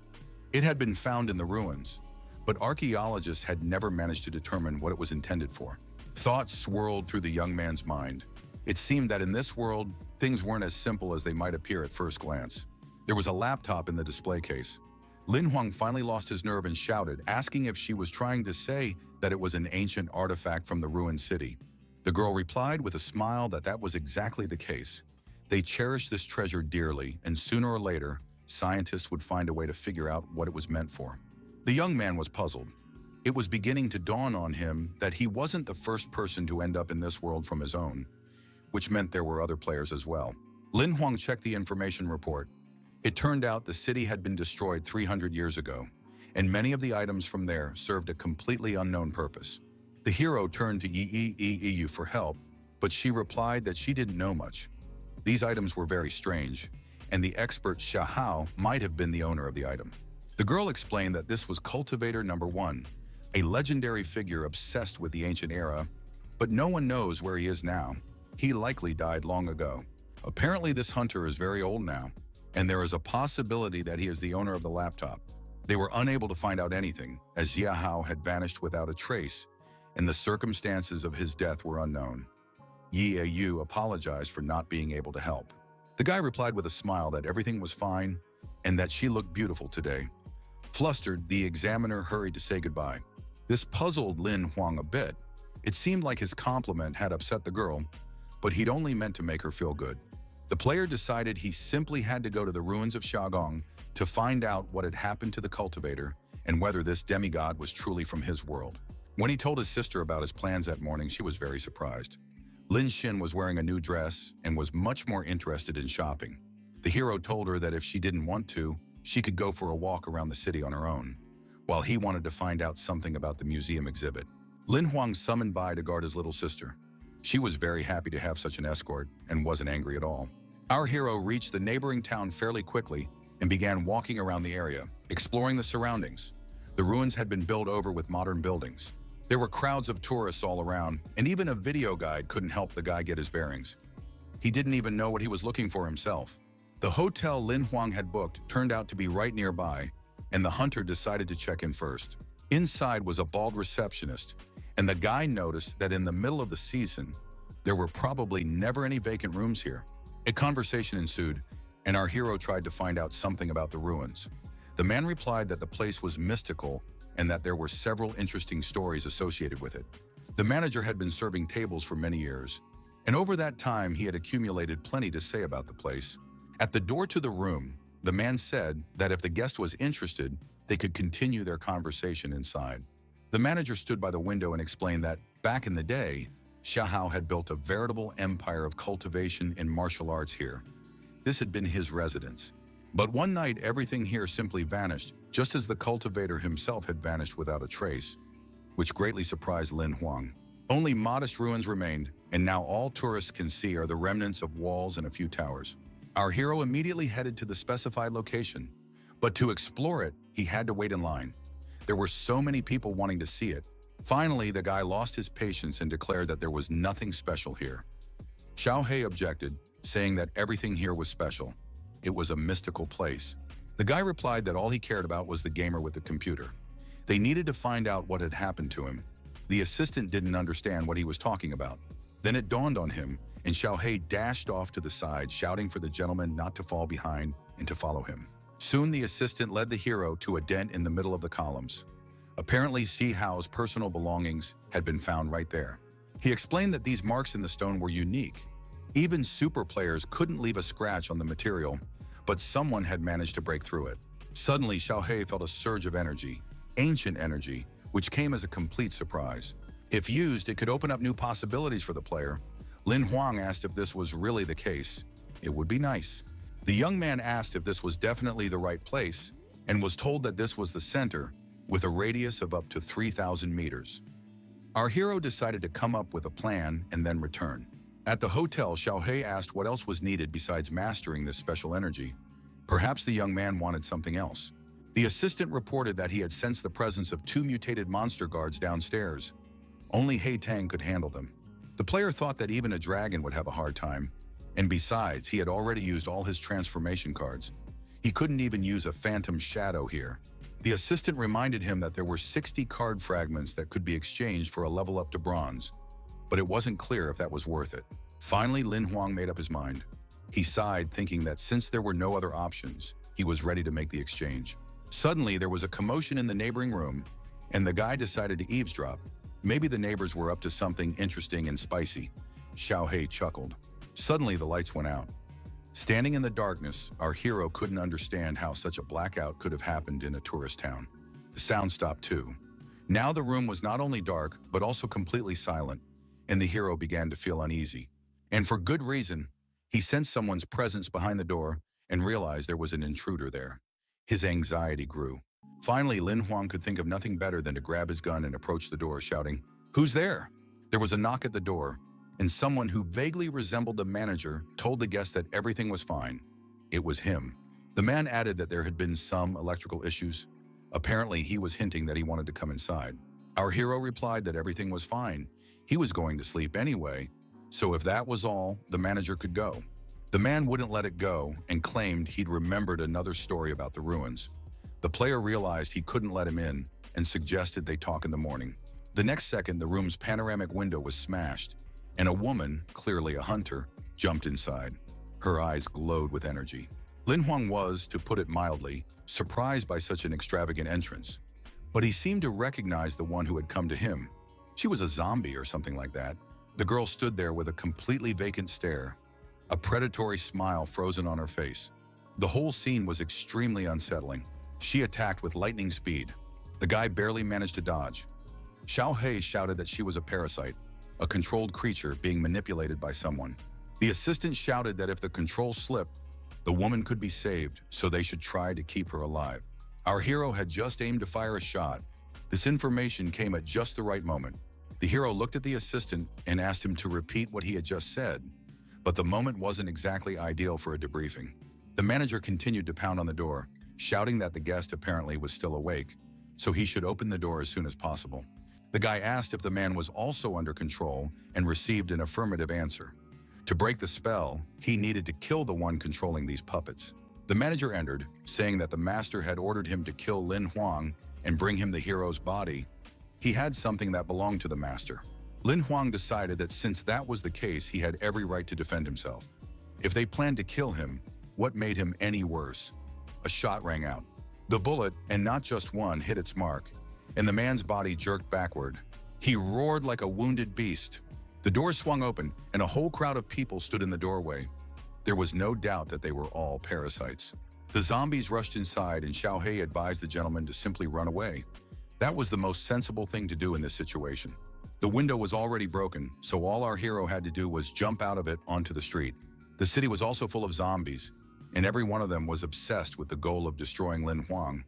It had been found in the ruins, but archaeologists had never managed to determine what it was intended for. Thoughts swirled through the young man's mind. It seemed that in this world, things weren't as simple as they might appear at first glance. There was a laptop in the display case. Lin Huang finally lost his nerve and shouted, asking if she was trying to say that it was an ancient artifact from the ruined city. The girl replied with a smile that that was exactly the case. They cherished this treasure dearly, and sooner or later, scientists would find a way to figure out what it was meant for. The young man was puzzled. It was beginning to dawn on him that he wasn't the first person to end up in this world from his own, which meant there were other players as well. Lin Huang checked the information report. It turned out the city had been destroyed 300 years ago, and many of the items from there served a completely unknown purpose. The hero turned to Yeeyu for help, but she replied that she didn't know much. These items were very strange, and the expert Xiahao might have been the owner of the item. The girl explained that this was cultivator number 1, a legendary figure obsessed with the ancient era, but no one knows where he is now. He likely died long ago. Apparently this hunter is very old now, and there is a possibility that he is the owner of the laptop. They were unable to find out anything, as Xiahao had vanished without a trace, and the circumstances of his death were unknown. Yeeyu apologized for not being able to help. The guy replied with a smile that everything was fine and that she looked beautiful today. Flustered, the examiner hurried to say goodbye. This puzzled Lin Huang a bit. It seemed like his compliment had upset the girl, but he'd only meant to make her feel good. The player decided he simply had to go to the ruins of Xiaogong to find out what had happened to the cultivator and whether this demigod was truly from his world. When he told his sister about his plans that morning, she was very surprised. Lin Xin was wearing a new dress and was much more interested in shopping. The hero told her that if she didn't want to, she could go for a walk around the city on her own, while he wanted to find out something about the museum exhibit. Lin Huang summoned Bai to guard his little sister. She was very happy to have such an escort and wasn't angry at all. Our hero reached the neighboring town fairly quickly and began walking around the area, exploring the surroundings. The ruins had been built over with modern buildings. There were crowds of tourists all around, and even a video guide couldn't help the guy get his bearings. He didn't even know what he was looking for himself. The hotel Lin Huang had booked turned out to be right nearby, and the hunter decided to check in first. Inside was a bald receptionist, and the guy noticed that in the middle of the season, there were probably never any vacant rooms here. A conversation ensued, and our hero tried to find out something about the ruins. The man replied that the place was mystical and that there were several interesting stories associated with it. The manager had been serving tables for many years, and over that time he had accumulated plenty to say about the place. At the door to the room, the man said that if the guest was interested, they could continue their conversation inside. The manager stood by the window and explained that, back in the day, Xiahao had built a veritable empire of cultivation and martial arts here. This had been his residence. But one night, everything here simply vanished, just as the cultivator himself had vanished without a trace, which greatly surprised Lin Huang. Only modest ruins remained, and now all tourists can see are the remnants of walls and a few towers. Our hero immediately headed to the specified location, but to explore it, he had to wait in line. There were so many people wanting to see it. Finally, the guy lost his patience and declared that there was nothing special here. Xiaohei objected, saying that everything here was special. It was a mystical place. The guy replied that all he cared about was the gamer with the computer. They needed to find out what had happened to him. The assistant didn't understand what he was talking about. Then it dawned on him, and Xiaohei dashed off to the side, shouting for the gentleman not to fall behind and to follow him. Soon the assistant led the hero to a dent in the middle of the columns. Apparently, Xiao's personal belongings had been found right there. He explained that these marks in the stone were unique. Even super players couldn't leave a scratch on the material, but someone had managed to break through it. Suddenly, Xiaohei felt a surge of energy, ancient energy, which came as a complete surprise. If used, it could open up new possibilities for the player. Lin Huang asked if this was really the case. It would be nice. The young man asked if this was definitely the right place and was told that this was the center, with a radius of up to 3,000 meters. Our hero decided to come up with a plan and then return. At the hotel, Xiaohei asked what else was needed besides mastering this special energy. Perhaps the young man wanted something else. The assistant reported that he had sensed the presence of 2 mutated monster guards downstairs. Only Hei Tang could handle them. The player thought that even a dragon would have a hard time, and besides, he had already used all his transformation cards. He couldn't even use a phantom shadow here. The assistant reminded him that there were 60 card fragments that could be exchanged for a level up to bronze, but it wasn't clear if that was worth it. Finally, Lin Huang made up his mind. He sighed, thinking that since there were no other options, he was ready to make the exchange. Suddenly, there was a commotion in the neighboring room, and the guy decided to eavesdrop. Maybe the neighbors were up to something interesting and spicy. Xiaohei chuckled. Suddenly, the lights went out. Standing in the darkness, our hero couldn't understand how such a blackout could have happened in a tourist town. The sound stopped too. Now the room was not only dark, but also completely silent, and the hero began to feel uneasy. And for good reason. He sensed someone's presence behind the door and realized there was an intruder there. His anxiety grew. Finally, Lin Huang could think of nothing better than to grab his gun and approach the door, shouting, "Who's there?" There was a knock at the door, and someone who vaguely resembled the manager told the guest that everything was fine. It was him. The man added that there had been some electrical issues. Apparently, he was hinting that he wanted to come inside. Our hero replied that everything was fine. He was going to sleep anyway, so if that was all, the manager could go. The man wouldn't let it go and claimed he'd remembered another story about the ruins. The player realized he couldn't let him in and suggested they talk in the morning. The next second, the room's panoramic window was smashed, and a woman, clearly a hunter, jumped inside. Her eyes glowed with energy. Lin Huang was, to put it mildly, surprised by such an extravagant entrance. But he seemed to recognize the one who had come to him. She was a zombie or something like that. The girl stood there with a completely vacant stare, a predatory smile frozen on her face. The whole scene was extremely unsettling. She attacked with lightning speed. The guy barely managed to dodge. Xiaohei shouted that she was a parasite, a controlled creature being manipulated by someone. The assistant shouted that if the control slipped, the woman could be saved, so they should try to keep her alive. Our hero had just aimed to fire a shot. This information came at just the right moment. The hero looked at the assistant and asked him to repeat what he had just said, but the moment wasn't exactly ideal for a debriefing. The manager continued to pound on the door, shouting that the guest apparently was still awake, so he should open the door as soon as possible. The guy asked if the man was also under control and received an affirmative answer. To break the spell, he needed to kill the one controlling these puppets. The manager entered, saying that the master had ordered him to kill Lin Huang and bring him the hero's body. He had something that belonged to the master. Lin Huang decided that since that was the case, he had every right to defend himself. If they planned to kill him, what made him any worse? A shot rang out. The bullet, and not just one, hit its mark, and the man's body jerked backward. He roared like a wounded beast. The door swung open, and a whole crowd of people stood in the doorway. There was no doubt that they were all parasites. The zombies rushed inside, and Xiaohei advised the gentleman to simply run away. That was the most sensible thing to do in this situation. The window was already broken, so all our hero had to do was jump out of it onto the street. The city was also full of zombies, and every one of them was obsessed with the goal of destroying Lin Huang.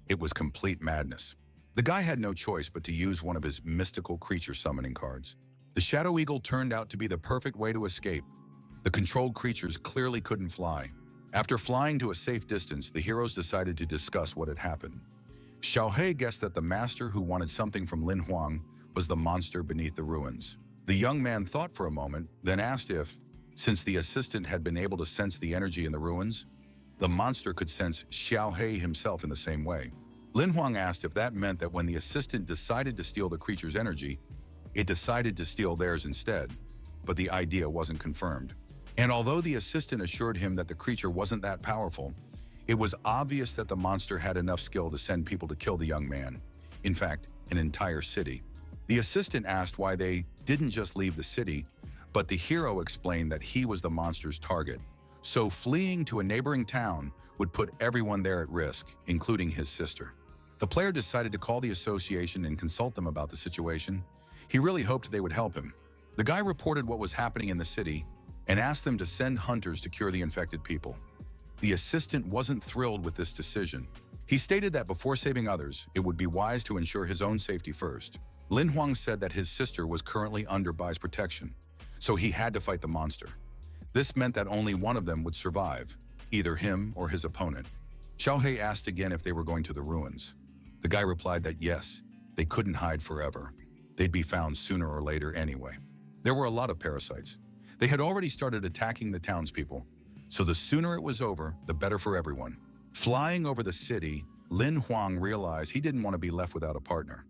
It was complete madness. The guy had no choice but to use one of his mystical creature summoning cards. The Shadow Eagle turned out to be the perfect way to escape. The controlled creatures clearly couldn't fly. After flying to a safe distance, the heroes decided to discuss what had happened. Xiaohei guessed that the master who wanted something from Lin Huang was the monster beneath the ruins. The young man thought for a moment, then asked if, since the assistant had been able to sense the energy in the ruins, the monster could sense Xiaohei himself in the same way. Lin Huang asked if that meant that when the assistant decided to steal the creature's energy, it decided to steal theirs instead, but the idea wasn't confirmed. And although the assistant assured him that the creature wasn't that powerful, it was obvious that the monster had enough skill to send people to kill the young man. In fact, an entire city. The assistant asked why they didn't just leave the city, but the hero explained that he was the monster's target. So fleeing to a neighboring town would put everyone there at risk, including his sister. The player decided to call the association and consult them about the situation. He really hoped they would help him. The guy reported what was happening in the city and asked them to send hunters to cure the infected people. The assistant wasn't thrilled with this decision. He stated that before saving others, it would be wise to ensure his own safety first. Lin Huang said that his sister was currently under Bai's protection, so he had to fight the monster. This meant that only one of them would survive, either him or his opponent. Xiaohei asked again if they were going to the ruins. The guy replied that yes, they couldn't hide forever. They'd be found sooner or later anyway. There were a lot of parasites. They had already started attacking the townspeople, so the sooner it was over, the better for everyone. Flying over the city, Lin Huang realized he didn't want to be left without a partner.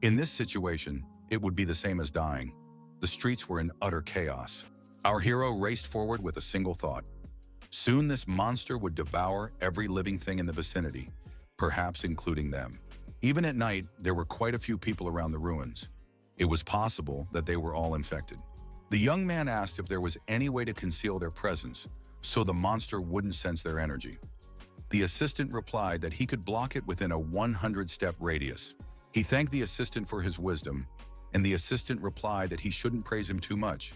In this situation, it would be the same as dying. The streets were in utter chaos. Our hero raced forward with a single thought. Soon this monster would devour every living thing in the vicinity, perhaps including them. Even at night, there were quite a few people around the ruins. It was possible that they were all infected. The young man asked if there was any way to conceal their presence so the monster wouldn't sense their energy. The assistant replied that he could block it within a 100-step radius. He thanked the assistant for his wisdom, and the assistant replied that he shouldn't praise him too much.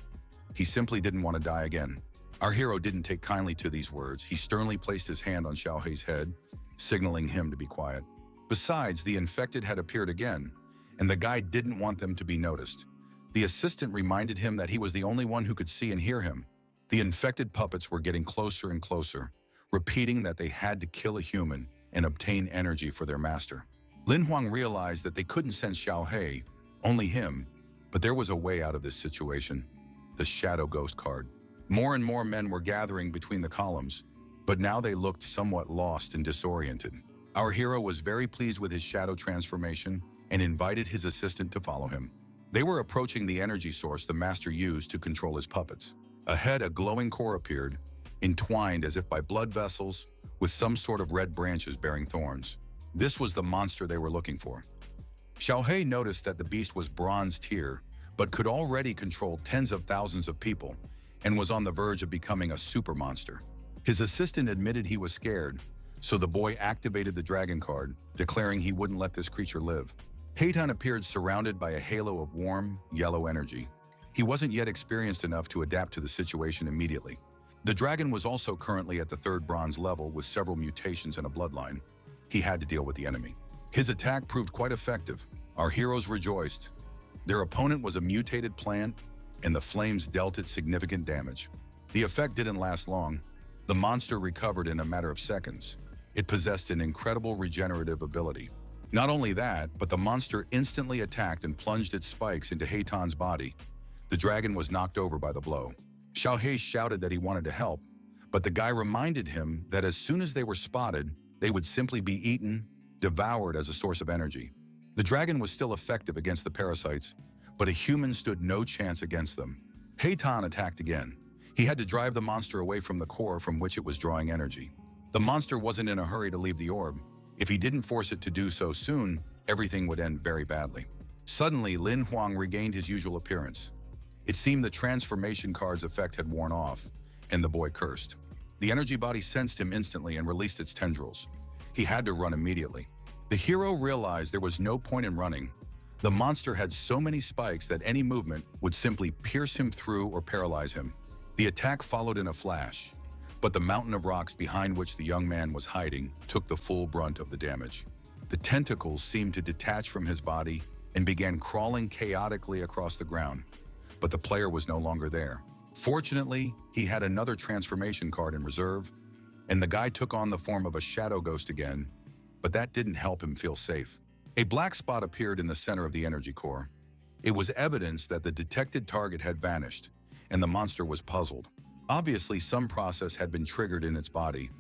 He simply didn't want to die again. Our hero didn't take kindly to these words. He sternly placed his hand on Xiaohei's head, signaling him to be quiet. Besides, the infected had appeared again, and the guy didn't want them to be noticed. The assistant reminded him that he was the only one who could see and hear him. The infected puppets were getting closer and closer, repeating that they had to kill a human and obtain energy for their master. Lin Huang realized that they couldn't sense Xiaohei, only him, but there was a way out of this situation. The Shadow Ghost card. More and more men were gathering between the columns, but now they looked somewhat lost and disoriented. Our hero was very pleased with his shadow transformation and invited his assistant to follow him. They were approaching the energy source the master used to control his puppets. Ahead, a glowing core appeared, entwined as if by blood vessels, with some sort of red branches bearing thorns. This was the monster they were looking for. Xiaohei noticed that the beast was bronze tier, but could already control tens of thousands of people, and was on the verge of becoming a super monster. His assistant admitted he was scared, so the boy activated the dragon card, declaring he wouldn't let this creature live. Heitan appeared surrounded by a halo of warm, yellow energy. He wasn't yet experienced enough to adapt to the situation immediately. The dragon was also currently at the 3rd bronze level with several mutations and a bloodline. He had to deal with the enemy. His attack proved quite effective. Our heroes rejoiced. Their opponent was a mutated plant, and the flames dealt it significant damage. The effect didn't last long. The monster recovered in a matter of seconds. It possessed an incredible regenerative ability. Not only that, but the monster instantly attacked and plunged its spikes into Heitan's body. The dragon was knocked over by the blow. Xiaohei shouted that he wanted to help, but the guy reminded him that as soon as they were spotted, they would simply be eaten, devoured as a source of energy. The dragon was still effective against the parasites, but a human stood no chance against them. Heitan attacked again. He had to drive the monster away from the core from which it was drawing energy. The monster wasn't in a hurry to leave the orb. If he didn't force it to do so soon, everything would end very badly. Suddenly, Lin Huang regained his usual appearance. It seemed the transformation card's effect had worn off, and the boy cursed. The energy body sensed him instantly and released its tendrils. He had to run immediately. The hero realized there was no point in running. The monster had so many spikes that any movement would simply pierce him through or paralyze him. The attack followed in a flash, but the mountain of rocks behind which the young man was hiding took the full brunt of the damage. The tentacles seemed to detach from his body and began crawling chaotically across the ground, but the player was no longer there. Fortunately, he had another transformation card in reserve, and the guy took on the form of a shadow ghost again, but that didn't help him feel safe. A black spot appeared in the center of the energy core. It was evidence that the detected target had vanished, and the monster was puzzled. Obviously, some process had been triggered in its body.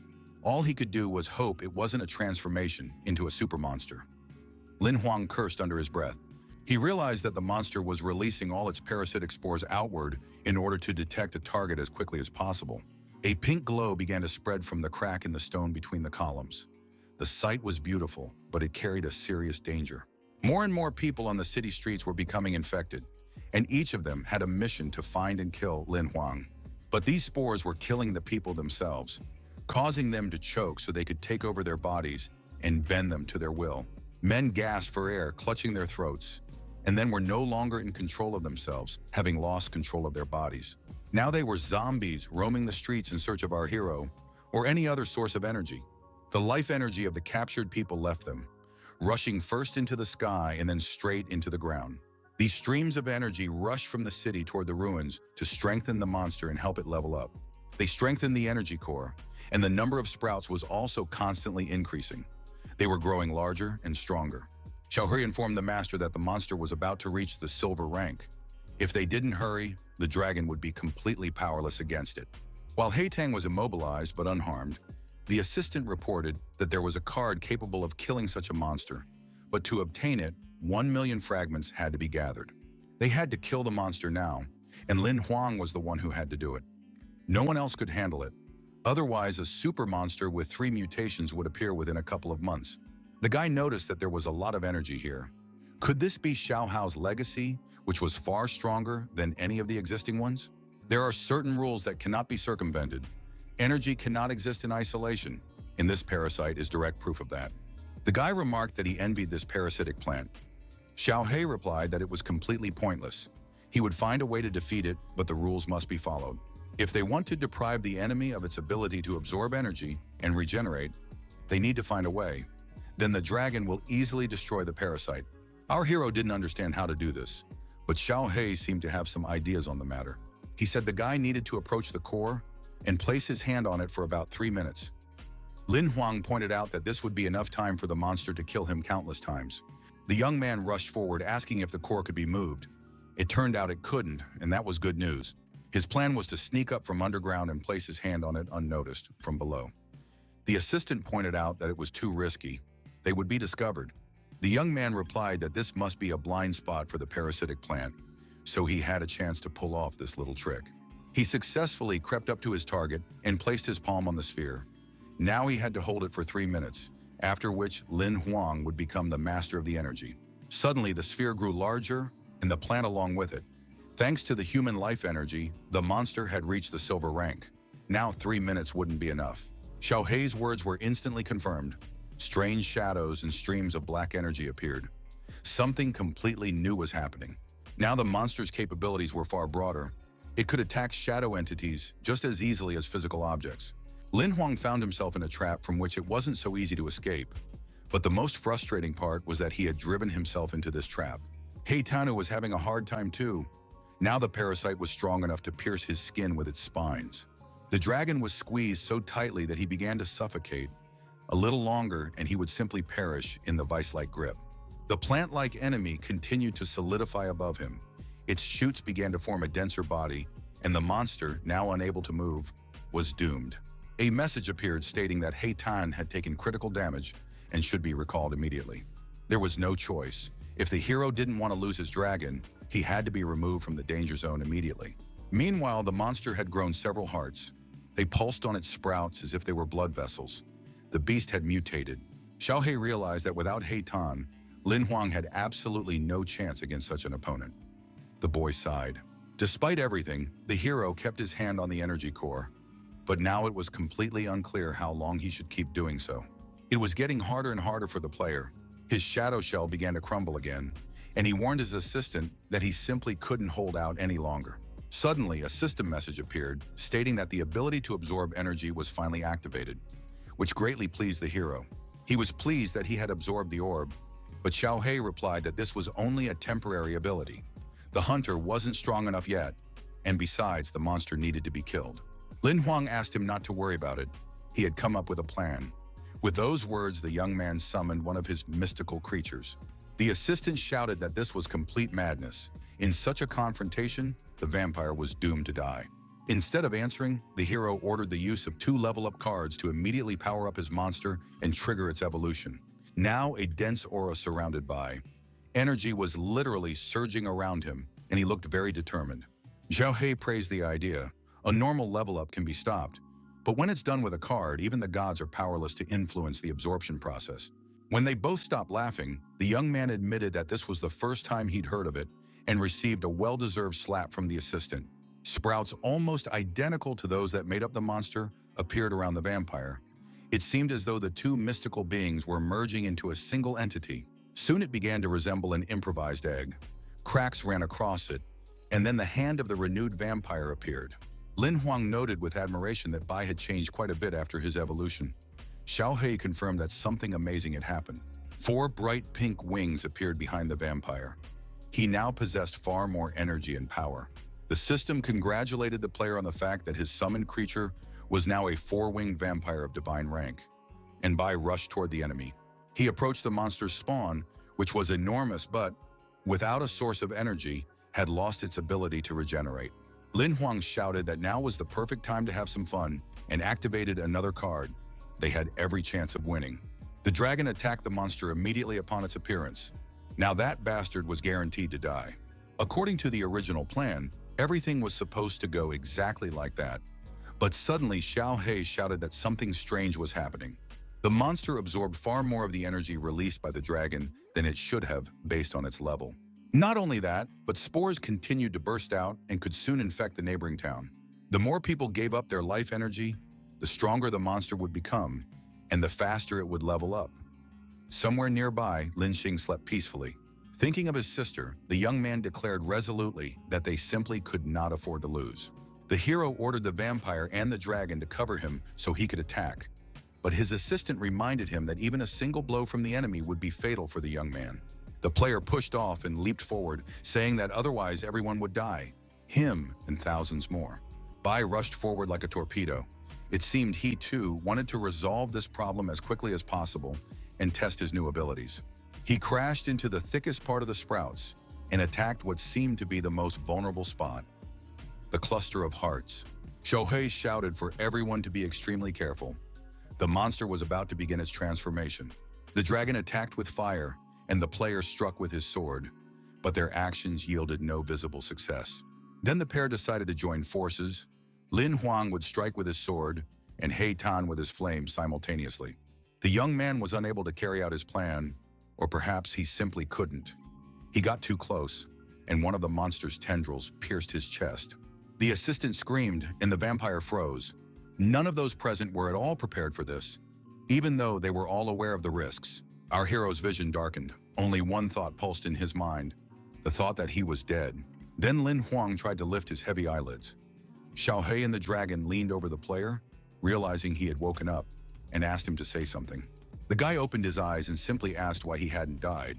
All he could do was hope it wasn't a transformation into a super monster. Lin Huang cursed under his breath. He realized that the monster was releasing all its parasitic spores outward in order to detect a target as quickly as possible. A pink glow began to spread from the crack in the stone between the columns. The sight was beautiful, but it carried a serious danger. More and more people on the city streets were becoming infected, and each of them had a mission to find and kill Lin Huang. But these spores were killing the people themselves, causing them to choke so they could take over their bodies and bend them to their will. Men gasped for air, clutching their throats, and then were no longer in control of themselves, having lost control of their bodies. Now they were zombies roaming the streets in search of our hero, or any other source of energy. The life energy of the captured people left them, rushing first into the sky and then straight into the ground. These streams of energy rushed from the city toward the ruins to strengthen the monster and help it level up. They strengthened the energy core, and the number of sprouts was also constantly increasing. They were growing larger and stronger. Xiaohui informed the master that the monster was about to reach the silver rank. If they didn't hurry, the dragon would be completely powerless against it. While Heitang was immobilized but unharmed, the assistant reported that there was a card capable of killing such a monster, but to obtain it, 1 million fragments had to be gathered. They had to kill the monster now, and Lin Huang was the one who had to do it. No one else could handle it. Otherwise, a super monster with 3 mutations would appear within a couple of months. The guy noticed that there was a lot of energy here. Could this be Xiao Hao's legacy, which was far stronger than any of the existing ones? There are certain rules that cannot be circumvented. Energy cannot exist in isolation, and this parasite is direct proof of that. The guy remarked that he envied this parasitic plant. Xiaohei replied that it was completely pointless. He would find a way to defeat it, but the rules must be followed. If they want to deprive the enemy of its ability to absorb energy and regenerate, they need to find a way. Then the dragon will easily destroy the parasite. Our hero didn't understand how to do this, but Xiaohei seemed to have some ideas on the matter. He said the guy needed to approach the core and place his hand on it for about 3 minutes. Lin Huang pointed out that this would be enough time for the monster to kill him countless times. The young man rushed forward, asking if the core could be moved. It turned out it couldn't, and that was good news. His plan was to sneak up from underground and place his hand on it unnoticed from below. The assistant pointed out that it was too risky. They would be discovered. The young man replied that this must be a blind spot for the parasitic plant, so he had a chance to pull off this little trick. He successfully crept up to his target and placed his palm on the sphere. Now he had to hold it for 3 minutes, after which Lin Huang would become the master of the energy. Suddenly, the sphere grew larger, and the plant along with it. Thanks to the human life energy, the monster had reached the silver rank. Now 3 minutes wouldn't be enough. Xiaohei's words were instantly confirmed. Strange shadows and streams of black energy appeared. Something completely new was happening. Now the monster's capabilities were far broader. It could attack shadow entities just as easily as physical objects. Lin Huang found himself in a trap from which it wasn't so easy to escape. But the most frustrating part was that he had driven himself into this trap. Heitanu was having a hard time too. Now the parasite was strong enough to pierce his skin with its spines. The dragon was squeezed so tightly that he began to suffocate. A little longer and he would simply perish in the vice-like grip. The plant-like enemy continued to solidify above him. Its shoots began to form a denser body, and the monster, now unable to move, was doomed. A message appeared stating that Heitan had taken critical damage and should be recalled immediately. There was no choice. If the hero didn't want to lose his dragon, he had to be removed from the danger zone immediately. Meanwhile, the monster had grown several hearts. They pulsed on its sprouts as if they were blood vessels. The beast had mutated. Xiaohei realized that without Heitan, Lin Huang had absolutely no chance against such an opponent. The boy sighed. Despite everything, the hero kept his hand on the energy core, but now it was completely unclear how long he should keep doing so. It was getting harder and harder for the player. His shadow shell began to crumble again, and he warned his assistant that he simply couldn't hold out any longer. Suddenly, a system message appeared stating that the ability to absorb energy was finally activated, which greatly pleased the hero. He was pleased that he had absorbed the orb, but Xiaohei replied that this was only a temporary ability. The hunter wasn't strong enough yet, and besides, the monster needed to be killed. Lin Huang asked him not to worry about it. He had come up with a plan. With those words, the young man summoned one of his mystical creatures. The assistant shouted that this was complete madness. In such a confrontation, the vampire was doomed to die. Instead of answering, the hero ordered the use of 2 level-up cards to immediately power up his monster and trigger its evolution. Now a dense aura surrounded by. Energy was literally surging around him, and he looked very determined. Xiaohei praised the idea. A normal level-up can be stopped, but when it's done with a card, even the gods are powerless to influence the absorption process. When they both stopped laughing, the young man admitted that this was the first time he'd heard of it and received a well-deserved slap from the assistant. Sprouts almost identical to those that made up the monster appeared around the vampire. It seemed as though the 2 mystical beings were merging into a single entity. Soon it began to resemble an improvised egg. Cracks ran across it, and then the hand of the renewed vampire appeared. Lin Huang noted with admiration that Bai had changed quite a bit after his evolution. Xiaohei confirmed that something amazing had happened. 4 bright pink wings appeared behind the vampire. He now possessed far more energy and power. The system congratulated the player on the fact that his summoned creature was now a 4-winged vampire of divine rank, and Bai rushed toward the enemy. He approached the monster's spawn, which was enormous but, without a source of energy, had lost its ability to regenerate. Lin Huang shouted that now was the perfect time to have some fun and activated another card. They had every chance of winning. The dragon attacked the monster immediately upon its appearance. Now that bastard was guaranteed to die. According to the original plan, everything was supposed to go exactly like that. But suddenly Xiaohei shouted that something strange was happening. The monster absorbed far more of the energy released by the dragon than it should have based on its level. Not only that, but spores continued to burst out and could soon infect the neighboring town. The more people gave up their life energy, the stronger the monster would become, and the faster it would level up. Somewhere nearby, Lin Xing slept peacefully. Thinking of his sister, the young man declared resolutely that they simply could not afford to lose. The hero ordered the vampire and the dragon to cover him so he could attack, but his assistant reminded him that even a single blow from the enemy would be fatal for the young man. The player pushed off and leaped forward, saying that otherwise everyone would die, him and thousands more. Bai rushed forward like a torpedo. It seemed he too wanted to resolve this problem as quickly as possible and test his new abilities. He crashed into the thickest part of the sprouts and attacked what seemed to be the most vulnerable spot, the cluster of hearts. Xiaohei shouted for everyone to be extremely careful. The monster was about to begin its transformation. The dragon attacked with fire, and the player struck with his sword, but their actions yielded no visible success. Then the pair decided to join forces. Lin Huang would strike with his sword, and Heitan with his flame simultaneously. The young man was unable to carry out his plan, or perhaps he simply couldn't. He got too close, and one of the monster's tendrils pierced his chest. The assistant screamed, and the vampire froze. None of those present were at all prepared for this. Even though they were all aware of the risks, our hero's vision darkened. Only one thought pulsed in his mind, the thought that he was dead. Then Lin Huang tried to lift his heavy eyelids. Xiaohei and the dragon leaned over the player, realizing he had woken up, and asked him to say something. The guy opened his eyes and simply asked why he hadn't died.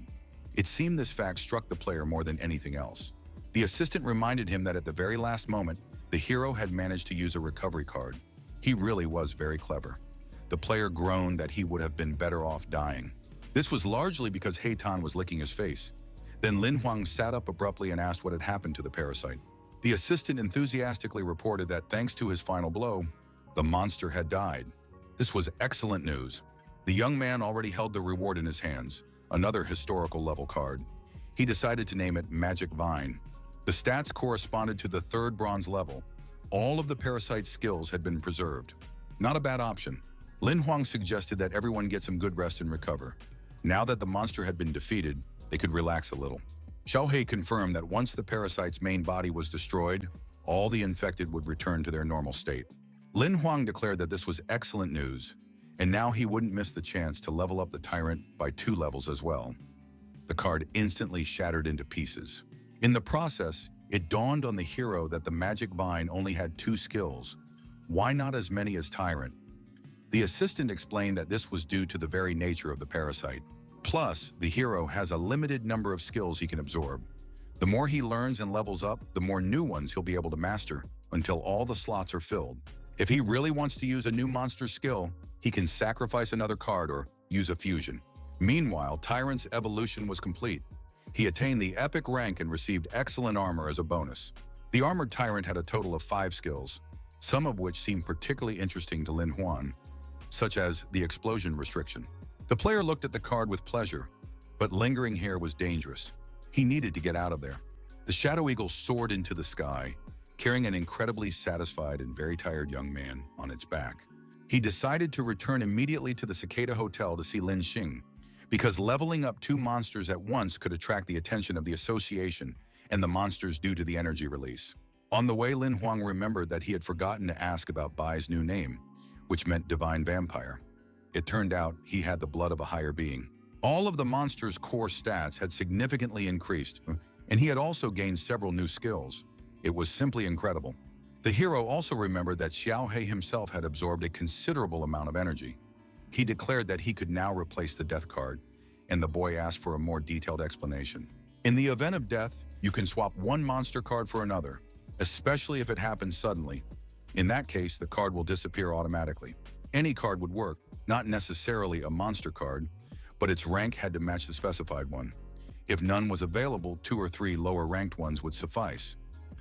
It seemed this fact struck the player more than anything else. The assistant reminded him that at the very last moment, the hero had managed to use a recovery card. He really was very clever. The player groaned that he would have been better off dying. This was largely because Heitan was licking his face. Then Lin Huang sat up abruptly and asked what had happened to the parasite. The assistant enthusiastically reported that thanks to his final blow, the monster had died. This was excellent news. The young man already held the reward in his hands, another historical level card. He decided to name it Magic Vine. The stats corresponded to the 3rd bronze level. All of the parasite's skills had been preserved. Not a bad option. Lin Huang suggested that everyone get some good rest and recover. Now that the monster had been defeated, they could relax a little. Xiaohei confirmed that once the parasite's main body was destroyed, all the infected would return to their normal state. Lin Huang declared that this was excellent news, and now he wouldn't miss the chance to level up the tyrant by 2 levels as well. The card instantly shattered into pieces. In the process, it dawned on the hero that the Magic Vine only had 2 skills. Why not as many as Tyrant? The assistant explained that this was due to the very nature of the parasite. Plus, the hero has a limited number of skills he can absorb. The more he learns and levels up, the more new ones he'll be able to master, until all the slots are filled. If he really wants to use a new monster skill, he can sacrifice another card or use a fusion. Meanwhile, Tyrant's evolution was complete. He attained the epic rank and received excellent armor as a bonus. The armored Tyrant had a total of 5 skills, some of which seemed particularly interesting to Lin Huan, such as the explosion restriction. The player looked at the card with pleasure, but lingering here was dangerous. He needed to get out of there. The Shadow Eagle soared into the sky, carrying an incredibly satisfied and very tired young man on its back. He decided to return immediately to the Cicada Hotel to see Lin Xing, because leveling up 2 monsters at once could attract the attention of the association and the monsters due to the energy release. On the way, Lin Huang remembered that he had forgotten to ask about Bai's new name, which meant Divine Vampire. It turned out he had the blood of a higher being. All of the monster's core stats had significantly increased, and he had also gained several new skills. It was simply incredible. The hero also remembered that Xiaohei himself had absorbed a considerable amount of energy. He declared that he could now replace the death card, and the boy asked for a more detailed explanation. In the event of death, you can swap 1 monster card for another, especially if it happens suddenly. In that case, the card will disappear automatically. Any card would work, not necessarily a monster card, but its rank had to match the specified one. If none was available, 2 or 3 lower-ranked ones would suffice.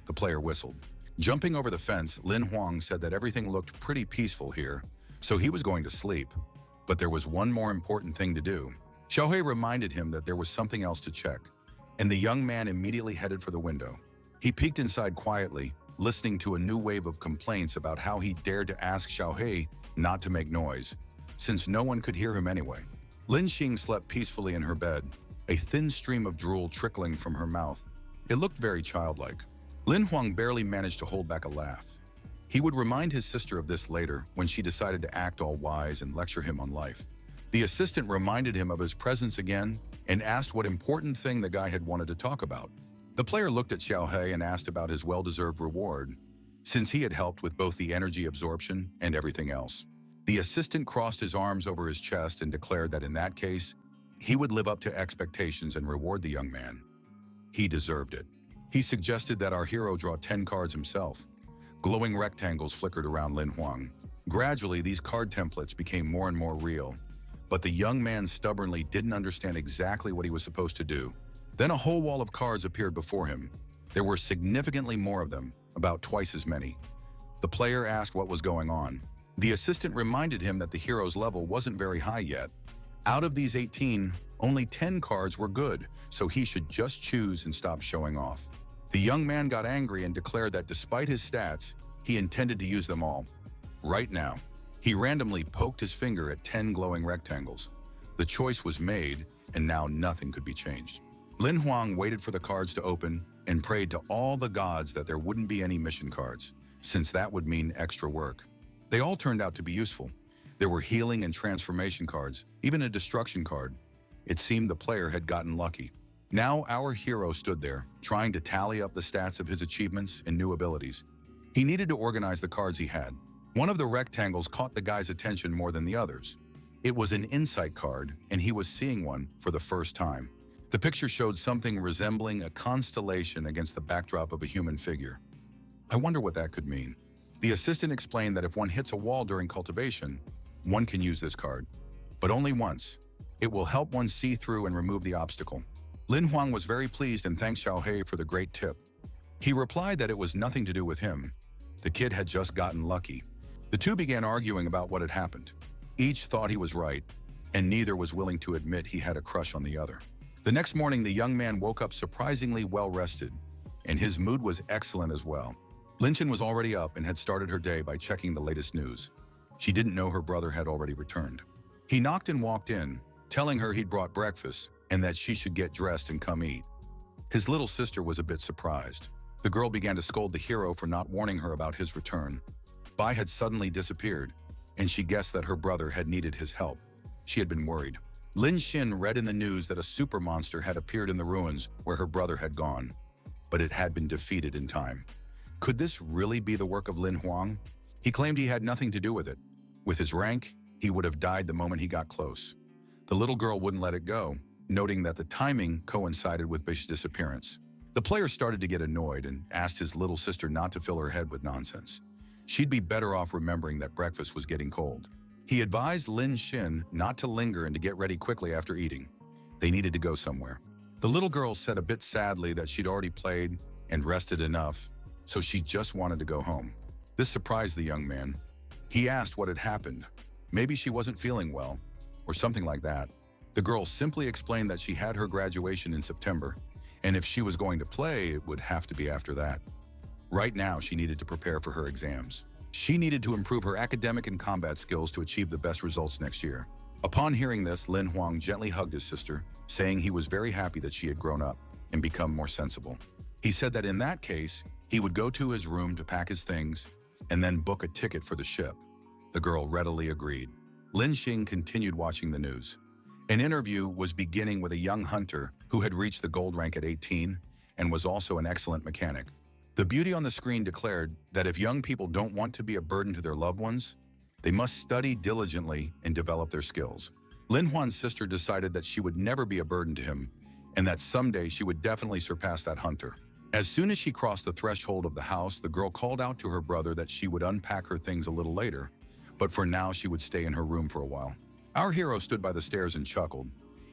The player whistled. Jumping over the fence, Lin Huang said that everything looked pretty peaceful here, so he was going to sleep. But there was one more important thing to do. Xiaohei reminded him that there was something else to check, and the young man immediately headed for the window. He peeked inside quietly, listening to a new wave of complaints about how he dared to ask Xiaohei not to make noise, since no one could hear him anyway. Lin Xing slept peacefully in her bed, a thin stream of drool trickling from her mouth. It looked very childlike. Lin Huang barely managed to hold back a laugh. He would remind his sister of this later when she decided to act all wise and lecture him on life. The assistant reminded him of his presence again and asked what important thing the guy had wanted to talk about. The player looked at Xiaohei and asked about his well-deserved reward, since he had helped with both the energy absorption and everything else. The assistant crossed his arms over his chest and declared that in that case, he would live up to expectations and reward the young man. He deserved it. He suggested that our hero draw 10 cards himself. Glowing rectangles flickered around Lin Huang. Gradually, these card templates became more and more real, but the young man stubbornly didn't understand exactly what he was supposed to do. Then a whole wall of cards appeared before him. There were significantly more of them, about twice as many. The player asked what was going on. The assistant reminded him that the hero's level wasn't very high yet. Out of these 18, only 10 cards were good, so he should just choose and stop showing off. The young man got angry and declared that despite his stats, he intended to use them all. Right now, he randomly poked his finger at 10 glowing rectangles. The choice was made, and now nothing could be changed. Lin Huang waited for the cards to open and prayed to all the gods that there wouldn't be any mission cards, since that would mean extra work. They all turned out to be useful. There were healing and transformation cards, even a destruction card. It seemed the player had gotten lucky. Now our hero stood there, trying to tally up the stats of his achievements and new abilities. He needed to organize the cards he had. One of the rectangles caught the guy's attention more than the others. It was an insight card, and he was seeing one for the first time. The picture showed something resembling a constellation against the backdrop of a human figure. I wonder what that could mean. The assistant explained that if one hits a wall during cultivation, one can use this card, but only once. It will help one see through and remove the obstacle. Lin Huang was very pleased and thanked Xiaohei for the great tip. He replied that it was nothing to do with him. The kid had just gotten lucky. The two began arguing about what had happened. Each thought he was right, and neither was willing to admit he had a crush on the other. The next morning, the young man woke up surprisingly well-rested, and his mood was excellent as well. Linchen was already up and had started her day by checking the latest news. She didn't know her brother had already returned. He knocked and walked in, telling her he'd brought breakfast and that she should get dressed and come eat. His little sister was a bit surprised. The girl began to scold the hero for not warning her about his return. Bai had suddenly disappeared, and she guessed that her brother had needed his help. She had been worried. Lin Xin read in the news that a super monster had appeared in the ruins where her brother had gone, but it had been defeated in time. Could this really be the work of Lin Huang? He claimed he had nothing to do with it. With his rank, he would have died the moment he got close. The little girl wouldn't let it go, noting that the timing coincided with Bish's disappearance. The player started to get annoyed and asked his little sister not to fill her head with nonsense. She'd be better off remembering that breakfast was getting cold. He advised Lin Xin not to linger and to get ready quickly after eating. They needed to go somewhere. The little girl said a bit sadly that she'd already played and rested enough, so she just wanted to go home. This surprised the young man. He asked what had happened. Maybe she wasn't feeling well, or something like that. The girl simply explained that she had her graduation in September, and if she was going to play, it would have to be after that. Right now, she needed to prepare for her exams. She needed to improve her academic and combat skills to achieve the best results next year. Upon hearing this, Lin Huang gently hugged his sister, saying he was very happy that she had grown up and become more sensible. He said that in that case, he would go to his room to pack his things and then book a ticket for the ship. The girl readily agreed. Lin Xing continued watching the news. An interview was beginning with a young hunter who had reached the gold rank at 18 and was also an excellent mechanic. The beauty on the screen declared that if young people don't want to be a burden to their loved ones, they must study diligently and develop their skills. Lin Huan's sister decided that she would never be a burden to him and that someday she would definitely surpass that hunter. As soon as she crossed the threshold of the house, the girl called out to her brother that she would unpack her things a little later, but for now she would stay in her room for a while. Our hero stood by the stairs and chuckled.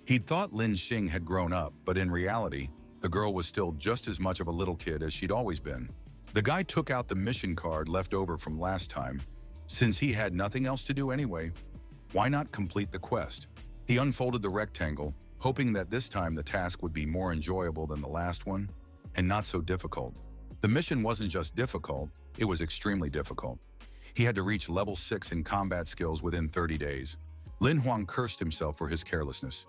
He'd thought Lin Xing had grown up, but in reality, the girl was still just as much of a little kid as she'd always been. The guy took out the mission card left over from last time. Since he had nothing else to do anyway, why not complete the quest? He unfolded the rectangle, hoping that this time the task would be more enjoyable than the last one, and not so difficult. The mission wasn't just difficult, it was extremely difficult. He had to reach level 6 in combat skills within 30 days. Lin Huang cursed himself for his carelessness.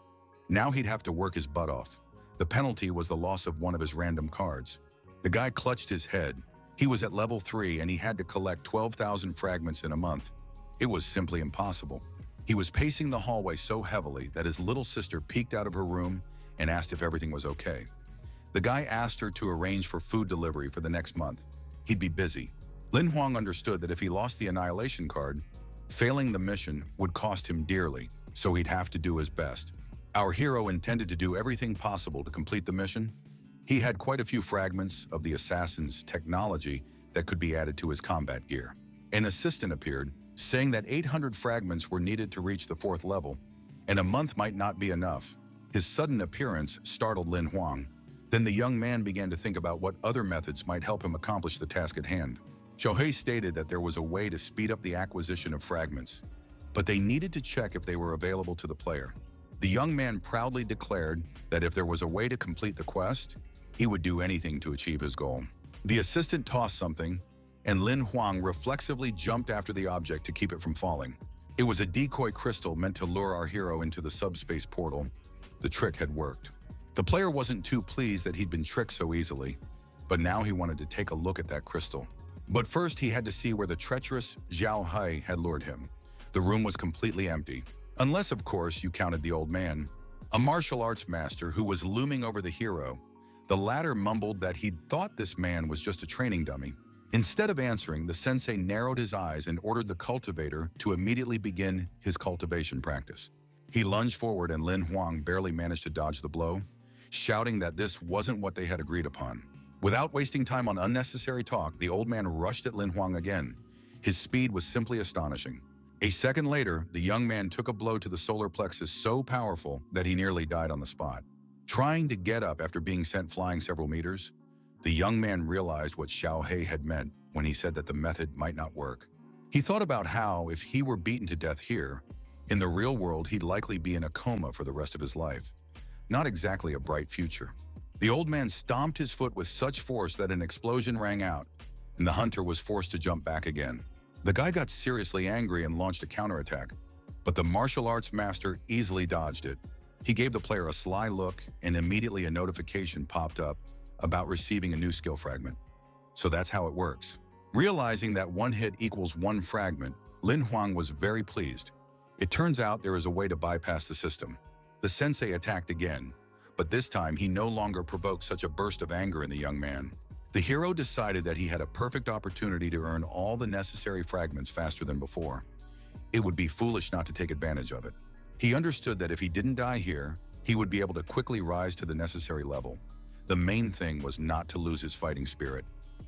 Now he'd have to work his butt off. The penalty was the loss of one of his random cards. The guy clutched his head. He was at level 3 and he had to collect 12,000 fragments in a month. It was simply impossible. He was pacing the hallway so heavily that his little sister peeked out of her room and asked if everything was okay. The guy asked her to arrange for food delivery for the next month. He'd be busy. Lin Huang understood that if he lost the annihilation card, failing the mission would cost him dearly, so he'd have to do his best. Our hero intended to do everything possible to complete the mission. He had quite a few fragments of the assassin's technology that could be added to his combat gear. An assistant appeared, saying that 800 fragments were needed to reach the 4th level, and a month might not be enough. His sudden appearance startled Lin Huang. Then the young man began to think about what other methods might help him accomplish the task at hand. Xiaohei stated that there was a way to speed up the acquisition of fragments, but they needed to check if they were available to the player. The young man proudly declared that if there was a way to complete the quest, he would do anything to achieve his goal. The assistant tossed something, and Lin Huang reflexively jumped after the object to keep it from falling. It was a decoy crystal meant to lure our hero into the subspace portal. The trick had worked. The player wasn't too pleased that he'd been tricked so easily, but now he wanted to take a look at that crystal. But first he had to see where the treacherous Xiaohei had lured him. The room was completely empty, unless of course you counted the old man, a martial arts master who was looming over the hero. The latter mumbled that he'd thought this man was just a training dummy. Instead of answering, the sensei narrowed his eyes and ordered the cultivator to immediately begin his cultivation practice. He lunged forward and Lin Huang barely managed to dodge the blow. shouting that this wasn't what they had agreed upon. Without wasting time on unnecessary talk, the old man rushed at Lin Huang again. His speed was simply astonishing. A second later, the young man took a blow to the solar plexus so powerful that he nearly died on the spot. Trying to get up after being sent flying several meters, the young man realized what Xiaohe had meant when he said that the method might not work. He thought about how, if he were beaten to death here, in the real world he'd likely be in a coma for the rest of his life. Not exactly a bright future. The old man stomped his foot with such force that an explosion rang out, and the hunter was forced to jump back again. The guy got seriously angry and launched a counterattack, but the martial arts master easily dodged it. He gave the player a sly look, and immediately a notification popped up about receiving a new skill fragment. So that's how it works. Realizing that one hit equals one fragment, Lin Huang was very pleased. It turns out there is a way to bypass the system. The sensei attacked again, but this time he no longer provoked such a burst of anger in the young man. The hero decided that he had a perfect opportunity to earn all the necessary fragments faster than before. It would be foolish not to take advantage of it. He understood that if he didn't die here, he would be able to quickly rise to the necessary level. The main thing was not to lose his fighting spirit.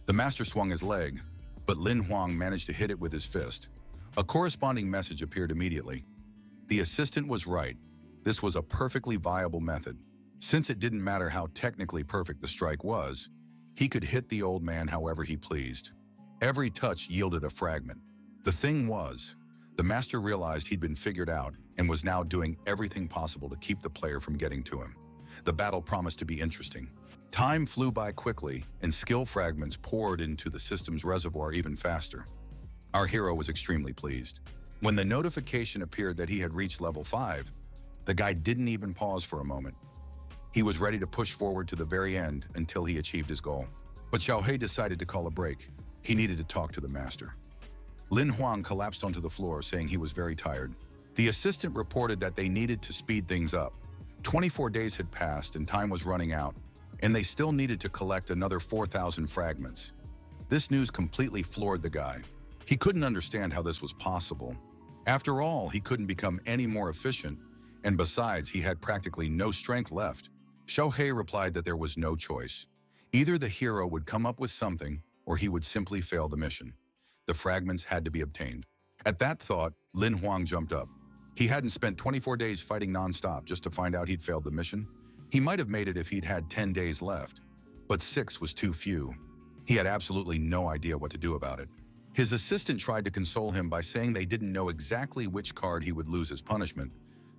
The master swung his leg, but Lin Huang managed to hit it with his fist. A corresponding message appeared immediately. The assistant was right. This was a perfectly viable method. Since it didn't matter how technically perfect the strike was, he could hit the old man however he pleased. Every touch yielded a fragment. The thing was, the master realized he'd been figured out and was now doing everything possible to keep the player from getting to him. The battle promised to be interesting. Time flew by quickly, and skill fragments poured into the system's reservoir even faster. Our hero was extremely pleased. When the notification appeared that he had reached level 5, the guy didn't even pause for a moment. He was ready to push forward to the very end until he achieved his goal. But Xiaohe decided to call a break. He needed to talk to the master. Lin Huang collapsed onto the floor, saying he was very tired. The assistant reported that they needed to speed things up. 24 days had passed and time was running out, and they still needed to collect another 4,000 fragments. This news completely floored the guy. He couldn't understand how this was possible. After all, he couldn't become any more efficient, and besides, he had practically no strength left. Xiaohe replied that there was no choice. Either the hero would come up with something, or he would simply fail the mission. The fragments had to be obtained. At that thought, Lin Huang jumped up. He hadn't spent 24 days fighting non-stop just to find out he'd failed the mission. He might have made it if he'd had 10 days left, but 6 was too few. He had absolutely no idea what to do about it. His assistant tried to console him by saying they didn't know exactly which card he would lose as punishment,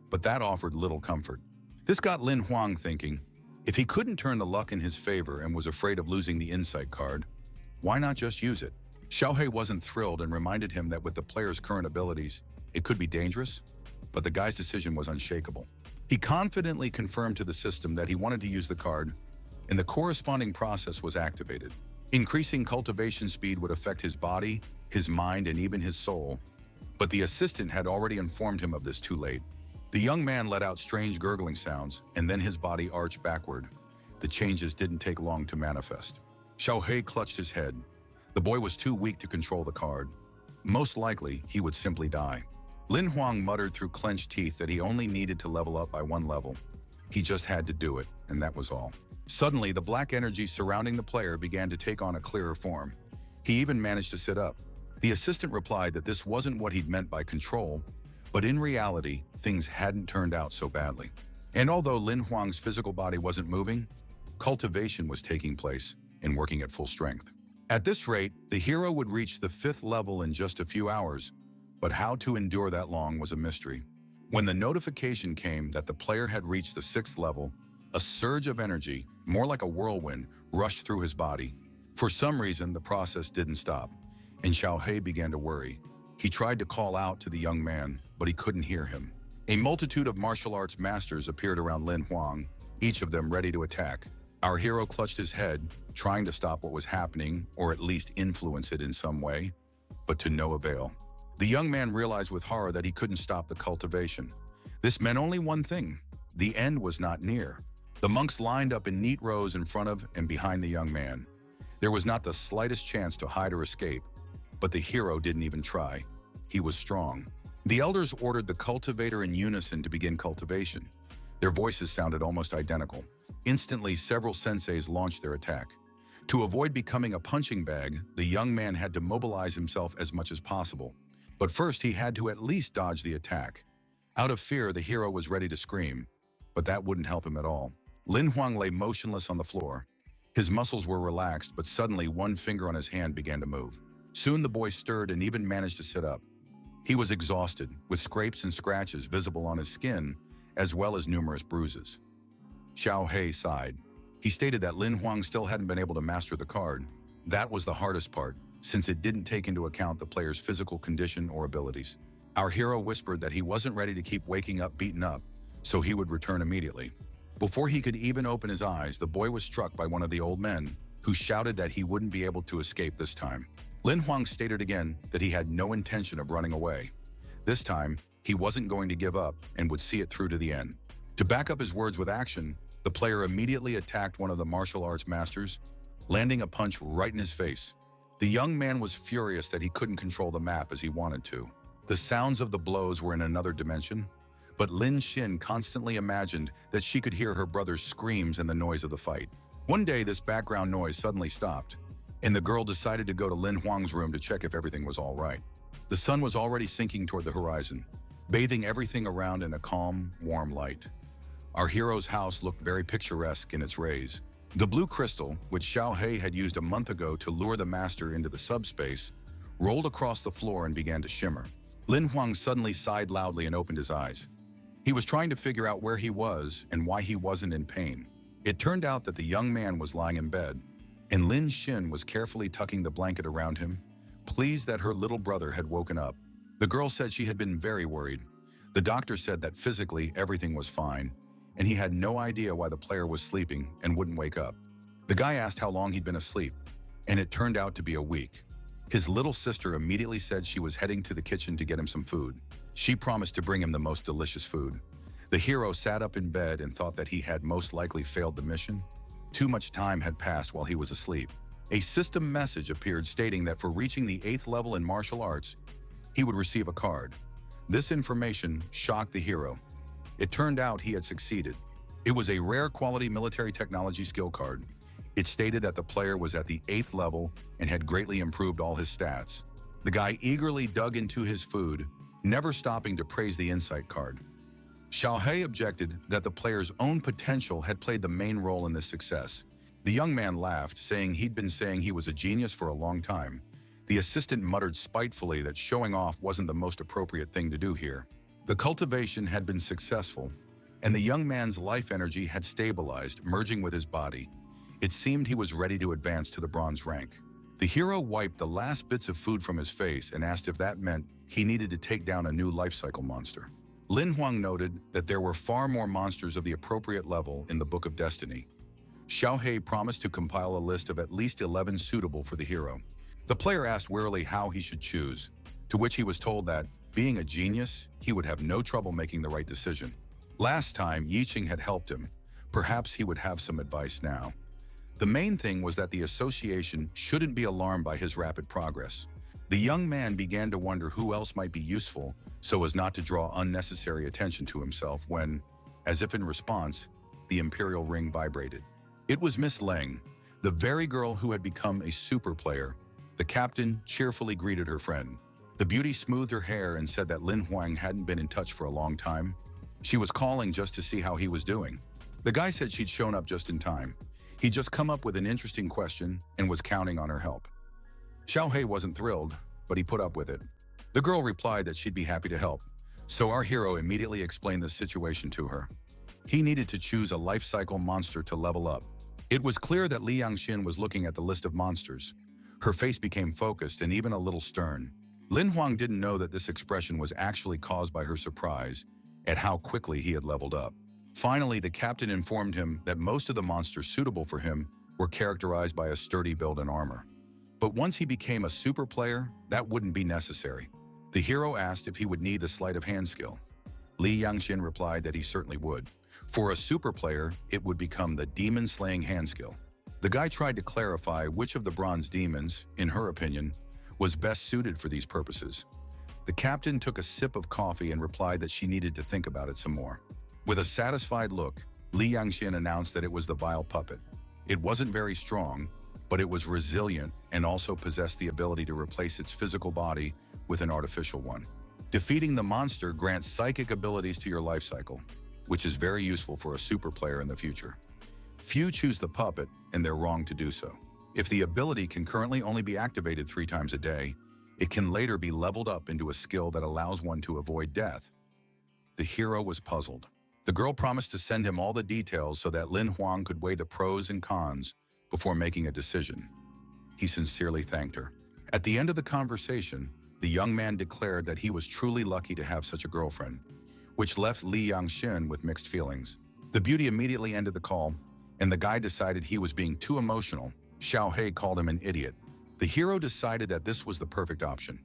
but that offered little comfort. This got Lin Huang thinking, if he couldn't turn the luck in his favor and was afraid of losing the insight card, why not just use it? Xiaohe wasn't thrilled and reminded him that with the player's current abilities, it could be dangerous, but the guy's decision was unshakable. He confidently confirmed to the system that he wanted to use the card, and the corresponding process was activated. Increasing cultivation speed would affect his body, his mind, and even his soul, but the assistant had already informed him of this too late. The young man let out strange gurgling sounds, and then his body arched backward. The changes didn't take long to manifest. Xiaohe clutched his head. The boy was too weak to control the card. Most likely, he would simply die. Lin Huang muttered through clenched teeth that he only needed to level up by 1 level. He just had to do it, and that was all. Suddenly, the black energy surrounding the player began to take on a clearer form. He even managed to sit up. The assistant replied that this wasn't what he'd meant by control, but in reality, things hadn't turned out so badly. And although Lin Huang's physical body wasn't moving, cultivation was taking place and working at full strength. At this rate, the hero would reach the 5th level in just a few hours, but how to endure that long was a mystery. When the notification came that the player had reached the 6th level, a surge of energy, more like a whirlwind, rushed through his body. For some reason, the process didn't stop, and Xiaohe began to worry. He tried to call out to the young man, but he couldn't hear him. A multitude of martial arts masters appeared around Lin Huang, each of them ready to attack. Our hero clutched his head, trying to stop what was happening, or at least influence it in some way, but to no avail. The young man realized with horror that he couldn't stop the cultivation. This meant only one thing: the end was not near. The monks lined up in neat rows in front of and behind the young man. There was not the slightest chance to hide or escape, but the hero didn't even try. He was strong. The elders ordered the cultivator in unison to begin cultivation. Their voices sounded almost identical. Instantly, several senseis launched their attack. To avoid becoming a punching bag, the young man had to mobilize himself as much as possible. But first, he had to at least dodge the attack. Out of fear, the hero was ready to scream, but that wouldn't help him at all. Lin Huang lay motionless on the floor. His muscles were relaxed, but suddenly one finger on his hand began to move. Soon the boy stirred and even managed to sit up. He was exhausted, with scrapes and scratches visible on his skin, as well as numerous bruises. Xiao He sighed. He stated that Lin Huang still hadn't been able to master the card. That was the hardest part, since it didn't take into account the player's physical condition or abilities. Our hero whispered that he wasn't ready to keep waking up beaten up, so he would return immediately. Before he could even open his eyes, the boy was struck by one of the old men, who shouted that he wouldn't be able to escape this time. Lin Huang stated again that he had no intention of running away. This time, he wasn't going to give up and would see it through to the end. To back up his words with action, the player immediately attacked one of the martial arts masters, landing a punch right in his face. The young man was furious that he couldn't control the map as he wanted to. The sounds of the blows were in another dimension, but Lin Xin constantly imagined that she could hear her brother's screams and the noise of the fight. One day, this background noise suddenly stopped, and the girl decided to go to Lin Huang's room to check if everything was all right. The sun was already sinking toward the horizon, bathing everything around in a calm, warm light. Our hero's house looked very picturesque in its rays. The blue crystal, which Xiao He had used a month ago to lure the master into the subspace, rolled across the floor and began to shimmer. Lin Huang suddenly sighed loudly and opened his eyes. He was trying to figure out where he was and why he wasn't in pain. It turned out that the young man was lying in bed, and Lin Xin was carefully tucking the blanket around him, pleased that her little brother had woken up. The girl said she had been very worried. The doctor said that physically everything was fine, and he had no idea why the player was sleeping and wouldn't wake up. The guy asked how long he'd been asleep, and it turned out to be a week. His little sister immediately said she was heading to the kitchen to get him some food. She promised to bring him the most delicious food. The hero sat up in bed and thought that he had most likely failed the mission. Too much time had passed while he was asleep. A system message appeared stating that for reaching the 8th level in martial arts, he would receive a card. This information shocked the hero. It turned out he had succeeded. It was a rare quality military technology skill card. It stated that the player was at the 8th level and had greatly improved all his stats. The guy eagerly dug into his food, never stopping to praise the insight card. Xiao He objected that the player's own potential had played the main role in this success. The young man laughed, saying he'd been saying he was a genius for a long time. The assistant muttered spitefully that showing off wasn't the most appropriate thing to do here. The cultivation had been successful, and the young man's life energy had stabilized, merging with his body. It seemed he was ready to advance to the bronze rank. The hero wiped the last bits of food from his face and asked if that meant he needed to take down a new life cycle monster. Lin Huang noted that there were far more monsters of the appropriate level in the Book of Destiny. Xiao He promised to compile a list of at least 11 suitable for the hero. The player asked wearily how he should choose, to which he was told that, being a genius, he would have no trouble making the right decision. Last time, Yiqing had helped him. Perhaps he would have some advice now. The main thing was that the association shouldn't be alarmed by his rapid progress. The young man began to wonder who else might be useful so as not to draw unnecessary attention to himself when, as if in response, the imperial ring vibrated. It was Miss Leng, the very girl who had become a super player. The captain cheerfully greeted her friend. The beauty smoothed her hair and said that Lin Huang hadn't been in touch for a long time. She was calling just to see how he was doing. The guy said she'd shown up just in time. He'd just come up with an interesting question and was counting on her help. Xiao He wasn't thrilled, but he put up with it. The girl replied that she'd be happy to help, so our hero immediately explained the situation to her. He needed to choose a life cycle monster to level up. It was clear that Li Yangxin was looking at the list of monsters. Her face became focused and even a little stern. Lin Huang didn't know that this expression was actually caused by her surprise at how quickly he had leveled up. Finally, the captain informed him that most of the monsters suitable for him were characterized by a sturdy build and armor. But once he became a super player, that wouldn't be necessary. The hero asked if he would need the sleight of hand skill. Li Yangxin replied that he certainly would. For a super player, it would become the demon-slaying hand skill. The guy tried to clarify which of the bronze demons, in her opinion, was best suited for these purposes. The captain took a sip of coffee and replied that she needed to think about it some more. With a satisfied look, Li Yangxian announced that it was the vile puppet. It wasn't very strong, but it was resilient and also possessed the ability to replace its physical body with an artificial one. Defeating the monster grants psychic abilities to your life cycle, which is very useful for a super player in the future. Few choose the puppet, and they're wrong to do so. If the ability can currently only be activated 3 times a day, it can later be leveled up into a skill that allows one to avoid death. The hero was puzzled. The girl promised to send him all the details so that Lin Huang could weigh the pros and cons before making a decision. He sincerely thanked her. At the end of the conversation, the young man declared that he was truly lucky to have such a girlfriend, which left Li Yangxian with mixed feelings. The beauty immediately ended the call, and the guy decided he was being too emotional. Xiao He called him an idiot. The hero decided that this was the perfect option.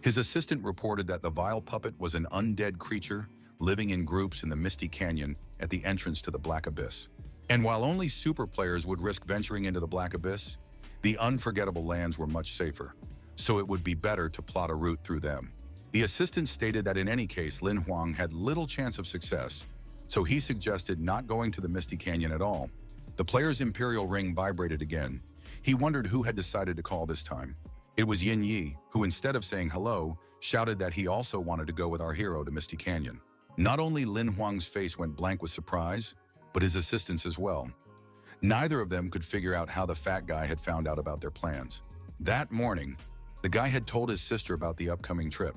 His assistant reported that the vile puppet was an undead creature living in groups in the misty canyon at the entrance to the Black Abyss. And while only super players would risk venturing into the Black Abyss, the unforgettable lands were much safer, so it would be better to plot a route through them. The assistant stated that in any case, Lin Huang had little chance of success, so he suggested not going to the misty canyon at all. The player's imperial ring vibrated again. He wondered who had decided to call this time. It was Yin Yi, who instead of saying hello, shouted that he also wanted to go with our hero to Misty Canyon. Not only Lin Huang's face went blank with surprise, but his assistants as well. Neither of them could figure out how the fat guy had found out about their plans. That morning, the guy had told his sister about the upcoming trip,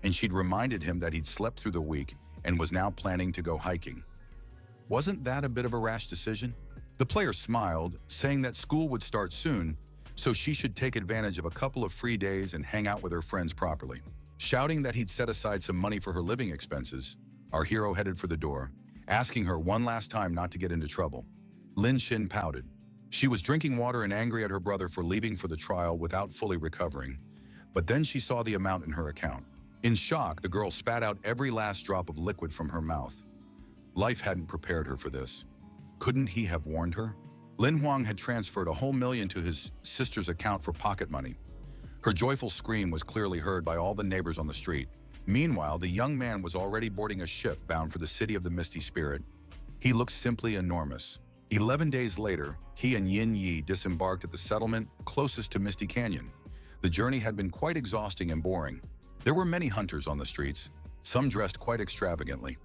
and she'd reminded him that he'd slept through the week and was now planning to go hiking. Wasn't that a bit of a rash decision? The player smiled, saying that school would start soon, so she should take advantage of a couple of free days and hang out with her friends properly. Shouting that he'd set aside some money for her living expenses, our hero headed for the door, asking her one last time not to get into trouble. Lin Xin pouted. She was drinking water and angry at her brother for leaving for the trial without fully recovering, but then she saw the amount in her account. In shock, the girl spat out every last drop of liquid from her mouth. Life hadn't prepared her for this. Couldn't he have warned her? Lin Huang had transferred a whole million to his sister's account for pocket money. Her joyful scream was clearly heard by all the neighbors on the street. Meanwhile, the young man was already boarding a ship bound for the city of the Misty Spirit. He looked simply enormous. 11 days later, he and Yin Yi disembarked at the settlement closest to Misty Canyon. The journey had been quite exhausting and boring. There were many hunters on the streets, some dressed quite extravagantly.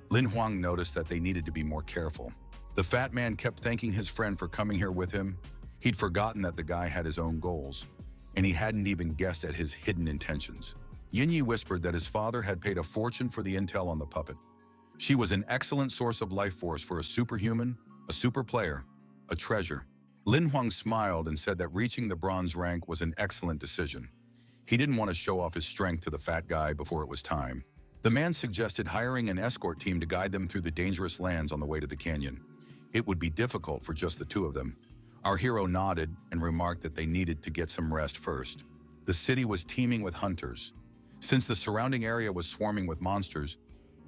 Lin Huang noticed that they needed to be more careful. The fat man kept thanking his friend for coming here with him. He'd forgotten that the guy had his own goals, and he hadn't even guessed at his hidden intentions. Yin Yi whispered that his father had paid a fortune for the intel on the puppet. She was an excellent source of life force for a superhuman, a super player, a treasure. Lin Huang smiled and said that reaching the bronze rank was an excellent decision. He didn't want to show off his strength to the fat guy before it was time. The man suggested hiring an escort team to guide them through the dangerous lands on the way to the canyon. It would be difficult for just the two of them. Our hero nodded and remarked that they needed to get some rest first. The city was teeming with hunters. Since the surrounding area was swarming with monsters,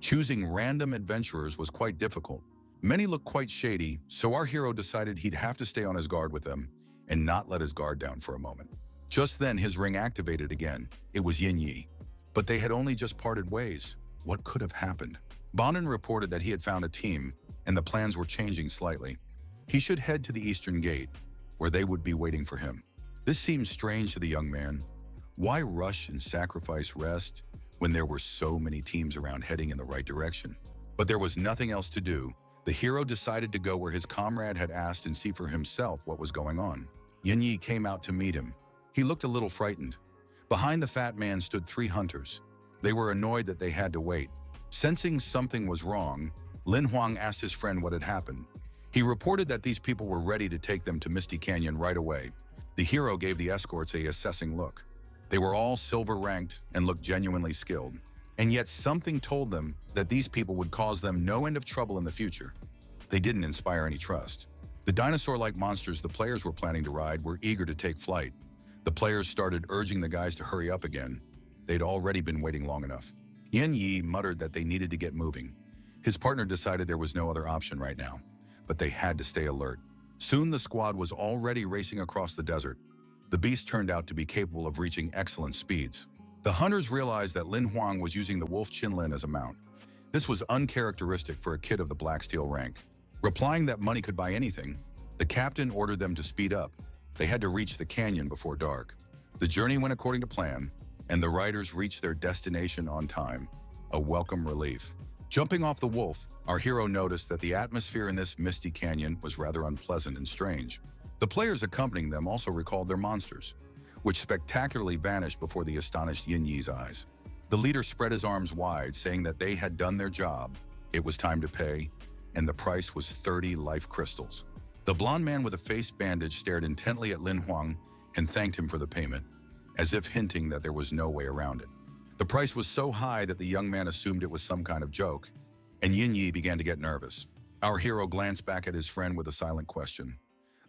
choosing random adventurers was quite difficult. Many looked quite shady, so our hero decided he'd have to stay on his guard with them and not let his guard down for a moment. Just then, his ring activated again. It was Yin Yi. But they had only just parted ways. What could have happened? Bonin reported that he had found a team, and the plans were changing slightly. He should head to the Eastern Gate, where they would be waiting for him. This seemed strange to the young man. Why rush and sacrifice rest when there were so many teams around heading in the right direction? But there was nothing else to do. The hero decided to go where his comrade had asked and see for himself what was going on. Yin Yi came out to meet him. He looked a little frightened. Behind the fat man stood 3 hunters. They were annoyed that they had to wait. Sensing something was wrong, Lin Huang asked his friend what had happened. He reported that these people were ready to take them to Misty Canyon right away. The hero gave the escorts a assessing look. They were all silver-ranked and looked genuinely skilled. And yet something told them that these people would cause them no end of trouble in the future. They didn't inspire any trust. The dinosaur-like monsters the players were planning to ride were eager to take flight. The players started urging the guys to hurry up again. They'd already been waiting long enough. Yin Yi muttered that they needed to get moving. His partner decided there was no other option right now, but they had to stay alert. Soon the squad was already racing across the desert. The beast turned out to be capable of reaching excellent speeds. The hunters realized that Lin Huang was using the wolf Qinlin as a mount. This was uncharacteristic for a kid of the Black Steel rank. Replying that money could buy anything, the captain ordered them to speed up. They had to reach the canyon before dark. The journey went according to plan, and the riders reached their destination on time, a welcome relief. Jumping off the wolf, our hero noticed that the atmosphere in this misty canyon was rather unpleasant and strange. The players accompanying them also recalled their monsters, which spectacularly vanished before the astonished Yin Yi's eyes. The leader spread his arms wide, saying that they had done their job. It was time to pay, and the price was 30 life crystals. The blond man with a face bandage stared intently at Lin Huang and thanked him for the payment, as if hinting that there was no way around it. The price was so high that the young man assumed it was some kind of joke, and Yin Yi began to get nervous. Our hero glanced back at his friend with a silent question.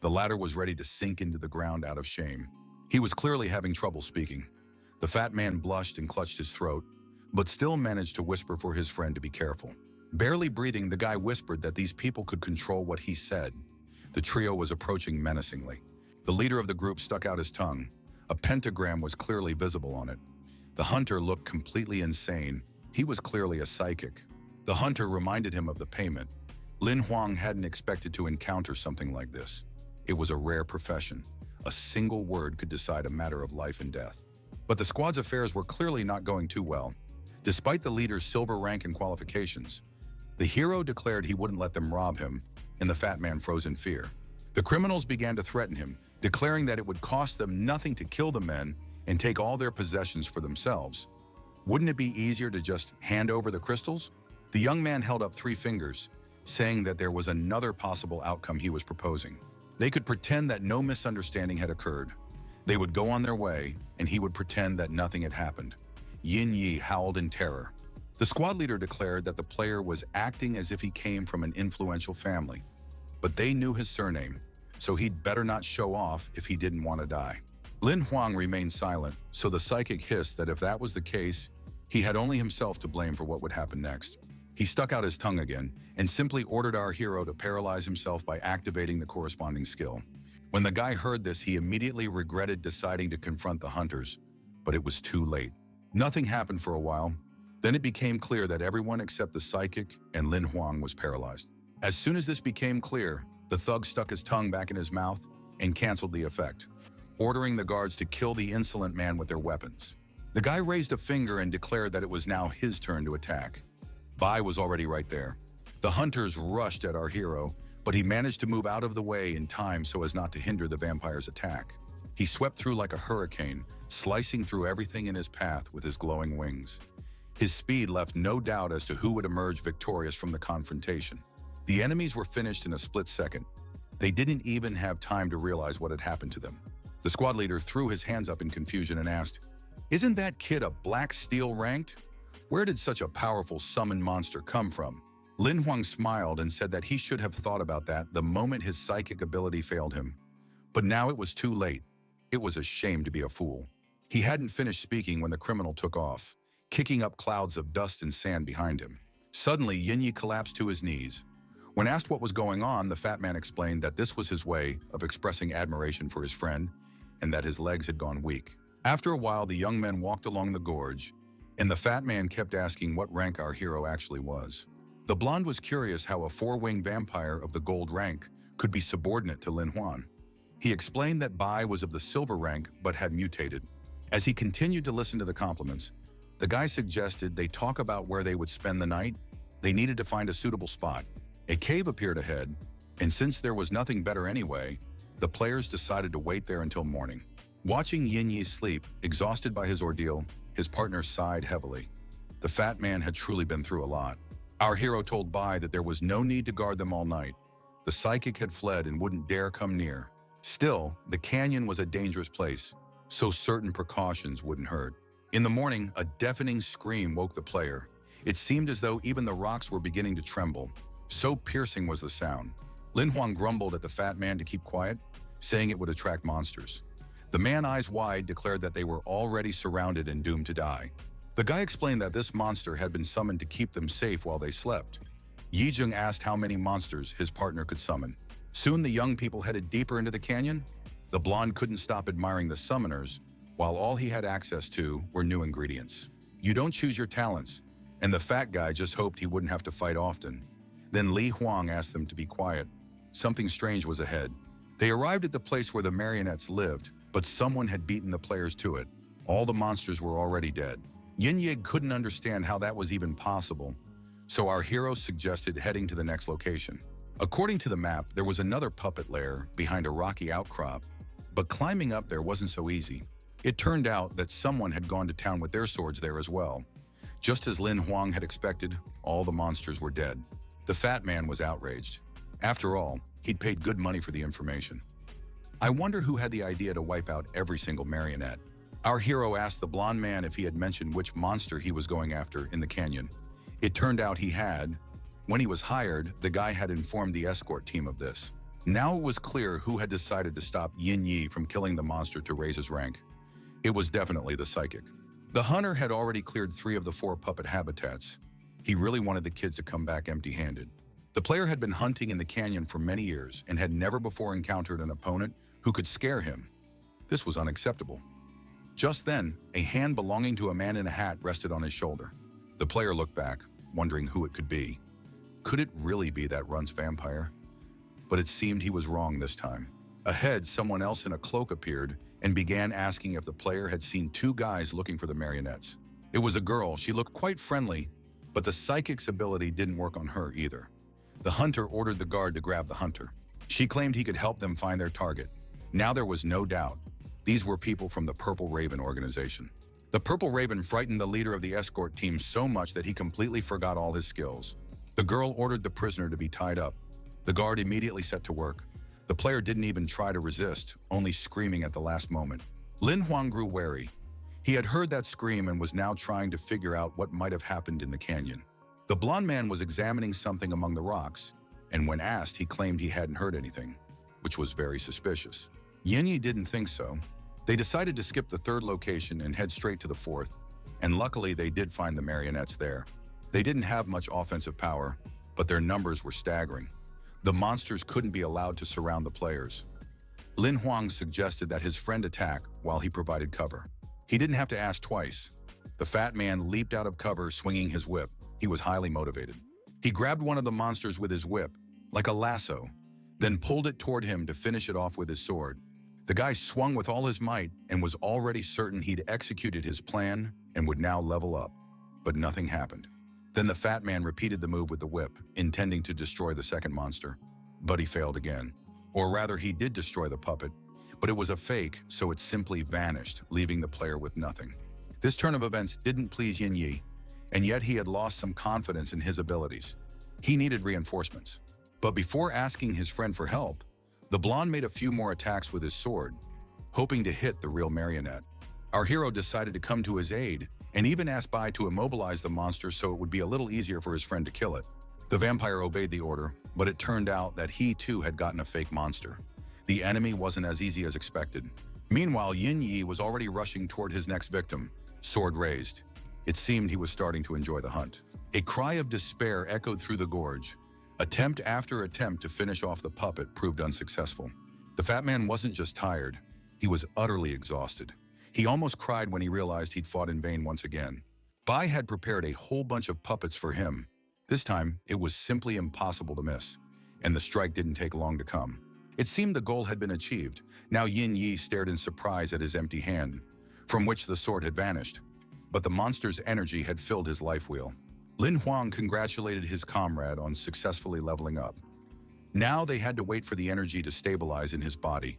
The latter was ready to sink into the ground out of shame. He was clearly having trouble speaking. The fat man blushed and clutched his throat, but still managed to whisper for his friend to be careful. Barely breathing, the guy whispered that these people could control what he said. The trio was approaching menacingly. The leader of the group stuck out his tongue. A pentagram was clearly visible on it. The hunter looked completely insane. He was clearly a psychic. The hunter reminded him of the payment. Lin Huang hadn't expected to encounter something like this. It was a rare profession. A single word could decide a matter of life and death. But the squad's affairs were clearly not going too well. Despite the leader's silver rank and qualifications, the hero declared he wouldn't let them rob him, and the fat man froze in fear. The criminals began to threaten him, declaring that it would cost them nothing to kill the men and take all their possessions for themselves. Wouldn't it be easier to just hand over the crystals? The young man held up 3 fingers, saying that there was another possible outcome he was proposing. They could pretend that no misunderstanding had occurred. They would go on their way, and he would pretend that nothing had happened. Yin Yi howled in terror. The squad leader declared that the player was acting as if he came from an influential family, but they knew his surname, so he'd better not show off if he didn't want to die. Lin Huang remained silent, so the psychic hissed that if that was the case, he had only himself to blame for what would happen next. He stuck out his tongue again and simply ordered our hero to paralyze himself by activating the corresponding skill. When the guy heard this, he immediately regretted deciding to confront the hunters, but it was too late. Nothing happened for a while. Then it became clear that everyone except the psychic and Lin Huang was paralyzed. As soon as this became clear, the thug stuck his tongue back in his mouth and canceled the effect, ordering the guards to kill the insolent man with their weapons. The guy raised a finger and declared that it was now his turn to attack. Bai was already right there. The hunters rushed at our hero, but he managed to move out of the way in time so as not to hinder the vampire's attack. He swept through like a hurricane, slicing through everything in his path with his glowing wings. His speed left no doubt as to who would emerge victorious from the confrontation. The enemies were finished in a split second. They didn't even have time to realize what had happened to them. The squad leader threw his hands up in confusion and asked, "Isn't that kid a black steel ranked? Where did such a powerful summoned monster come from?" Lin Huang smiled and said that he should have thought about that the moment his psychic ability failed him. But now it was too late. It was a shame to be a fool. He hadn't finished speaking when the criminal took off, kicking up clouds of dust and sand behind him. Suddenly, Yin Yi collapsed to his knees. When asked what was going on, the fat man explained that this was his way of expressing admiration for his friend and that his legs had gone weak. After a while, the young men walked along the gorge, and the fat man kept asking what rank our hero actually was. The blonde was curious how a 4-winged vampire of the gold rank could be subordinate to Lin Huan. He explained that Bai was of the silver rank but had mutated. As he continued to listen to the compliments, the guy suggested they talk about where they would spend the night. They needed to find a suitable spot. A cave appeared ahead, and since there was nothing better anyway, the players decided to wait there until morning. Watching Yin Yi sleep, exhausted by his ordeal, his partner sighed heavily. The fat man had truly been through a lot. Our hero told Bai that there was no need to guard them all night. The psychic had fled and wouldn't dare come near. Still, the canyon was a dangerous place, so certain precautions wouldn't hurt. In the morning, a deafening scream woke the player. It seemed as though even the rocks were beginning to tremble. So piercing was the sound. Lin Huang grumbled at the fat man to keep quiet, saying it would attract monsters. The man, eyes wide, declared that they were already surrounded and doomed to die. The guy explained that this monster had been summoned to keep them safe while they slept. Yi Jung asked how many monsters his partner could summon. Soon the young people headed deeper into the canyon. The blonde couldn't stop admiring the summoners, while all he had access to were new ingredients. You don't choose your talents, and the fat guy just hoped he wouldn't have to fight often. Then Li Huang asked them to be quiet. Something strange was ahead. They arrived at the place where the marionettes lived, but someone had beaten the players to it. All the monsters were already dead. Yin Yig couldn't understand how that was even possible, so our hero suggested heading to the next location. According to the map, there was another puppet lair behind a rocky outcrop, but climbing up there wasn't so easy. It turned out that someone had gone to town with their swords there as well. Just as Lin Huang had expected, all the monsters were dead. The fat man was outraged. After all, he'd paid good money for the information. I wonder who had the idea to wipe out every single marionette. Our hero asked the blonde man if he had mentioned which monster he was going after in the canyon. It turned out he had. When he was hired, the guy had informed the escort team of this. Now it was clear who had decided to stop Yin Yi from killing the monster to raise his rank. It was definitely the psychic. The hunter had already cleared 3 of the 4 puppet habitats. He really wanted the kids to come back empty-handed. The player had been hunting in the canyon for many years and had never before encountered an opponent who could scare him. This was unacceptable. Just then, a hand belonging to a man in a hat rested on his shoulder. The player looked back, wondering who it could be. Could it really be that Run's vampire? But it seemed he was wrong this time. Ahead, someone else in a cloak appeared and began asking if the player had seen 2 guys looking for the marionettes. It was a girl. She looked quite friendly, but the psychic's ability didn't work on her either. The hunter ordered the guard to grab the hunter. She claimed he could help them find their target. Now there was no doubt. These were people from the Purple Raven organization. The Purple Raven frightened the leader of the escort team so much that he completely forgot all his skills. The girl ordered the prisoner to be tied up. The guard immediately set to work. The player didn't even try to resist, only screaming at the last moment. Lin Huang grew wary. He had heard that scream and was now trying to figure out what might have happened in the canyon. The blonde man was examining something among the rocks, and when asked, he claimed he hadn't heard anything, which was very suspicious. Yin Yi didn't think so. They decided to skip the 3rd location and head straight to the 4th, and luckily they did find the marionettes there. They didn't have much offensive power, but their numbers were staggering. The monsters couldn't be allowed to surround the players. Lin Huang suggested that his friend attack while he provided cover. He didn't have to ask twice. The fat man leaped out of cover swinging his whip. He was highly motivated. He grabbed one of the monsters with his whip, like a lasso, then pulled it toward him to finish it off with his sword. The guy swung with all his might and was already certain he'd executed his plan and would now level up. But nothing happened. Then the fat man repeated the move with the whip, intending to destroy the second monster. But he failed again. Or rather, he did destroy the puppet, but it was a fake, so it simply vanished, leaving the player with nothing. This turn of events didn't please Yin Yi, and yet he had lost some confidence in his abilities. He needed reinforcements. But before asking his friend for help, the blonde made a few more attacks with his sword, hoping to hit the real marionette. Our hero decided to come to his aid and even asked Bai to immobilize the monster so it would be a little easier for his friend to kill it. The vampire obeyed the order, but it turned out that he too had gotten a fake monster. The enemy wasn't as easy as expected. Meanwhile, Yin Yi was already rushing toward his next victim, sword raised. It seemed he was starting to enjoy the hunt. A cry of despair echoed through the gorge. Attempt after attempt to finish off the puppet proved unsuccessful. The fat man wasn't just tired, he was utterly exhausted. He almost cried when he realized he'd fought in vain once again. Bai had prepared a whole bunch of puppets for him. This time, it was simply impossible to miss, and the strike didn't take long to come. It seemed the goal had been achieved. Now Yin Yi stared in surprise at his empty hand, from which the sword had vanished. But the monster's energy had filled his life wheel. Lin Huang congratulated his comrade on successfully leveling up. Now they had to wait for the energy to stabilize in his body.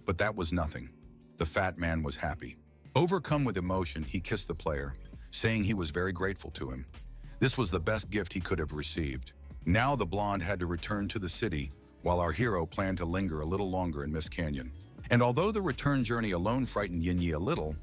But that was nothing. The fat man was happy. Overcome with emotion, he kissed the player, saying he was very grateful to him. This was the best gift he could have received. Now the blonde had to return to the city, while our hero planned to linger a little longer in Mist Canyon. And although the return journey alone frightened Yin Yi a little,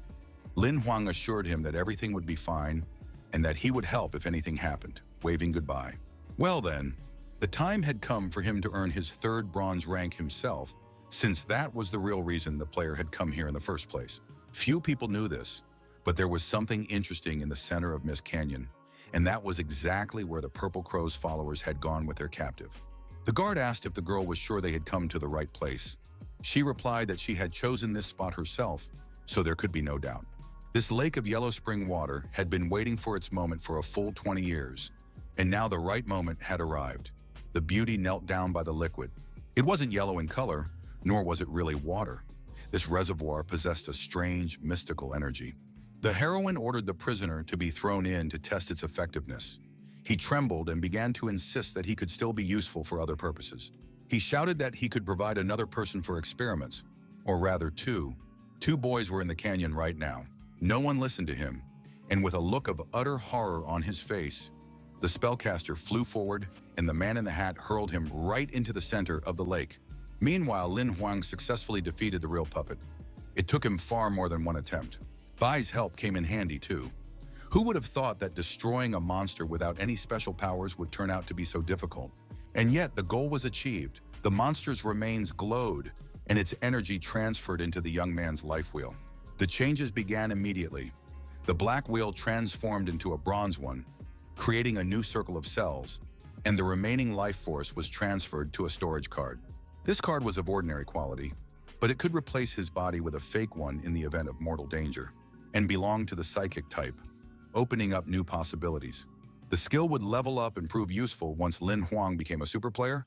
Lin Huang assured him that everything would be fine and that he would help if anything happened, waving goodbye. Well then, the time had come for him to earn his 3rd bronze rank himself, since that was the real reason the player had come here in the first place. Few people knew this, but there was something interesting in the center of Mist Canyon, and that was exactly where the Purple Crow's followers had gone with their captive. The guard asked if the girl was sure they had come to the right place. She replied that she had chosen this spot herself, so there could be no doubt. This lake of yellow spring water had been waiting for its moment for a full 20 years, and now the right moment had arrived. the beauty knelt down by the liquid. It wasn't yellow in color, nor was it really water. This reservoir possessed a strange, mystical energy. The heroine ordered the prisoner to be thrown in to test its effectiveness. He trembled and began to insist that he could still be useful for other purposes. He shouted that he could provide another person for experiments, or rather two. Two boys were in the canyon right now. No one listened to him, and with a look of utter horror on his face, the spellcaster flew forward and the man in the hat hurled him right into the center of the lake. Meanwhile, Lin Huang successfully defeated the real puppet. It took him far more than one attempt. Bai's help came in handy too. Who would have thought that destroying a monster without any special powers would turn out to be so difficult? And yet the goal was achieved. The monster's remains glowed, and its energy transferred into the young man's life wheel. The changes began immediately. The black wheel transformed into a bronze one, creating a new circle of cells, and the remaining life force was transferred to a storage card. This card was of ordinary quality, but it could replace his body with a fake one in the event of mortal danger, and belonged to the psychic type, opening up new possibilities. The skill would level up and prove useful once Lin Huang became a super player,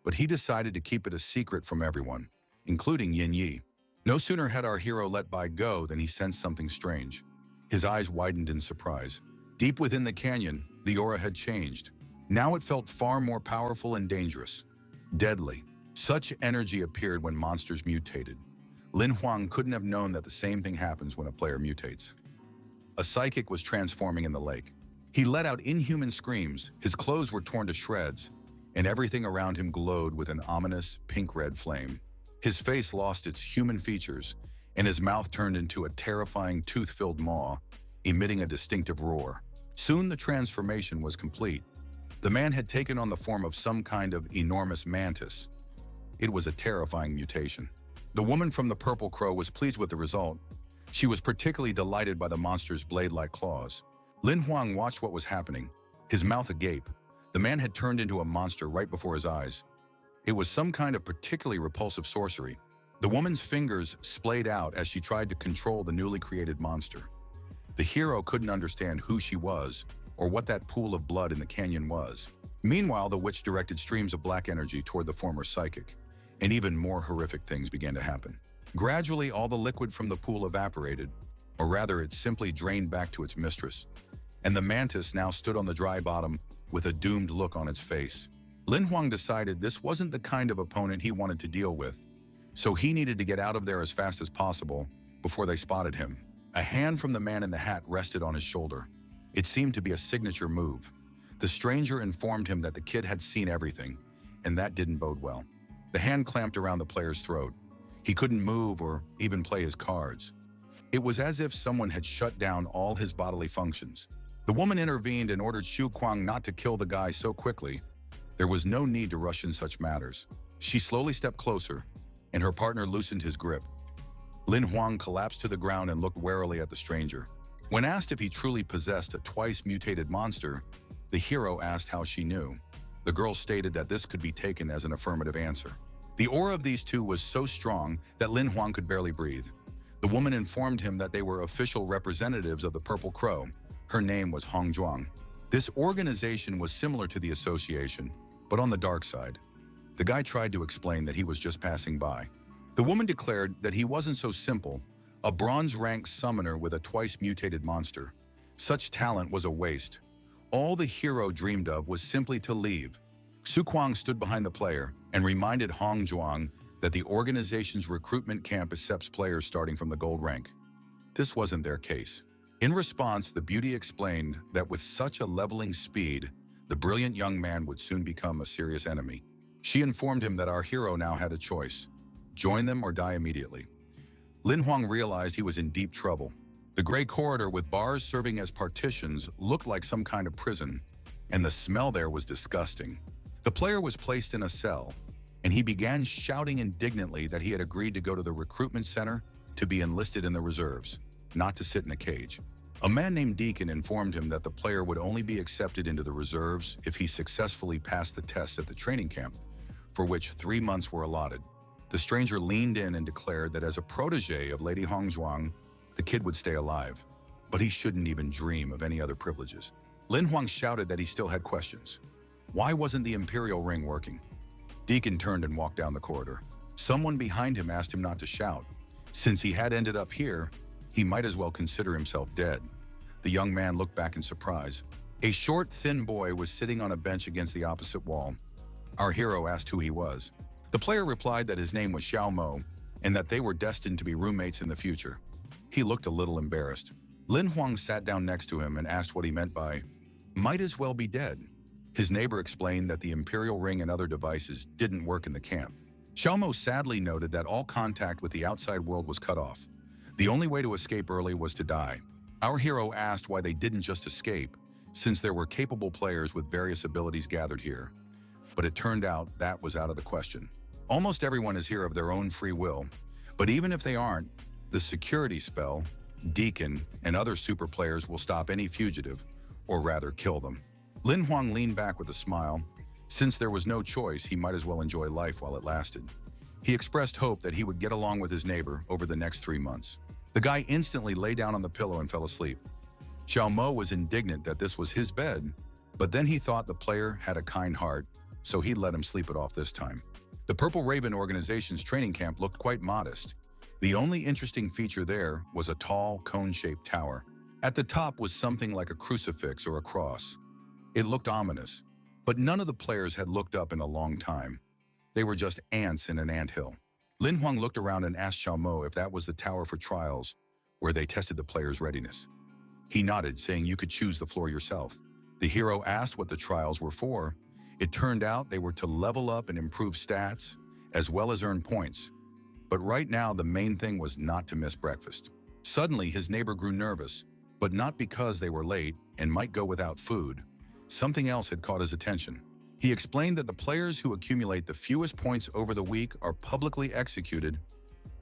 but he decided to keep it a secret from everyone, including Yin Yi. No sooner had our hero let Bai go than he sensed something strange. His eyes widened in surprise. Deep within the canyon, the aura had changed. Now it felt far more powerful and dangerous. Deadly. Such energy appeared when monsters mutated. Lin Huang couldn't have known that the same thing happens when a player mutates. A psychic was transforming in the lake. He let out inhuman screams, his clothes were torn to shreds, and everything around him glowed with an ominous pink-red flame. His face lost its human features, and his mouth turned into a terrifying tooth-filled maw, emitting a distinctive roar. Soon the transformation was complete. The man had taken on the form of some kind of enormous mantis. It was a terrifying mutation. The woman from the Purple Crow was pleased with the result. She was particularly delighted by the monster's blade-like claws. Lin Huang watched what was happening, his mouth agape. The man had turned into a monster right before his eyes. It was some kind of particularly repulsive sorcery. The woman's fingers splayed out as she tried to control the newly created monster. The hero couldn't understand who she was or what that pool of blood in the canyon was. Meanwhile, the witch directed streams of black energy toward the former psychic, and even more horrific things began to happen. Gradually, all the liquid from the pool evaporated, or rather, it simply drained back to its mistress, and the mantis now stood on the dry bottom with a doomed look on its face. Lin Huang decided this wasn't the kind of opponent he wanted to deal with, so he needed to get out of there as fast as possible before they spotted him. A hand from the man in the hat rested on his shoulder. It seemed to be a signature move. The stranger informed him that the kid had seen everything, and that didn't bode well. The hand clamped around the player's throat. He couldn't move or even play his cards. It was as if someone had shut down all his bodily functions. The woman intervened and ordered Xu Kuang not to kill the guy so quickly. There was no need to rush in such matters. She slowly stepped closer, and her partner loosened his grip. Lin Huang collapsed to the ground and looked warily at the stranger. When asked if he truly possessed a twice-mutated monster, the hero asked how she knew. The girl stated that this could be taken as an affirmative answer. The aura of these two was so strong that Lin Huang could barely breathe. The woman informed him that they were official representatives of the Purple Crow. Her name was Hong Zhuang. This organization was similar to the association, but on the dark side. The guy tried to explain that he was just passing by. The woman declared that he wasn't so simple, a bronze-ranked summoner with a twice-mutated monster. Such talent was a waste. All the hero dreamed of was simply to leave. Xu Kuang stood behind the player and reminded Hong Zhuang that the organization's recruitment camp accepts players starting from the gold rank. This wasn't their case. In response, the beauty explained that with such a leveling speed, the brilliant young man would soon become a serious enemy. She informed him that our hero now had a choice: join them or die immediately. Lin Huang realized he was in deep trouble. The gray corridor with bars serving as partitions looked like some kind of prison, and the smell there was disgusting. The player was placed in a cell, and he began shouting indignantly that he had agreed to go to the recruitment center to be enlisted in the reserves, not to sit in a cage. A man named Deacon informed him that the player would only be accepted into the reserves if he successfully passed the test at the training camp, for which 3 months were allotted. The stranger leaned in and declared that as a protege of Lady Hong Zhuang, the kid would stay alive, but he shouldn't even dream of any other privileges. Lin Huang shouted that he still had questions. Why wasn't the Imperial ring working? Deacon turned and walked down the corridor. Someone behind him asked him not to shout. Since he had ended up here, he might as well consider himself dead. The young man looked back in surprise. A short, thin boy was sitting on a bench against the opposite wall. Our hero asked who he was. The player replied that his name was Xiao Mo and that they were destined to be roommates in the future. He looked a little embarrassed. Lin Huang sat down next to him and asked what he meant by, "Might as well be dead." His neighbor explained that the Imperial ring and other devices didn't work in the camp. Xiao Mo sadly noted that all contact with the outside world was cut off. The only way to escape early was to die. Our hero asked why they didn't just escape, since there were capable players with various abilities gathered here. But it turned out that was out of the question. Almost everyone is here of their own free will, but even if they aren't, the security spell, Deacon, and other super players will stop any fugitive, or rather kill them. Lin Huang leaned back with a smile. Since there was no choice, he might as well enjoy life while it lasted. He expressed hope that he would get along with his neighbor over the next 3 months. The guy instantly lay down on the pillow and fell asleep. Xiao Mo was indignant that this was his bed, but then he thought the player had a kind heart, so he'd let him sleep it off this time. The Purple Raven organization's training camp looked quite modest. The only interesting feature there was a tall, cone-shaped tower. At the top was something like a crucifix or a cross. It looked ominous, but none of the players had looked up in a long time. They were just ants in an anthill. Lin Huang looked around and asked Xiao Mo if that was the tower for trials, where they tested the players' readiness. He nodded, saying you could choose the floor yourself. The hero asked what the trials were for. It turned out they were to level up and improve stats, as well as earn points. But right now, the main thing was not to miss breakfast. Suddenly, his neighbor grew nervous, but not because they were late and might go without food. Something else had caught his attention. He explained that the players who accumulate the fewest points over the week are publicly executed,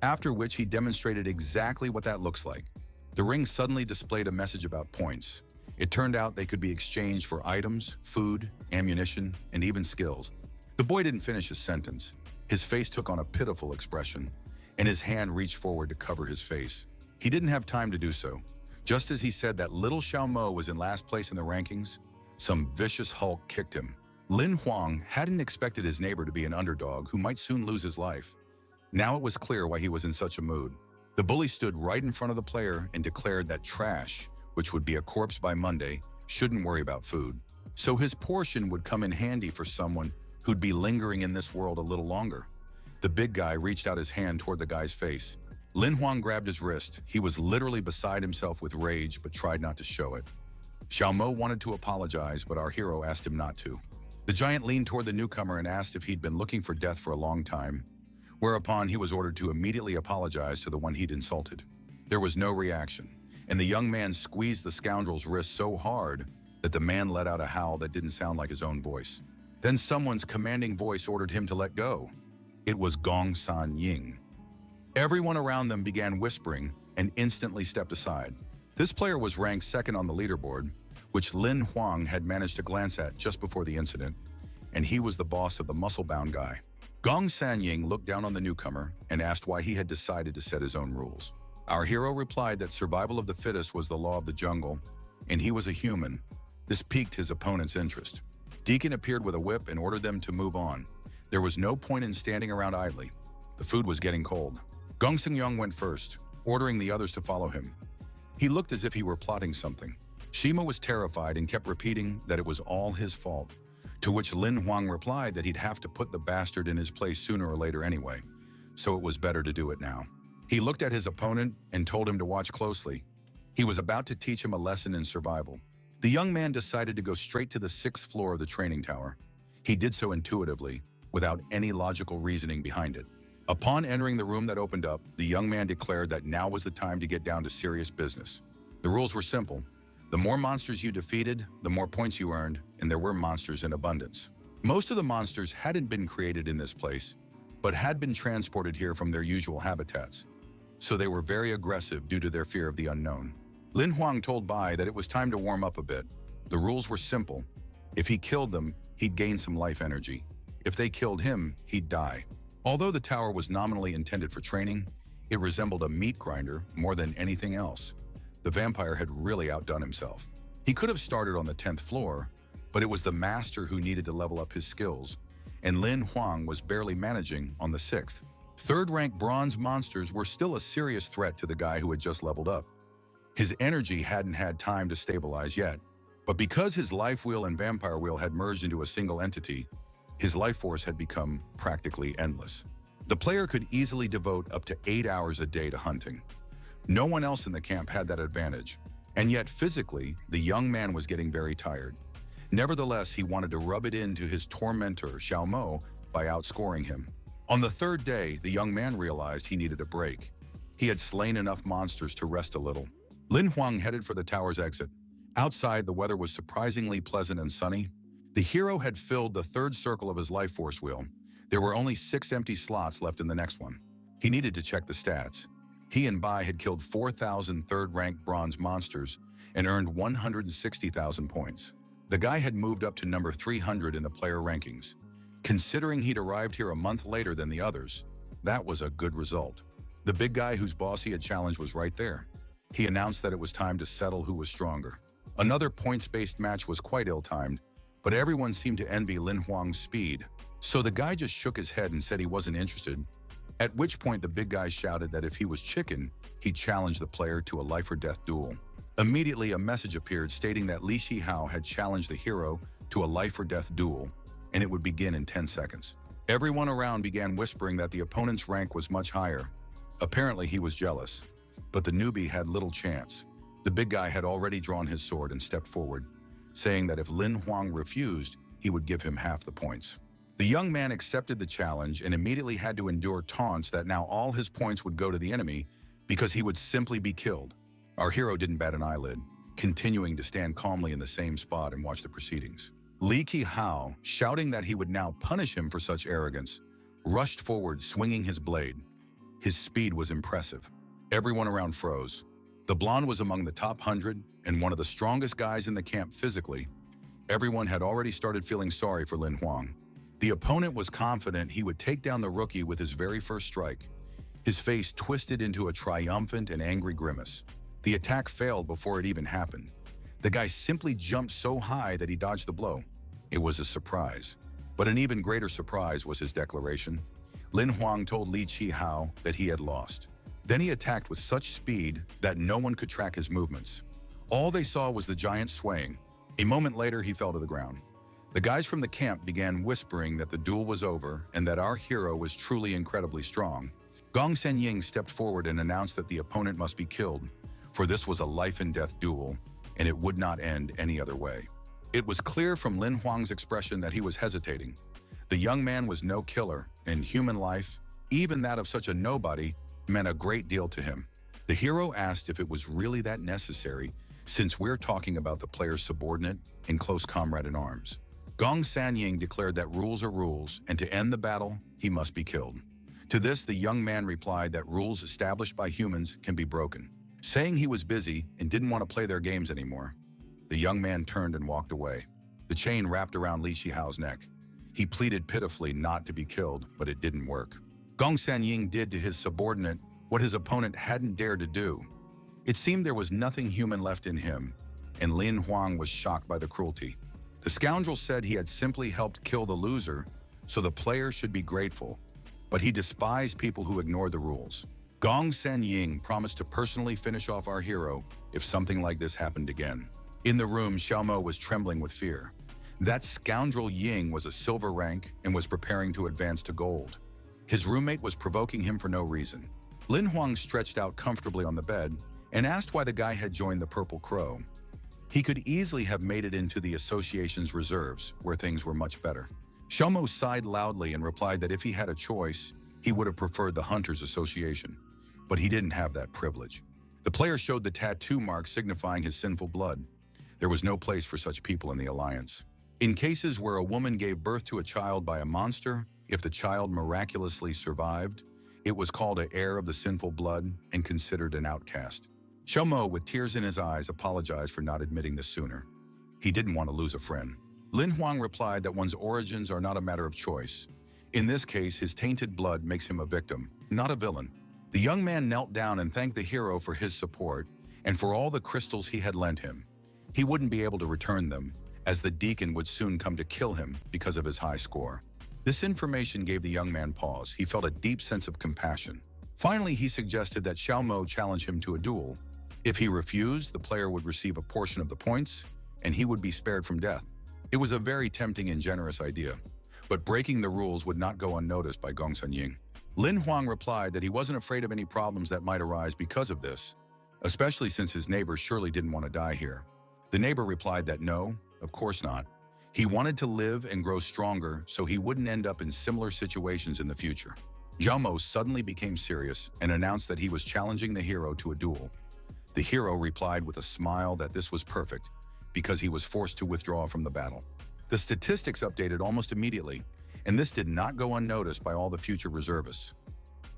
after which he demonstrated exactly what that looks like. The ring suddenly displayed a message about points. It turned out they could be exchanged for items, food, ammunition, and even skills. The boy didn't finish his sentence. His face took on a pitiful expression, and his hand reached forward to cover his face. He didn't have time to do so. Just as he said that little Xiao Mo was in last place in the rankings, some vicious hulk kicked him. Lin Huang hadn't expected his neighbor to be an underdog who might soon lose his life. Now it was clear why he was in such a mood. The bully stood right in front of the player and declared that trash, which would be a corpse by Monday, shouldn't worry about food. So his portion would come in handy for someone who'd be lingering in this world a little longer. The big guy reached out his hand toward the guy's face. Lin Huang grabbed his wrist. He was literally beside himself with rage, but tried not to show it. Xiao Mo wanted to apologize, but our hero asked him not to. The giant leaned toward the newcomer and asked if he'd been looking for death for a long time, whereupon he was ordered to immediately apologize to the one he'd insulted. There was no reaction, and the young man squeezed the scoundrel's wrist so hard that the man let out a howl that didn't sound like his own voice. Then someone's commanding voice ordered him to let go. It was Gong San Ying. Everyone around them began whispering and instantly stepped aside. This player was ranked second on the leaderboard, which Lin Huang had managed to glance at just before the incident, and he was the boss of the muscle-bound guy. Gong San Ying looked down on the newcomer and asked why he had decided to set his own rules. Our hero replied that survival of the fittest was the law of the jungle, and he was a human. This piqued his opponent's interest. Deacon appeared with a whip and ordered them to move on. There was no point in standing around idly. The food was getting cold. Gong Sang Yong went first, ordering the others to follow him. He looked as if he were plotting something. Shima was terrified and kept repeating that it was all his fault, to which Lin Huang replied that he'd have to put the bastard in his place sooner or later anyway, so it was better to do it now. He looked at his opponent and told him to watch closely. He was about to teach him a lesson in survival. The young man decided to go straight to the 6th floor of the training tower. He did so intuitively, without any logical reasoning behind it. Upon entering the room that opened up, the young man declared that now was the time to get down to serious business. The rules were simple. The more monsters you defeated, the more points you earned, and there were monsters in abundance. Most of the monsters hadn't been created in this place, but had been transported here from their usual habitats, so they were very aggressive due to their fear of the unknown. Lin Huang told Bai that it was time to warm up a bit. The rules were simple. If he killed them, he'd gain some life energy. If they killed him, he'd die. Although the tower was nominally intended for training, it resembled a meat grinder more than anything else. The vampire had really outdone himself. He could have started on the 10th floor, But it was the master who needed to level up his skills, and Lin Huang was barely managing on the 6th. Third-rank bronze monsters were still a serious threat to the guy who had just leveled up. His energy hadn't had time to stabilize yet, but because his life wheel and vampire wheel had merged into a single entity, his life force had become practically endless. The player could easily devote up to 8 hours a day to hunting. No one else in the camp had that advantage, and yet physically, the young man was getting very tired. Nevertheless, he wanted to rub it into his tormentor, Xiaomo, by outscoring him. On the 3rd day, the young man realized he needed a break. He had slain enough monsters to rest a little. Lin Huang headed for the tower's exit. Outside, the weather was surprisingly pleasant and sunny. The hero had filled the 3rd circle of his life force wheel. There were only 6 empty slots left in the next one. He needed to check the stats. He and Bai had killed 4,000 third-ranked bronze monsters and earned 160,000 points. The guy had moved up to number 300 in the player rankings. Considering he'd arrived here a month later than the others, that was a good result. The big guy whose boss he had challenged was right there. He announced that it was time to settle who was stronger. Another points-based match was quite ill-timed, but everyone seemed to envy Lin Huang's speed. So the guy just shook his head and said he wasn't interested, at which point the big guy shouted that if he was chicken, he'd challenge the player to a life-or-death duel. Immediately, a message appeared stating that Li Shihao had challenged the hero to a life-or-death duel, and it would begin in 10 seconds. Everyone around began whispering that the opponent's rank was much higher. Apparently, he was jealous, but the newbie had little chance. The big guy had already drawn his sword and stepped forward, saying that if Lin Huang refused, he would give him half the points. The young man accepted the challenge and immediately had to endure taunts that now all his points would go to the enemy because he would simply be killed. Our hero didn't bat an eyelid, continuing to stand calmly in the same spot and watch the proceedings. Li Qihao, shouting that he would now punish him for such arrogance, rushed forward swinging his blade. His speed was impressive. Everyone around froze. The blonde was among the top 100 and one of the strongest guys in the camp physically. Everyone had already started feeling sorry for Lin Huang. The opponent was confident he would take down the rookie with his very first strike. His face twisted into a triumphant and angry grimace. The attack failed before it even happened. The guy simply jumped so high that he dodged the blow. It was a surprise. But an even greater surprise was his declaration. Lin Huang told Li Qihao that he had lost. Then he attacked with such speed that no one could track his movements. All they saw was the giant swaying. A moment later, he fell to the ground. The guys from the camp began whispering that the duel was over and that our hero was truly incredibly strong. Gong Senying stepped forward and announced that the opponent must be killed, for this was a life-and-death duel, and it would not end any other way. It was clear from Lin Huang's expression that he was hesitating. The young man was no killer, and human life, even that of such a nobody, meant a great deal to him. The hero asked if it was really that necessary, since we're talking about the player's subordinate and close comrade in arms. Gong Sanying declared that rules are rules, and to end the battle, he must be killed. To this, the young man replied that rules established by humans can be broken. Saying he was busy and didn't want to play their games anymore, the young man turned and walked away. The chain wrapped around Li Shihao's neck. He pleaded pitifully not to be killed, but it didn't work. Gong Sanying did to his subordinate what his opponent hadn't dared to do. It seemed there was nothing human left in him, and Lin Huang was shocked by the cruelty. The scoundrel said he had simply helped kill the loser, so the player should be grateful, but he despised people who ignored the rules. Gong Sanying promised to personally finish off our hero if something like this happened again. In the room, Xiaomo was trembling with fear. That scoundrel Ying was a silver rank and was preparing to advance to gold. His roommate was provoking him for no reason. Lin Huang stretched out comfortably on the bed and asked why the guy had joined the Purple Crow. He could easily have made it into the association's reserves, where things were much better. Xiaomo sighed loudly and replied that if he had a choice, he would have preferred the Hunters Association. But he didn't have that privilege. The player showed the tattoo mark signifying his sinful blood. There was no place for such people in the Alliance. In cases where a woman gave birth to a child by a monster, if the child miraculously survived, it was called an heir of the sinful blood and considered an outcast. Xiaomo, with tears in his eyes, apologized for not admitting this sooner. He didn't want to lose a friend. Lin Huang replied that one's origins are not a matter of choice. In this case, his tainted blood makes him a victim, not a villain. The young man knelt down and thanked the hero for his support and for all the crystals he had lent him. He wouldn't be able to return them, as the deacon would soon come to kill him because of his high score. This information gave the young man pause. He felt a deep sense of compassion. Finally, he suggested that Xiaomo challenge him to a duel. If he refused, the player would receive a portion of the points, and he would be spared from death. It was a very tempting and generous idea, but breaking the rules would not go unnoticed by Gong Sanying. Lin Huang replied that he wasn't afraid of any problems that might arise because of this, especially since his neighbor surely didn't want to die here. The neighbor replied that no, of course not. He wanted to live and grow stronger so he wouldn't end up in similar situations in the future. Zhao Mo suddenly became serious and announced that he was challenging the hero to a duel. The hero replied with a smile that this was perfect, because he was forced to withdraw from the battle. The statistics updated almost immediately, and this did not go unnoticed by all the future reservists.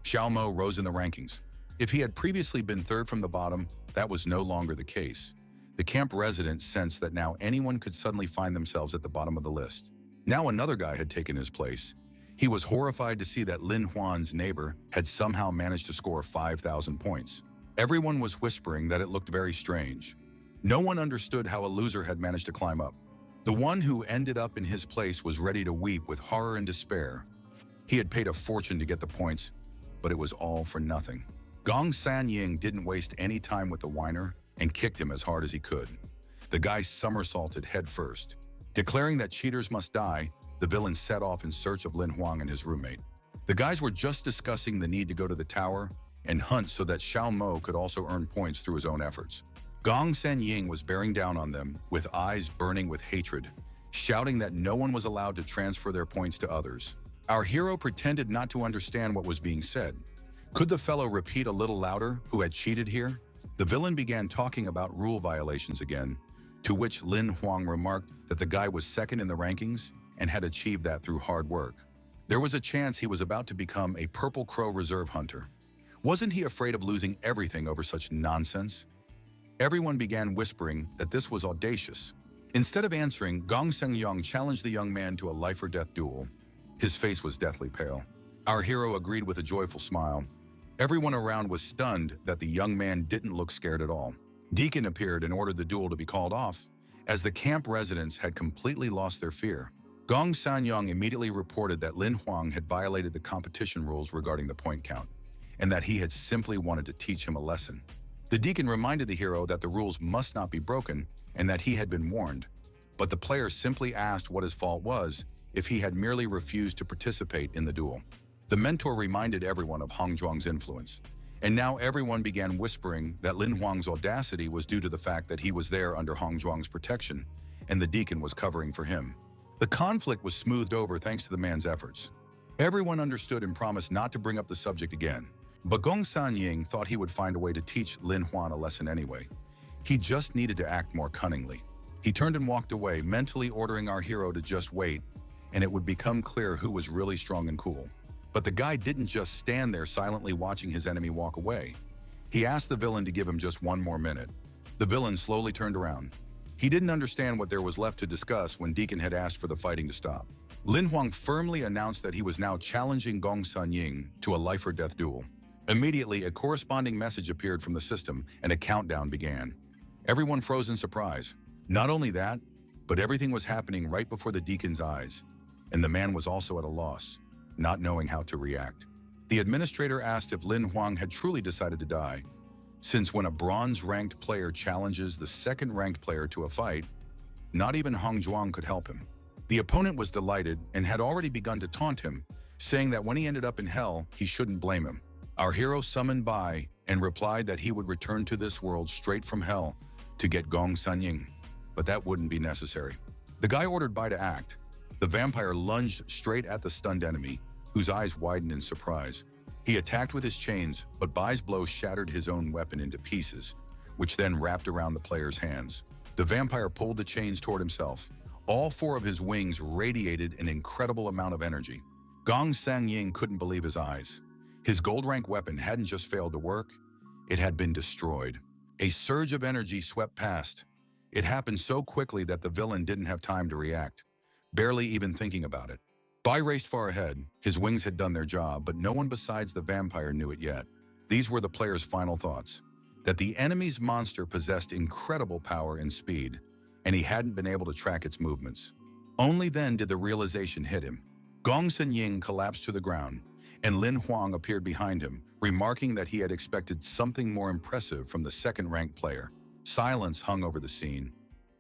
Xiao Mo rose in the rankings. If he had previously been third from the bottom, that was no longer the case. The camp residents sensed that now anyone could suddenly find themselves at the bottom of the list. Now another guy had taken his place. He was horrified to see that Lin Huan's neighbor had somehow managed to score 5,000 points. Everyone was whispering that it looked very strange. No one understood how a loser had managed to climb up. The one who ended up in his place was ready to weep with horror and despair. He had paid a fortune to get the points, but it was all for nothing. Gong Sanying didn't waste any time with the whiner and kicked him as hard as he could. The guy somersaulted headfirst. Declaring that cheaters must die, the villain set off in search of Lin Huang and his roommate. The guys were just discussing the need to go to the tower and hunt so that Xiao Mo could also earn points through his own efforts. Gong Sanying was bearing down on them, with eyes burning with hatred, shouting that no one was allowed to transfer their points to others. Our hero pretended not to understand what was being said. Could the fellow repeat a little louder who had cheated here? The villain began talking about rule violations again, to which Lin Huang remarked that the guy was second in the rankings and had achieved that through hard work. There was a chance he was about to become a Purple Crow reserve hunter. Wasn't he afraid of losing everything over such nonsense? Everyone began whispering that this was audacious. Instead of answering, Gong Sengyong challenged the young man to a life-or-death duel. His face was deathly pale. Our hero agreed with a joyful smile. Everyone around was stunned that the young man didn't look scared at all. Deacon appeared and ordered the duel to be called off, as the camp residents had completely lost their fear. Gong Sanyong immediately reported that Lin Huang had violated the competition rules regarding the point count, and that he had simply wanted to teach him a lesson. The deacon reminded the hero that the rules must not be broken and that he had been warned, but the player simply asked what his fault was if he had merely refused to participate in the duel. The mentor reminded everyone of Hong Zhuang's influence, and now everyone began whispering that Lin Huang's audacity was due to the fact that he was there under Hong Zhuang's protection, and the deacon was covering for him. The conflict was smoothed over thanks to the man's efforts. Everyone understood and promised not to bring up the subject again. But Gong Sanying thought he would find a way to teach Lin Huan a lesson anyway. He just needed to act more cunningly. He turned and walked away, mentally ordering our hero to just wait, and it would become clear who was really strong and cool. But the guy didn't just stand there silently watching his enemy walk away. He asked the villain to give him just one more minute. The villain slowly turned around. He didn't understand what there was left to discuss when Deacon had asked for the fighting to stop. Lin Huang firmly announced that he was now challenging Gong Sanying to a life-or-death duel. Immediately, a corresponding message appeared from the system, and a countdown began. Everyone froze in surprise. Not only that, but everything was happening right before the deacon's eyes, and the man was also at a loss, not knowing how to react. The administrator asked if Lin Huang had truly decided to die, since when a bronze-ranked player challenges the second-ranked player to a fight, not even Hong Zhuang could help him. The opponent was delighted and had already begun to taunt him, saying that when he ended up in hell, he shouldn't blame him. Our hero summoned Bai and replied that he would return to this world straight from hell to get Gong Sanying, but that wouldn't be necessary. The guy ordered Bai to act. The vampire lunged straight at the stunned enemy, whose eyes widened in surprise. He attacked with his chains, but Bai's blow shattered his own weapon into pieces, which then wrapped around the player's hands. The vampire pulled the chains toward himself. All four of his wings radiated an incredible amount of energy. Gong Sanying couldn't believe his eyes. His gold-rank weapon hadn't just failed to work, it had been destroyed. A surge of energy swept past. It happened so quickly that the villain didn't have time to react, barely even thinking about it. Bai raced far ahead. His wings had done their job, but no one besides the vampire knew it yet. These were the player's final thoughts: that the enemy's monster possessed incredible power and speed, and he hadn't been able to track its movements. Only then did the realization hit him. Gong Senying collapsed to the ground, and Lin Huang appeared behind him, remarking that he had expected something more impressive from the second-ranked player. Silence hung over the scene.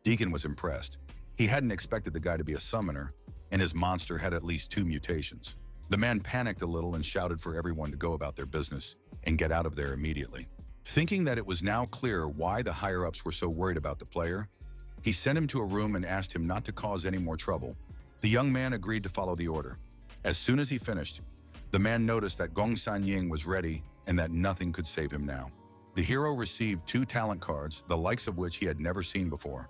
Deacon was impressed. He hadn't expected the guy to be a summoner, and his monster had at least 2 mutations. The man panicked a little and shouted for everyone to go about their business and get out of there immediately. Thinking that it was now clear why the higher-ups were so worried about the player, he sent him to a room and asked him not to cause any more trouble. The young man agreed to follow the order. As soon as he finished, the man noticed that Gong Sanying was ready and that nothing could save him now. The hero received 2 talent cards, the likes of which he had never seen before.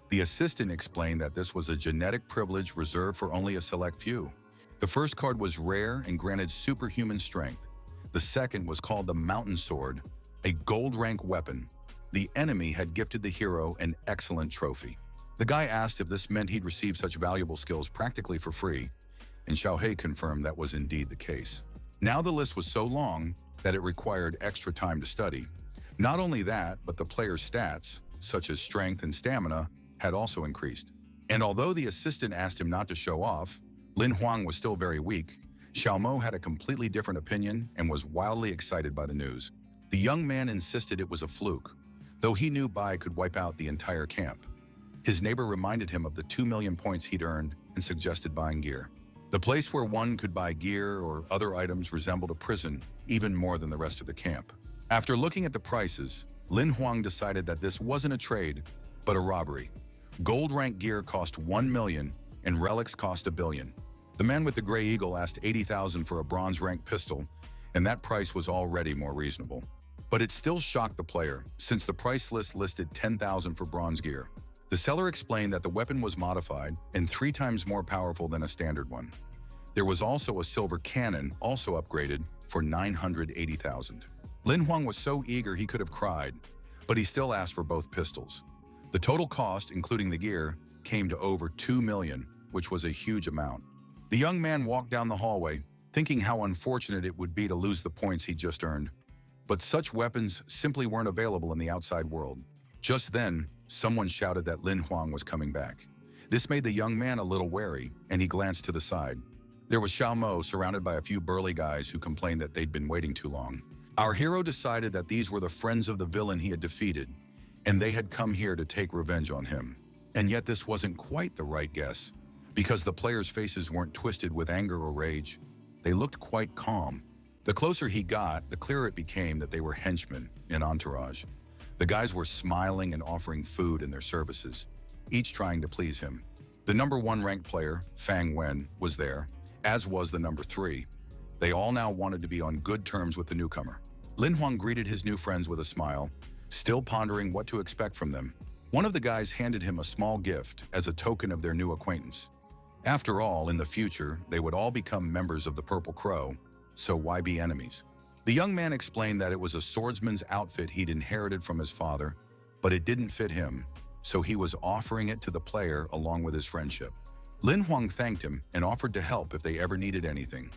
The assistant explained that this was a genetic privilege reserved for only a select few. The first card was rare and granted superhuman strength. The second was called the Mountain Sword, a gold-rank weapon. The enemy had gifted the hero an excellent trophy. The guy asked if this meant he'd receive such valuable skills practically for free, and Xiaohei confirmed that was indeed the case. Now the list was so long that it required extra time to study. Not only that, but the player's stats, such as strength and stamina, had also increased. And although the assistant asked him not to show off, Lin Huang was still very weak. Xiaomo had a completely different opinion and was wildly excited by the news. The young man insisted it was a fluke, though he knew Bai could wipe out the entire camp. His neighbor reminded him of the 2 million points he'd earned and suggested buying gear. The place where one could buy gear or other items resembled a prison even more than the rest of the camp. After looking at the prices, Lin Huang decided that this wasn't a trade, but a robbery. Gold rank gear cost 1 million and relics cost 1 billion. The man with the gray eagle asked 80,000 for a bronze rank pistol, and that price was already more reasonable. But it still shocked the player, since the price list listed 10,000 for bronze gear. The seller explained that the weapon was modified and 3 times more powerful than a standard one. There was also a silver cannon, also upgraded, for 980,000. Lin Huang was so eager he could have cried, but he still asked for both pistols. The total cost, including the gear, came to over 2 million, which was a huge amount. The young man walked down the hallway, thinking how unfortunate it would be to lose the points he just earned. But such weapons simply weren't available in the outside world. Just then, someone shouted that Lin Huang was coming back. This made the young man a little wary, and he glanced to the side. There was Xiao Mo surrounded by a few burly guys who complained that they'd been waiting too long. Our hero decided that these were the friends of the villain he had defeated, and they had come here to take revenge on him. And yet this wasn't quite the right guess, because the players' faces weren't twisted with anger or rage. They looked quite calm. The closer he got, the clearer it became that they were henchmen in entourage. The guys were smiling and offering food and their services, each trying to please him. The number 1 ranked player, Fang Wen, was there, as was the number 3. They all now wanted to be on good terms with the newcomer. Lin Huang greeted his new friends with a smile, still pondering what to expect from them. One of the guys handed him a small gift as a token of their new acquaintance. After all, in the future, they would all become members of the Purple Crow, so why be enemies? The young man explained that it was a swordsman's outfit he'd inherited from his father, but it didn't fit him, so he was offering it to the player along with his friendship. Lin Huang thanked him and offered to help if they ever needed anything.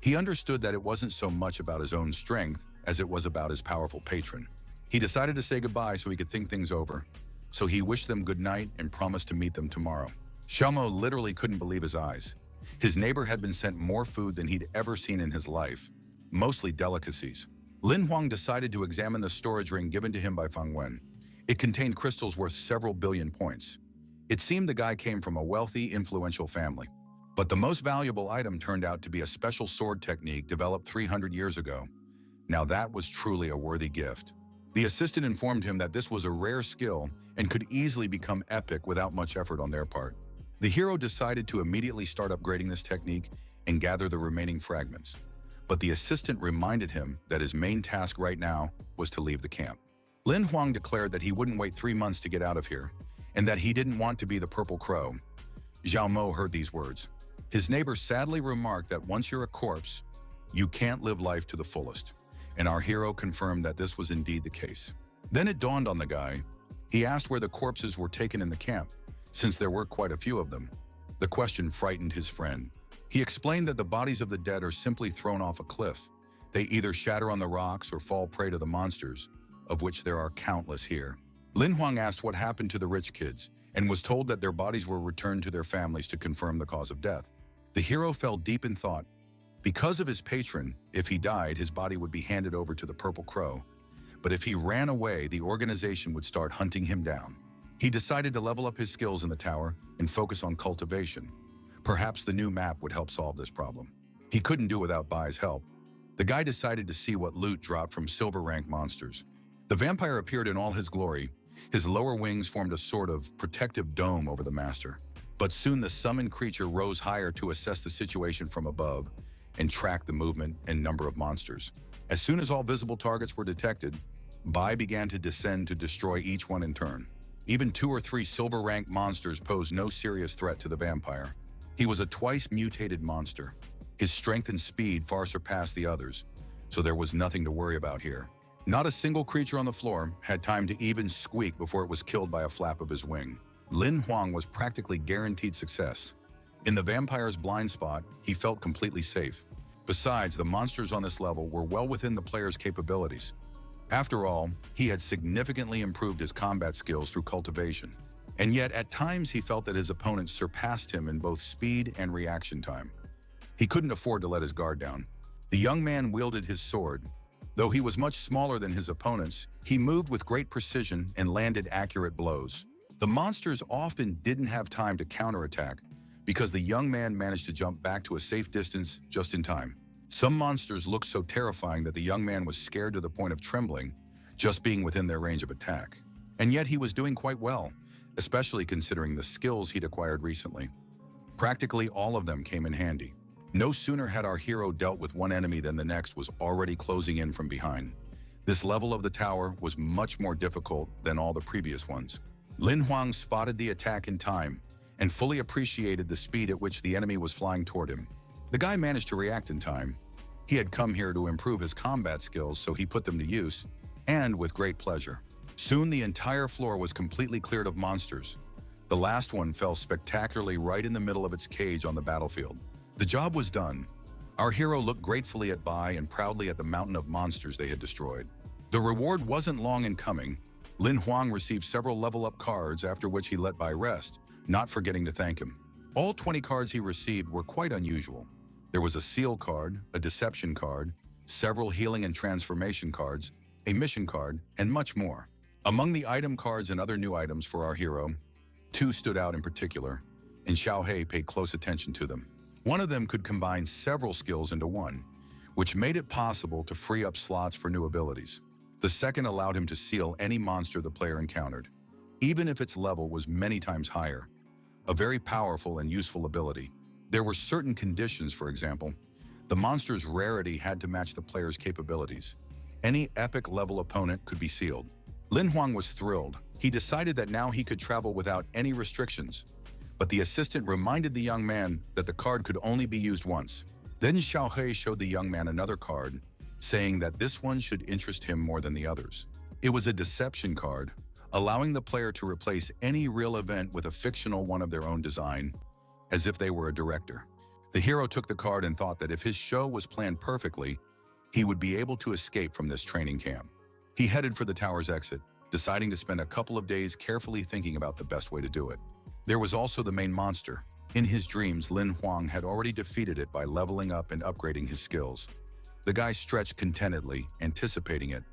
He understood that it wasn't so much about his own strength as it was about his powerful patron. He decided to say goodbye so he could think things over, so he wished them good night and promised to meet them tomorrow. Xiaomo literally couldn't believe his eyes. His neighbor had been sent more food than he'd ever seen in his life, mostly delicacies. Lin Huang decided to examine the storage ring given to him by Fang Wen. It contained crystals worth several billion points. It seemed the guy came from a wealthy, influential family. But the most valuable item turned out to be a special sword technique developed 300 years ago. Now that was truly a worthy gift. The assistant informed him that this was a rare skill and could easily become epic without much effort on their part. The hero decided to immediately start upgrading this technique and gather the remaining fragments. But the assistant reminded him that his main task right now was to leave the camp. Lin Huang declared that he wouldn't wait 3 months to get out of here, and that he didn't want to be the Purple Crow. Xiao Mo heard these words. His neighbor sadly remarked that once you're a corpse, you can't live life to the fullest, and our hero confirmed that this was indeed the case. Then it dawned on the guy. He asked where the corpses were taken in the camp, since there were quite a few of them. The question frightened his friend. He explained that the bodies of the dead are simply thrown off a cliff. They either shatter on the rocks or fall prey to the monsters, of which there are countless here. Lin Huang asked what happened to the rich kids, and was told that their bodies were returned to their families to confirm the cause of death. The hero fell deep in thought. Because of his patron, if he died, his body would be handed over to the Purple Crow. But if he ran away, the organization would start hunting him down. He decided to level up his skills in the tower and focus on cultivation. Perhaps the new map would help solve this problem. He couldn't do without Bai's help. The guy decided to see what loot dropped from silver rank monsters. The vampire appeared in all his glory. His lower wings formed a sort of protective dome over the master. But soon the summoned creature rose higher to assess the situation from above and track the movement and number of monsters. As soon as all visible targets were detected, Bai began to descend to destroy each one in turn. Even 2 or 3 silver-rank monsters posed no serious threat to the vampire. He was a twice-mutated monster. His strength and speed far surpassed the others, so there was nothing to worry about here. Not a single creature on the floor had time to even squeak before it was killed by a flap of his wing. Lin Huang was practically guaranteed success. In the vampire's blind spot, he felt completely safe. Besides, the monsters on this level were well within the player's capabilities. After all, he had significantly improved his combat skills through cultivation. And yet, at times, he felt that his opponents surpassed him in both speed and reaction time. He couldn't afford to let his guard down. The young man wielded his sword. Though he was much smaller than his opponents, he moved with great precision and landed accurate blows. The monsters often didn't have time to counterattack because the young man managed to jump back to a safe distance just in time. Some monsters looked so terrifying that the young man was scared to the point of trembling, just being within their range of attack. And yet he was doing quite well, especially considering the skills he'd acquired recently. Practically all of them came in handy. No sooner had our hero dealt with one enemy than the next was already closing in from behind. This level of the tower was much more difficult than all the previous ones. Lin Huang spotted the attack in time and fully appreciated the speed at which the enemy was flying toward him. The guy managed to react in time. He had come here to improve his combat skills, so he put them to use, and with great pleasure. Soon the entire floor was completely cleared of monsters. The last one fell spectacularly right in the middle of its cage on the battlefield. The job was done. Our hero looked gratefully at Bai and proudly at the mountain of monsters they had destroyed. The reward wasn't long in coming. Lin Huang received several level-up cards, after which he let Bai rest, not forgetting to thank him. All 20 cards he received were quite unusual. There was a seal card, a deception card, several healing and transformation cards, a mission card, and much more. Among the item cards and other new items for our hero, 2 stood out in particular, and Xiaohei paid close attention to them. One of them could combine several skills into one, which made it possible to free up slots for new abilities. The second allowed him to seal any monster the player encountered, even if its level was many times higher. A very powerful and useful ability. There were certain conditions, for example. The monster's rarity had to match the player's capabilities. Any epic level opponent could be sealed. Lin Huang was thrilled. He decided that now he could travel without any restrictions. But the assistant reminded the young man that the card could only be used once. Then Xiaohei showed the young man another card, saying that this one should interest him more than the others. It was a deception card, allowing the player to replace any real event with a fictional one of their own design, as if they were a director. The hero took the card and thought that if his show was planned perfectly, he would be able to escape from this training camp. He headed for the tower's exit, deciding to spend a couple of days carefully thinking about the best way to do it. There was also the main monster. In his dreams, Lin Huang had already defeated it by leveling up and upgrading his skills. The guy stretched contentedly, anticipating it.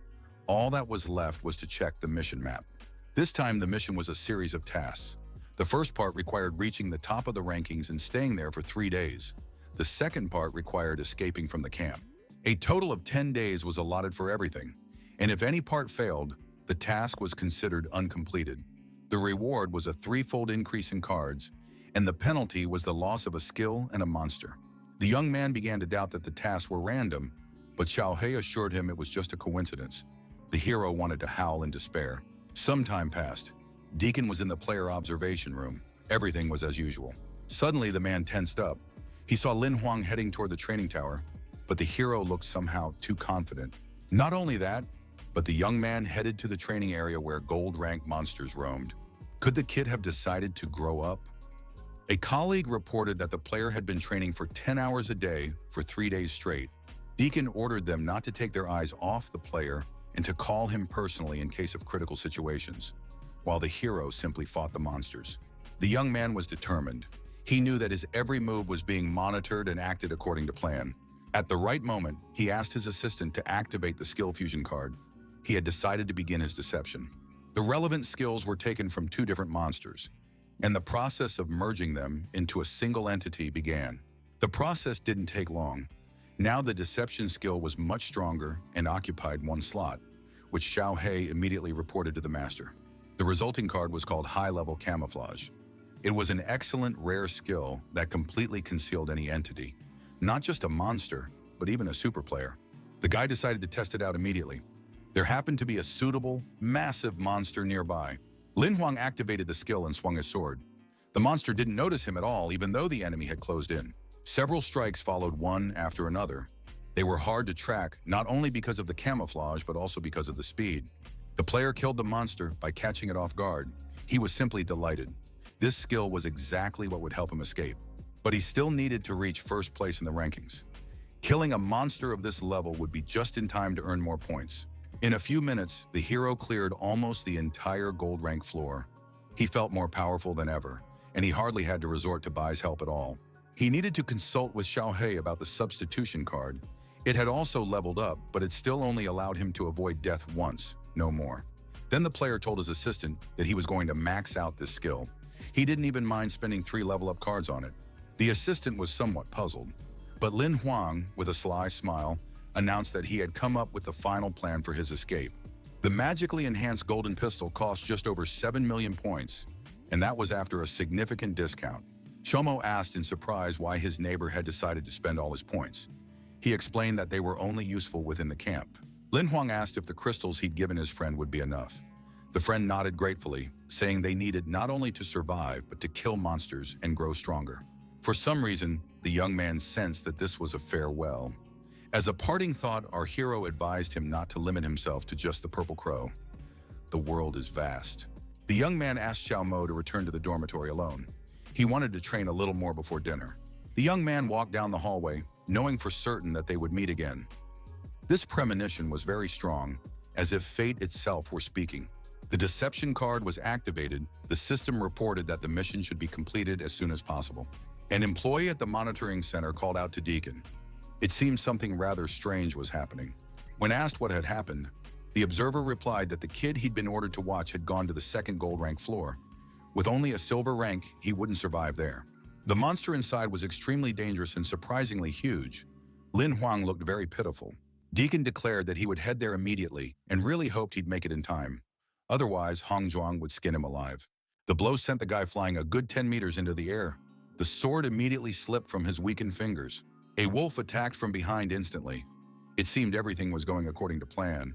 All that was left was to check the mission map. This time, the mission was a series of tasks. The first part required reaching the top of the rankings and staying there for 3 days. The second part required escaping from the camp. A total of 10 days was allotted for everything, and if any part failed, the task was considered uncompleted. The reward was a 3-fold increase in cards, and the penalty was the loss of a skill and a monster. The young man began to doubt that the tasks were random, but Xiaohei assured him it was just a coincidence. The hero wanted to howl in despair. Some time passed. Deacon was in the player observation room. Everything was as usual. Suddenly, the man tensed up. He saw Lin Huang heading toward the training tower, but the hero looked somehow too confident. Not only that, but the young man headed to the training area where gold-ranked monsters roamed. Could the kid have decided to grow up? A colleague reported that the player had been training for 10 hours a day for 3 days straight. Deacon ordered them not to take their eyes off the player and to call him personally in case of critical situations. while the hero simply fought the monsters. The young man was determined. He knew that his every move was being monitored and acted according to plan. At the right moment, he asked his assistant to activate the skill fusion card. He had decided to begin his deception. The relevant skills were taken from two different monsters, and the process of merging them into a single entity began. The process didn't take long. Now the deception skill was much stronger and occupied one slot, which Xiaohei immediately reported to the master. The resulting card was called High-Level Camouflage. It was an excellent rare skill that completely concealed any entity, not just a monster, but even a super player. The guy decided to test it out immediately. There happened to be a suitable, massive monster nearby. Lin Huang activated the skill and swung his sword. The monster didn't notice him at all, even though the enemy had closed in. Several strikes followed one after another. They were hard to track, not only because of the camouflage, but also because of the speed. The player killed the monster by catching it off guard. He was simply delighted. This skill was exactly what would help him escape. But he still needed to reach first place in the rankings. Killing a monster of this level would be just in time to earn more points. In a few minutes, the hero cleared almost the entire gold rank floor. He felt more powerful than ever, and he hardly had to resort to Bai's help at all. He needed to consult with Xiaohei about the substitution card. It had also leveled up, but it still only allowed him to avoid death once, no more. Then the player told his assistant that he was going to max out this skill. He didn't even mind spending 3 level-up cards on it. The assistant was somewhat puzzled, but Lin Huang, with a sly smile, announced that he had come up with the final plan for his escape. The magically enhanced golden pistol cost just over 7 million points, and that was after a significant discount. Chomo asked in surprise why his neighbor had decided to spend all his points. He explained that they were only useful within the camp. Lin Huang asked if the crystals he'd given his friend would be enough. The friend nodded gratefully, saying they needed not only to survive, but to kill monsters and grow stronger. For some reason, the young man sensed that this was a farewell. As a parting thought, our hero advised him not to limit himself to just the purple crow. The world is vast. The young man asked Xiao Mo to return to the dormitory alone. He wanted to train a little more before dinner. The young man walked down the hallway, knowing for certain that they would meet again. This premonition was very strong, as if fate itself were speaking. The deception card was activated. The system reported that the mission should be completed as soon as possible. An employee at the monitoring center called out to Deacon. It seemed something rather strange was happening. When asked what had happened, the observer replied that the kid he'd been ordered to watch had gone to the second gold rank floor. With only a silver rank, he wouldn't survive there. The monster inside was extremely dangerous and surprisingly huge. Lin Huang looked very pitiful. Deacon declared that he would head there immediately and really hoped he'd make it in time. Otherwise, Hong Zhuang would skin him alive. The blow sent the guy flying a good 10 meters into the air. The sword immediately slipped from his weakened fingers. A wolf attacked from behind instantly. It seemed everything was going according to plan,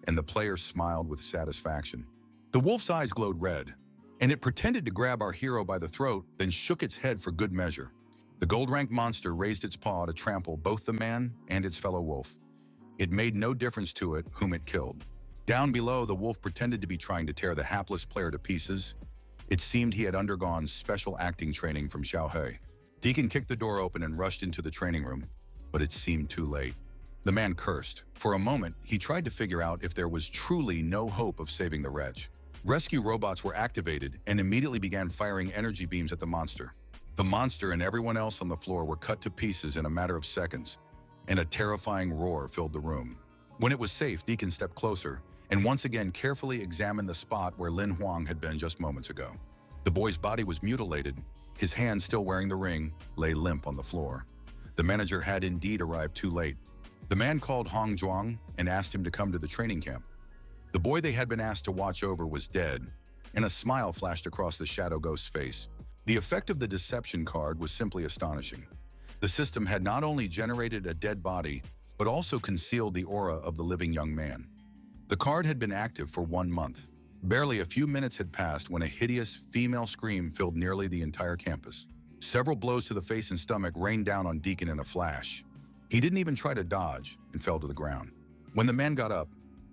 and the player smiled with satisfaction. The wolf's eyes glowed red, and it pretended to grab our hero by the throat, then shook its head for good measure. The gold-rank monster raised its paw to trample both the man and its fellow wolf. It made no difference to it whom it killed. Down below, the wolf pretended to be trying to tear the hapless player to pieces. It seemed he had undergone special acting training from Xiaohei. Deacon kicked the door open and rushed into the training room, but it seemed too late. The man cursed. For a moment, he tried to figure out if there was truly no hope of saving the wretch. Rescue robots were activated and immediately began firing energy beams at the monster. The monster and everyone else on the floor were cut to pieces in a matter of seconds, and a terrifying roar filled the room. When it was safe, Deacon stepped closer and once again carefully examined the spot where Lin Huang had been just moments ago. The boy's body was mutilated. His hand, still wearing the ring, lay limp on the floor. The manager had indeed arrived too late. The man called Hong Zhuang and asked him to come to the training camp. The boy they had been asked to watch over was dead, and a smile flashed across the shadow ghost's face. The effect of the deception card was simply astonishing. The system had not only generated a dead body, but also concealed the aura of the living young man. The card had been active for 1 month. Barely a few minutes had passed when a hideous female scream filled nearly the entire campus. Several blows to the face and stomach rained down on Deacon in a flash. He didn't even try to dodge and fell to the ground. When the man got up,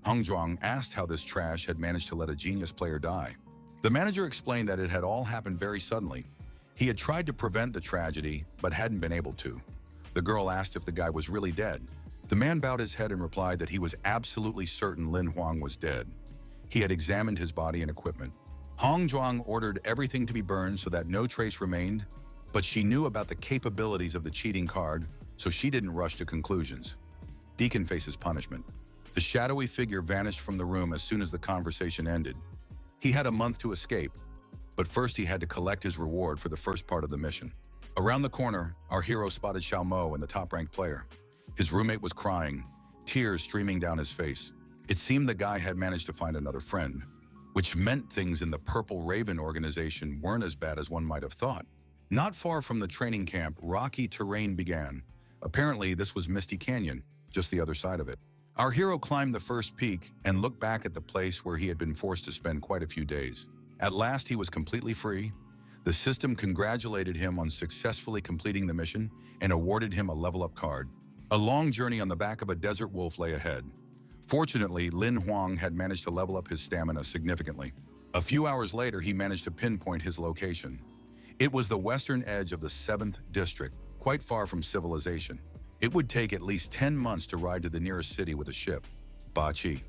Hong Zhuang asked how this trash had managed to let a genius player die. The manager explained that it had all happened very suddenly. He had tried to prevent the tragedy, but hadn't been able to. The girl asked if the guy was really dead. The man bowed his head and replied that he was absolutely certain Lin Huang was dead. He had examined his body and equipment. Hong Zhuang ordered everything to be burned so that no trace remained, but she knew about the capabilities of the cheating card, so she didn't rush to conclusions. Deacon faces punishment. The shadowy figure vanished from the room as soon as the conversation ended. He had a month to escape, but first he had to collect his reward for the first part of the mission. Around the corner, our hero spotted Xiao Mo and the top-ranked player. His roommate was crying, tears streaming down his face. It seemed the guy had managed to find another friend, which meant things in the Purple Raven organization weren't as bad as one might have thought. Not far from the training camp, rocky terrain began. Apparently, this was Misty Canyon, just the other side of it. Our hero climbed the first peak and looked back at the place where he had been forced to spend quite a few days. At last, he was completely free. The system congratulated him on successfully completing the mission and awarded him a level-up card. A long journey on the back of a desert wolf lay ahead. Fortunately, Lin Huang had managed to level up his stamina significantly. A few hours later, he managed to pinpoint his location. It was the western edge of the 7th district, quite far from civilization. It would take at least 10 months to ride to the nearest city with a ship. Bachi.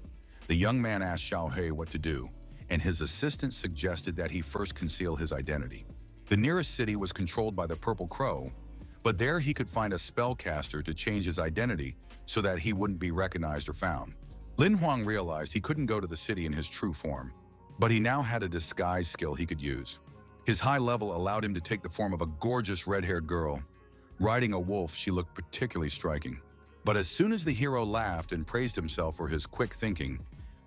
The young man asked Xiaohei what to do, and his assistant suggested that he first conceal his identity. The nearest city was controlled by the Purple Crow, but there he could find a spellcaster to change his identity so that he wouldn't be recognized or found. Lin Huang realized he couldn't go to the city in his true form, but he now had a disguise skill he could use. His high level allowed him to take the form of a gorgeous red-haired girl. Riding a wolf, she looked particularly striking. But as soon as the hero laughed and praised himself for his quick thinking,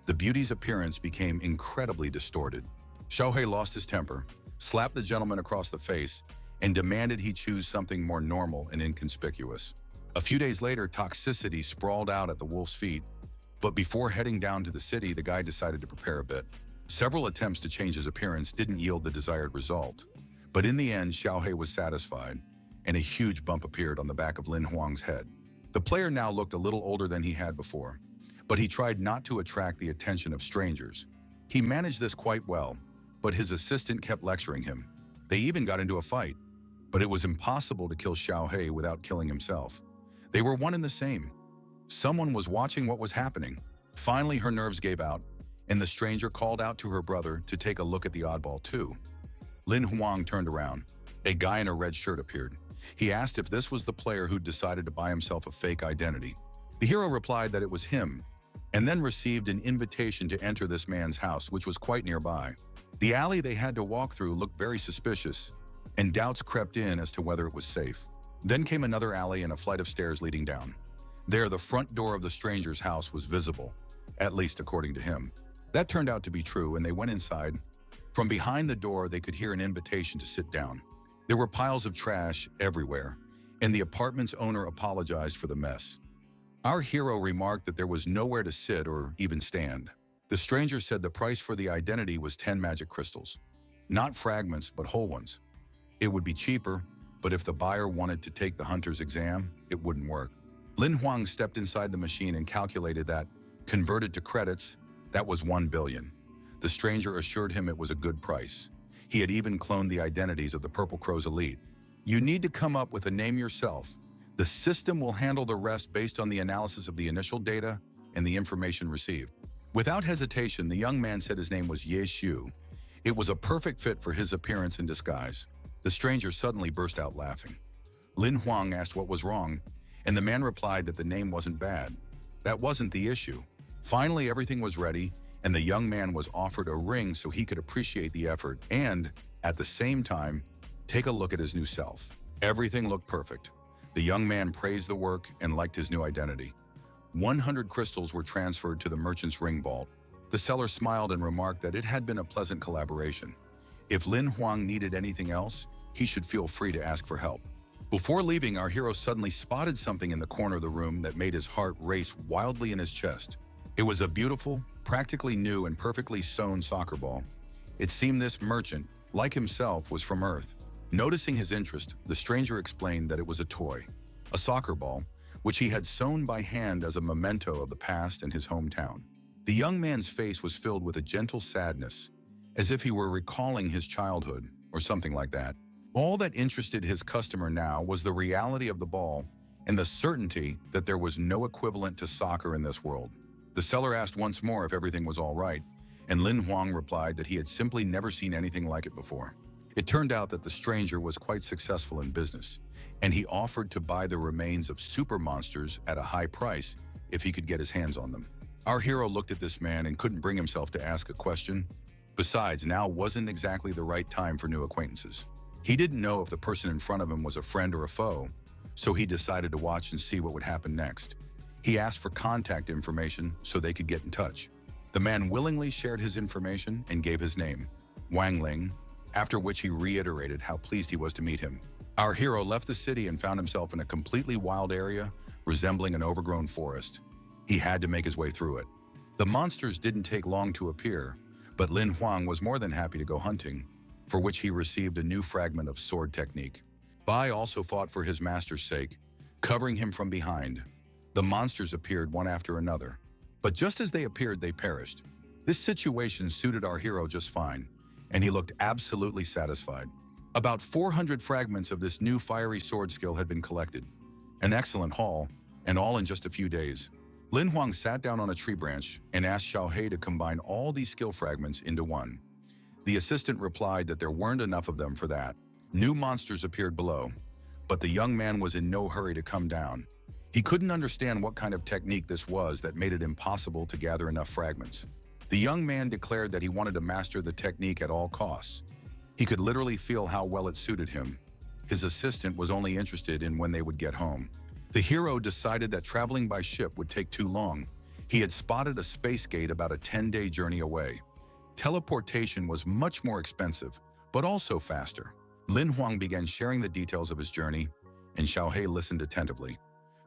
the beauty's appearance became incredibly distorted. Xiaohei lost his temper, slapped the gentleman across the face, and demanded he choose something more normal and inconspicuous. A few days later, toxicity sprawled out at the wolf's feet, but before heading down to the city, the guy decided to prepare a bit. Several attempts to change his appearance didn't yield the desired result, but in the end, Xiaohei was satisfied, and a huge bump appeared on the back of Lin Huang's head. The player now looked a little older than he had before, but he tried not to attract the attention of strangers. He managed this quite well, but his assistant kept lecturing him. They even got into a fight, but it was impossible to kill Xiaohei without killing himself. They were one and the same. Someone was watching what was happening. Finally, her nerves gave out, and the stranger called out to her brother to take a look at the oddball too. Lin Huang turned around. A guy in a red shirt appeared. He asked if this was the player who'd decided to buy himself a fake identity. The hero replied that it was him, and then received an invitation to enter this man's house, which was quite nearby. The alley they had to walk through looked very suspicious, and doubts crept in as to whether it was safe. Then came another alley and a flight of stairs leading down. There, the front door of the stranger's house was visible, at least according to him. That turned out to be true, and they went inside. From behind the door, they could hear an invitation to sit down. There were piles of trash everywhere, and the apartment's owner apologized for the mess. Our hero remarked that there was nowhere to sit or even stand. The stranger said the price for the identity was 10 magic crystals. Not fragments, but whole ones. It would be cheaper, but if the buyer wanted to take the hunter's exam, it wouldn't work. Lin Huang stepped inside the machine and calculated that, converted to credits, that was 1 billion. The stranger assured him it was a good price. He had even cloned the identities of the Purple Crow's elite. You need to come up with a name yourself. The system will handle the rest based on the analysis of the initial data and the information received. Without hesitation, the young man said his name was Ye Xiu. It was a perfect fit for his appearance and disguise. The stranger suddenly burst out laughing. Lin Huang asked what was wrong, and the man replied that the name wasn't bad. That wasn't the issue. Finally, everything was ready, and the young man was offered a ring so he could appreciate the effort and, at the same time, take a look at his new self. Everything looked perfect. The young man praised the work and liked his new identity. 100 crystals were transferred to the merchant's ring vault. The seller smiled and remarked that it had been a pleasant collaboration. If Lin Huang needed anything else, he should feel free to ask for help. Before leaving, our hero suddenly spotted something in the corner of the room that made his heart race wildly in his chest. It was a beautiful, practically new and perfectly sewn soccer ball. It seemed this merchant, like himself, was from Earth. Noticing his interest, the stranger explained that it was a toy, a soccer ball, which he had sewn by hand as a memento of the past and his hometown. The young man's face was filled with a gentle sadness, as if he were recalling his childhood or something like that. All that interested his customer now was the reality of the ball and the certainty that there was no equivalent to soccer in this world. The seller asked once more if everything was all right, and Lin Huang replied that he had simply never seen anything like it before. It turned out that the stranger was quite successful in business, and he offered to buy the remains of super monsters at a high price if he could get his hands on them. Our hero looked at this man and couldn't bring himself to ask a question. Besides, now wasn't exactly the right time for new acquaintances. He didn't know if the person in front of him was a friend or a foe, so he decided to watch and see what would happen next. He asked for contact information so they could get in touch. The man willingly shared his information and gave his name, Wang Ling, after which he reiterated how pleased he was to meet him. Our hero left the city and found himself in a completely wild area resembling an overgrown forest. He had to make his way through it. The monsters didn't take long to appear, but Lin Huang was more than happy to go hunting, for which he received a new fragment of sword technique. Bai also fought for his master's sake, covering him from behind. The monsters appeared one after another, but just as they appeared, they perished. This situation suited our hero just fine, and he looked absolutely satisfied. About 400 fragments of this new fiery sword skill had been collected. An excellent haul, and all in just a few days. Lin Huang sat down on a tree branch and asked Xiaohei to combine all these skill fragments into one. The assistant replied that there weren't enough of them for that. New monsters appeared below, but the young man was in no hurry to come down. He couldn't understand what kind of technique this was that made it impossible to gather enough fragments. The young man declared that he wanted to master the technique at all costs. He could literally feel how well it suited him. His assistant was only interested in when they would get home. The hero decided that traveling by ship would take too long. He had spotted a space gate about a 10-day journey away. Teleportation was much more expensive, but also faster. Lin Huang began sharing the details of his journey, and Xiaohei listened attentively,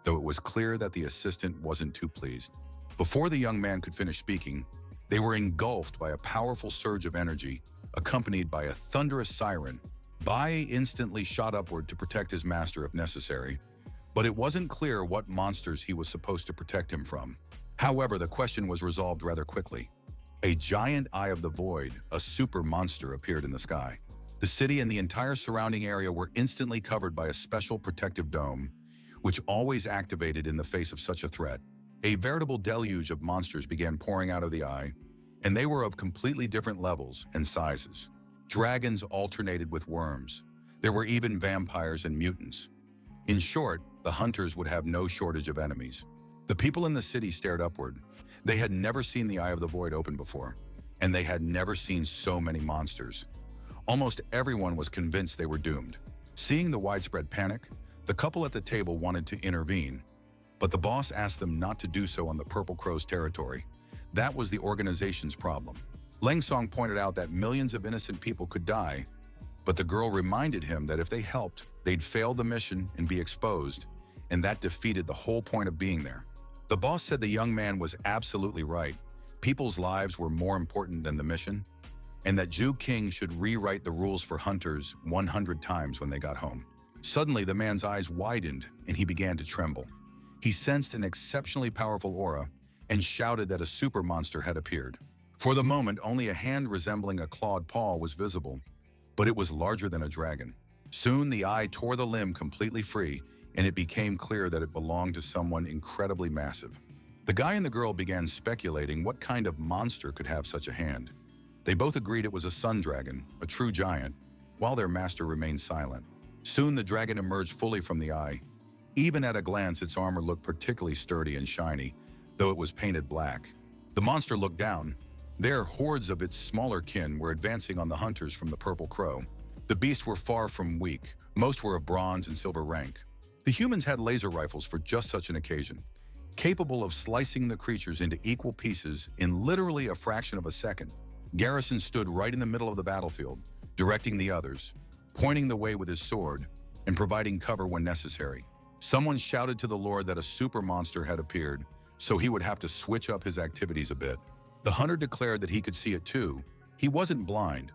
though it was clear that the assistant wasn't too pleased. Before the young man could finish speaking, they were engulfed by a powerful surge of energy, accompanied by a thunderous siren. Bai instantly shot upward to protect his master if necessary, but it wasn't clear what monsters he was supposed to protect him from. However, the question was resolved rather quickly. A giant Eye of the Void, a super monster, appeared in the sky. The city and the entire surrounding area were instantly covered by a special protective dome, which always activated in the face of such a threat. A veritable deluge of monsters began pouring out of the eye, and they were of completely different levels and sizes. Dragons alternated with worms. There were even vampires and mutants. In short, the hunters would have no shortage of enemies. The people in the city stared upward. They had never seen the Eye of the Void open before, and they had never seen so many monsters. Almost everyone was convinced they were doomed. Seeing the widespread panic, the couple at the table wanted to intervene, but the boss asked them not to do so on the Purple Crow's territory. That was the organization's problem. Leng Song pointed out that millions of innocent people could die, but the girl reminded him that if they helped, they'd fail the mission and be exposed, and that defeated the whole point of being there. The boss said the young man was absolutely right. People's lives were more important than the mission, and that Zhu King should rewrite the rules for hunters 100 times when they got home. Suddenly, the man's eyes widened and he began to tremble. He sensed an exceptionally powerful aura and shouted that a super monster had appeared. For the moment, only a hand resembling a clawed paw was visible, but it was larger than a dragon. Soon, the eye tore the limb completely free, and it became clear that it belonged to someone incredibly massive. The guy and the girl began speculating what kind of monster could have such a hand. They both agreed it was a sun dragon, a true giant, while their master remained silent. Soon the dragon emerged fully from the eye. Even at a glance, its armor looked particularly sturdy and shiny, though it was painted black. The monster looked down. There, hordes of its smaller kin were advancing on the hunters from the Purple Crow. The beasts were far from weak. Most were of bronze and silver rank. The humans had laser rifles for just such an occasion, capable of slicing the creatures into equal pieces in literally a fraction of a second. Garrison stood right in the middle of the battlefield, directing the others, pointing the way with his sword, and providing cover when necessary. Someone shouted to the Lord that a super monster had appeared, so he would have to switch up his activities a bit. The hunter declared that he could see it too. He wasn't blind.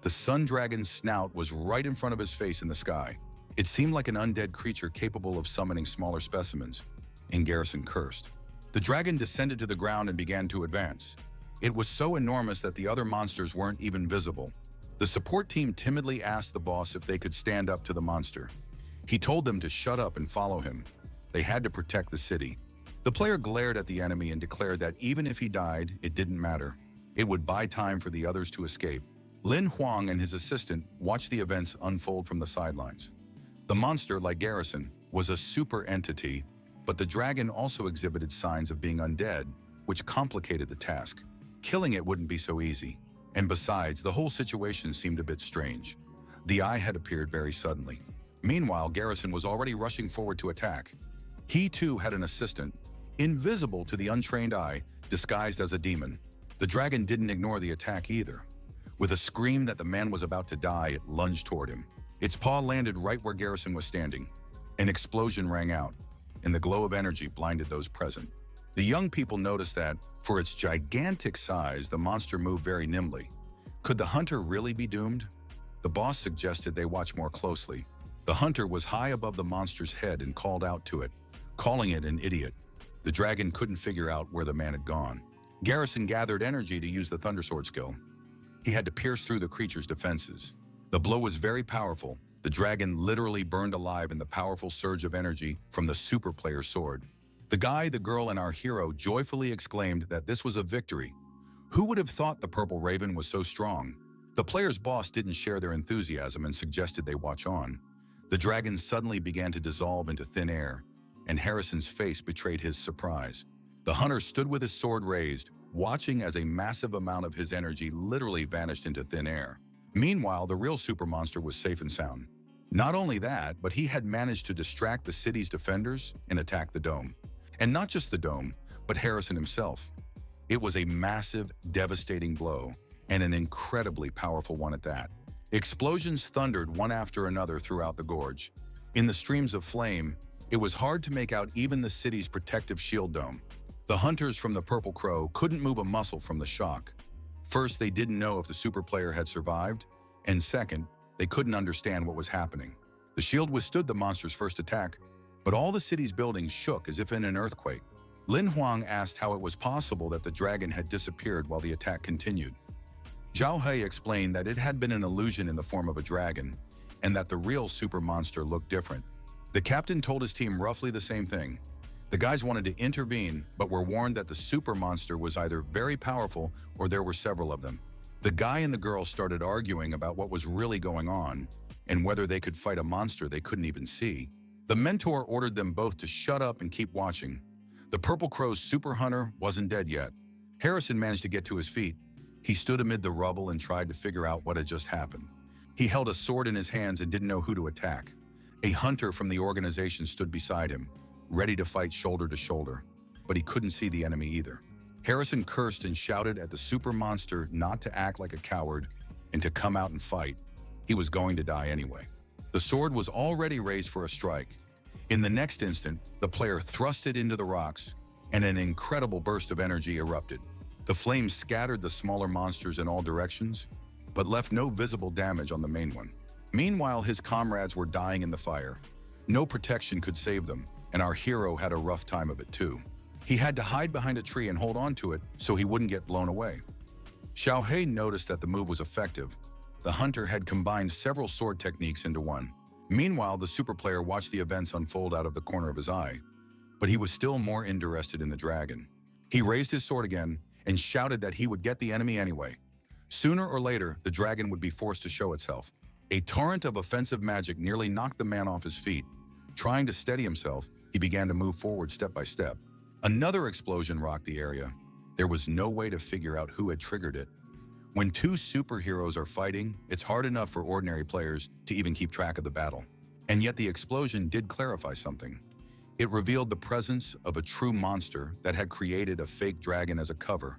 The sun dragon's snout was right in front of his face in the sky. It seemed like an undead creature capable of summoning smaller specimens, and Garrison cursed. The dragon descended to the ground and began to advance. It was so enormous that the other monsters weren't even visible. The support team timidly asked the boss if they could stand up to the monster. He told them to shut up and follow him. They had to protect the city. The player glared at the enemy and declared that even if he died, it didn't matter. It would buy time for the others to escape. Lin Huang and his assistant watched the events unfold from the sidelines. The monster, like Garrison, was a super entity, but the dragon also exhibited signs of being undead, which complicated the task. Killing it wouldn't be so easy. And besides, the whole situation seemed a bit strange. The eye had appeared very suddenly. Meanwhile, Garrison was already rushing forward to attack. He too had an assistant, invisible to the untrained eye, disguised as a demon. The dragon didn't ignore the attack either. With a scream that the man was about to die, it lunged toward him. Its paw landed right where Garrison was standing. An explosion rang out, and the glow of energy blinded those present. The young people noticed that, for its gigantic size, the monster moved very nimbly. Could the hunter really be doomed? The boss suggested they watch more closely. The hunter was high above the monster's head and called out to it, calling it an idiot. The dragon couldn't figure out where the man had gone. Garrison gathered energy to use the Thundersword skill. He had to pierce through the creature's defenses. The blow was very powerful. The dragon literally burned alive in the powerful surge of energy from the super player's sword. The guy, the girl, and our hero joyfully exclaimed that this was a victory. Who would have thought the Purple Raven was so strong? The player's boss didn't share their enthusiasm and suggested they watch on. The dragon suddenly began to dissolve into thin air, and Harrison's face betrayed his surprise. The hunter stood with his sword raised, watching as a massive amount of his energy literally vanished into thin air. Meanwhile, the real super monster was safe and sound. Not only that, but he had managed to distract the city's defenders and attack the dome. And not just the dome, but Harrison himself. It was a massive, devastating blow, and an incredibly powerful one at that. Explosions thundered one after another throughout the gorge. In the streams of flame, it was hard to make out even the city's protective shield dome. The hunters from the Purple Crow couldn't move a muscle from the shock. First, they didn't know if the super player had survived, and second, they couldn't understand what was happening. The shield withstood the monster's first attack, but all the city's buildings shook as if in an earthquake. Lin Huang asked how it was possible that the dragon had disappeared while the attack continued. Zhao He explained that it had been an illusion in the form of a dragon, and that the real super monster looked different. The captain told his team roughly the same thing. The guys wanted to intervene, but were warned that the super monster was either very powerful or there were several of them. The guy and the girl started arguing about what was really going on and whether they could fight a monster they couldn't even see. The mentor ordered them both to shut up and keep watching. The Purple Crow's super hunter wasn't dead yet. Harrison managed to get to his feet. He stood amid the rubble and tried to figure out what had just happened. He held a sword in his hands and didn't know who to attack. A hunter from the organization stood beside him, ready to fight shoulder to shoulder, but he couldn't see the enemy either. Harrison cursed and shouted at the super monster not to act like a coward and to come out and fight. He was going to die anyway. The sword was already raised for a strike. In the next instant, the player thrust it into the rocks, and an incredible burst of energy erupted. The flames scattered the smaller monsters in all directions, but left no visible damage on the main one. Meanwhile, his comrades were dying in the fire. No protection could save them, and our hero had a rough time of it too. He had to hide behind a tree and hold on to it so he wouldn't get blown away. Xiao He noticed that the move was effective. The hunter had combined several sword techniques into one. Meanwhile, the super player watched the events unfold out of the corner of his eye, but he was still more interested in the dragon. He raised his sword again and shouted that he would get the enemy anyway. Sooner or later, the dragon would be forced to show itself. A torrent of offensive magic nearly knocked the man off his feet. Trying to steady himself, he began to move forward step by step. Another explosion rocked the area. There was no way to figure out who had triggered it. When two superheroes are fighting, it's hard enough for ordinary players to even keep track of the battle. And yet the explosion did clarify something. It revealed the presence of a true monster that had created a fake dragon as a cover.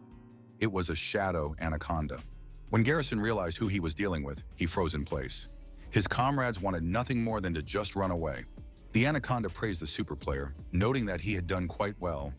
It was a shadow anaconda. When Garrison realized who he was dealing with, he froze in place. His comrades wanted nothing more than to just run away. The anaconda praised the super player, noting that he had done quite well,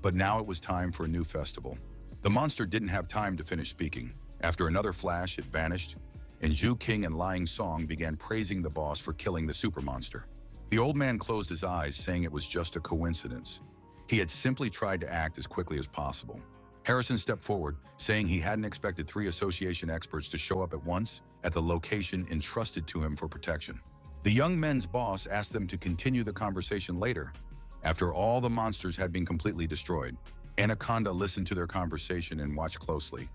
but now it was time for a new festival. The monster didn't have time to finish speaking. After another flash, it vanished, and Zhu King and Lying Song began praising the boss for killing the super monster. The old man closed his eyes, saying it was just a coincidence. He had simply tried to act as quickly as possible. Harrison stepped forward, saying he hadn't expected 3 association experts to show up at once at the location entrusted to him for protection. The young men's boss asked them to continue the conversation later, after all the monsters had been completely destroyed. Anaconda listened to their conversation and watched closely.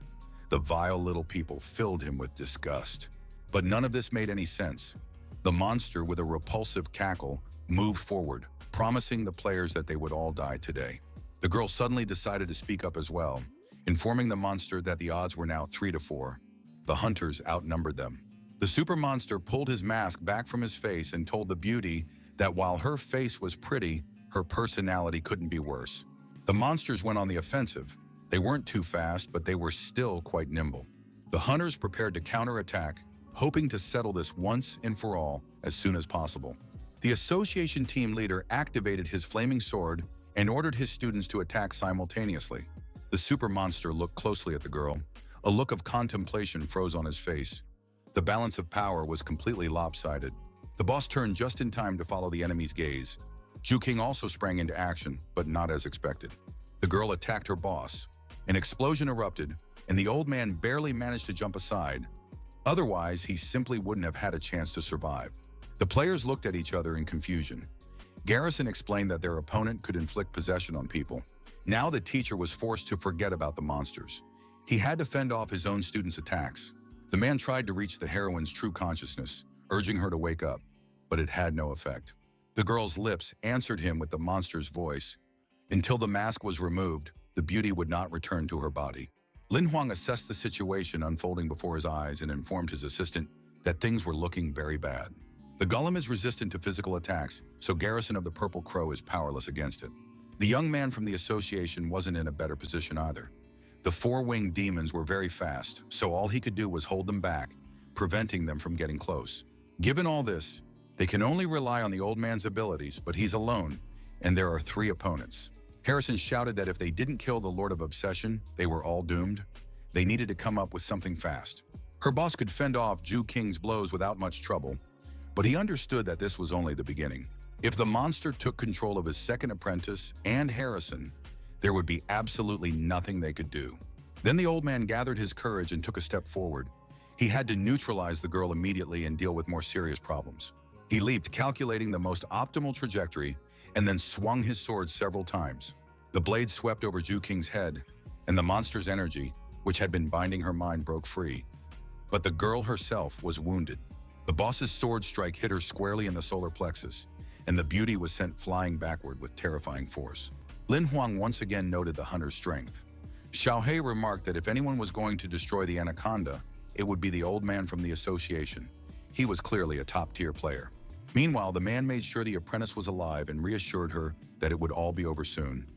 The vile little people filled him with disgust. But none of this made any sense. The monster, with a repulsive cackle, moved forward, promising the players that they would all die today. The girl suddenly decided to speak up as well, informing the monster that the odds were now 3 to 4. The hunters outnumbered them. The super monster pulled his mask back from his face and told the beauty that while her face was pretty, her personality couldn't be worse. The monsters went on the offensive. They weren't too fast, but they were still quite nimble. The hunters prepared to counterattack, hoping to settle this once and for all as soon as possible. The association team leader activated his flaming sword and ordered his students to attack simultaneously. The super monster looked closely at the girl. A look of contemplation froze on his face. The balance of power was completely lopsided. The boss turned just in time to follow the enemy's gaze. Ju King also sprang into action, but not as expected. The girl attacked her boss. An explosion erupted, and the old man barely managed to jump aside. Otherwise, he simply wouldn't have had a chance to survive. The players looked at each other in confusion. Garrison explained that their opponent could inflict possession on people. Now the teacher was forced to forget about the monsters. He had to fend off his own students' attacks. The man tried to reach the heroine's true consciousness, urging her to wake up, but it had no effect. The girl's lips answered him with the monster's voice. Until the mask was removed, the beauty would not return to her body. Lin Huang assessed the situation unfolding before his eyes and informed his assistant that things were looking very bad. The golem is resistant to physical attacks, so Garrison of the Purple Crow is powerless against it. The young man from the association wasn't in a better position either. The four-winged demons were very fast, so all he could do was hold them back, preventing them from getting close. Given all this, they can only rely on the old man's abilities, but he's alone, and there are 3 opponents. Harrison shouted that if they didn't kill the Lord of Obsession, they were all doomed. They needed to come up with something fast. Her boss could fend off Ju King's blows without much trouble, but he understood that this was only the beginning. If the monster took control of his second apprentice and Harrison, there would be absolutely nothing they could do. Then the old man gathered his courage and took a step forward. He had to neutralize the girl immediately and deal with more serious problems. He leaped, calculating the most optimal trajectory, and then swung his sword several times. The blade swept over Ju King's head, and the monster's energy, which had been binding her mind, broke free. But the girl herself was wounded. The boss's sword strike hit her squarely in the solar plexus, and the beauty was sent flying backward with terrifying force. Lin Huang once again noted the hunter's strength. Xiaohei remarked that if anyone was going to destroy the anaconda, it would be the old man from the association. He was clearly a top-tier player. Meanwhile, the man made sure the apprentice was alive and reassured her that it would all be over soon,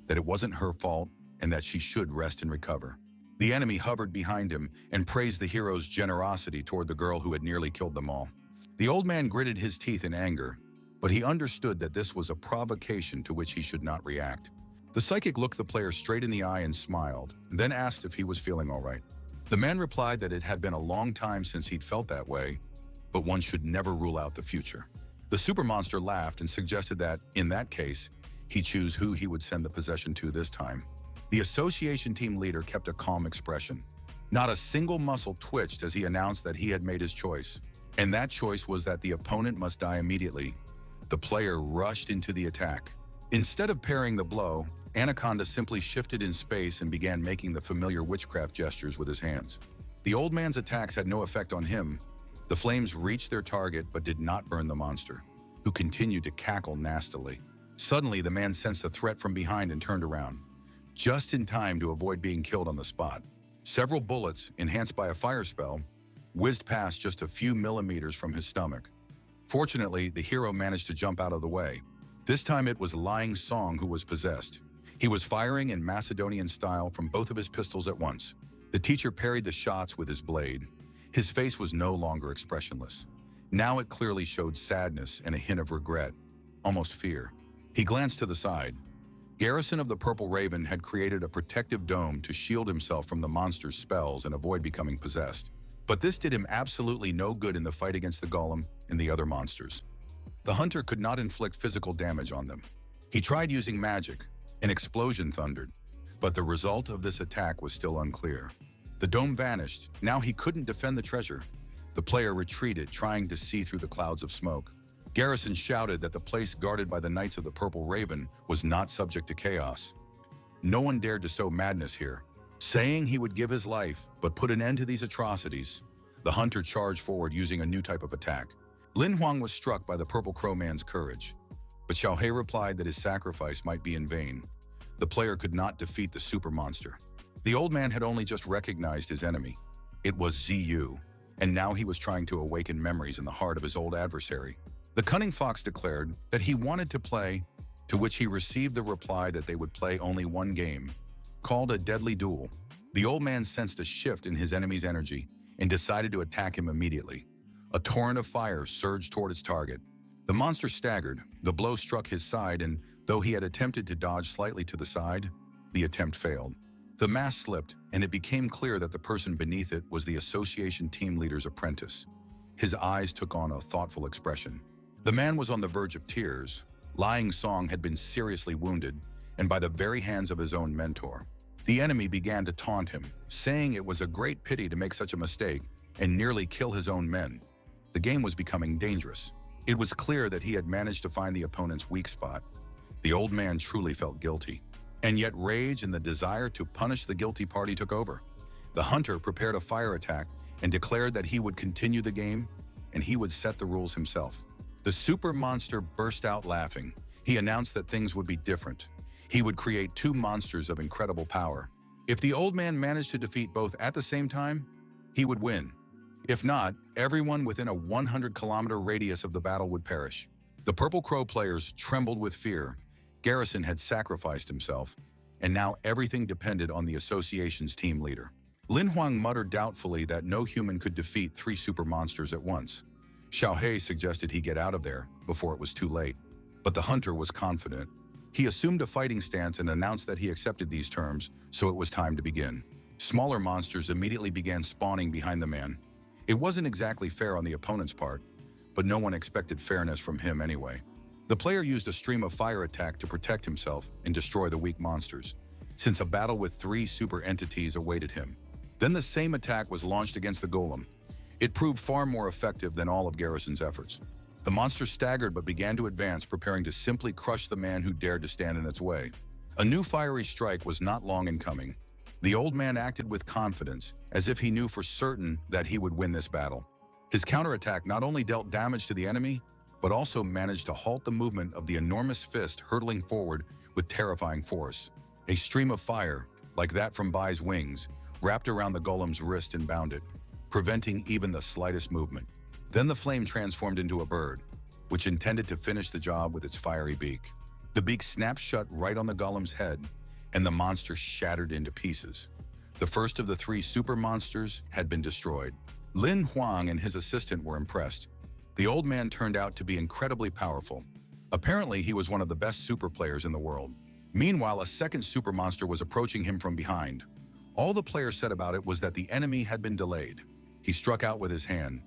that it wasn't her fault, and that she should rest and recover. The enemy hovered behind him and praised the hero's generosity toward the girl who had nearly killed them all. The old man gritted his teeth in anger, but he understood that this was a provocation to which he should not react. The psychic looked the player straight in the eye and smiled, then asked if he was feeling all right. The man replied that it had been a long time since he'd felt that way, but one should never rule out the future. The super monster laughed and suggested that, in that case, he choose who he would send the possession to this time. The association team leader kept a calm expression. Not a single muscle twitched as he announced that he had made his choice. And that choice was that the opponent must die immediately. The player rushed into the attack. Instead of parrying the blow, Anaconda simply shifted in space and began making the familiar witchcraft gestures with his hands. The old man's attacks had no effect on him. The flames reached their target but did not burn the monster, who continued to cackle nastily. Suddenly, the man sensed a threat from behind and turned around, just in time to avoid being killed on the spot. Several bullets, enhanced by a fire spell, whizzed past just a few millimeters from his stomach. Fortunately, the hero managed to jump out of the way. This time it was Lying Song who was possessed. He was firing in Macedonian style from both of his pistols at once. The teacher parried the shots with his blade. His face was no longer expressionless. Now it clearly showed sadness and a hint of regret, almost fear. He glanced to the side. Garrison of the Purple Raven had created a protective dome to shield himself from the monster's spells and avoid becoming possessed. But this did him absolutely no good in the fight against the golem and the other monsters. The hunter could not inflict physical damage on them. He tried using magic. An explosion thundered, but the result of this attack was still unclear. The dome vanished. Now he couldn't defend the treasure. The player retreated, trying to see through the clouds of smoke. Garrison shouted that the place guarded by the Knights of the Purple Raven was not subject to chaos. No one dared to sow madness here. Saying he would give his life but put an end to these atrocities, the hunter charged forward using a new type of attack. Lin Huang was struck by the Purple Crow Man's courage, but Xiaohe replied that his sacrifice might be in vain. The player could not defeat the super monster. The old man had only just recognized his enemy. It was Ziyu, and now he was trying to awaken memories in the heart of his old adversary. The cunning fox declared that he wanted to play, to which he received the reply that they would play only one game, called a deadly duel. The old man sensed a shift in his enemy's energy and decided to attack him immediately. A torrent of fire surged toward its target. The monster staggered, the blow struck his side, and though he had attempted to dodge slightly to the side, the attempt failed. The mask slipped, and it became clear that the person beneath it was the association team leader's apprentice. His eyes took on a thoughtful expression. The man was on the verge of tears. Lying Song had been seriously wounded, and by the very hands of his own mentor. The enemy began to taunt him, saying it was a great pity to make such a mistake and nearly kill his own men. The game was becoming dangerous. It was clear that he had managed to find the opponent's weak spot. The old man truly felt guilty, and yet rage and the desire to punish the guilty party took over. The hunter prepared a fire attack and declared that he would continue the game and he would set the rules himself. The super monster burst out laughing. He announced that things would be different. He would create two monsters of incredible power. If the old man managed to defeat both at the same time, he would win. If not, everyone within a 100-kilometer radius of the battle would perish. The Purple Crow players trembled with fear. Garrison had sacrificed himself, and now everything depended on the association's team leader. Lin Huang muttered doubtfully that no human could defeat three super monsters at once. Xiaohe suggested he get out of there before it was too late, but the hunter was confident. He assumed a fighting stance and announced that he accepted these terms, so it was time to begin. Smaller monsters immediately began spawning behind the man. It wasn't exactly fair on the opponent's part, but no one expected fairness from him anyway. The player used a stream of fire attack to protect himself and destroy the weak monsters, since a battle with three super entities awaited him. Then the same attack was launched against the golem. It proved far more effective than all of Garrison's efforts. The monster staggered but began to advance, preparing to simply crush the man who dared to stand in its way. A new fiery strike was not long in coming. The old man acted with confidence, as if he knew for certain that he would win this battle. His counterattack not only dealt damage to the enemy, but also managed to halt the movement of the enormous fist hurtling forward with terrifying force. A stream of fire, like that from Bai's wings, wrapped around the golem's wrist and bound it, preventing even the slightest movement. Then the flame transformed into a bird, which intended to finish the job with its fiery beak. The beak snapped shut right on the golem's head, and the monster shattered into pieces. The first of the three super monsters had been destroyed. Lin Huang and his assistant were impressed. The old man turned out to be incredibly powerful. Apparently, he was one of the best super players in the world. Meanwhile, a second super monster was approaching him from behind. All the player said about it was that the enemy had been delayed. He struck out with his hand.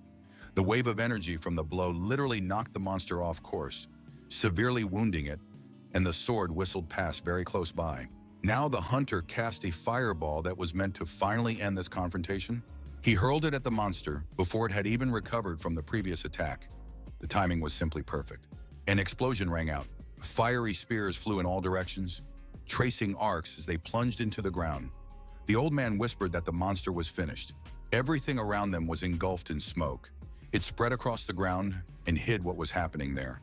The wave of energy from the blow literally knocked the monster off course, severely wounding it, and the sword whistled past very close by. Now the hunter cast a fireball that was meant to finally end this confrontation. He hurled it at the monster before it had even recovered from the previous attack. The timing was simply perfect. An explosion rang out. Fiery spears flew in all directions, tracing arcs as they plunged into the ground. The old man whispered that the monster was finished. Everything around them was engulfed in smoke. It spread across the ground and hid what was happening there.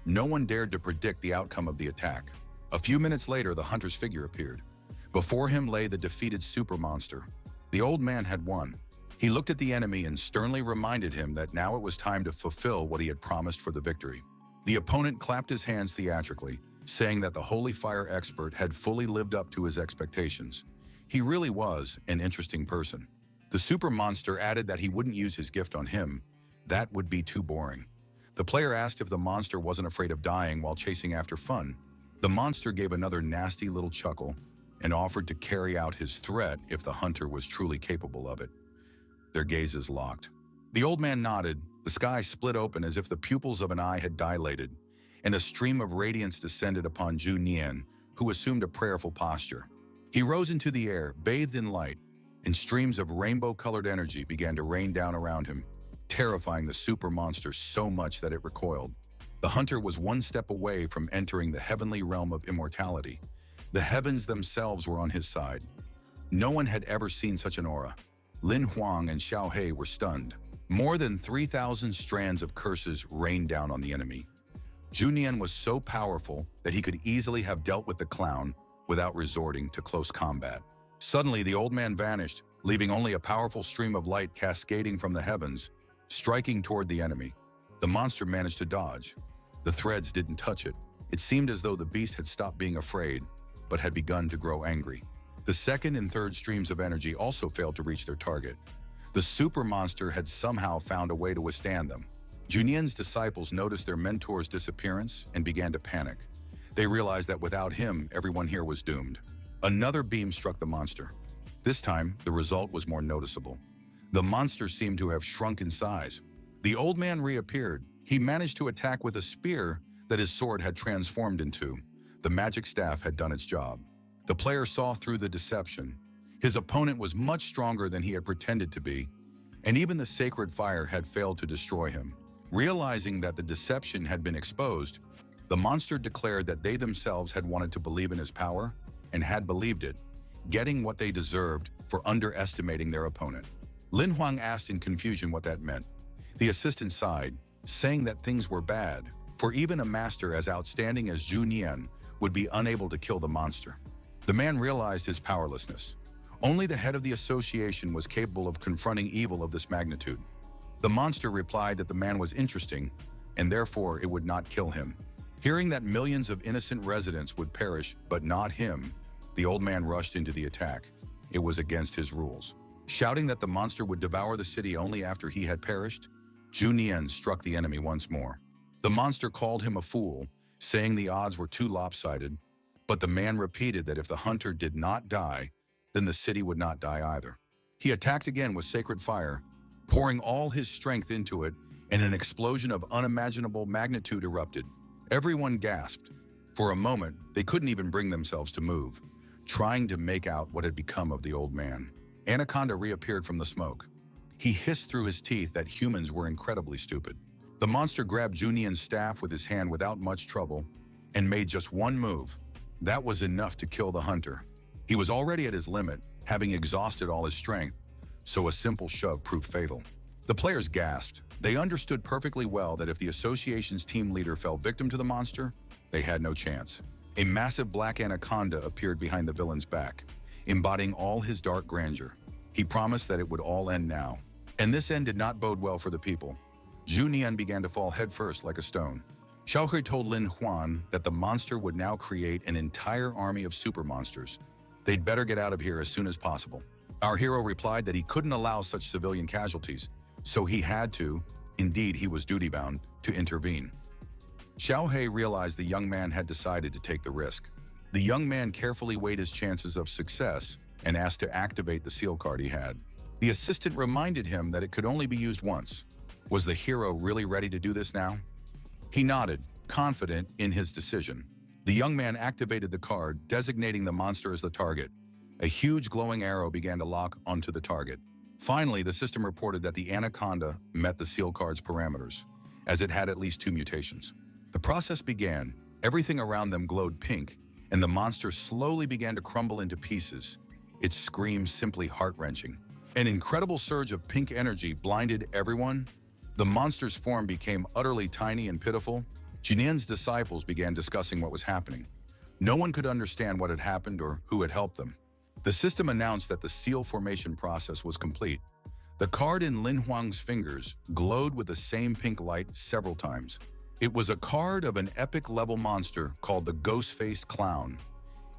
No one dared to predict the outcome of the attack. A few minutes later, the hunter's figure appeared. Before him lay the defeated super monster. The old man had won. He looked at the enemy and sternly reminded him that now it was time to fulfill what he had promised for the victory. The opponent clapped his hands theatrically, saying that the holy fire expert had fully lived up to his expectations. He really was an interesting person. The super monster added that he wouldn't use his gift on him. That would be too boring. The player asked if the monster wasn't afraid of dying while chasing after fun. The monster gave another nasty little chuckle and offered to carry out his threat if the hunter was truly capable of it. Their gazes locked. The old man nodded. The sky split open as if the pupils of an eye had dilated, and a stream of radiance descended upon Zhu Nian, who assumed a prayerful posture. He rose into the air, bathed in light, and streams of rainbow-colored energy began to rain down around him, terrifying the super monster so much that it recoiled. The hunter was one step away from entering the heavenly realm of immortality. The heavens themselves were on his side. No one had ever seen such an aura. Lin Huang and Xiao He were stunned. More than 3,000 strands of curses rained down on the enemy. Junyan was so powerful that he could easily have dealt with the clown without resorting to close combat. Suddenly, the old man vanished, leaving only a powerful stream of light cascading from the heavens, striking toward the enemy. The monster managed to dodge. The threads didn't touch it. It seemed as though the beast had stopped being afraid, but had begun to grow angry. The second and third streams of energy also failed to reach their target. The super monster had somehow found a way to withstand them. Junyan's disciples noticed their mentor's disappearance and began to panic. They realized that without him, everyone here was doomed. Another beam struck the monster. This time, the result was more noticeable. The monster seemed to have shrunk in size. The old man reappeared. He managed to attack with a spear that his sword had transformed into. The magic staff had done its job. The player saw through the deception. His opponent was much stronger than he had pretended to be, and even the sacred fire had failed to destroy him. Realizing that the deception had been exposed, the monster declared that they themselves had wanted to believe in his power and had believed it, getting what they deserved for underestimating their opponent. Lin Huang asked in confusion what that meant. The assistant sighed, saying that things were bad, for even a master as outstanding as Junyan would be unable to kill the monster. The man realized his powerlessness. Only the head of the association was capable of confronting evil of this magnitude. The monster replied that the man was interesting, and therefore it would not kill him. Hearing that millions of innocent residents would perish, but not him, the old man rushed into the attack. It was against his rules. Shouting that the monster would devour the city only after he had perished, Junyan struck the enemy once more. The monster called him a fool, saying the odds were too lopsided, but the man repeated that if the hunter did not die, then the city would not die either. He attacked again with sacred fire, pouring all his strength into it, and an explosion of unimaginable magnitude erupted. Everyone gasped. For a moment, they couldn't even bring themselves to move, trying to make out what had become of the old man. Anaconda reappeared from the smoke. He hissed through his teeth that humans were incredibly stupid. The monster grabbed Junyan's staff with his hand without much trouble and made just one move. That was enough to kill the hunter. He was already at his limit, having exhausted all his strength, so a simple shove proved fatal. The players gasped. They understood perfectly well that if the association's team leader fell victim to the monster, they had no chance. A massive black anaconda appeared behind the villain's back, embodying all his dark grandeur. He promised that it would all end now. And this end did not bode well for the people. Junyan began to fall headfirst like a stone. Xiaohui told Lin Huan that the monster would now create an entire army of super monsters. They'd better get out of here as soon as possible. Our hero replied that he couldn't allow such civilian casualties, so he had to, indeed he was duty-bound, to intervene. Xiao He realized the young man had decided to take the risk. The young man carefully weighed his chances of success and asked to activate the seal card he had. The assistant reminded him that it could only be used once. Was the hero really ready to do this now? He nodded, confident in his decision. The young man activated the card, designating the monster as the target. A huge glowing arrow began to lock onto the target. Finally, the system reported that the anaconda met the seal card's parameters, as it had at least 2 mutations. The process began. Everything around them glowed pink, and the monster slowly began to crumble into pieces. Its scream simply heart-wrenching. An incredible surge of pink energy blinded everyone. The monster's form became utterly tiny and pitiful. Junyan's disciples began discussing what was happening. No one could understand what had happened or who had helped them. The system announced that the seal formation process was complete. The card in Lin Huang's fingers glowed with the same pink light several times. It was a card of an epic-level monster called the Ghost-Faced Clown.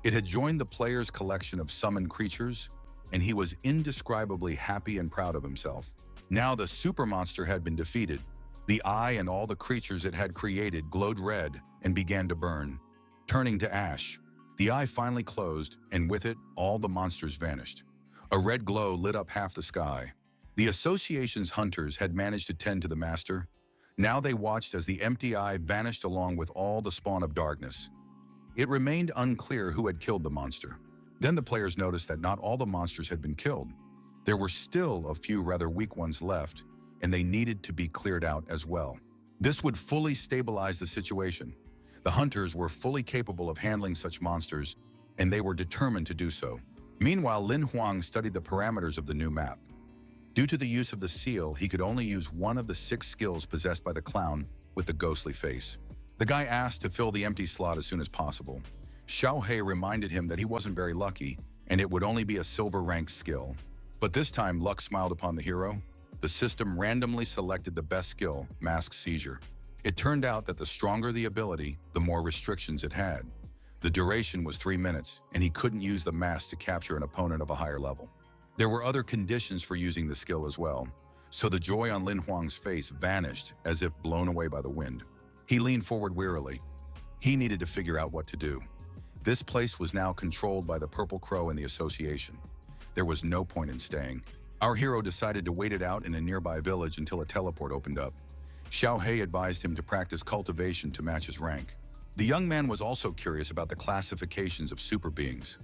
It had joined the player's collection of summoned creatures, and he was indescribably happy and proud of himself. Now the super monster had been defeated. The eye and all the creatures it had created glowed red and began to burn, turning to ash. The eye finally closed, and with it, all the monsters vanished. A red glow lit up half the sky. The association's hunters had managed to tend to the master. Now they watched as the empty eye vanished along with all the spawn of darkness. It remained unclear who had killed the monster. Then the players noticed that not all the monsters had been killed. There were still a few rather weak ones left, and they needed to be cleared out as well. This would fully stabilize the situation. The hunters were fully capable of handling such monsters, and they were determined to do so. Meanwhile, Lin Huang studied the parameters of the new map. Due to the use of the seal, he could only use one of the 6 skills possessed by the clown with the ghostly face. The guy asked to fill the empty slot as soon as possible. Xiao He reminded him that he wasn't very lucky, and it would only be a silver rank skill. But this time, luck smiled upon the hero. The system randomly selected the best skill, Mask Seizure. It turned out that the stronger the ability, the more restrictions it had. The duration was 3 minutes, and he couldn't use the mask to capture an opponent of a higher level. There were other conditions for using the skill as well, so the joy on Lin Huang's face vanished as if blown away by the wind. He leaned forward wearily. He needed to figure out what to do. This place was now controlled by the Purple Crow and the Association. There was no point in staying. Our hero decided to wait it out in a nearby village until a teleport opened up. Xiao He advised him to practice cultivation to match his rank. The young man was also curious about the classifications of super beings.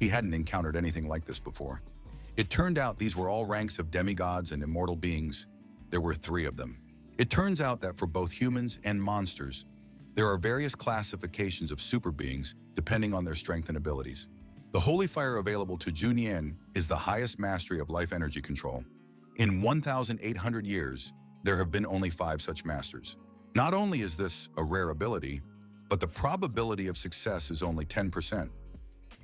He hadn't encountered anything like this before. It turned out these were all ranks of demigods and immortal beings. There were 3 of them. It turns out that for both humans and monsters, there are various classifications of super beings depending on their strength and abilities. The holy fire available to Junyan is the highest mastery of life energy control. In 1,800 years, there have been only 5 such masters. Not only is this a rare ability, but the probability of success is only 10%.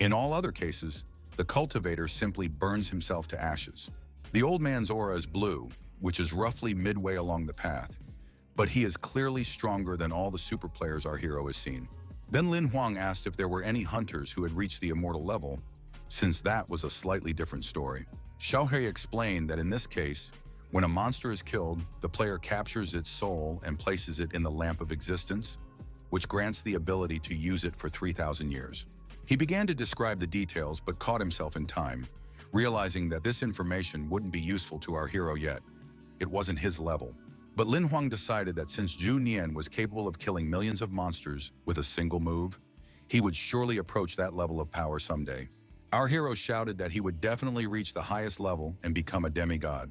In all other cases, the cultivator simply burns himself to ashes. The old man's aura is blue, which is roughly midway along the path, but he is clearly stronger than all the super players our hero has seen. Then Lin Huang asked if there were any hunters who had reached the immortal level, since that was a slightly different story. Xiao He explained that in this case, when a monster is killed, the player captures its soul and places it in the lamp of existence, which grants the ability to use it for 3,000 years. He began to describe the details but caught himself in time, realizing that this information wouldn't be useful to our hero yet. It wasn't his level. But Lin Huang decided that since Zhu Nian was capable of killing millions of monsters with a single move, he would surely approach that level of power someday. Our hero shouted that he would definitely reach the highest level and become a demigod,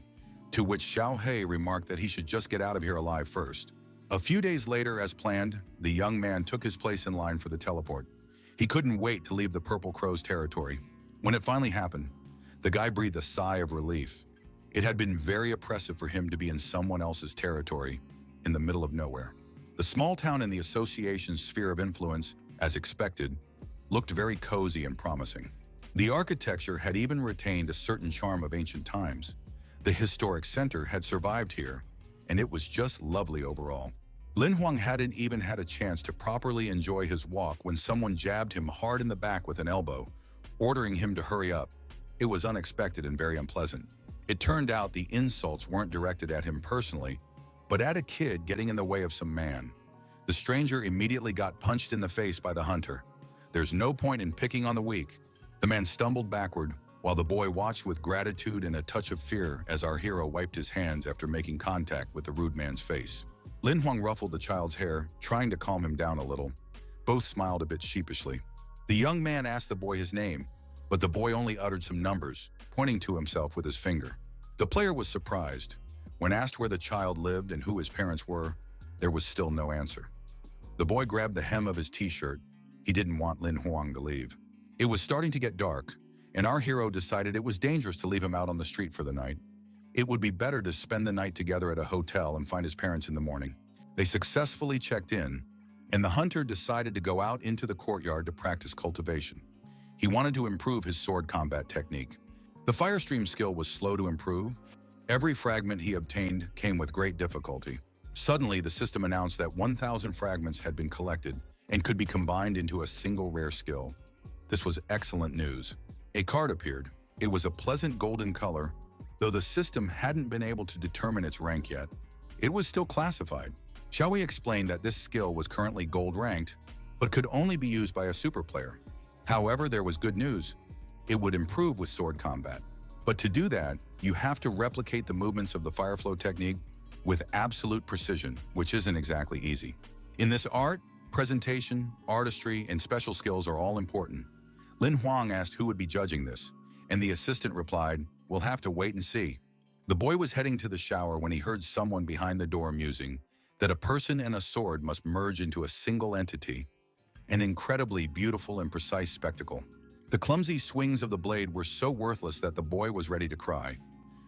to which Xiao He remarked that he should just get out of here alive first. A few days later, as planned, the young man took his place in line for the teleport. He couldn't wait to leave the Purple Crow's territory. When it finally happened, the guy breathed a sigh of relief. It had been very oppressive for him to be in someone else's territory, in the middle of nowhere. The small town in the association's sphere of influence, as expected, looked very cozy and promising. The architecture had even retained a certain charm of ancient times. The historic center had survived here, and it was just lovely overall. Lin Huang hadn't even had a chance to properly enjoy his walk when someone jabbed him hard in the back with an elbow, ordering him to hurry up. It was unexpected and very unpleasant. It turned out the insults weren't directed at him personally, but at a kid getting in the way of some man. The stranger immediately got punched in the face by the hunter. There's no point in picking on the weak. The man stumbled backward, while the boy watched with gratitude and a touch of fear as our hero wiped his hands after making contact with the rude man's face. Lin Huang ruffled the child's hair, trying to calm him down a little. Both smiled a bit sheepishly. The young man asked the boy his name, but the boy only uttered some numbers, pointing to himself with his finger. The player was surprised. When asked where the child lived and who his parents were, there was still no answer. The boy grabbed the hem of his t-shirt. He didn't want Lin Huang to leave. It was starting to get dark, and our hero decided it was dangerous to leave him out on the street for the night. It would be better to spend the night together at a hotel and find his parents in the morning. They successfully checked in, and the hunter decided to go out into the courtyard to practice cultivation. He wanted to improve his sword combat technique. The Firestream skill was slow to improve. Every fragment he obtained came with great difficulty. Suddenly, the system announced that 1,000 fragments had been collected and could be combined into a single rare skill. This was excellent news. A card appeared. It was a pleasant golden color. Though the system hadn't been able to determine its rank yet, it was still classified. Shall we explain that this skill was currently gold ranked, but could only be used by a super player? However, there was good news. It would improve with sword combat. But to do that, you have to replicate the movements of the fire flow technique with absolute precision, which isn't exactly easy. In this art, presentation, artistry, and special skills are all important. Lin Huang asked who would be judging this, and the assistant replied, "We'll have to wait and see." The boy was heading to the shower when he heard someone behind the door musing that a person and a sword must merge into a single entity, an incredibly beautiful and precise spectacle. The clumsy swings of the blade were so worthless that the boy was ready to cry.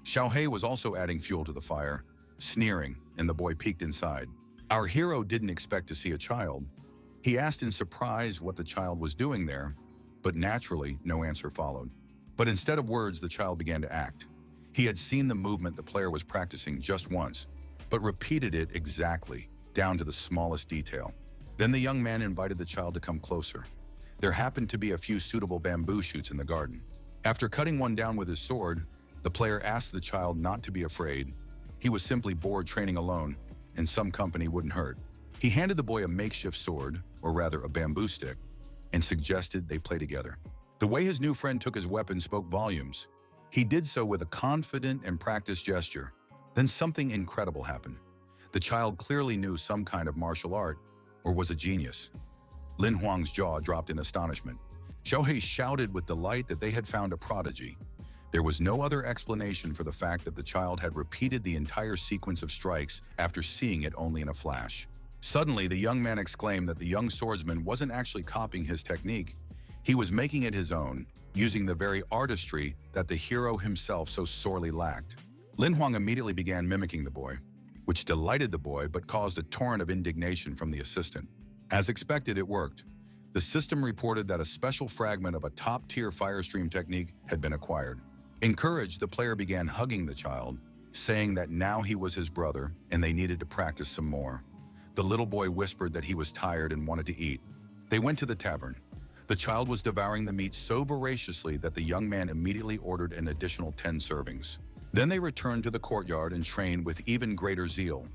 Xiaohei was also adding fuel to the fire, sneering, and the boy peeked inside. Our hero didn't expect to see a child. He asked in surprise what the child was doing there, but naturally, no answer followed. But instead of words, the child began to act. He had seen the movement the player was practicing just once, but repeated it exactly, down to the smallest detail. Then the young man invited the child to come closer. There happened to be a few suitable bamboo shoots in the garden. After cutting one down with his sword, the player asked the child not to be afraid. He was simply bored training alone, and some company wouldn't hurt. He handed the boy a makeshift sword, or rather a bamboo stick, and suggested they play together. The way his new friend took his weapon spoke volumes. He did so with a confident and practiced gesture. Then something incredible happened. The child clearly knew some kind of martial art, or was a genius. Lin Huang's jaw dropped in astonishment. Xiaohei shouted with delight that they had found a prodigy. There was no other explanation for the fact that the child had repeated the entire sequence of strikes after seeing it only in a flash. Suddenly, the young man exclaimed that the young swordsman wasn't actually copying his technique. He was making it his own, using the very artistry that the hero himself so sorely lacked. Lin Huang immediately began mimicking the boy, which delighted the boy but caused a torrent of indignation from the assistant. As expected, it worked. The system reported that a special fragment of a top-tier firestream technique had been acquired. Encouraged, the player began hugging the child, saying that now he was his brother and they needed to practice some more. The little boy whispered that he was tired and wanted to eat. They went to the tavern. The child was devouring the meat so voraciously that the young man immediately ordered an additional 10 servings. Then they returned to the courtyard and trained with even greater zeal.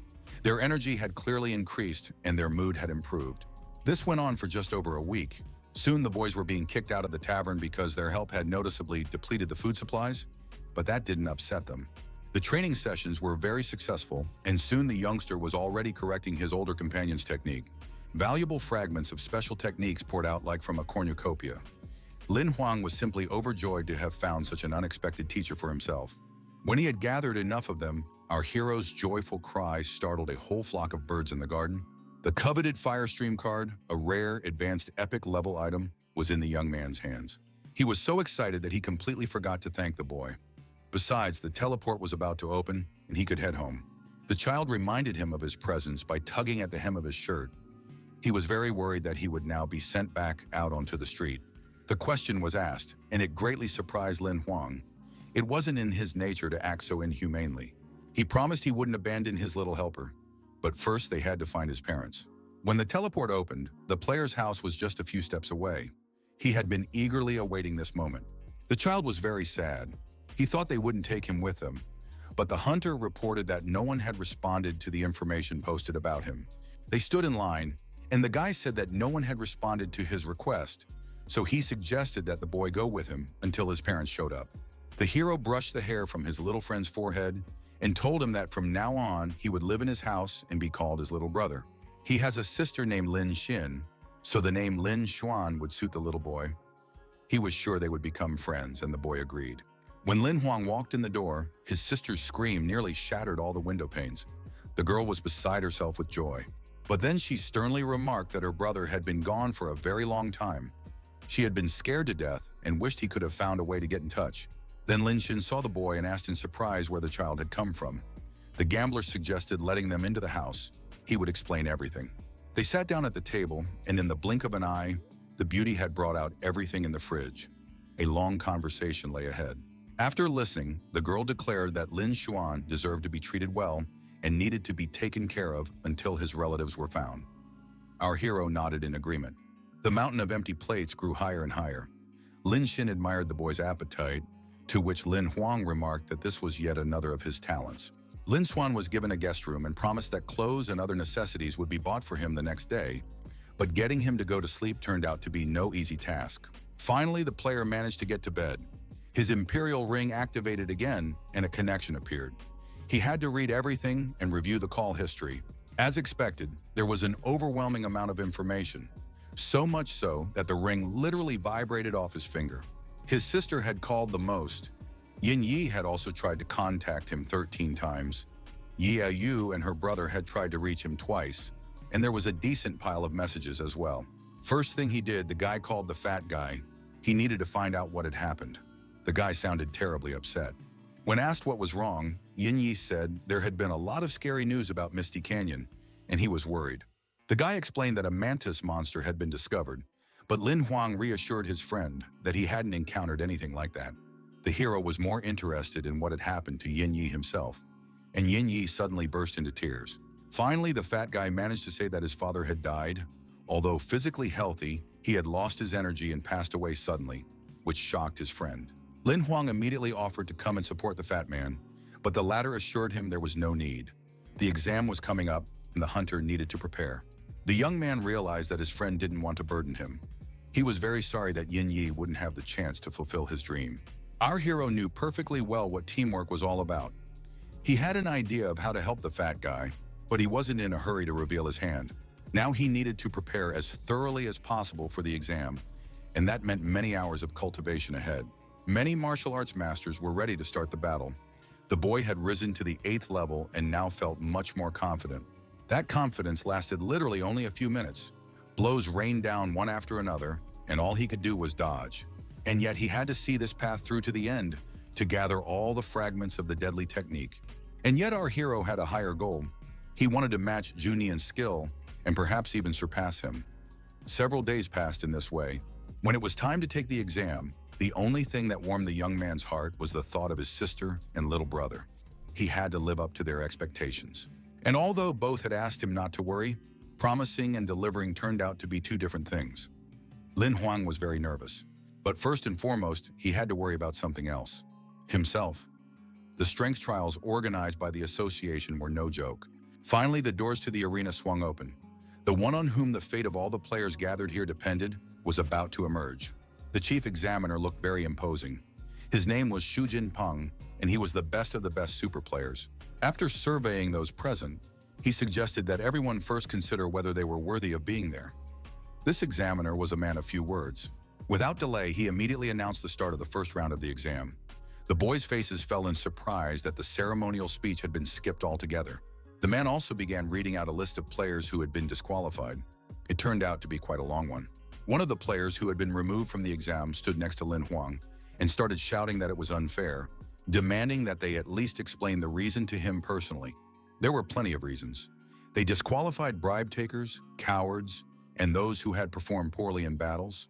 Their energy had clearly increased and their mood had improved. This went on for just over a week. Soon the boys were being kicked out of the tavern because their help had noticeably depleted the food supplies, but that didn't upset them. The training sessions were very successful, and soon the youngster was already correcting his older companion's technique. Valuable fragments of special techniques poured out like from a cornucopia. Lin Huang was simply overjoyed to have found such an unexpected teacher for himself. When he had gathered enough of them, our hero's joyful cry startled a whole flock of birds in the garden. The coveted Firestream card, a rare, advanced epic level item, was in the young man's hands. He was so excited that he completely forgot to thank the boy. Besides, the teleport was about to open, and he could head home. The child reminded him of his presence by tugging at the hem of his shirt. He was very worried that he would now be sent back out onto the street. The question was asked, and it greatly surprised Lin Huang. It wasn't in his nature to act so inhumanely. He promised he wouldn't abandon his little helper, but first they had to find his parents. When the teleport opened, the player's house was just a few steps away. He had been eagerly awaiting this moment. The child was very sad. He thought they wouldn't take him with them, but the hunter reported that no one had responded to the information posted about him. They stood in line, and the guy said that no one had responded to his request, so he suggested that the boy go with him until his parents showed up. The hero brushed the hair from his little friend's forehead and told him that from now on he would live in his house and be called his little brother. He has a sister named Lin Xin, so the name Lin Xuan would suit the little boy. He was sure they would become friends, and the boy agreed. When Lin Huang walked in the door, his sister's scream nearly shattered all the window panes. The girl was beside herself with joy. But then she sternly remarked that her brother had been gone for a very long time. She had been scared to death and wished he could have found a way to get in touch. Then Lin Xin saw the boy and asked in surprise where the child had come from. The gambler suggested letting them into the house. He would explain everything. They sat down at the table, and in the blink of an eye, the beauty had brought out everything in the fridge. A long conversation lay ahead. After listening, the girl declared that Lin Xuan deserved to be treated well and needed to be taken care of until his relatives were found. Our hero nodded in agreement. The mountain of empty plates grew higher and higher. Lin Xin admired the boy's appetite, to which Lin Huang remarked that this was yet another of his talents. Lin Xuan was given a guest room and promised that clothes and other necessities would be bought for him the next day, but getting him to go to sleep turned out to be no easy task. Finally, the player managed to get to bed. His imperial ring activated again, and a connection appeared. He had to read everything and review the call history. As expected, there was an overwhelming amount of information, so much so that the ring literally vibrated off his finger. His sister had called the most. Yin Yi had also tried to contact him 13 times. Yahello and her brother had tried to reach him twice, and there was a decent pile of messages as well. First thing he did, the guy called the fat guy. He needed to find out what had happened. The guy sounded terribly upset. When asked what was wrong, Yin Yi said there had been a lot of scary news about Misty Canyon, and he was worried. The guy explained that a mantis monster had been discovered, but Lin Huang reassured his friend that he hadn't encountered anything like that. The hero was more interested in what had happened to Yin Yi himself, and Yin Yi suddenly burst into tears. Finally, the fat guy managed to say that his father had died. Although physically healthy, he had lost his energy and passed away suddenly, which shocked his friend. Lin Huang immediately offered to come and support the fat man, but the latter assured him there was no need. The exam was coming up, and the hunter needed to prepare. The young man realized that his friend didn't want to burden him. He was very sorry that Yin Yi wouldn't have the chance to fulfill his dream. Our hero knew perfectly well what teamwork was all about. He had an idea of how to help the fat guy, but he wasn't in a hurry to reveal his hand. Now he needed to prepare as thoroughly as possible for the exam, and that meant many hours of cultivation ahead. Many martial arts masters were ready to start the battle. The boy had risen to the 8th level and now felt much more confident. That confidence lasted literally only a few minutes. Blows rained down one after another, and all he could do was dodge. And yet he had to see this path through to the end to gather all the fragments of the deadly technique. And yet our hero had a higher goal. He wanted to match Junian's skill and perhaps even surpass him. Several days passed in this way. When it was time to take the exam, the only thing that warmed the young man's heart was the thought of his sister and little brother. He had to live up to their expectations. And although both had asked him not to worry, promising and delivering turned out to be two different things. Lin Huang was very nervous. But first and foremost, he had to worry about something else. Himself. The strength trials organized by the association were no joke. Finally, the doors to the arena swung open. The one on whom the fate of all the players gathered here depended was about to emerge. The chief examiner looked very imposing. His name was Shujin Peng, and he was the best of the best super players. After surveying those present, he suggested that everyone first consider whether they were worthy of being there. This examiner was a man of few words. Without delay, he immediately announced the start of the first round of the exam. The boys' faces fell in surprise that the ceremonial speech had been skipped altogether. The man also began reading out a list of players who had been disqualified. It turned out to be quite a long one. One of the players who had been removed from the exam stood next to Lin Huang and started shouting that it was unfair, demanding that they at least explain the reason to him personally. There were plenty of reasons. They disqualified bribe takers, cowards, and those who had performed poorly in battles,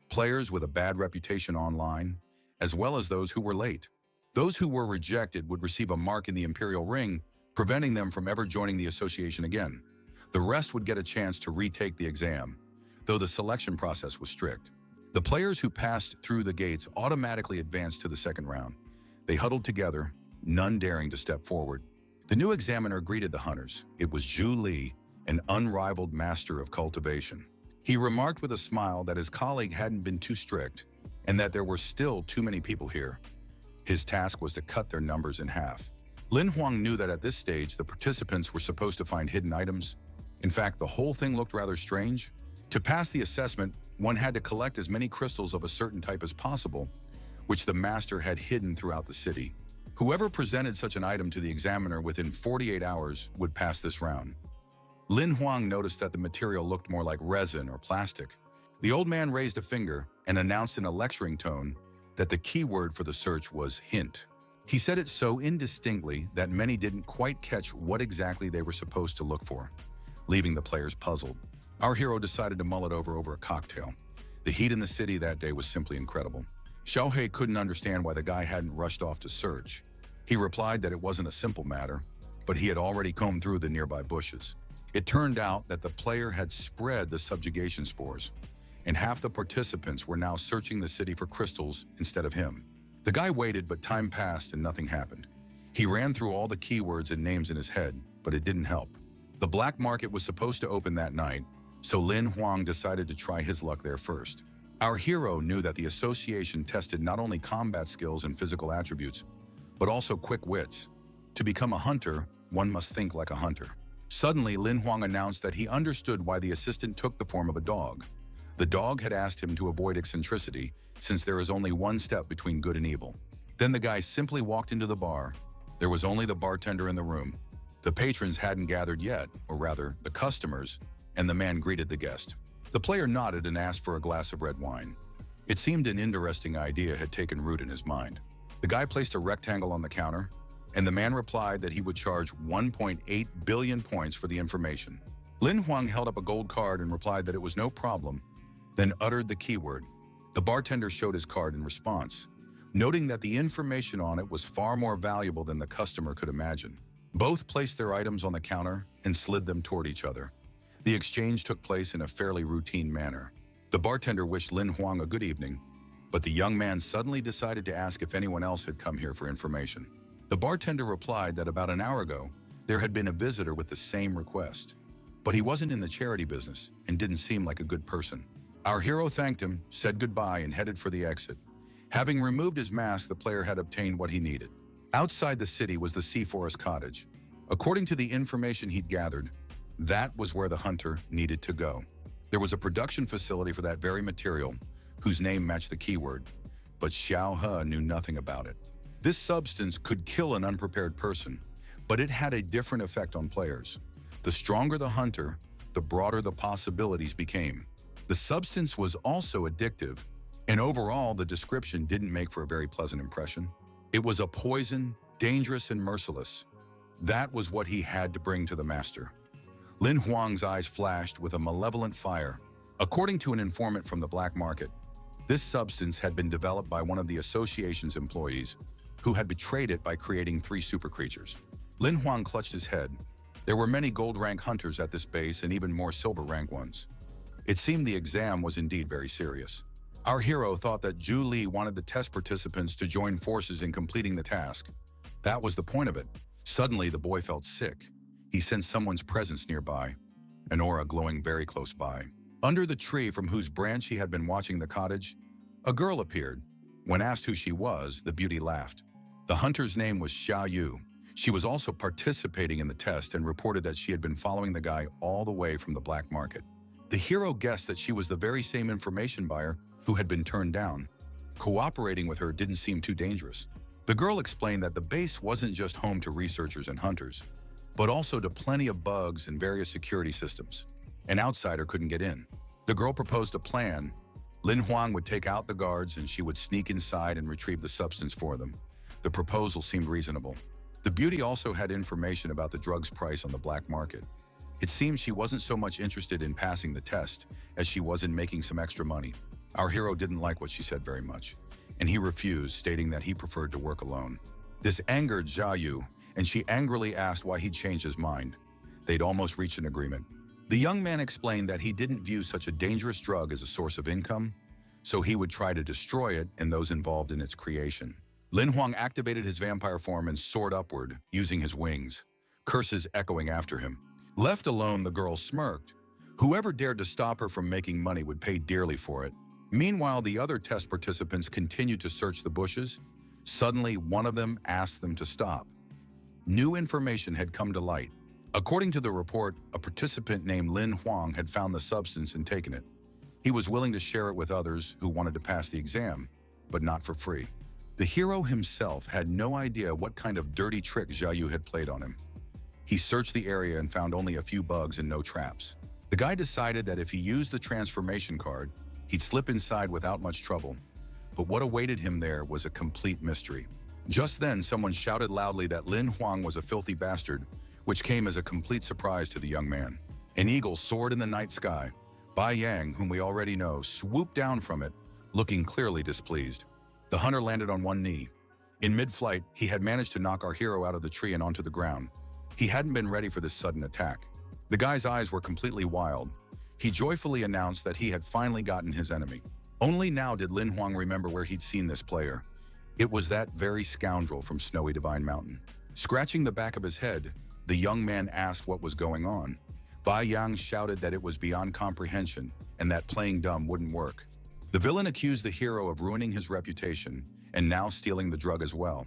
players with a bad reputation online, as well as those who were late. Those who were rejected would receive a mark in the Imperial Ring, preventing them from ever joining the association again. The rest would get a chance to retake the exam, though the selection process was strict. The players who passed through the gates automatically advanced to the second round. They huddled together, none daring to step forward. The new examiner greeted the hunters. It was Zhu Li, an unrivaled master of cultivation. He remarked with a smile that his colleague hadn't been too strict and that there were still too many people here. His task was to cut their numbers in half. Lin Huang knew that at this stage, the participants were supposed to find hidden items. In fact, the whole thing looked rather strange. To pass the assessment, one had to collect as many crystals of a certain type as possible, which the master had hidden throughout the city. Whoever presented such an item to the examiner within 48 hours would pass this round. Lin Huang noticed that the material looked more like resin or plastic. The old man raised a finger and announced in a lecturing tone that the key word for the search was hint. He said it so indistinctly that many didn't quite catch what exactly they were supposed to look for, leaving the players puzzled. Our hero decided to mull it over a cocktail. The heat in the city that day was simply incredible. Xiaohei couldn't understand why the guy hadn't rushed off to search. He replied that it wasn't a simple matter, but he had already combed through the nearby bushes. It turned out that the player had spread the subjugation spores, and half the participants were now searching the city for crystals instead of him. The guy waited, but time passed and nothing happened. He ran through all the keywords and names in his head, but it didn't help. The black market was supposed to open that night, so Lin Huang decided to try his luck there first. Our hero knew that the association tested not only combat skills and physical attributes, but also quick wits. To become a hunter, one must think like a hunter. Suddenly, Lin Huang announced that he understood why the assistant took the form of a dog. The dog had asked him to avoid eccentricity, since there is only one step between good and evil. Then the guy simply walked into the bar. There was only the bartender in the room. The patrons hadn't gathered yet, or rather, the customers, and the man greeted the guest. The player nodded and asked for a glass of red wine. It seemed an interesting idea had taken root in his mind. The guy placed a rectangle on the counter, and the man replied that he would charge 1.8 billion points for the information. Lin Huang held up a gold card and replied that it was no problem, then uttered the keyword. The bartender showed his card in response, noting that the information on it was far more valuable than the customer could imagine. Both placed their items on the counter and slid them toward each other. The exchange took place in a fairly routine manner. The bartender wished Lin Huang a good evening, but the young man suddenly decided to ask if anyone else had come here for information. The bartender replied that about an hour ago, there had been a visitor with the same request. But he wasn't in the charity business and didn't seem like a good person. Our hero thanked him, said goodbye, and headed for the exit. Having removed his mask, the player had obtained what he needed. Outside the city was the Sea Forest Cottage. According to the information he'd gathered, that was where the hunter needed to go. There was a production facility for that very material, whose name matched the keyword, but Xiao He knew nothing about it. This substance could kill an unprepared person, but it had a different effect on players. The stronger the hunter, the broader the possibilities became. The substance was also addictive, and overall the description didn't make for a very pleasant impression. It was a poison, dangerous and merciless. That was what he had to bring to the master. Lin Huang's eyes flashed with a malevolent fire. According to an informant from the black market, this substance had been developed by one of the association's employees, who had betrayed it by creating 3 super creatures. Lin Huang clutched his head. There were many gold rank hunters at this base and even more silver rank ones. It seemed the exam was indeed very serious. Our hero thought that Zhu Li wanted the test participants to join forces in completing the task. That was the point of it. Suddenly, the boy felt sick. He sensed someone's presence nearby, an aura glowing very close by. Under the tree from whose branch he had been watching the cottage, a girl appeared. When asked who she was, the beauty laughed. The hunter's name was Xiao Yu. She was also participating in the test and reported that she had been following the guy all the way from the black market. The hero guessed that she was the very same information buyer who had been turned down. Cooperating with her didn't seem too dangerous. The girl explained that the base wasn't just home to researchers and hunters, but also to plenty of bugs and various security systems. An outsider couldn't get in. The girl proposed a plan. Lin Huang would take out the guards and she would sneak inside and retrieve the substance for them. The proposal seemed reasonable. The beauty also had information about the drug's price on the black market. It seemed she wasn't so much interested in passing the test as she was in making some extra money. Our hero didn't like what she said very much, and he refused, stating that he preferred to work alone. This angered Xiao Yu, and she angrily asked why he'd changed his mind. They'd almost reached an agreement. The young man explained that he didn't view such a dangerous drug as a source of income, so he would try to destroy it and those involved in its creation. Lin Huang activated his vampire form and soared upward, using his wings, curses echoing after him. Left alone, the girl smirked. Whoever dared to stop her from making money would pay dearly for it. Meanwhile, the other test participants continued to search the bushes. Suddenly, one of them asked them to stop. New information had come to light. According to the report, a participant named Lin Huang had found the substance and taken it. He was willing to share it with others who wanted to pass the exam, but not for free. The hero himself had no idea what kind of dirty trick Xiao Yu had played on him. He searched the area and found only a few bugs and no traps. The guy decided that if he used the transformation card, he'd slip inside without much trouble. But what awaited him there was a complete mystery. Just then, someone shouted loudly that Lin Huang was a filthy bastard, which came as a complete surprise to the young man. An eagle soared in the night sky. Bai Yang, whom we already know, swooped down from it, looking clearly displeased. The hunter landed on one knee. In mid-flight, he had managed to knock our hero out of the tree and onto the ground. He hadn't been ready for this sudden attack. The guy's eyes were completely wild. He joyfully announced that he had finally gotten his enemy. Only now did Lin Huang remember where he'd seen this player. It was that very scoundrel from Snowy Divine Mountain. Scratching the back of his head, the young man asked what was going on. Bai Yang shouted that it was beyond comprehension and that playing dumb wouldn't work. The villain accused the hero of ruining his reputation and now stealing the drug as well.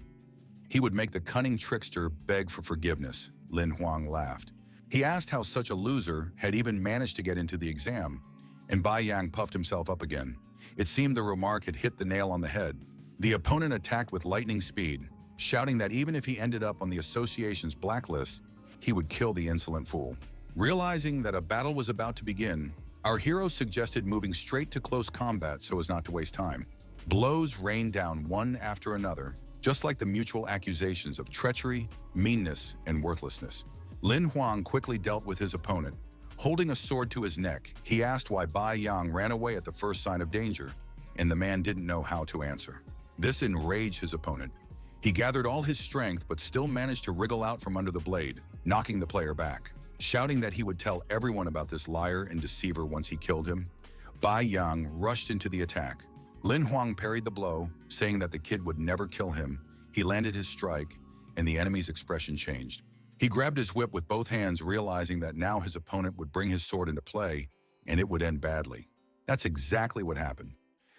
He would make the cunning trickster beg for forgiveness. Lin Huang laughed. He asked how such a loser had even managed to get into the exam, and Bai Yang puffed himself up again. It seemed the remark had hit the nail on the head. The opponent attacked with lightning speed, shouting that even if he ended up on the association's blacklist, he would kill the insolent fool. Realizing that a battle was about to begin, Our hero suggested moving straight to close combat so as not to waste time. Blows rained down one after another, just like the mutual accusations of treachery, meanness, and worthlessness. Lin Huang quickly dealt with his opponent. Holding a sword to his neck, he asked why Bai Yang ran away at the first sign of danger, and the man didn't know how to answer. This enraged his opponent. He gathered all his strength but still managed to wriggle out from under the blade, knocking the player back. Shouting that he would tell everyone about this liar and deceiver once he killed him, Bai Yang rushed into the attack. Lin Huang parried the blow, saying that the kid would never kill him. He landed his strike, and the enemy's expression changed. He grabbed his whip with both hands, realizing that now his opponent would bring his sword into play, and it would end badly. That's exactly what happened.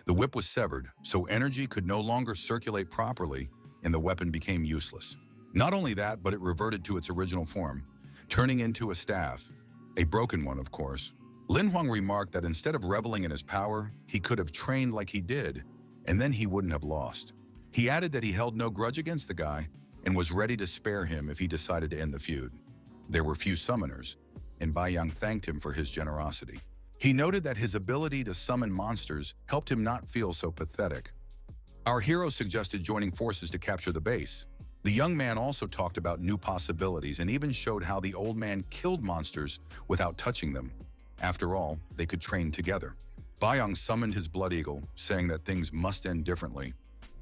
The whip was severed, so energy could no longer circulate properly, and the weapon became useless. Not only that, but it reverted to its original form, turning into a staff. A broken one, of course. Lin Huang remarked that instead of reveling in his power, he could have trained like he did, and then he wouldn't have lost. He added that he held no grudge against the guy, and was ready to spare him if he decided to end the feud. There were few summoners, and Bai Yang thanked him for his generosity. He noted that his ability to summon monsters helped him not feel so pathetic. Our hero suggested joining forces to capture the base. The young man also talked about new possibilities and even showed how the old man killed monsters without touching them. After all, they could train together. Bai Yang summoned his blood eagle, saying that things must end differently,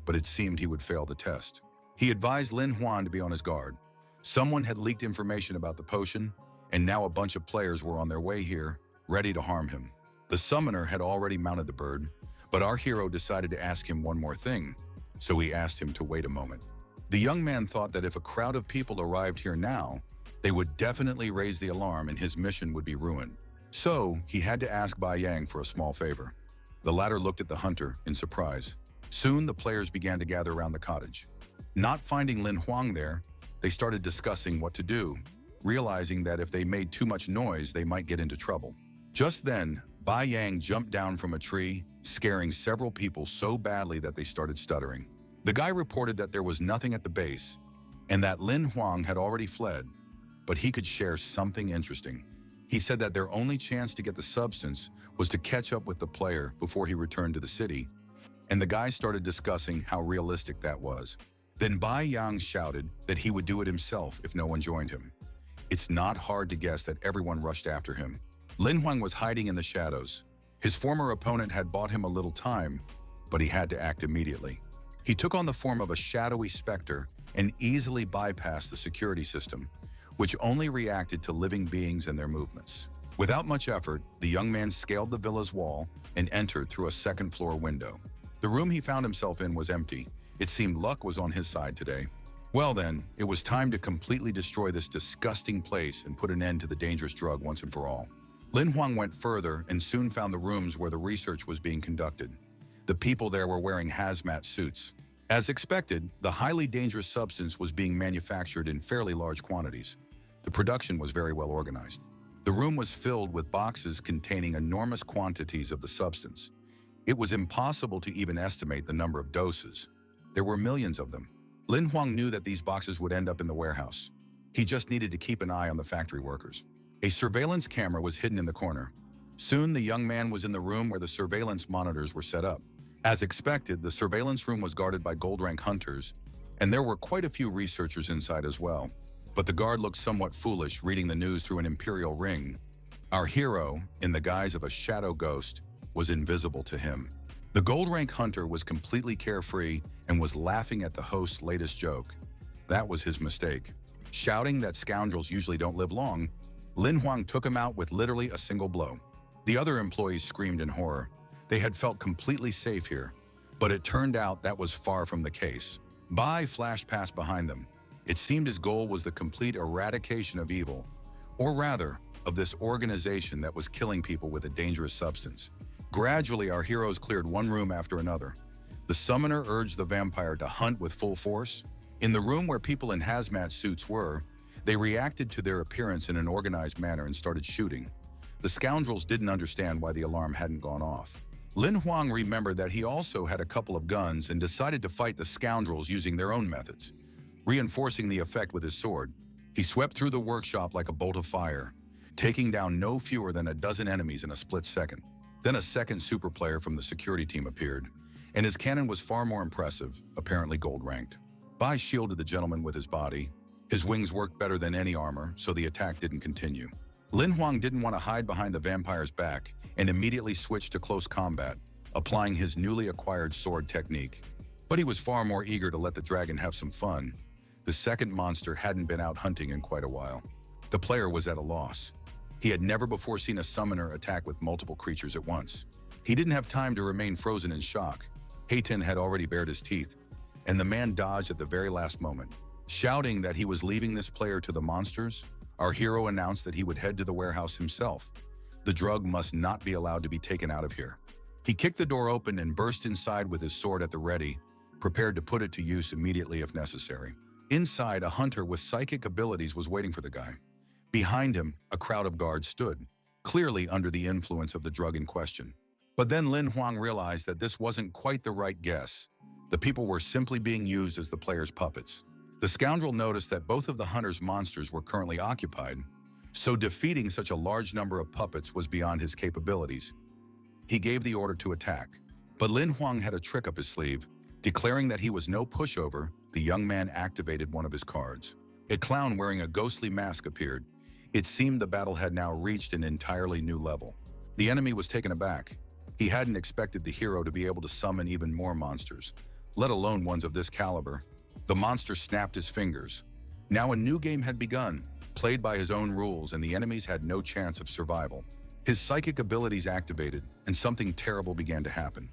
but it seemed he would fail the test. He advised Lin Huan to be on his guard. Someone had leaked information about the potion, and now a bunch of players were on their way here, ready to harm him. The summoner had already mounted the bird, but our hero decided to ask him one more thing, so he asked him to wait a moment. The young man thought that if a crowd of people arrived here now, they would definitely raise the alarm and his mission would be ruined. So, he had to ask Bai Yang for a small favor. The latter looked at the hunter in surprise. Soon, the players began to gather around the cottage. Not finding Lin Huang there, they started discussing what to do, realizing that if they made too much noise, they might get into trouble. Just then, Bai Yang jumped down from a tree, scaring several people so badly that they started stuttering. The guy reported that there was nothing at the base, and that Lin Huang had already fled, but he could share something interesting. He said that their only chance to get the substance was to catch up with the player before he returned to the city, and the guy started discussing how realistic that was. Then Bai Yang shouted that he would do it himself if no one joined him. It's not hard to guess that everyone rushed after him. Lin Huang was hiding in the shadows. His former opponent had bought him a little time, but he had to act immediately. He took on the form of a shadowy specter and easily bypassed the security system, which only reacted to living beings and their movements. Without much effort, the young man scaled the villa's wall and entered through a second-floor window. The room he found himself in was empty. It seemed luck was on his side today. Well then, it was time to completely destroy this disgusting place and put an end to the dangerous drug once and for all. Lin Huang went further and soon found the rooms where the research was being conducted. The people there were wearing hazmat suits. As expected, the highly dangerous substance was being manufactured in fairly large quantities. The production was very well organized. The room was filled with boxes containing enormous quantities of the substance. It was impossible to even estimate the number of doses. There were millions of them. Lin Huang knew that these boxes would end up in the warehouse. He just needed to keep an eye on the factory workers. A surveillance camera was hidden in the corner. Soon, the young man was in the room where the surveillance monitors were set up. As expected, the surveillance room was guarded by gold-rank hunters, and there were quite a few researchers inside as well. But the guard looked somewhat foolish, reading the news through an imperial ring. Our hero, in the guise of a shadow ghost, was invisible to him. The gold-rank hunter was completely carefree and was laughing at the host's latest joke. That was his mistake. Shouting that scoundrels usually don't live long, Lin Huang took him out with literally a single blow. The other employees screamed in horror. They had felt completely safe here, but it turned out that was far from the case. Bai flashed past behind them. It seemed his goal was the complete eradication of evil, or rather, of this organization that was killing people with a dangerous substance. Gradually, our heroes cleared one room after another. The summoner urged the vampire to hunt with full force. In the room where people in hazmat suits were, they reacted to their appearance in an organized manner and started shooting. The scoundrels didn't understand why the alarm hadn't gone off. Lin Huang remembered that he also had a couple of guns and decided to fight the scoundrels using their own methods. Reinforcing the effect with his sword, he swept through the workshop like a bolt of fire, taking down no fewer than a dozen enemies in a split second. Then a second super player from the security team appeared, and his cannon was far more impressive, apparently gold-ranked. Bai shielded the gentleman with his body. His wings worked better than any armor, so the attack didn't continue. Lin Huang didn't want to hide behind the vampire's back and immediately switched to close combat, applying his newly acquired sword technique. But he was far more eager to let the dragon have some fun. The second monster hadn't been out hunting in quite a while. The player was at a loss. He had never before seen a summoner attack with multiple creatures at once. He didn't have time to remain frozen in shock. Heitan had already bared his teeth, and the man dodged at the very last moment. Shouting that he was leaving this player to the monsters, our hero announced that he would head to the warehouse himself. The drug must not be allowed to be taken out of here. He kicked the door open and burst inside with his sword at the ready, prepared to put it to use immediately if necessary. Inside, a hunter with psychic abilities was waiting for the guy. Behind him, a crowd of guards stood, clearly under the influence of the drug in question. But then Lin Huang realized that this wasn't quite the right guess. The people were simply being used as the player's puppets. The scoundrel noticed that both of the hunter's monsters were currently occupied, so defeating such a large number of puppets was beyond his capabilities. He gave the order to attack, but Lin Huang had a trick up his sleeve. Declaring that he was no pushover, the young man activated one of his cards. A clown wearing a ghostly mask appeared. It seemed the battle had now reached an entirely new level. The enemy was taken aback. He hadn't expected the hero to be able to summon even more monsters, let alone ones of this caliber. The monster snapped his fingers. Now a new game had begun, played by his own rules, and the enemies had no chance of survival. His psychic abilities activated, and something terrible began to happen.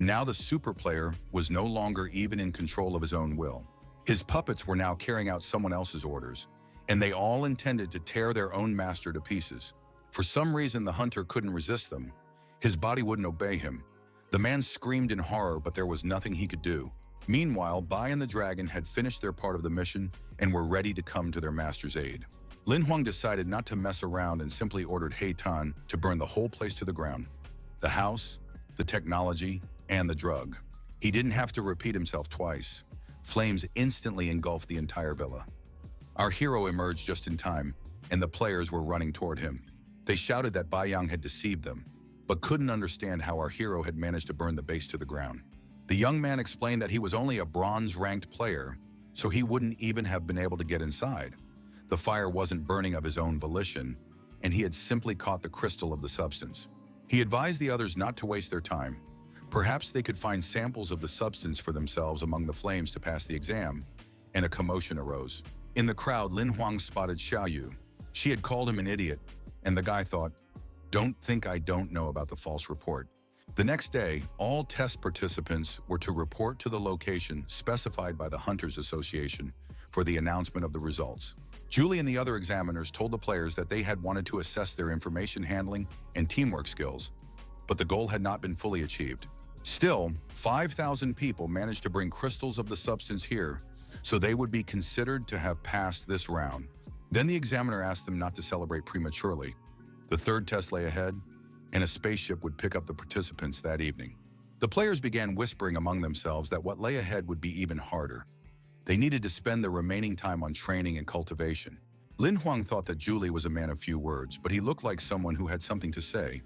Now the super player was no longer even in control of his own will. His puppets were now carrying out someone else's orders, and they all intended to tear their own master to pieces. For some reason, the hunter couldn't resist them. His body wouldn't obey him. The man screamed in horror, but there was nothing he could do. Meanwhile, Bai and the dragon had finished their part of the mission and were ready to come to their master's aid. Lin Huang decided not to mess around and simply ordered Heitan to burn the whole place to the ground. The house, the technology, and the drug. He didn't have to repeat himself twice. Flames instantly engulfed the entire villa. Our hero emerged just in time, and the players were running toward him. They shouted that Bai Yang had deceived them, but couldn't understand how our hero had managed to burn the base to the ground. The young man explained that he was only a bronze-ranked player, so he wouldn't even have been able to get inside. The fire wasn't burning of his own volition, and he had simply caught the crystal of the substance. He advised the others not to waste their time. Perhaps they could find samples of the substance for themselves among the flames to pass the exam, and a commotion arose. In the crowd, Lin Huang spotted Xiaoyu. She had called him an idiot, and the guy thought, "Don't think I don't know about the false report." The next day, all test participants were to report to the location specified by the Hunters Association for the announcement of the results. Julie and the other examiners told the players that they had wanted to assess their information handling and teamwork skills, but the goal had not been fully achieved. Still, 5,000 people managed to bring crystals of the substance here, so they would be considered to have passed this round. Then the examiner asked them not to celebrate prematurely. The third test lay ahead, and a spaceship would pick up the participants that evening. The players began whispering among themselves that what lay ahead would be even harder. They needed to spend the remaining time on training and cultivation. Lin Huang thought that Julie was a man of few words, but he looked like someone who had something to say,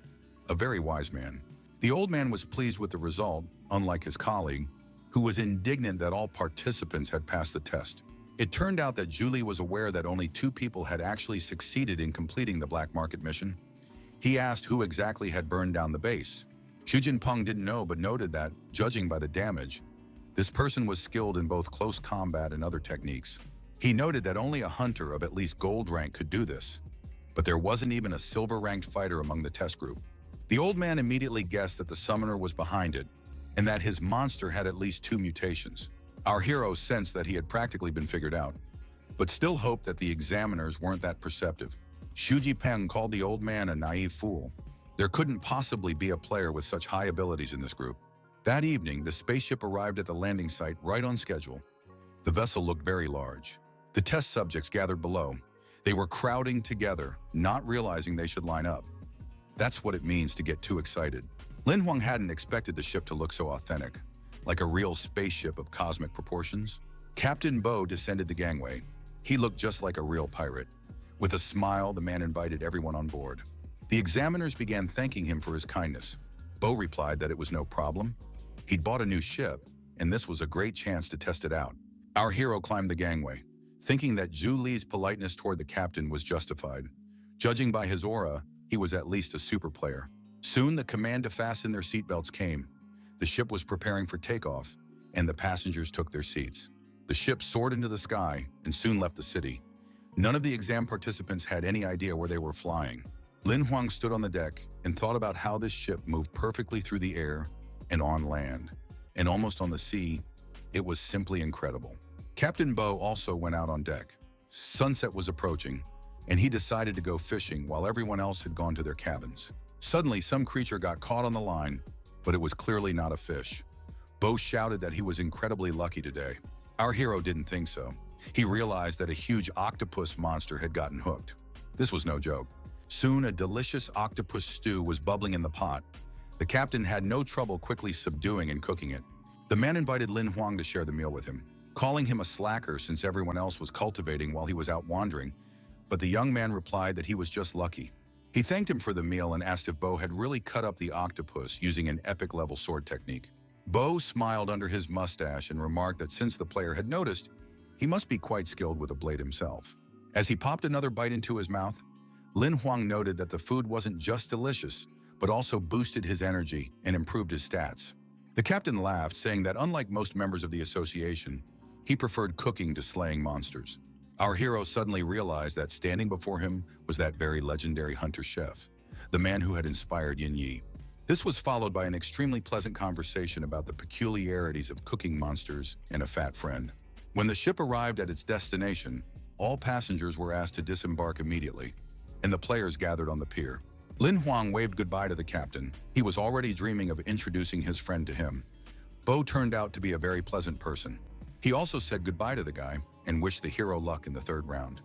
a very wise man. The old man was pleased with the result, unlike his colleague, who was indignant that all participants had passed the test. It turned out that Julie was aware that only 2 people had actually succeeded in completing the black market mission. He asked who exactly had burned down the base. Xu Jinpeng didn't know, but noted that, judging by the damage, this person was skilled in both close combat and other techniques. He noted that only a hunter of at least gold rank could do this, but there wasn't even a silver-ranked fighter among the test group. The old man immediately guessed that the summoner was behind it, and that his monster had at least 2 mutations. Our hero sensed that he had practically been figured out, but still hoped that the examiners weren't that perceptive. Xu Jinpeng called the old man a naive fool. There couldn't possibly be a player with such high abilities in this group. That evening, the spaceship arrived at the landing site right on schedule. The vessel looked very large. The test subjects gathered below. They were crowding together, not realizing they should line up. That's what it means to get too excited. Lin Huang hadn't expected the ship to look so authentic, like a real spaceship of cosmic proportions. Captain Bo descended the gangway. He looked just like a real pirate, With a smile, the man invited everyone on board. The examiners began thanking him for his kindness. Bo replied that it was no problem. He'd bought a new ship, and this was a great chance to test it out. Our hero climbed the gangway, thinking that Zhu Li's politeness toward the captain was justified. Judging by his aura, he was at least a super player. Soon, the command to fasten their seatbelts came. The ship was preparing for takeoff, and the passengers took their seats. The ship soared into the sky and soon left the city. None of the exam participants had any idea where they were flying. Lin Huang stood on the deck and thought about how this ship moved perfectly through the air and on land, and almost on the sea. It was simply incredible. Captain Bo also went out on deck. Sunset was approaching, and he decided to go fishing while everyone else had gone to their cabins. Suddenly, some creature got caught on the line, but it was clearly not a fish. Bo shouted that he was incredibly lucky today. Our hero didn't think so. He realized that a huge octopus monster had gotten hooked. This was no joke. Soon, a delicious octopus stew was bubbling in the pot. The captain had no trouble quickly subduing and cooking it. The man invited Lin Huang to share the meal with him, calling him a slacker since everyone else was cultivating while he was out wandering, but the young man replied that he was just lucky. He thanked him for the meal and asked if Bo had really cut up the octopus using an epic-level sword technique. Bo smiled under his mustache and remarked that since the player had noticed, he must be quite skilled with a blade himself. As he popped another bite into his mouth, Lin Huang noted that the food wasn't just delicious, but also boosted his energy and improved his stats. The captain laughed, saying that unlike most members of the association, he preferred cooking to slaying monsters. Our hero suddenly realized that standing before him was that very legendary hunter chef, the man who had inspired Yin Yi. This was followed by an extremely pleasant conversation about the peculiarities of cooking monsters and a fat friend. When the ship arrived at its destination, all passengers were asked to disembark immediately, and the players gathered on the pier. Lin Huang waved goodbye to the captain. He was already dreaming of introducing his friend to him. Bo turned out to be a very pleasant person. He also said goodbye to the guy and wished the hero luck in the third round.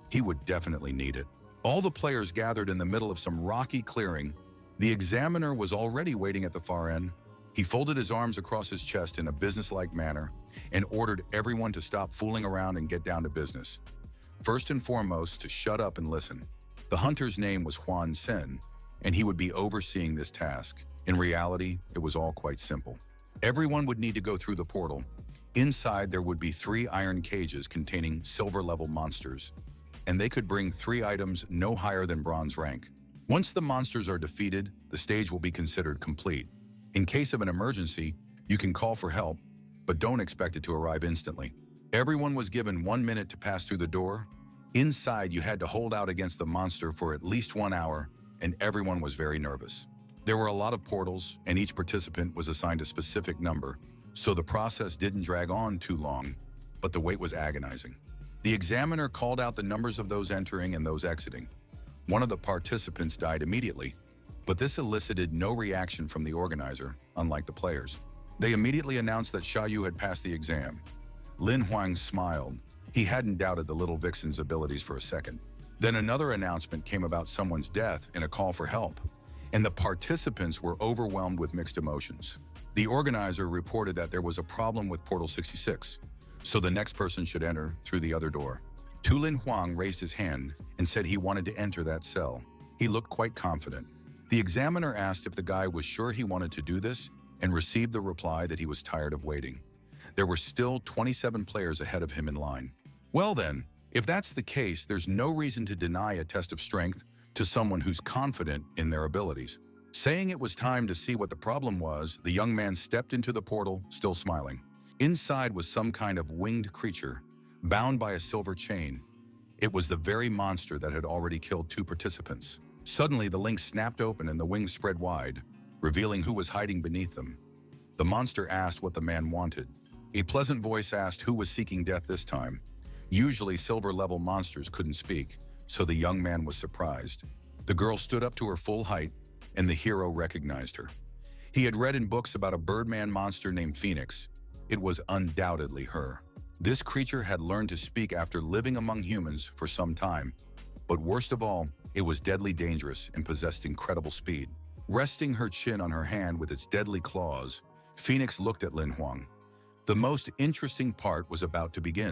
He would definitely need it. All the players gathered in the middle of some rocky clearing. The examiner was already waiting at the far end. He folded his arms across his chest in a businesslike manner and ordered everyone to stop fooling around and get down to business. First and foremost, to shut up and listen. The hunter's name was Huan Sen, and he would be overseeing this task. In reality, it was all quite simple. Everyone would need to go through the portal. Inside, there would be 3 iron cages containing silver-level monsters, and they could bring 3 items no higher than bronze rank. Once the monsters are defeated, the stage will be considered complete. In case of an emergency, you can call for help, but don't expect it to arrive instantly. Everyone was given 1 minute to pass through the door. Inside, you had to hold out against the monster for at least 1 hour, and everyone was very nervous. There were a lot of portals, and each participant was assigned a specific number, so the process didn't drag on too long, but the wait was agonizing. The examiner called out the numbers of those entering and those exiting. One of the participants died immediately, but this elicited no reaction from the organizer, unlike the players. They immediately announced that Xiaoyu had passed the exam. Lin Huang smiled. He hadn't doubted the little vixen's abilities for a second. Then another announcement came about someone's death and a call for help, and the participants were overwhelmed with mixed emotions. The organizer reported that there was a problem with Portal 66, so the next person should enter through the other door. Tu Lin Huang raised his hand and said he wanted to enter that cell. He looked quite confident. The examiner asked if the guy was sure he wanted to do this and received the reply that he was tired of waiting. There were still 27 players ahead of him in line. Well then, if that's the case, there's no reason to deny a test of strength to someone who's confident in their abilities. Saying it was time to see what the problem was, the young man stepped into the portal, still smiling. Inside was some kind of winged creature, bound by a silver chain. It was the very monster that had already killed 2 participants. Suddenly, the link snapped open and the wings spread wide, revealing who was hiding beneath them. The monster asked what the man wanted. A pleasant voice asked who was seeking death this time. Usually, silver-level monsters couldn't speak, so the young man was surprised. The girl stood up to her full height, and the hero recognized her. He had read in books about a birdman monster named Phoenix. It was undoubtedly her. This creature had learned to speak after living among humans for some time, but worst of all, it was deadly dangerous and possessed incredible speed. Resting her chin on her hand with its deadly claws, Phoenix looked at Lin Huang. The most interesting part was about to begin.